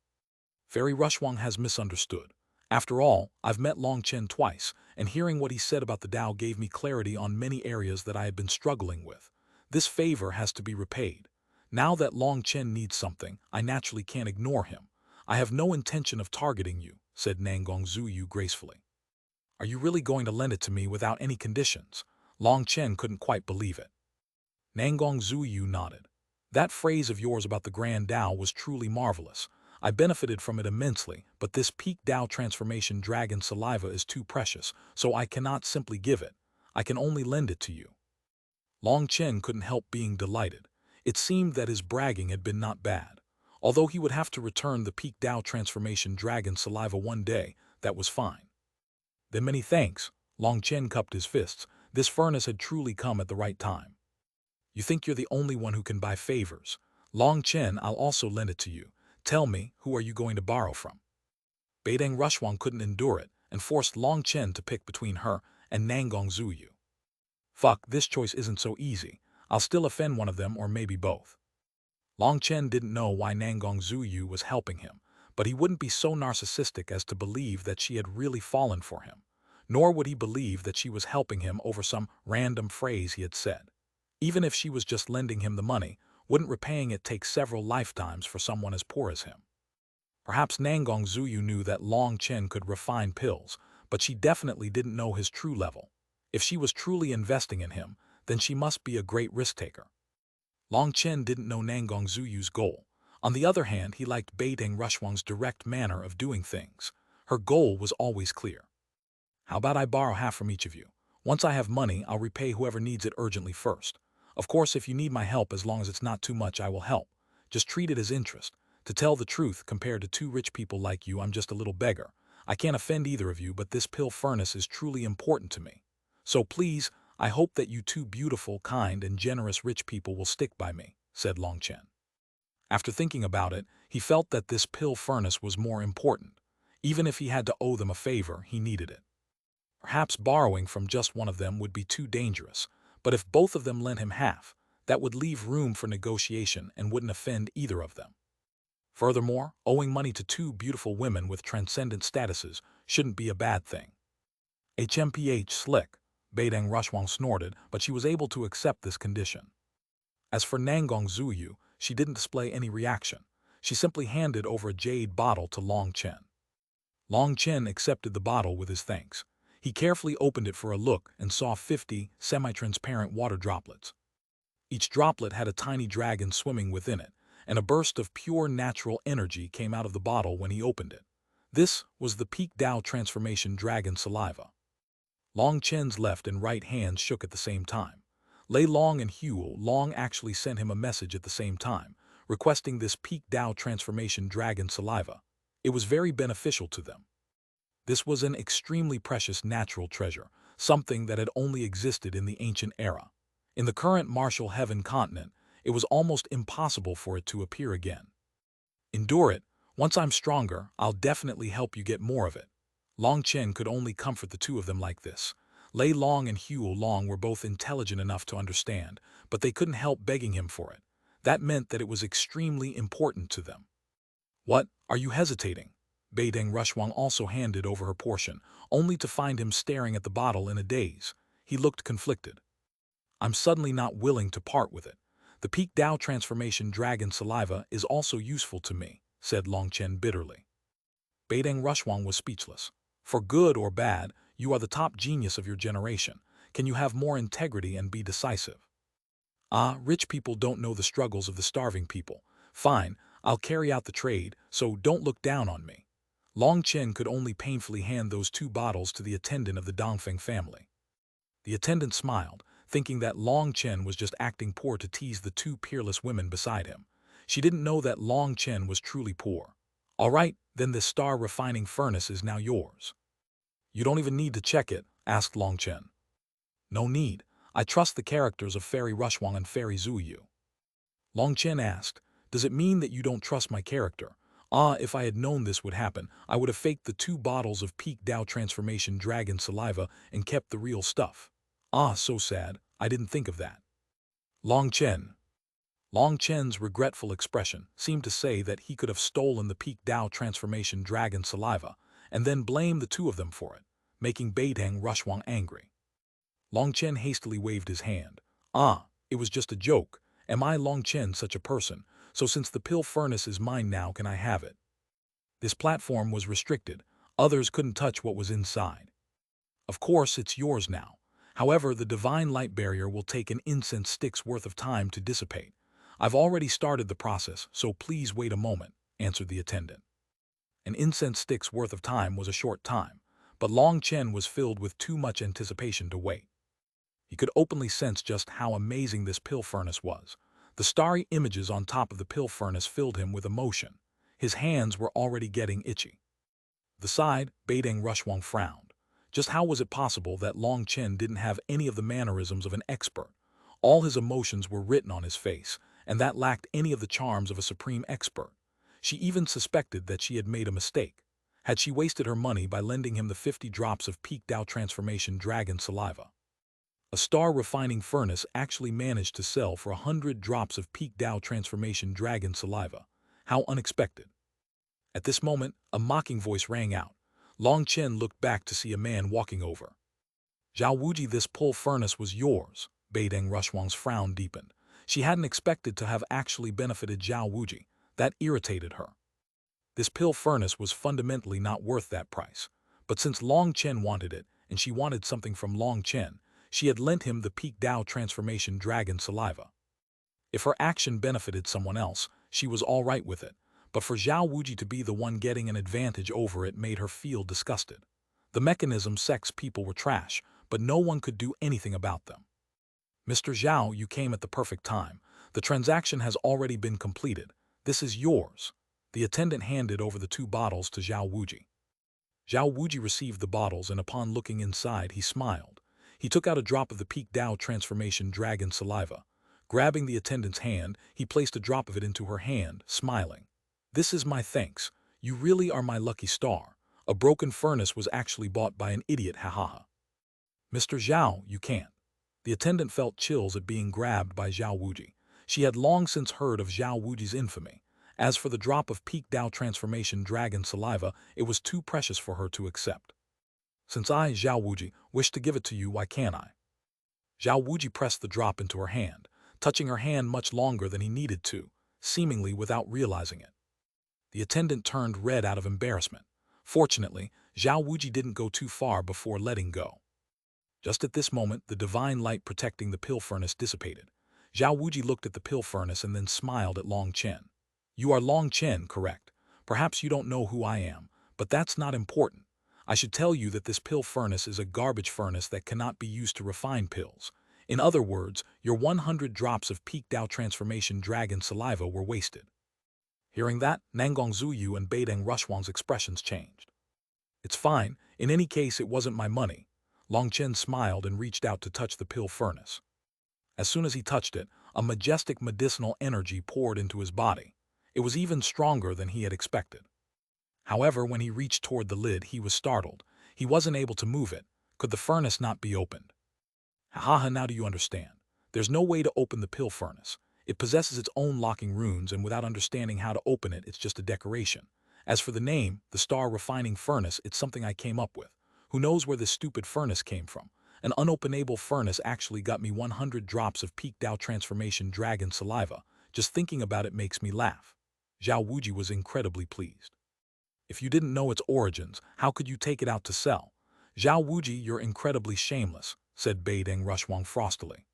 Fairy Rushwang has misunderstood. After all, I've met Long Chen twice, and hearing what he said about the Tao gave me clarity on many areas that I had been struggling with. This favor has to be repaid. Now that Long Chen needs something, I naturally can't ignore him. "I have no intention of targeting you," said Nangong Zuyu gracefully. "Are you really going to lend it to me without any conditions?" Long Chen couldn't quite believe it. Nangong Zuyu nodded. "That phrase of yours about the Grand Tao was truly marvelous. I benefited from it immensely, but this Peak Tao Transformation Dragon Saliva is too precious, so I cannot simply give it. I can only lend it to you." Long Chen couldn't help being delighted. It seemed that his bragging had been not bad. Although he would have to return the Peak Tao Transformation Dragon Saliva one day, that was fine. "Then many thanks." Long Chen cupped his fists. This furnace had truly come at the right time. "You think you're the only one who can buy favors? Long Chen, I'll also lend it to you. Tell me, who are you going to borrow from?" Beideng Rushwang couldn't endure it, and forced Long Chen to pick between her and Nangong Zuyu. "Fuck, this choice isn't so easy. I'll still offend one of them or maybe both." Long Chen didn't know why Nangong Zuyu was helping him, but he wouldn't be so narcissistic as to believe that she had really fallen for him. Nor would he believe that she was helping him over some random phrase he had said. Even if she was just lending him the money, wouldn't repaying it take several lifetimes for someone as poor as him? Perhaps Nangong Zuyu knew that Long Chen could refine pills, but she definitely didn't know his true level. If she was truly investing in him, then she must be a great risk-taker. Long Chen didn't know Nangong Zuyu's goal. On the other hand, he liked Beideng Rushwang's direct manner of doing things. Her goal was always clear. "How about I borrow half from each of you? Once I have money, I'll repay whoever needs it urgently first. Of course, if you need my help, as long as it's not too much, I will help. Just treat it as interest. To tell the truth, compared to two rich people like you, I'm just a little beggar. I can't offend either of you, but this pill furnace is truly important to me. So please, I hope that you two beautiful, kind, and generous rich people will stick by me," said Long Chen. After thinking about it, he felt that this pill furnace was more important. Even if he had to owe them a favor, he needed it. Perhaps borrowing from just one of them would be too dangerous, but if both of them lent him half, that would leave room for negotiation and wouldn't offend either of them. Furthermore, owing money to two beautiful women with transcendent statuses shouldn't be a bad thing. HMPH slick, Beideng Rushwang snorted, but she was able to accept this condition. As for Nangong Zuyu, she didn't display any reaction. She simply handed over a jade bottle to Long Chen. Long Chen accepted the bottle with his thanks. He carefully opened it for a look and saw 50 semi-transparent water droplets. Each droplet had a tiny dragon swimming within it, and a burst of pure natural energy came out of the bottle when he opened it. This was the Peak Dao transformation dragon saliva. Long Chen's left and right hands shook at the same time. Lei Long and Huo Long actually sent him a message at the same time, requesting this Peak Dao transformation dragon saliva. It was very beneficial to them. This was an extremely precious natural treasure, something that had only existed in the ancient era. In the current martial heaven continent, it was almost impossible for it to appear again. Endure it. Once I'm stronger, I'll definitely help you get more of it. Long Chen could only comfort the two of them like this. Lei Long and Huo Long were both intelligent enough to understand, but they couldn't help begging him for it. That meant that it was extremely important to them. "What? Are you hesitating?" Beideng Rushwang also handed over her portion, only to find him staring at the bottle in a daze. He looked conflicted. "I'm suddenly not willing to part with it. The Peak Dao transformation dragon saliva is also useful to me," said Long Chen bitterly. Beideng Rushwang was speechless. "For good or bad, you are the top genius of your generation. Can you have more integrity and be decisive?" "Ah, rich people don't know the struggles of the starving people. Fine, I'll carry out the trade, so don't look down on me." Long Chen could only painfully hand those two bottles to the attendant of the Dongfeng family. The attendant smiled, thinking that Long Chen was just acting poor to tease the two peerless women beside him. She didn't know that Long Chen was truly poor. "All right, then this star refining furnace is now yours." "You don't even need to check it," asked Long Chen. "No need. I trust the characters of Fairy Rushwang and Fairy Zuyu." Long Chen asked, "Does it mean that you don't trust my character?" "Ah, if I had known this would happen, I would have faked the two bottles of Peak Dao transformation dragon saliva and kept the real stuff." "Ah, so sad. I didn't think of that." Long Chen. Long Chen's regretful expression seemed to say that he could have stolen the Peak Dao transformation dragon saliva and then blamed the two of them for it, making Beideng Rushwang angry. Long Chen hastily waved his hand. "Ah, it was just a joke. Am I Long Chen such a person? So since the pill furnace is mine now, can I have it?" This platform was restricted. Others couldn't touch what was inside. "Of course, it's yours now. However, the divine light barrier will take an incense stick's worth of time to dissipate. I've already started the process, so please wait a moment," answered the attendant. An incense stick's worth of time was a short time, but Long Chen was filled with too much anticipation to wait. He could openly sense just how amazing this pill furnace was. The starry images on top of the pill furnace filled him with emotion. His hands were already getting itchy. The side, Beideng Rushwang frowned. Just how was it possible that Long Chen didn't have any of the mannerisms of an expert? All his emotions were written on his face, and that lacked any of the charms of a supreme expert. She even suspected that she had made a mistake. Had she wasted her money by lending him the 50 drops of Peak Dao transformation dragon saliva? A star refining furnace actually managed to sell for 100 drops of Peak Dao transformation dragon saliva. How unexpected. At this moment, a mocking voice rang out. Long Chen looked back to see a man walking over. "Zhao Wuji, this pull furnace was yours." Beideng Rushwang's frown deepened. She hadn't expected to have actually benefited Zhao Wuji. That irritated her. This pill furnace was fundamentally not worth that price. But since Long Chen wanted it, and she wanted something from Long Chen, she had lent him the Peak Dao transformation dragon saliva. If her action benefited someone else, she was all right with it. But for Zhao Wuji to be the one getting an advantage over it made her feel disgusted. The mechanism sex people were trash, but no one could do anything about them. "Mr. Zhao, you came at the perfect time. The transaction has already been completed. This is yours." The attendant handed over the 2 bottles to Zhao Wuji. Zhao Wuji received the bottles, and upon looking inside, he smiled. He took out a drop of the Peak Dao transformation dragon saliva. Grabbing the attendant's hand, he placed a drop of it into her hand, smiling. "This is my thanks. You really are my lucky star. A broken furnace was actually bought by an idiot, hahaha." "Mr. Zhao, you can't." The attendant felt chills at being grabbed by Zhao Wuji. She had long since heard of Zhao Wuji's infamy. As for the drop of Peak Dao transformation dragon saliva, it was too precious for her to accept. "Since I, Zhao Wuji, wish to give it to you, why can't I?" Zhao Wuji pressed the drop into her hand, touching her hand much longer than he needed to, seemingly without realizing it. The attendant turned red out of embarrassment. Fortunately, Zhao Wuji didn't go too far before letting go. Just at this moment, the divine light protecting the pill furnace dissipated. Zhao Wuji looked at the pill furnace and then smiled at Long Chen. "You are Long Chen, correct? Perhaps you don't know who I am, but that's not important. I should tell you that this pill furnace is a garbage furnace that cannot be used to refine pills. In other words, your 100 drops of Peak Dao transformation dragon saliva were wasted." Hearing that, Nangong Zuyu and Beideng Rushwang's expressions changed. "It's fine. In any case, it wasn't my money." Long Chen smiled and reached out to touch the pill furnace. As soon as he touched it, a majestic medicinal energy poured into his body. It was even stronger than he had expected. However, when he reached toward the lid, he was startled. He wasn't able to move it. Could the furnace not be opened? "Haha, now do you understand? There's no way to open the pill furnace. It possesses its own locking runes, and without understanding how to open it, it's just a decoration. As for the name, the Star Refining Furnace, it's something I came up with. Who knows where this stupid furnace came from? An unopenable furnace actually got me 100 drops of Peak Dao transformation dragon saliva. Just thinking about it makes me laugh." Zhao Wuji was incredibly pleased. "If you didn't know its origins, how could you take it out to sell?" "Zhao Wuji, you're incredibly shameless," said Beideng Rushwang frostily.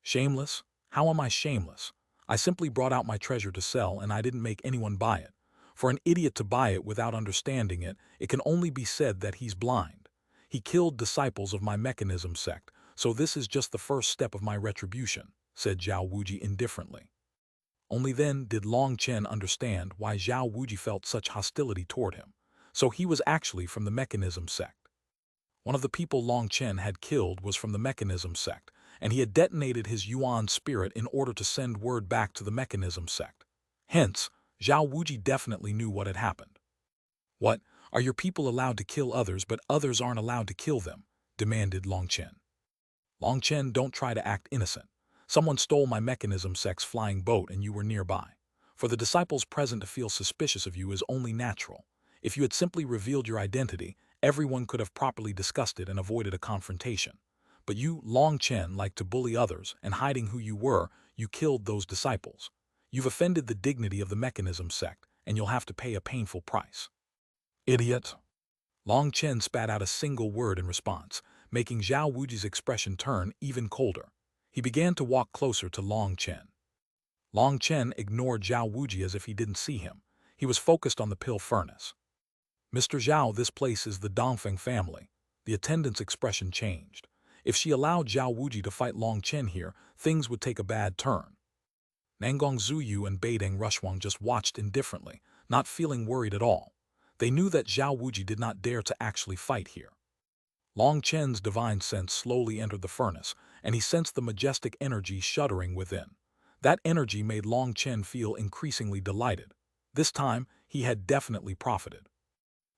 "Shameless? How am I shameless? I simply brought out my treasure to sell, and I didn't make anyone buy it. For an idiot to buy it without understanding it, it can only be said that he's blind. He killed disciples of my mechanism sect, so this is just the first step of my retribution," said Zhao Wuji indifferently. Only then did Long Chen understand why Zhao Wuji felt such hostility toward him. So he was actually from the mechanism sect. One of the people Long Chen had killed was from the mechanism sect, and he had detonated his Yuan spirit in order to send word back to the mechanism sect. Hence, Zhao Wuji definitely knew what had happened. "What? Are your people allowed to kill others, but others aren't allowed to kill them?" demanded Long Chen. "Long Chen, don't try to act innocent. Someone stole my mechanism sect's flying boat and you were nearby. For the disciples present to feel suspicious of you is only natural. If you had simply revealed your identity, everyone could have properly discussed it and avoided a confrontation. But you, Long Chen, like to bully others, and hiding who you were, you killed those disciples. You've offended the dignity of the mechanism sect, and you'll have to pay a painful price." "Idiot!" Long Chen spat out a single word in response, making Zhao Wuji's expression turn even colder. He began to walk closer to Long Chen. Long Chen ignored Zhao Wuji as if he didn't see him. He was focused on the pill furnace. "Mr. Zhao, this place is the Dongfeng family." The attendant's expression changed. If she allowed Zhao Wuji to fight Long Chen here, things would take a bad turn. Nangong Zuyu and Beideng Rushwang just watched indifferently, not feeling worried at all. They knew that Zhao Wuji did not dare to actually fight here. Long Chen's divine sense slowly entered the furnace, and he sensed the majestic energy shuddering within. That energy made Long Chen feel increasingly delighted. This time, he had definitely profited.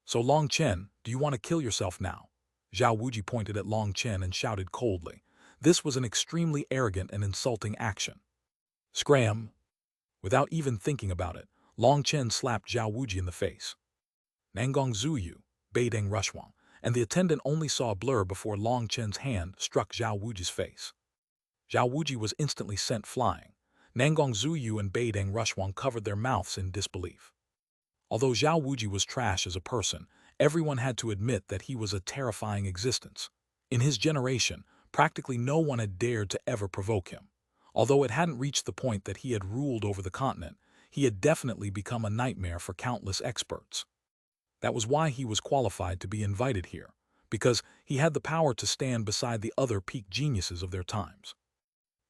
"So Long Chen, do you want to kill yourself now?" Zhao Wuji pointed at Long Chen and shouted coldly. This was an extremely arrogant and insulting action. Scram! Without even thinking about it, Long Chen slapped Zhao Wuji in the face. Nangong Zuyu, Beideng Rushwang, and the attendant only saw a blur before Long Chen's hand struck Zhao Wuji's face. Zhao Wuji was instantly sent flying. Nangong Zuyu and Beideng Rushwang covered their mouths in disbelief. Although Zhao Wuji was trash as a person, everyone had to admit that he was a terrifying existence. In his generation, practically no one had dared to ever provoke him. Although it hadn't reached the point that he had ruled over the continent, he had definitely become a nightmare for countless experts. That was why he was qualified to be invited here, because he had the power to stand beside the other peak geniuses of their times.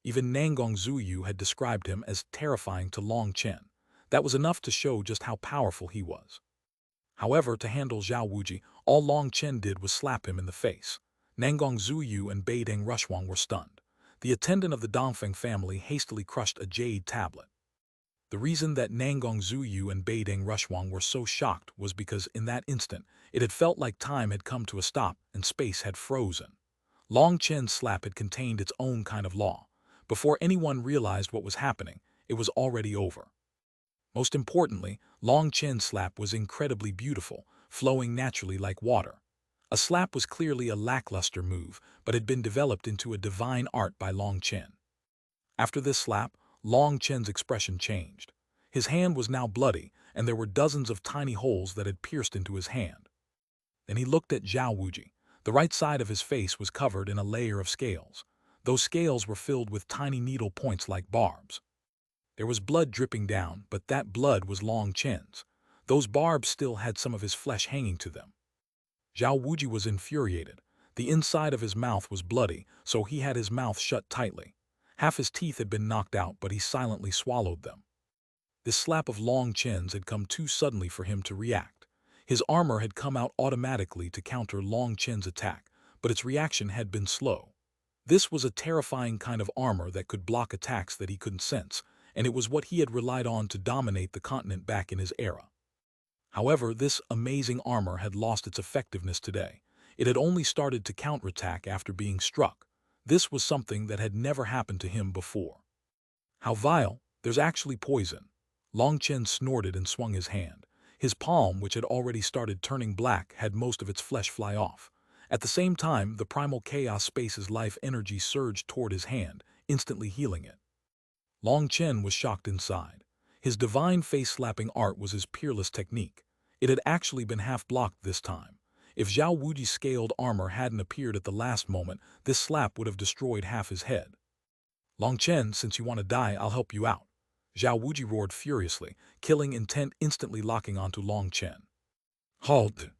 Even Nangong Zuyu had described him as terrifying to Long Chen. That was enough to show just how powerful he was. However, to handle Zhao Wuji, all Long Chen did was slap him in the face. Nanggong Zuyu and Beideng Rushwang were stunned. The attendant of the Dongfeng family hastily crushed a jade tablet. The reason that Nanggong Zuyu and Beideng Rushwang were so shocked was because in that instant, it had felt like time had come to a stop and space had frozen. Long Chen's slap had contained its own kind of law. Before anyone realized what was happening, it was already over. Most importantly, Long Chen's slap was incredibly beautiful, flowing naturally like water. A slap was clearly a lackluster move, but had been developed into a divine art by Long Chen. After this slap, Long Chen's expression changed. His hand was now bloody, and there were dozens of tiny holes that had pierced into his hand. Then he looked at Zhao Wuji. The right side of his face was covered in a layer of scales. Those scales were filled with tiny needle points like barbs. There was blood dripping down, but that blood was Long Chen's. Those barbs still had some of his flesh hanging to them. Zhao Wuji was infuriated. The inside of his mouth was bloody, so he had his mouth shut tightly. Half his teeth had been knocked out, but he silently swallowed them. This slap of Long Chen's had come too suddenly for him to react. His armor had come out automatically to counter Long Chen's attack, but its reaction had been slow. This was a terrifying kind of armor that could block attacks that he couldn't sense, and it was what he had relied on to dominate the continent back in his era. However, this amazing armor had lost its effectiveness today. It had only started to counterattack after being struck. This was something that had never happened to him before. How vile! There's actually poison. Long Chen snorted and swung his hand. His palm, which had already started turning black, had most of its flesh fly off. At the same time, the primal chaos space's life energy surged toward his hand, instantly healing it. Long Chen was shocked inside. His divine face-slapping art was his peerless technique. It had actually been half-blocked this time. If Zhao Wuji's scaled armor hadn't appeared at the last moment, this slap would have destroyed half his head. Long Chen, since you want to die, I'll help you out. Zhao Wuji roared furiously, killing intent instantly locking onto Long Chen. Halt!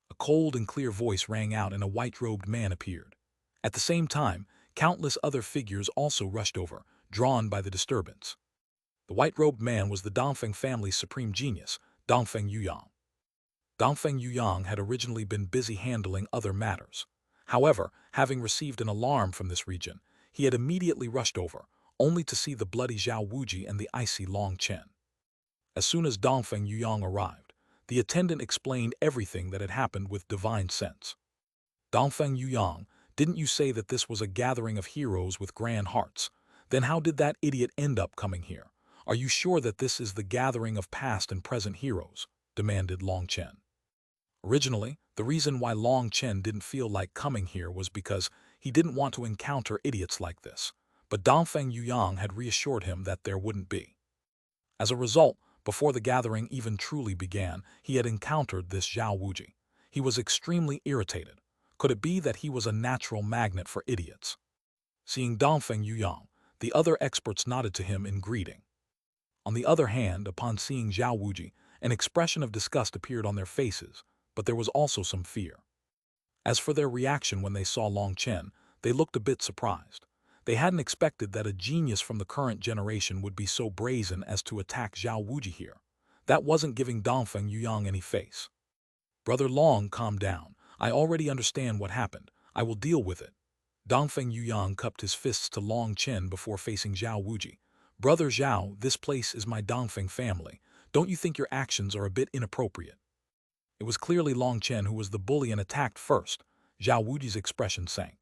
A cold and clear voice rang out and a white-robed man appeared. At the same time, countless other figures also rushed over, drawn by the disturbance. The white-robed man was the Dongfeng family's supreme genius, Dongfeng Yuyang. Dongfeng Yuyang had originally been busy handling other matters. However, having received an alarm from this region, he had immediately rushed over, only to see the bloody Zhao Wuji and the icy Long Chen. As soon as Dongfeng Yuyang arrived, the attendant explained everything that had happened with divine sense. Dongfeng Yuyang, didn't you say that this was a gathering of heroes with grand hearts? Then how did that idiot end up coming here? Are you sure that this is the gathering of past and present heroes? Demanded Long Chen. Originally, the reason why Long Chen didn't feel like coming here was because he didn't want to encounter idiots like this, but Dongfeng Yuyang had reassured him that there wouldn't be. As a result, before the gathering even truly began, he had encountered this Zhao Wuji. He was extremely irritated. Could it be that he was a natural magnet for idiots? Seeing Dongfeng Yuyang, the other experts nodded to him in greeting. On the other hand, upon seeing Zhao Wuji, an expression of disgust appeared on their faces, but there was also some fear. As for their reaction when they saw Long Chen, they looked a bit surprised. They hadn't expected that a genius from the current generation would be so brazen as to attack Zhao Wuji here. That wasn't giving Dongfeng Yuyang any face. Brother Long, calm down. I already understand what happened. I will deal with it. Dongfeng Yuyang cupped his fists to Long Chen before facing Zhao Wuji. Brother Zhao, this place is my Dongfeng family. Don't you think your actions are a bit inappropriate? It was clearly Long Chen who was the bully and attacked first. Zhao Wuji's expression sank.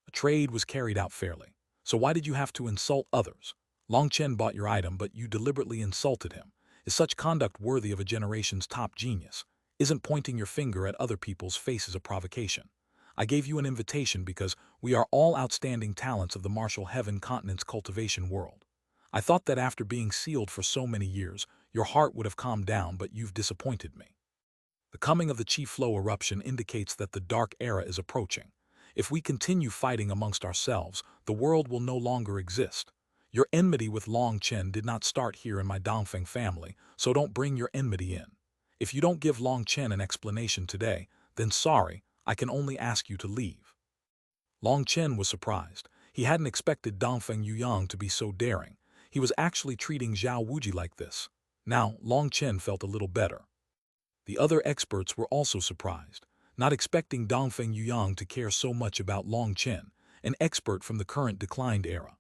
A trade was carried out fairly. So why did you have to insult others? Long Chen bought your item, but you deliberately insulted him. Is such conduct worthy of a generation's top genius? Isn't pointing your finger at other people's faces a provocation? I gave you an invitation because we are all outstanding talents of the martial heaven continent's cultivation world. I thought that after being sealed for so many years, your heart would have calmed down, but you've disappointed me. The coming of the Chi Flow eruption indicates that the dark era is approaching. If we continue fighting amongst ourselves, the world will no longer exist. Your enmity with Long Chen did not start here in my Dongfeng family, so don't bring your enmity in. If you don't give Long Chen an explanation today, then sorry, I can only ask you to leave. Long Chen was surprised. He hadn't expected Dongfeng Yuyang to be so daring. He was actually treating Zhao Wuji like this. Now, Long Chen felt a little better. The other experts were also surprised, not expecting Dongfeng Yuyang to care so much about Long Chen, an expert from the current declined era.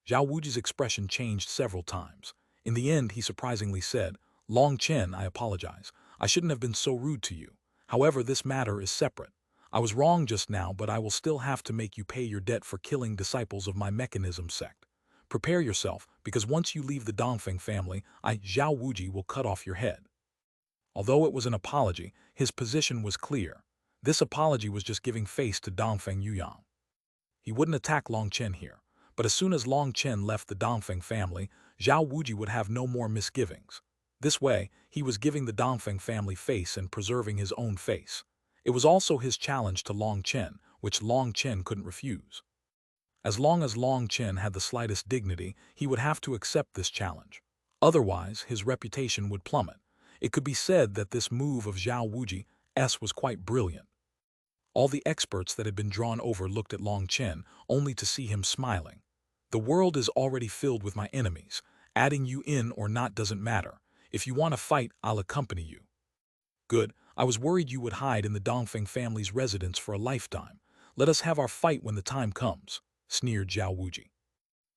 Zhao Wuji's expression changed several times. In the end, he surprisingly said, "Long Chen, I apologize. I shouldn't have been so rude to you. However, this matter is separate. I was wrong just now, but I will still have to make you pay your debt for killing disciples of my mechanism sect. Prepare yourself, because once you leave the Dongfeng family, Zhao Wuji, will cut off your head." Although it was an apology, his position was clear. This apology was just giving face to Dongfeng Yuyang. He wouldn't attack Long Chen here, but as soon as Long Chen left the Dongfeng family, Zhao Wuji would have no more misgivings. This way, he was giving the Dongfeng family face and preserving his own face. It was also his challenge to Long Chen, which Long Chen couldn't refuse. As long as Long Chen had the slightest dignity, he would have to accept this challenge. Otherwise, his reputation would plummet. It could be said that this move of Zhao Wuji's was quite brilliant. All the experts that had been drawn over looked at Long Chen, only to see him smiling. "The world is already filled with my enemies. Adding you in or not doesn't matter. If you want to fight, I'll accompany you." "Good. I was worried you would hide in the Dongfeng family's residence for a lifetime. Let us have our fight when the time comes," sneered Zhao Wuji.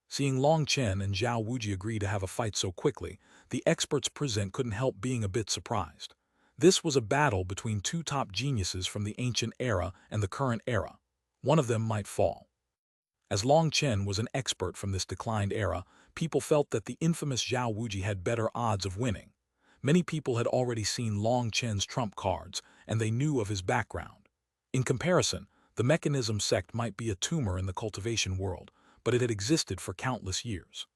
Seeing Long Chen and Zhao Wuji agree to have a fight so quickly, the experts present couldn't help being a bit surprised. This was a battle between two top geniuses from the ancient era and the current era. One of them might fall. As Long Chen was an expert from this declined era, people felt that the infamous Zhao Wuji had better odds of winning. Many people had already seen Long Chen's trump cards, and they knew of his background. In comparison, the mechanism sect might be a tumor in the cultivation world, but it had existed for countless years.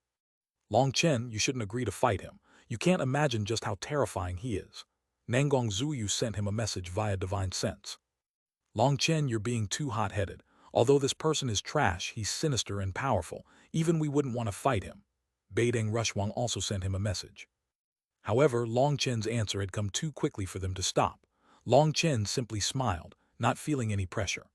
"Long Chen, you shouldn't agree to fight him. You can't imagine just how terrifying he is." Nangong Zuyu sent him a message via divine sense. "Long Chen, you're being too hot-headed. Although this person is trash, he's sinister and powerful. Even we wouldn't want to fight him." Beideng Rushwang also sent him a message. However, Long Chen's answer had come too quickly for them to stop. Long Chen simply smiled, not feeling any pressure.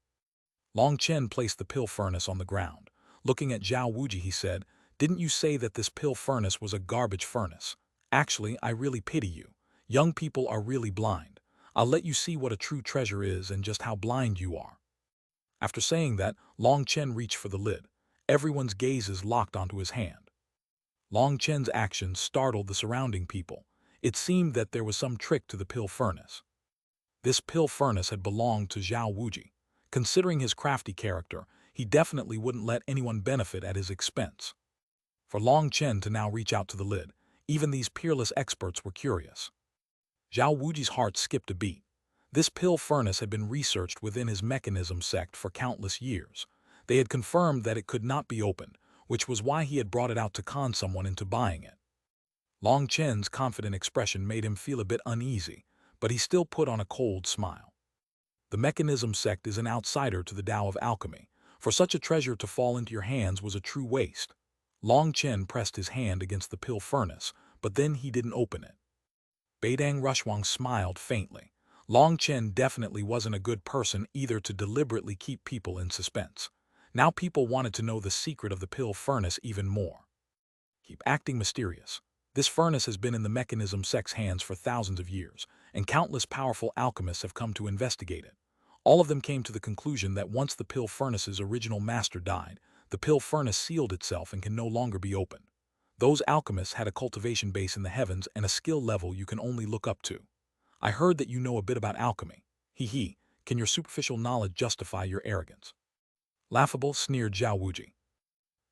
Long Chen placed the pill furnace on the ground. Looking at Zhao Wuji, he said, "Didn't you say that this pill furnace was a garbage furnace? Actually, I really pity you. Young people are really blind. I'll let you see what a true treasure is and just how blind you are." After saying that, Long Chen reached for the lid. Everyone's gazes locked onto his hand. Long Chen's actions startled the surrounding people. It seemed that there was some trick to the pill furnace. This pill furnace had belonged to Zhao Wuji. Considering his crafty character, he definitely wouldn't let anyone benefit at his expense. For Long Chen to now reach out to the lid, even these peerless experts were curious. Zhao Wuji's heart skipped a beat. This pill furnace had been researched within his mechanism sect for countless years. They had confirmed that it could not be opened, which was why he had brought it out to con someone into buying it. Long Chen's confident expression made him feel a bit uneasy, but he still put on a cold smile. The mechanism sect is an outsider to the Tao of alchemy. For such a treasure to fall into your hands was a true waste. Long Chen pressed his hand against the pill furnace, but then he didn't open it. Beideng Rushwang smiled faintly. Long Chen definitely wasn't a good person either to deliberately keep people in suspense. Now people wanted to know the secret of the pill furnace even more. "Keep acting mysterious. This furnace has been in the mechanism sect's hands for thousands of years, and countless powerful alchemists have come to investigate it. All of them came to the conclusion that once the pill furnace's original master died, the pill furnace sealed itself and can no longer be opened. Those alchemists had a cultivation base in the heavens and a skill level you can only look up to. I heard that you know a bit about alchemy. Hee, can your superficial knowledge justify your arrogance?" Laughable, sneered Zhao Wuji.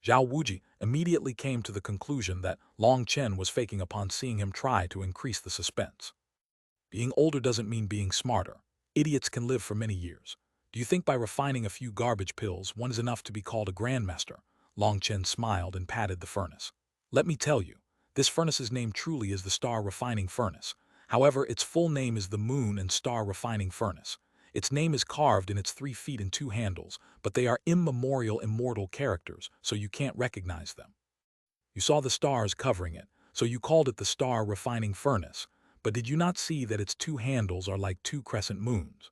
Zhao Wuji immediately came to the conclusion that Long Chen was faking upon seeing him try to increase the suspense. Being older doesn't mean being smarter. Idiots can live for many years. Do you think by refining a few garbage pills one is enough to be called a grandmaster? Long Chen smiled and patted the furnace. "Let me tell you, this furnace's name truly is the Star Refining Furnace. However, its full name is the Moon and Star Refining Furnace. Its name is carved in its 3 feet and 2 handles, but they are immemorial immortal characters, so you can't recognize them. You saw the stars covering it, so you called it the Star Refining Furnace, but did you not see that its 2 handles are like 2 crescent moons?"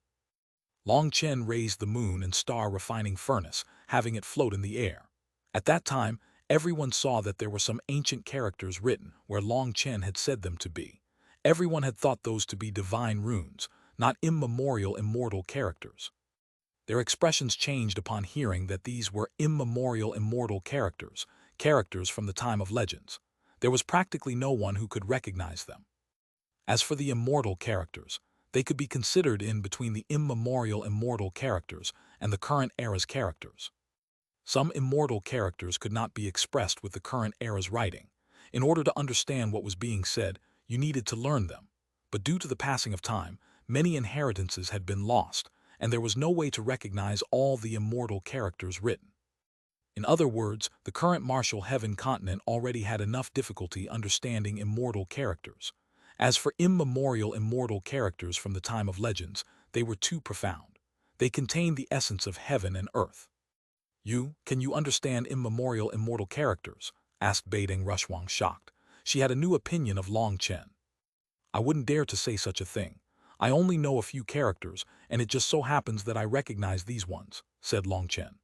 Long Chen raised the Moon and Star Refining Furnace, having it float in the air. At that time, Everyone saw that there were some ancient characters written where Long Chen had said them to be. Everyone had thought those to be divine runes, not immemorial immortal characters. Their expressions changed upon hearing that these were immemorial immortal characters, characters from the time of legends. There was practically no one who could recognize them. As for the immortal characters, they could be considered in between the immemorial immortal characters and the current era's characters. Some immortal characters could not be expressed with the current era's writing. In order to understand what was being said, you needed to learn them. But due to the passing of time, many inheritances had been lost, and there was no way to recognize all the immortal characters written. In other words, the current martial heaven continent already had enough difficulty understanding immortal characters. As for immemorial immortal characters from the time of legends, they were too profound. They contained the essence of heaven and earth. Can you understand immemorial immortal characters? Asked Baiding Xuanhuan, shocked. She had a new opinion of Long Chen. I wouldn't dare to say such a thing. I only know a few characters, and it just so happens that I recognize these ones, said Long Chen.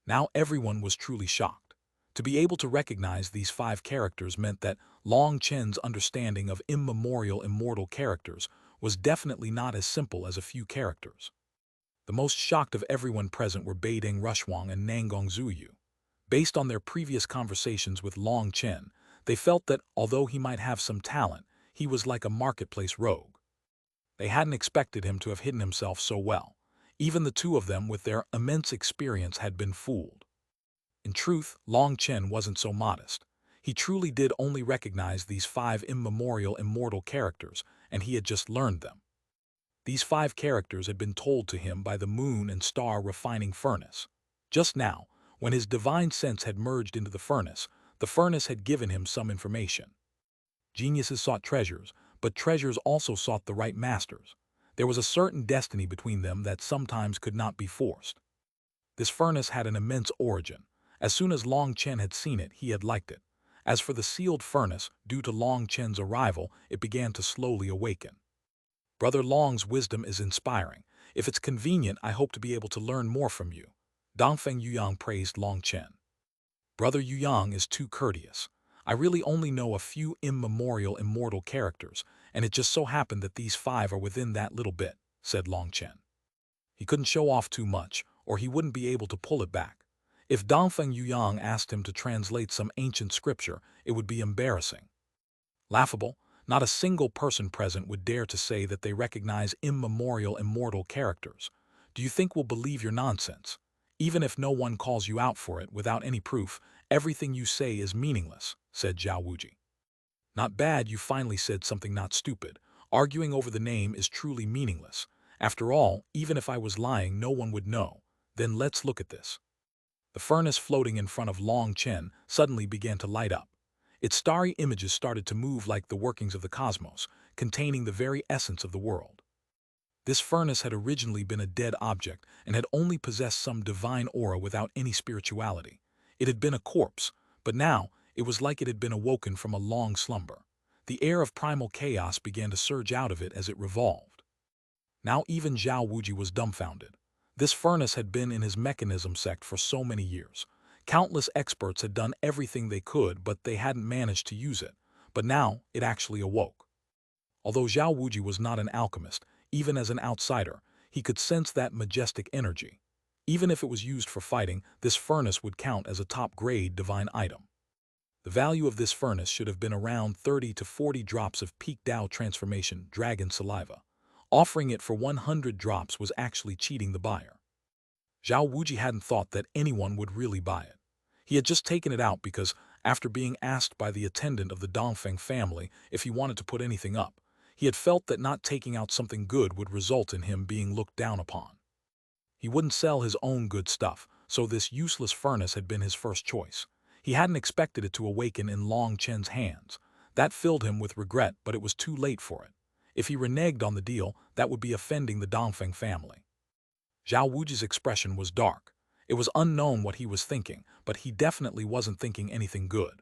Now everyone was truly shocked. To be able to recognize these 5 characters meant that Long Chen's understanding of immemorial immortal characters was definitely not as simple as a few characters. The most shocked of everyone present were Baiding Xuanhuan and Nanggong Zuyu. Based on their previous conversations with Long Chen, they felt that although he might have some talent, he was like a marketplace rogue. They hadn't expected him to have hidden himself so well. Even the two of them with their immense experience had been fooled. In truth, Long Chen wasn't so modest. He truly did only recognize these 5 immemorial immortal characters, and he had just learned them. These 5 characters had been told to him by the moon and star refining furnace. Just now, when his divine sense had merged into the furnace had given him some information. Geniuses sought treasures, but treasures also sought the right masters. There was a certain destiny between them that sometimes could not be forced. This furnace had an immense origin. As soon as Long Chen had seen it, he had liked it. As for the sealed furnace, due to Long Chen's arrival, it began to slowly awaken. Brother Long's wisdom is inspiring. If it's convenient, I hope to be able to learn more from you. Dongfeng Yuyang praised Long Chen. Brother Yuyang is too courteous. I really only know a few immemorial immortal characters, and it just so happened that these 5 are within that little bit, said Long Chen. He couldn't show off too much, or he wouldn't be able to pull it back. If Dongfeng Yuyang asked him to translate some ancient scripture, it would be embarrassing. Laughable, not a single person present would dare to say that they recognize immemorial immortal characters. Do you think we'll believe your nonsense? Even if no one calls you out for it without any proof, everything you say is meaningless, said Zhao Wuji. Not bad, you finally said something not stupid. Arguing over the name is truly meaningless. After all, even if I was lying, no one would know. Then let's look at this. The furnace floating in front of Long Chen suddenly began to light up. Its starry images started to move like the workings of the cosmos, containing the very essence of the world. This furnace had originally been a dead object and had only possessed some divine aura without any spirituality. It had been a corpse, but now it was like it had been awoken from a long slumber. The air of primal chaos began to surge out of it as it revolved. Now even Zhao Wuji was dumbfounded. This furnace had been in his mechanism sect for so many years. Countless experts had done everything they could, but they hadn't managed to use it. But now it actually awoke. Although Zhao Wuji was not an alchemist, even as an outsider, he could sense that majestic energy. Even if it was used for fighting, this furnace would count as a top-grade divine item. The value of this furnace should have been around 30 to 40 drops of peak Dao transformation dragon saliva. Offering it for 100 drops was actually cheating the buyer. Zhao Wuji hadn't thought that anyone would really buy it. He had just taken it out because, after being asked by the attendant of the Dongfeng family if he wanted to put anything up, he had felt that not taking out something good would result in him being looked down upon. He wouldn't sell his own good stuff, so this useless furnace had been his first choice. He hadn't expected it to awaken in Long Chen's hands. That filled him with regret, but it was too late for it. If he reneged on the deal, that would be offending the Dongfeng family. Zhao Wuji's expression was dark. It was unknown what he was thinking, but he definitely wasn't thinking anything good.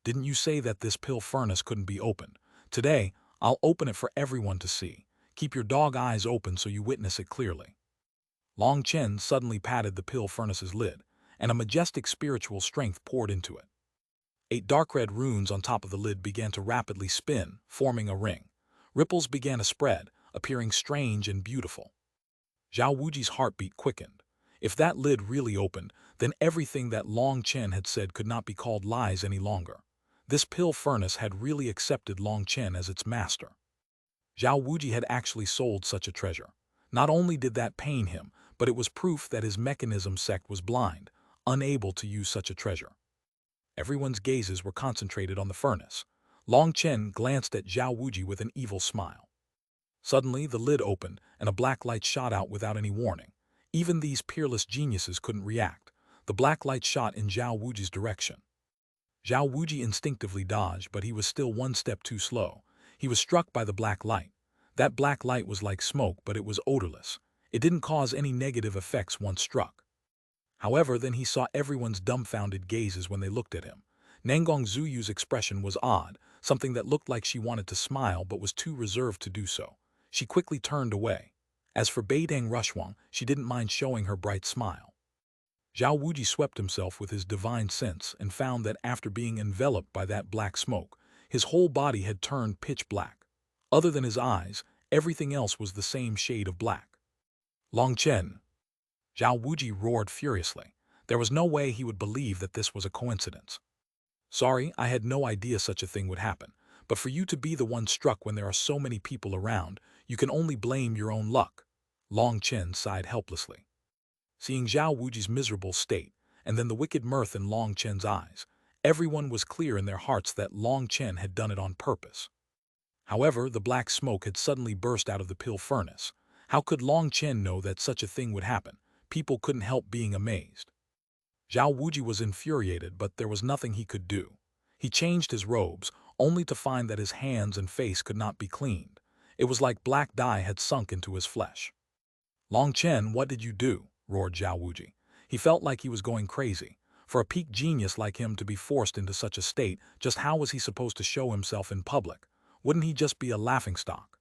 Didn't you say that this pill furnace couldn't be opened? Today, I'll open it for everyone to see. Keep your dog eyes open so you witness it clearly. Long Chen suddenly patted the pill furnace's lid. and a majestic spiritual strength poured into it. 8 dark red runes on top of the lid began to rapidly spin, forming a ring. Ripples began to spread, appearing strange and beautiful. Zhao Wuji's heartbeat quickened. If that lid really opened, then everything that Long Chen had said could not be called lies any longer. This pill furnace had really accepted Long Chen as its master. Zhao Wuji had actually sold such a treasure. Not only did that pain him, but it was proof that his mechanism sect was blind, unable to use such a treasure. Everyone's gazes were concentrated on the furnace. Long Chen glanced at Zhao Wuji with an evil smile. Suddenly, the lid opened, and a black light shot out without any warning. Even these peerless geniuses couldn't react. The black light shot in Zhao Wuji's direction. Zhao Wuji instinctively dodged, but he was still one step too slow. He was struck by the black light. That black light was like smoke, but it was odorless. It didn't cause any negative effects once struck. However, then he saw everyone's dumbfounded gazes when they looked at him. Nangong Zuyu's expression was odd, something that looked like she wanted to smile but was too reserved to do so. She quickly turned away. As for Beidang Rushuang, she didn't mind showing her bright smile. Zhao Wuji swept himself with his divine sense and found that after being enveloped by that black smoke, his whole body had turned pitch black. Other than his eyes, everything else was the same shade of black. Long Chen. Zhao Wuji roared furiously. There was no way he would believe that this was a coincidence. Sorry, I had no idea such a thing would happen, but for you to be the one struck when there are so many people around, you can only blame your own luck. Long Chen sighed helplessly. Seeing Zhao Wuji's miserable state, and then the wicked mirth in Long Chen's eyes, everyone was clear in their hearts that Long Chen had done it on purpose. However, the black smoke had suddenly burst out of the pill furnace. How could Long Chen know that such a thing would happen? People couldn't help being amazed. Zhao Wuji was infuriated, but there was nothing he could do. He changed his robes, only to find that his hands and face could not be cleaned. It was like black dye had sunk into his flesh. Long Chen, what did you do? Roared Zhao Wuji. He felt like he was going crazy. For a peak genius like him to be forced into such a state, just how was he supposed to show himself in public? Wouldn't he just be a laughingstock?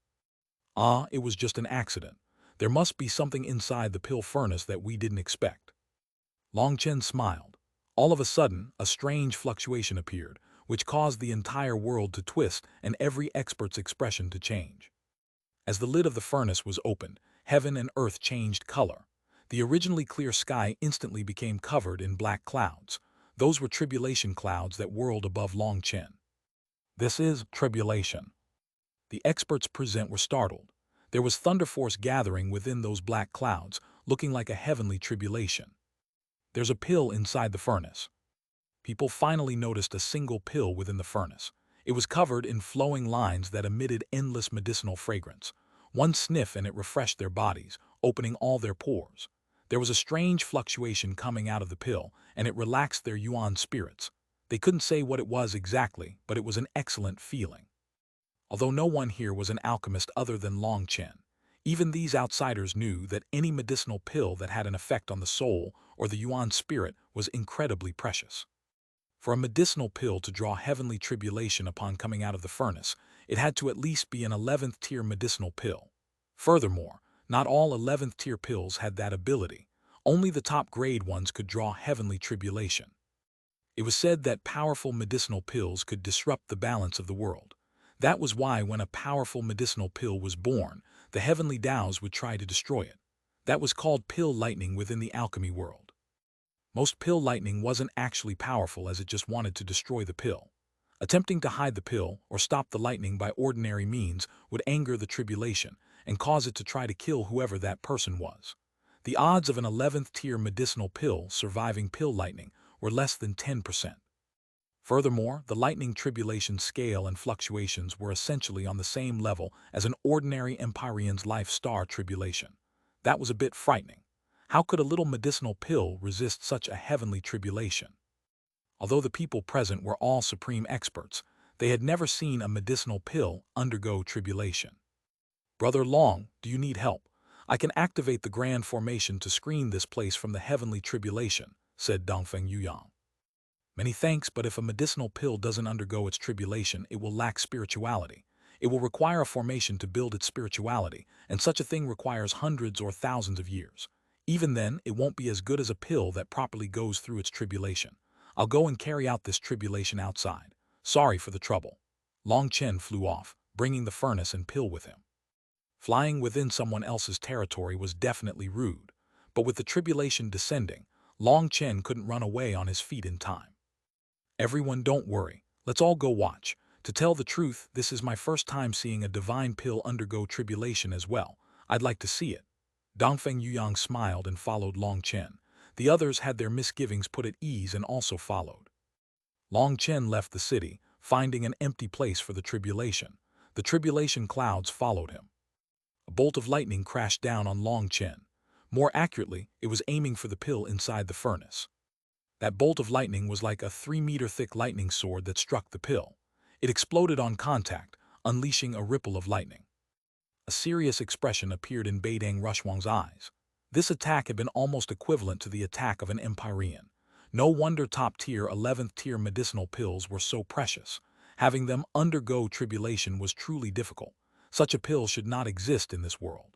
Ah, it was just an accident. There must be something inside the pill furnace that we didn't expect. Long Chen smiled. All of a sudden, a strange fluctuation appeared, which caused the entire world to twist and every expert's expression to change. As the lid of the furnace was opened, heaven and earth changed color. The originally clear sky instantly became covered in black clouds. Those were tribulation clouds that whirled above Long Chen. This is tribulation. The experts present were startled. There was thunder force gathering within those black clouds, looking like a heavenly tribulation. There's a pill inside the furnace. People finally noticed a single pill within the furnace. It was covered in flowing lines that emitted endless medicinal fragrance. One sniff and it refreshed their bodies, opening all their pores. There was a strange fluctuation coming out of the pill, and it relaxed their yuan spirits. They couldn't say what it was exactly, but it was an excellent feeling. Although no one here was an alchemist other than Long Chen, even these outsiders knew that any medicinal pill that had an effect on the soul or the yuan spirit was incredibly precious. For a medicinal pill to draw heavenly tribulation upon coming out of the furnace, it had to at least be an 11th tier medicinal pill. Furthermore, not all 11th tier pills had that ability. Only the top grade ones could draw heavenly tribulation. It was said that powerful medicinal pills could disrupt the balance of the world. That was why when a powerful medicinal pill was born, the heavenly Taos would try to destroy it. That was called pill lightning within the alchemy world. Most pill lightning wasn't actually powerful as it just wanted to destroy the pill. Attempting to hide the pill or stop the lightning by ordinary means would anger the tribulation and cause it to try to kill whoever that person was. The odds of an 11th tier medicinal pill surviving pill lightning were less than 10%. Furthermore, the lightning tribulation scale and fluctuations were essentially on the same level as an ordinary Empyrean's life star tribulation. That was a bit frightening. How could a little medicinal pill resist such a heavenly tribulation? Although the people present were all supreme experts, they had never seen a medicinal pill undergo tribulation. Brother Long, do you need help? I can activate the grand formation to screen this place from the heavenly tribulation, said Dongfeng Yuyang. Many thanks, but if a medicinal pill doesn't undergo its tribulation, it will lack spirituality. It will require a formation to build its spirituality, and such a thing requires hundreds or thousands of years. Even then, it won't be as good as a pill that properly goes through its tribulation. I'll go and carry out this tribulation outside. Sorry for the trouble. Long Chen flew off, bringing the furnace and pill with him. Flying within someone else's territory was definitely rude, but with the tribulation descending, Long Chen couldn't run away on his feet in time. Everyone, don't worry. Let's all go watch. To tell the truth, this is my first time seeing a divine pill undergo tribulation as well. I'd like to see it. Dongfeng Yuyang smiled and followed Long Chen. The others had their misgivings put at ease and also followed. Long Chen left the city, finding an empty place for the tribulation. The tribulation clouds followed him. A bolt of lightning crashed down on Long Chen. More accurately, it was aiming for the pill inside the furnace. That bolt of lightning was like a 3-meter-thick lightning sword that struck the pill. It exploded on contact, unleashing a ripple of lightning. A serious expression appeared in Beidang Rushwang's eyes. This attack had been almost equivalent to the attack of an Empyrean. No wonder top-tier 11th-tier medicinal pills were so precious. Having them undergo tribulation was truly difficult. Such a pill should not exist in this world.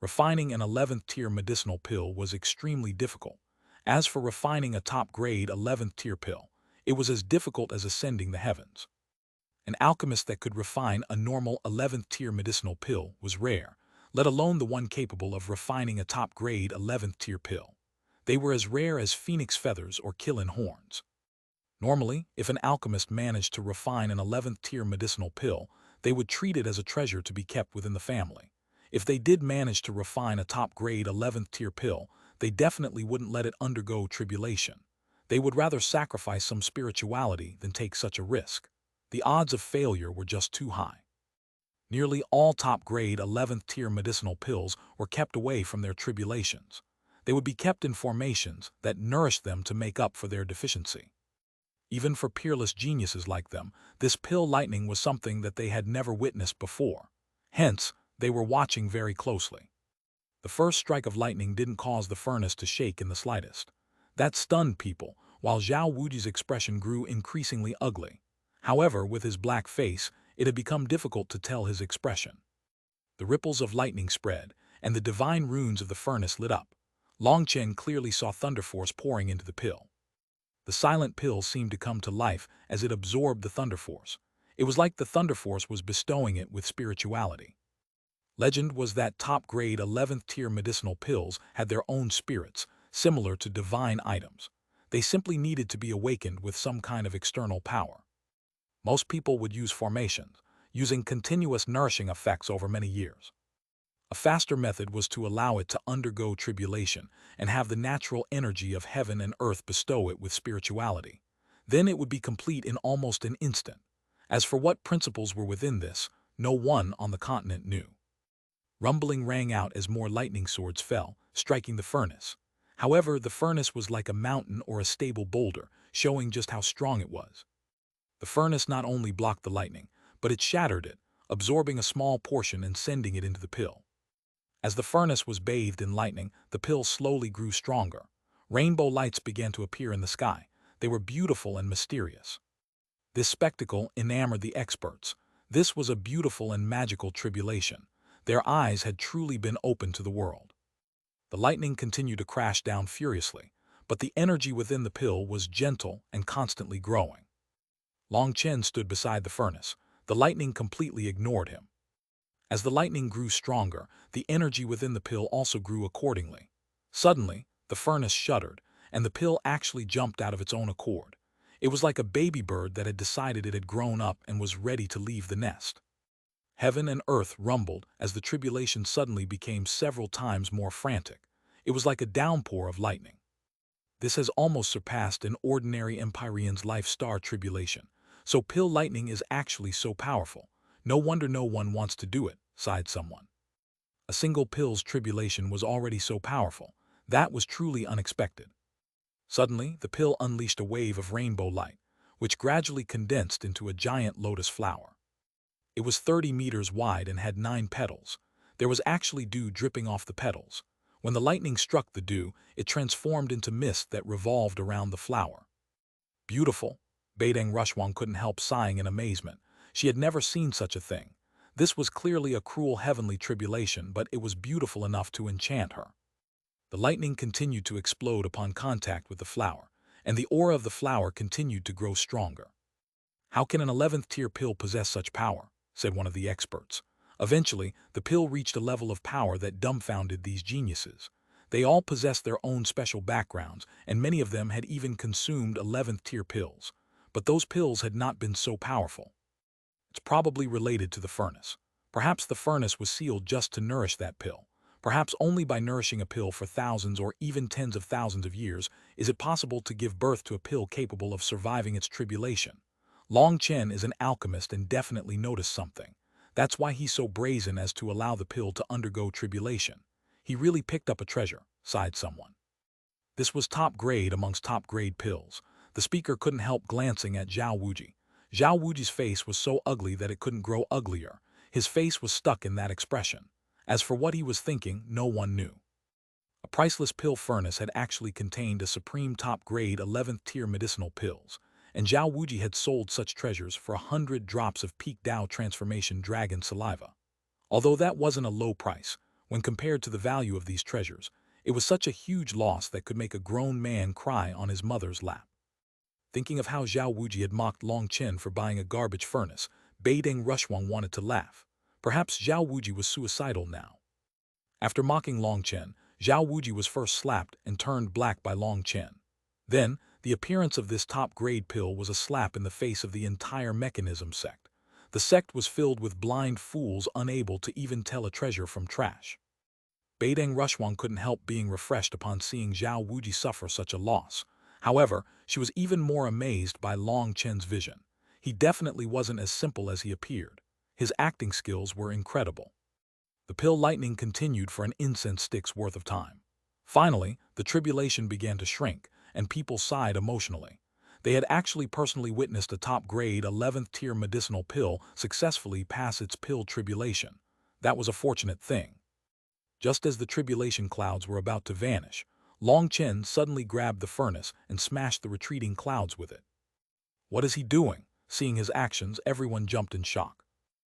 Refining an 11th-tier medicinal pill was extremely difficult. As for refining a top-grade 11th-tier pill, it was as difficult as ascending the heavens. An alchemist that could refine a normal 11th-tier medicinal pill was rare, let alone the one capable of refining a top-grade 11th-tier pill. They were as rare as phoenix feathers or killin horns. Normally, if an alchemist managed to refine an 11th-tier medicinal pill, they would treat it as a treasure to be kept within the family. If they did manage to refine a top-grade 11th-tier pill, they definitely wouldn't let it undergo tribulation. They would rather sacrifice some spirituality than take such a risk. The odds of failure were just too high. Nearly all top-grade 11th-tier medicinal pills were kept away from their tribulations. They would be kept in formations that nourished them to make up for their deficiency. Even for peerless geniuses like them, this pill lightning was something that they had never witnessed before. Hence, they were watching very closely. The first strike of lightning didn't cause the furnace to shake in the slightest. That stunned people, while Zhao Wuji's expression grew increasingly ugly. However, with his black face, it had become difficult to tell his expression. The ripples of lightning spread, and the divine runes of the furnace lit up. Long Chen clearly saw thunder force pouring into the pill. The silent pill seemed to come to life as it absorbed the thunder force. It was like the thunder force was bestowing it with spirituality. Legend was that top-grade 11th-tier medicinal pills had their own spirits, similar to divine items. They simply needed to be awakened with some kind of external power. Most people would use formations, using continuous nourishing effects over many years. A faster method was to allow it to undergo tribulation and have the natural energy of heaven and earth bestow it with spirituality. Then it would be complete in almost an instant. As for what principles were within this, no one on the continent knew. Rumbling rang out as more lightning swords fell, striking the furnace. However, the furnace was like a mountain or a stable boulder, showing just how strong it was. The furnace not only blocked the lightning, but it shattered it, absorbing a small portion and sending it into the pill. As the furnace was bathed in lightning, the pill slowly grew stronger. Rainbow lights began to appear in the sky. They were beautiful and mysterious. This spectacle enamored the experts. This was a beautiful and magical tribulation. Their eyes had truly been opened to the world. The lightning continued to crash down furiously, but the energy within the pill was gentle and constantly growing. Long Chen stood beside the furnace. The lightning completely ignored him. As the lightning grew stronger, the energy within the pill also grew accordingly. Suddenly, the furnace shuddered, and the pill actually jumped out of its own accord. It was like a baby bird that had decided it had grown up and was ready to leave the nest. Heaven and earth rumbled as the tribulation suddenly became several times more frantic. It was like a downpour of lightning. This has almost surpassed an ordinary Empyrean's life-star tribulation. So pill lightning is actually so powerful. No wonder no one wants to do it, sighed someone. A single pill's tribulation was already so powerful. That was truly unexpected. Suddenly, the pill unleashed a wave of rainbow light, which gradually condensed into a giant lotus flower. It was 30 meters wide and had 9 petals. There was actually dew dripping off the petals. When the lightning struck the dew, it transformed into mist that revolved around the flower. Beautiful. Beidang Rushwang couldn't help sighing in amazement. She had never seen such a thing. This was clearly a cruel heavenly tribulation, but it was beautiful enough to enchant her. The lightning continued to explode upon contact with the flower, and the aura of the flower continued to grow stronger. "How can an 11th tier pill possess such power?" said one of the experts. Eventually, the pill reached a level of power that dumbfounded these geniuses. They all possessed their own special backgrounds, and many of them had even consumed 11th tier pills. But those pills had not been so powerful. It's probably related to the furnace. Perhaps the furnace was sealed just to nourish that pill. Perhaps only by nourishing a pill for thousands or even tens of thousands of years is it possible to give birth to a pill capable of surviving its tribulation. Long Chen is an alchemist and definitely noticed something. That's why he's so brazen as to allow the pill to undergo tribulation. He really picked up a treasure, sighed someone. This was top grade amongst top grade pills. The speaker couldn't help glancing at Zhao Wuji. Zhao Wuji's face was so ugly that it couldn't grow uglier. His face was stuck in that expression. As for what he was thinking, no one knew. A priceless pill furnace had actually contained a supreme top-grade 11th tier medicinal pills, and Zhao Wuji had sold such treasures for 100 drops of peak Dao transformation dragon saliva. Although that wasn't a low price, when compared to the value of these treasures, it was such a huge loss that could make a grown man cry on his mother's lap. Thinking of how Zhao Wuji had mocked Long Chen for buying a garbage furnace, Xuanhuan wanted to laugh. Perhaps Zhao Wuji was suicidal now. After mocking Long Chen, Zhao Wuji was first slapped and turned black by Long Chen. Then, the appearance of this top-grade pill was a slap in the face of the entire mechanism sect. The sect was filled with blind fools unable to even tell a treasure from trash. Xuanhuan couldn't help being refreshed upon seeing Zhao Wuji suffer such a loss. However, she was even more amazed by Long Chen's vision. He definitely wasn't as simple as he appeared. His acting skills were incredible. The pill lightning continued for an incense stick's worth of time. Finally, the tribulation began to shrink, and people sighed emotionally. They had actually personally witnessed a top-grade 11th tier medicinal pill successfully pass its pill tribulation. That was a fortunate thing. Just as the tribulation clouds were about to vanish, Long Chen suddenly grabbed the furnace and smashed the retreating clouds with it. What is he doing? Seeing his actions, everyone jumped in shock.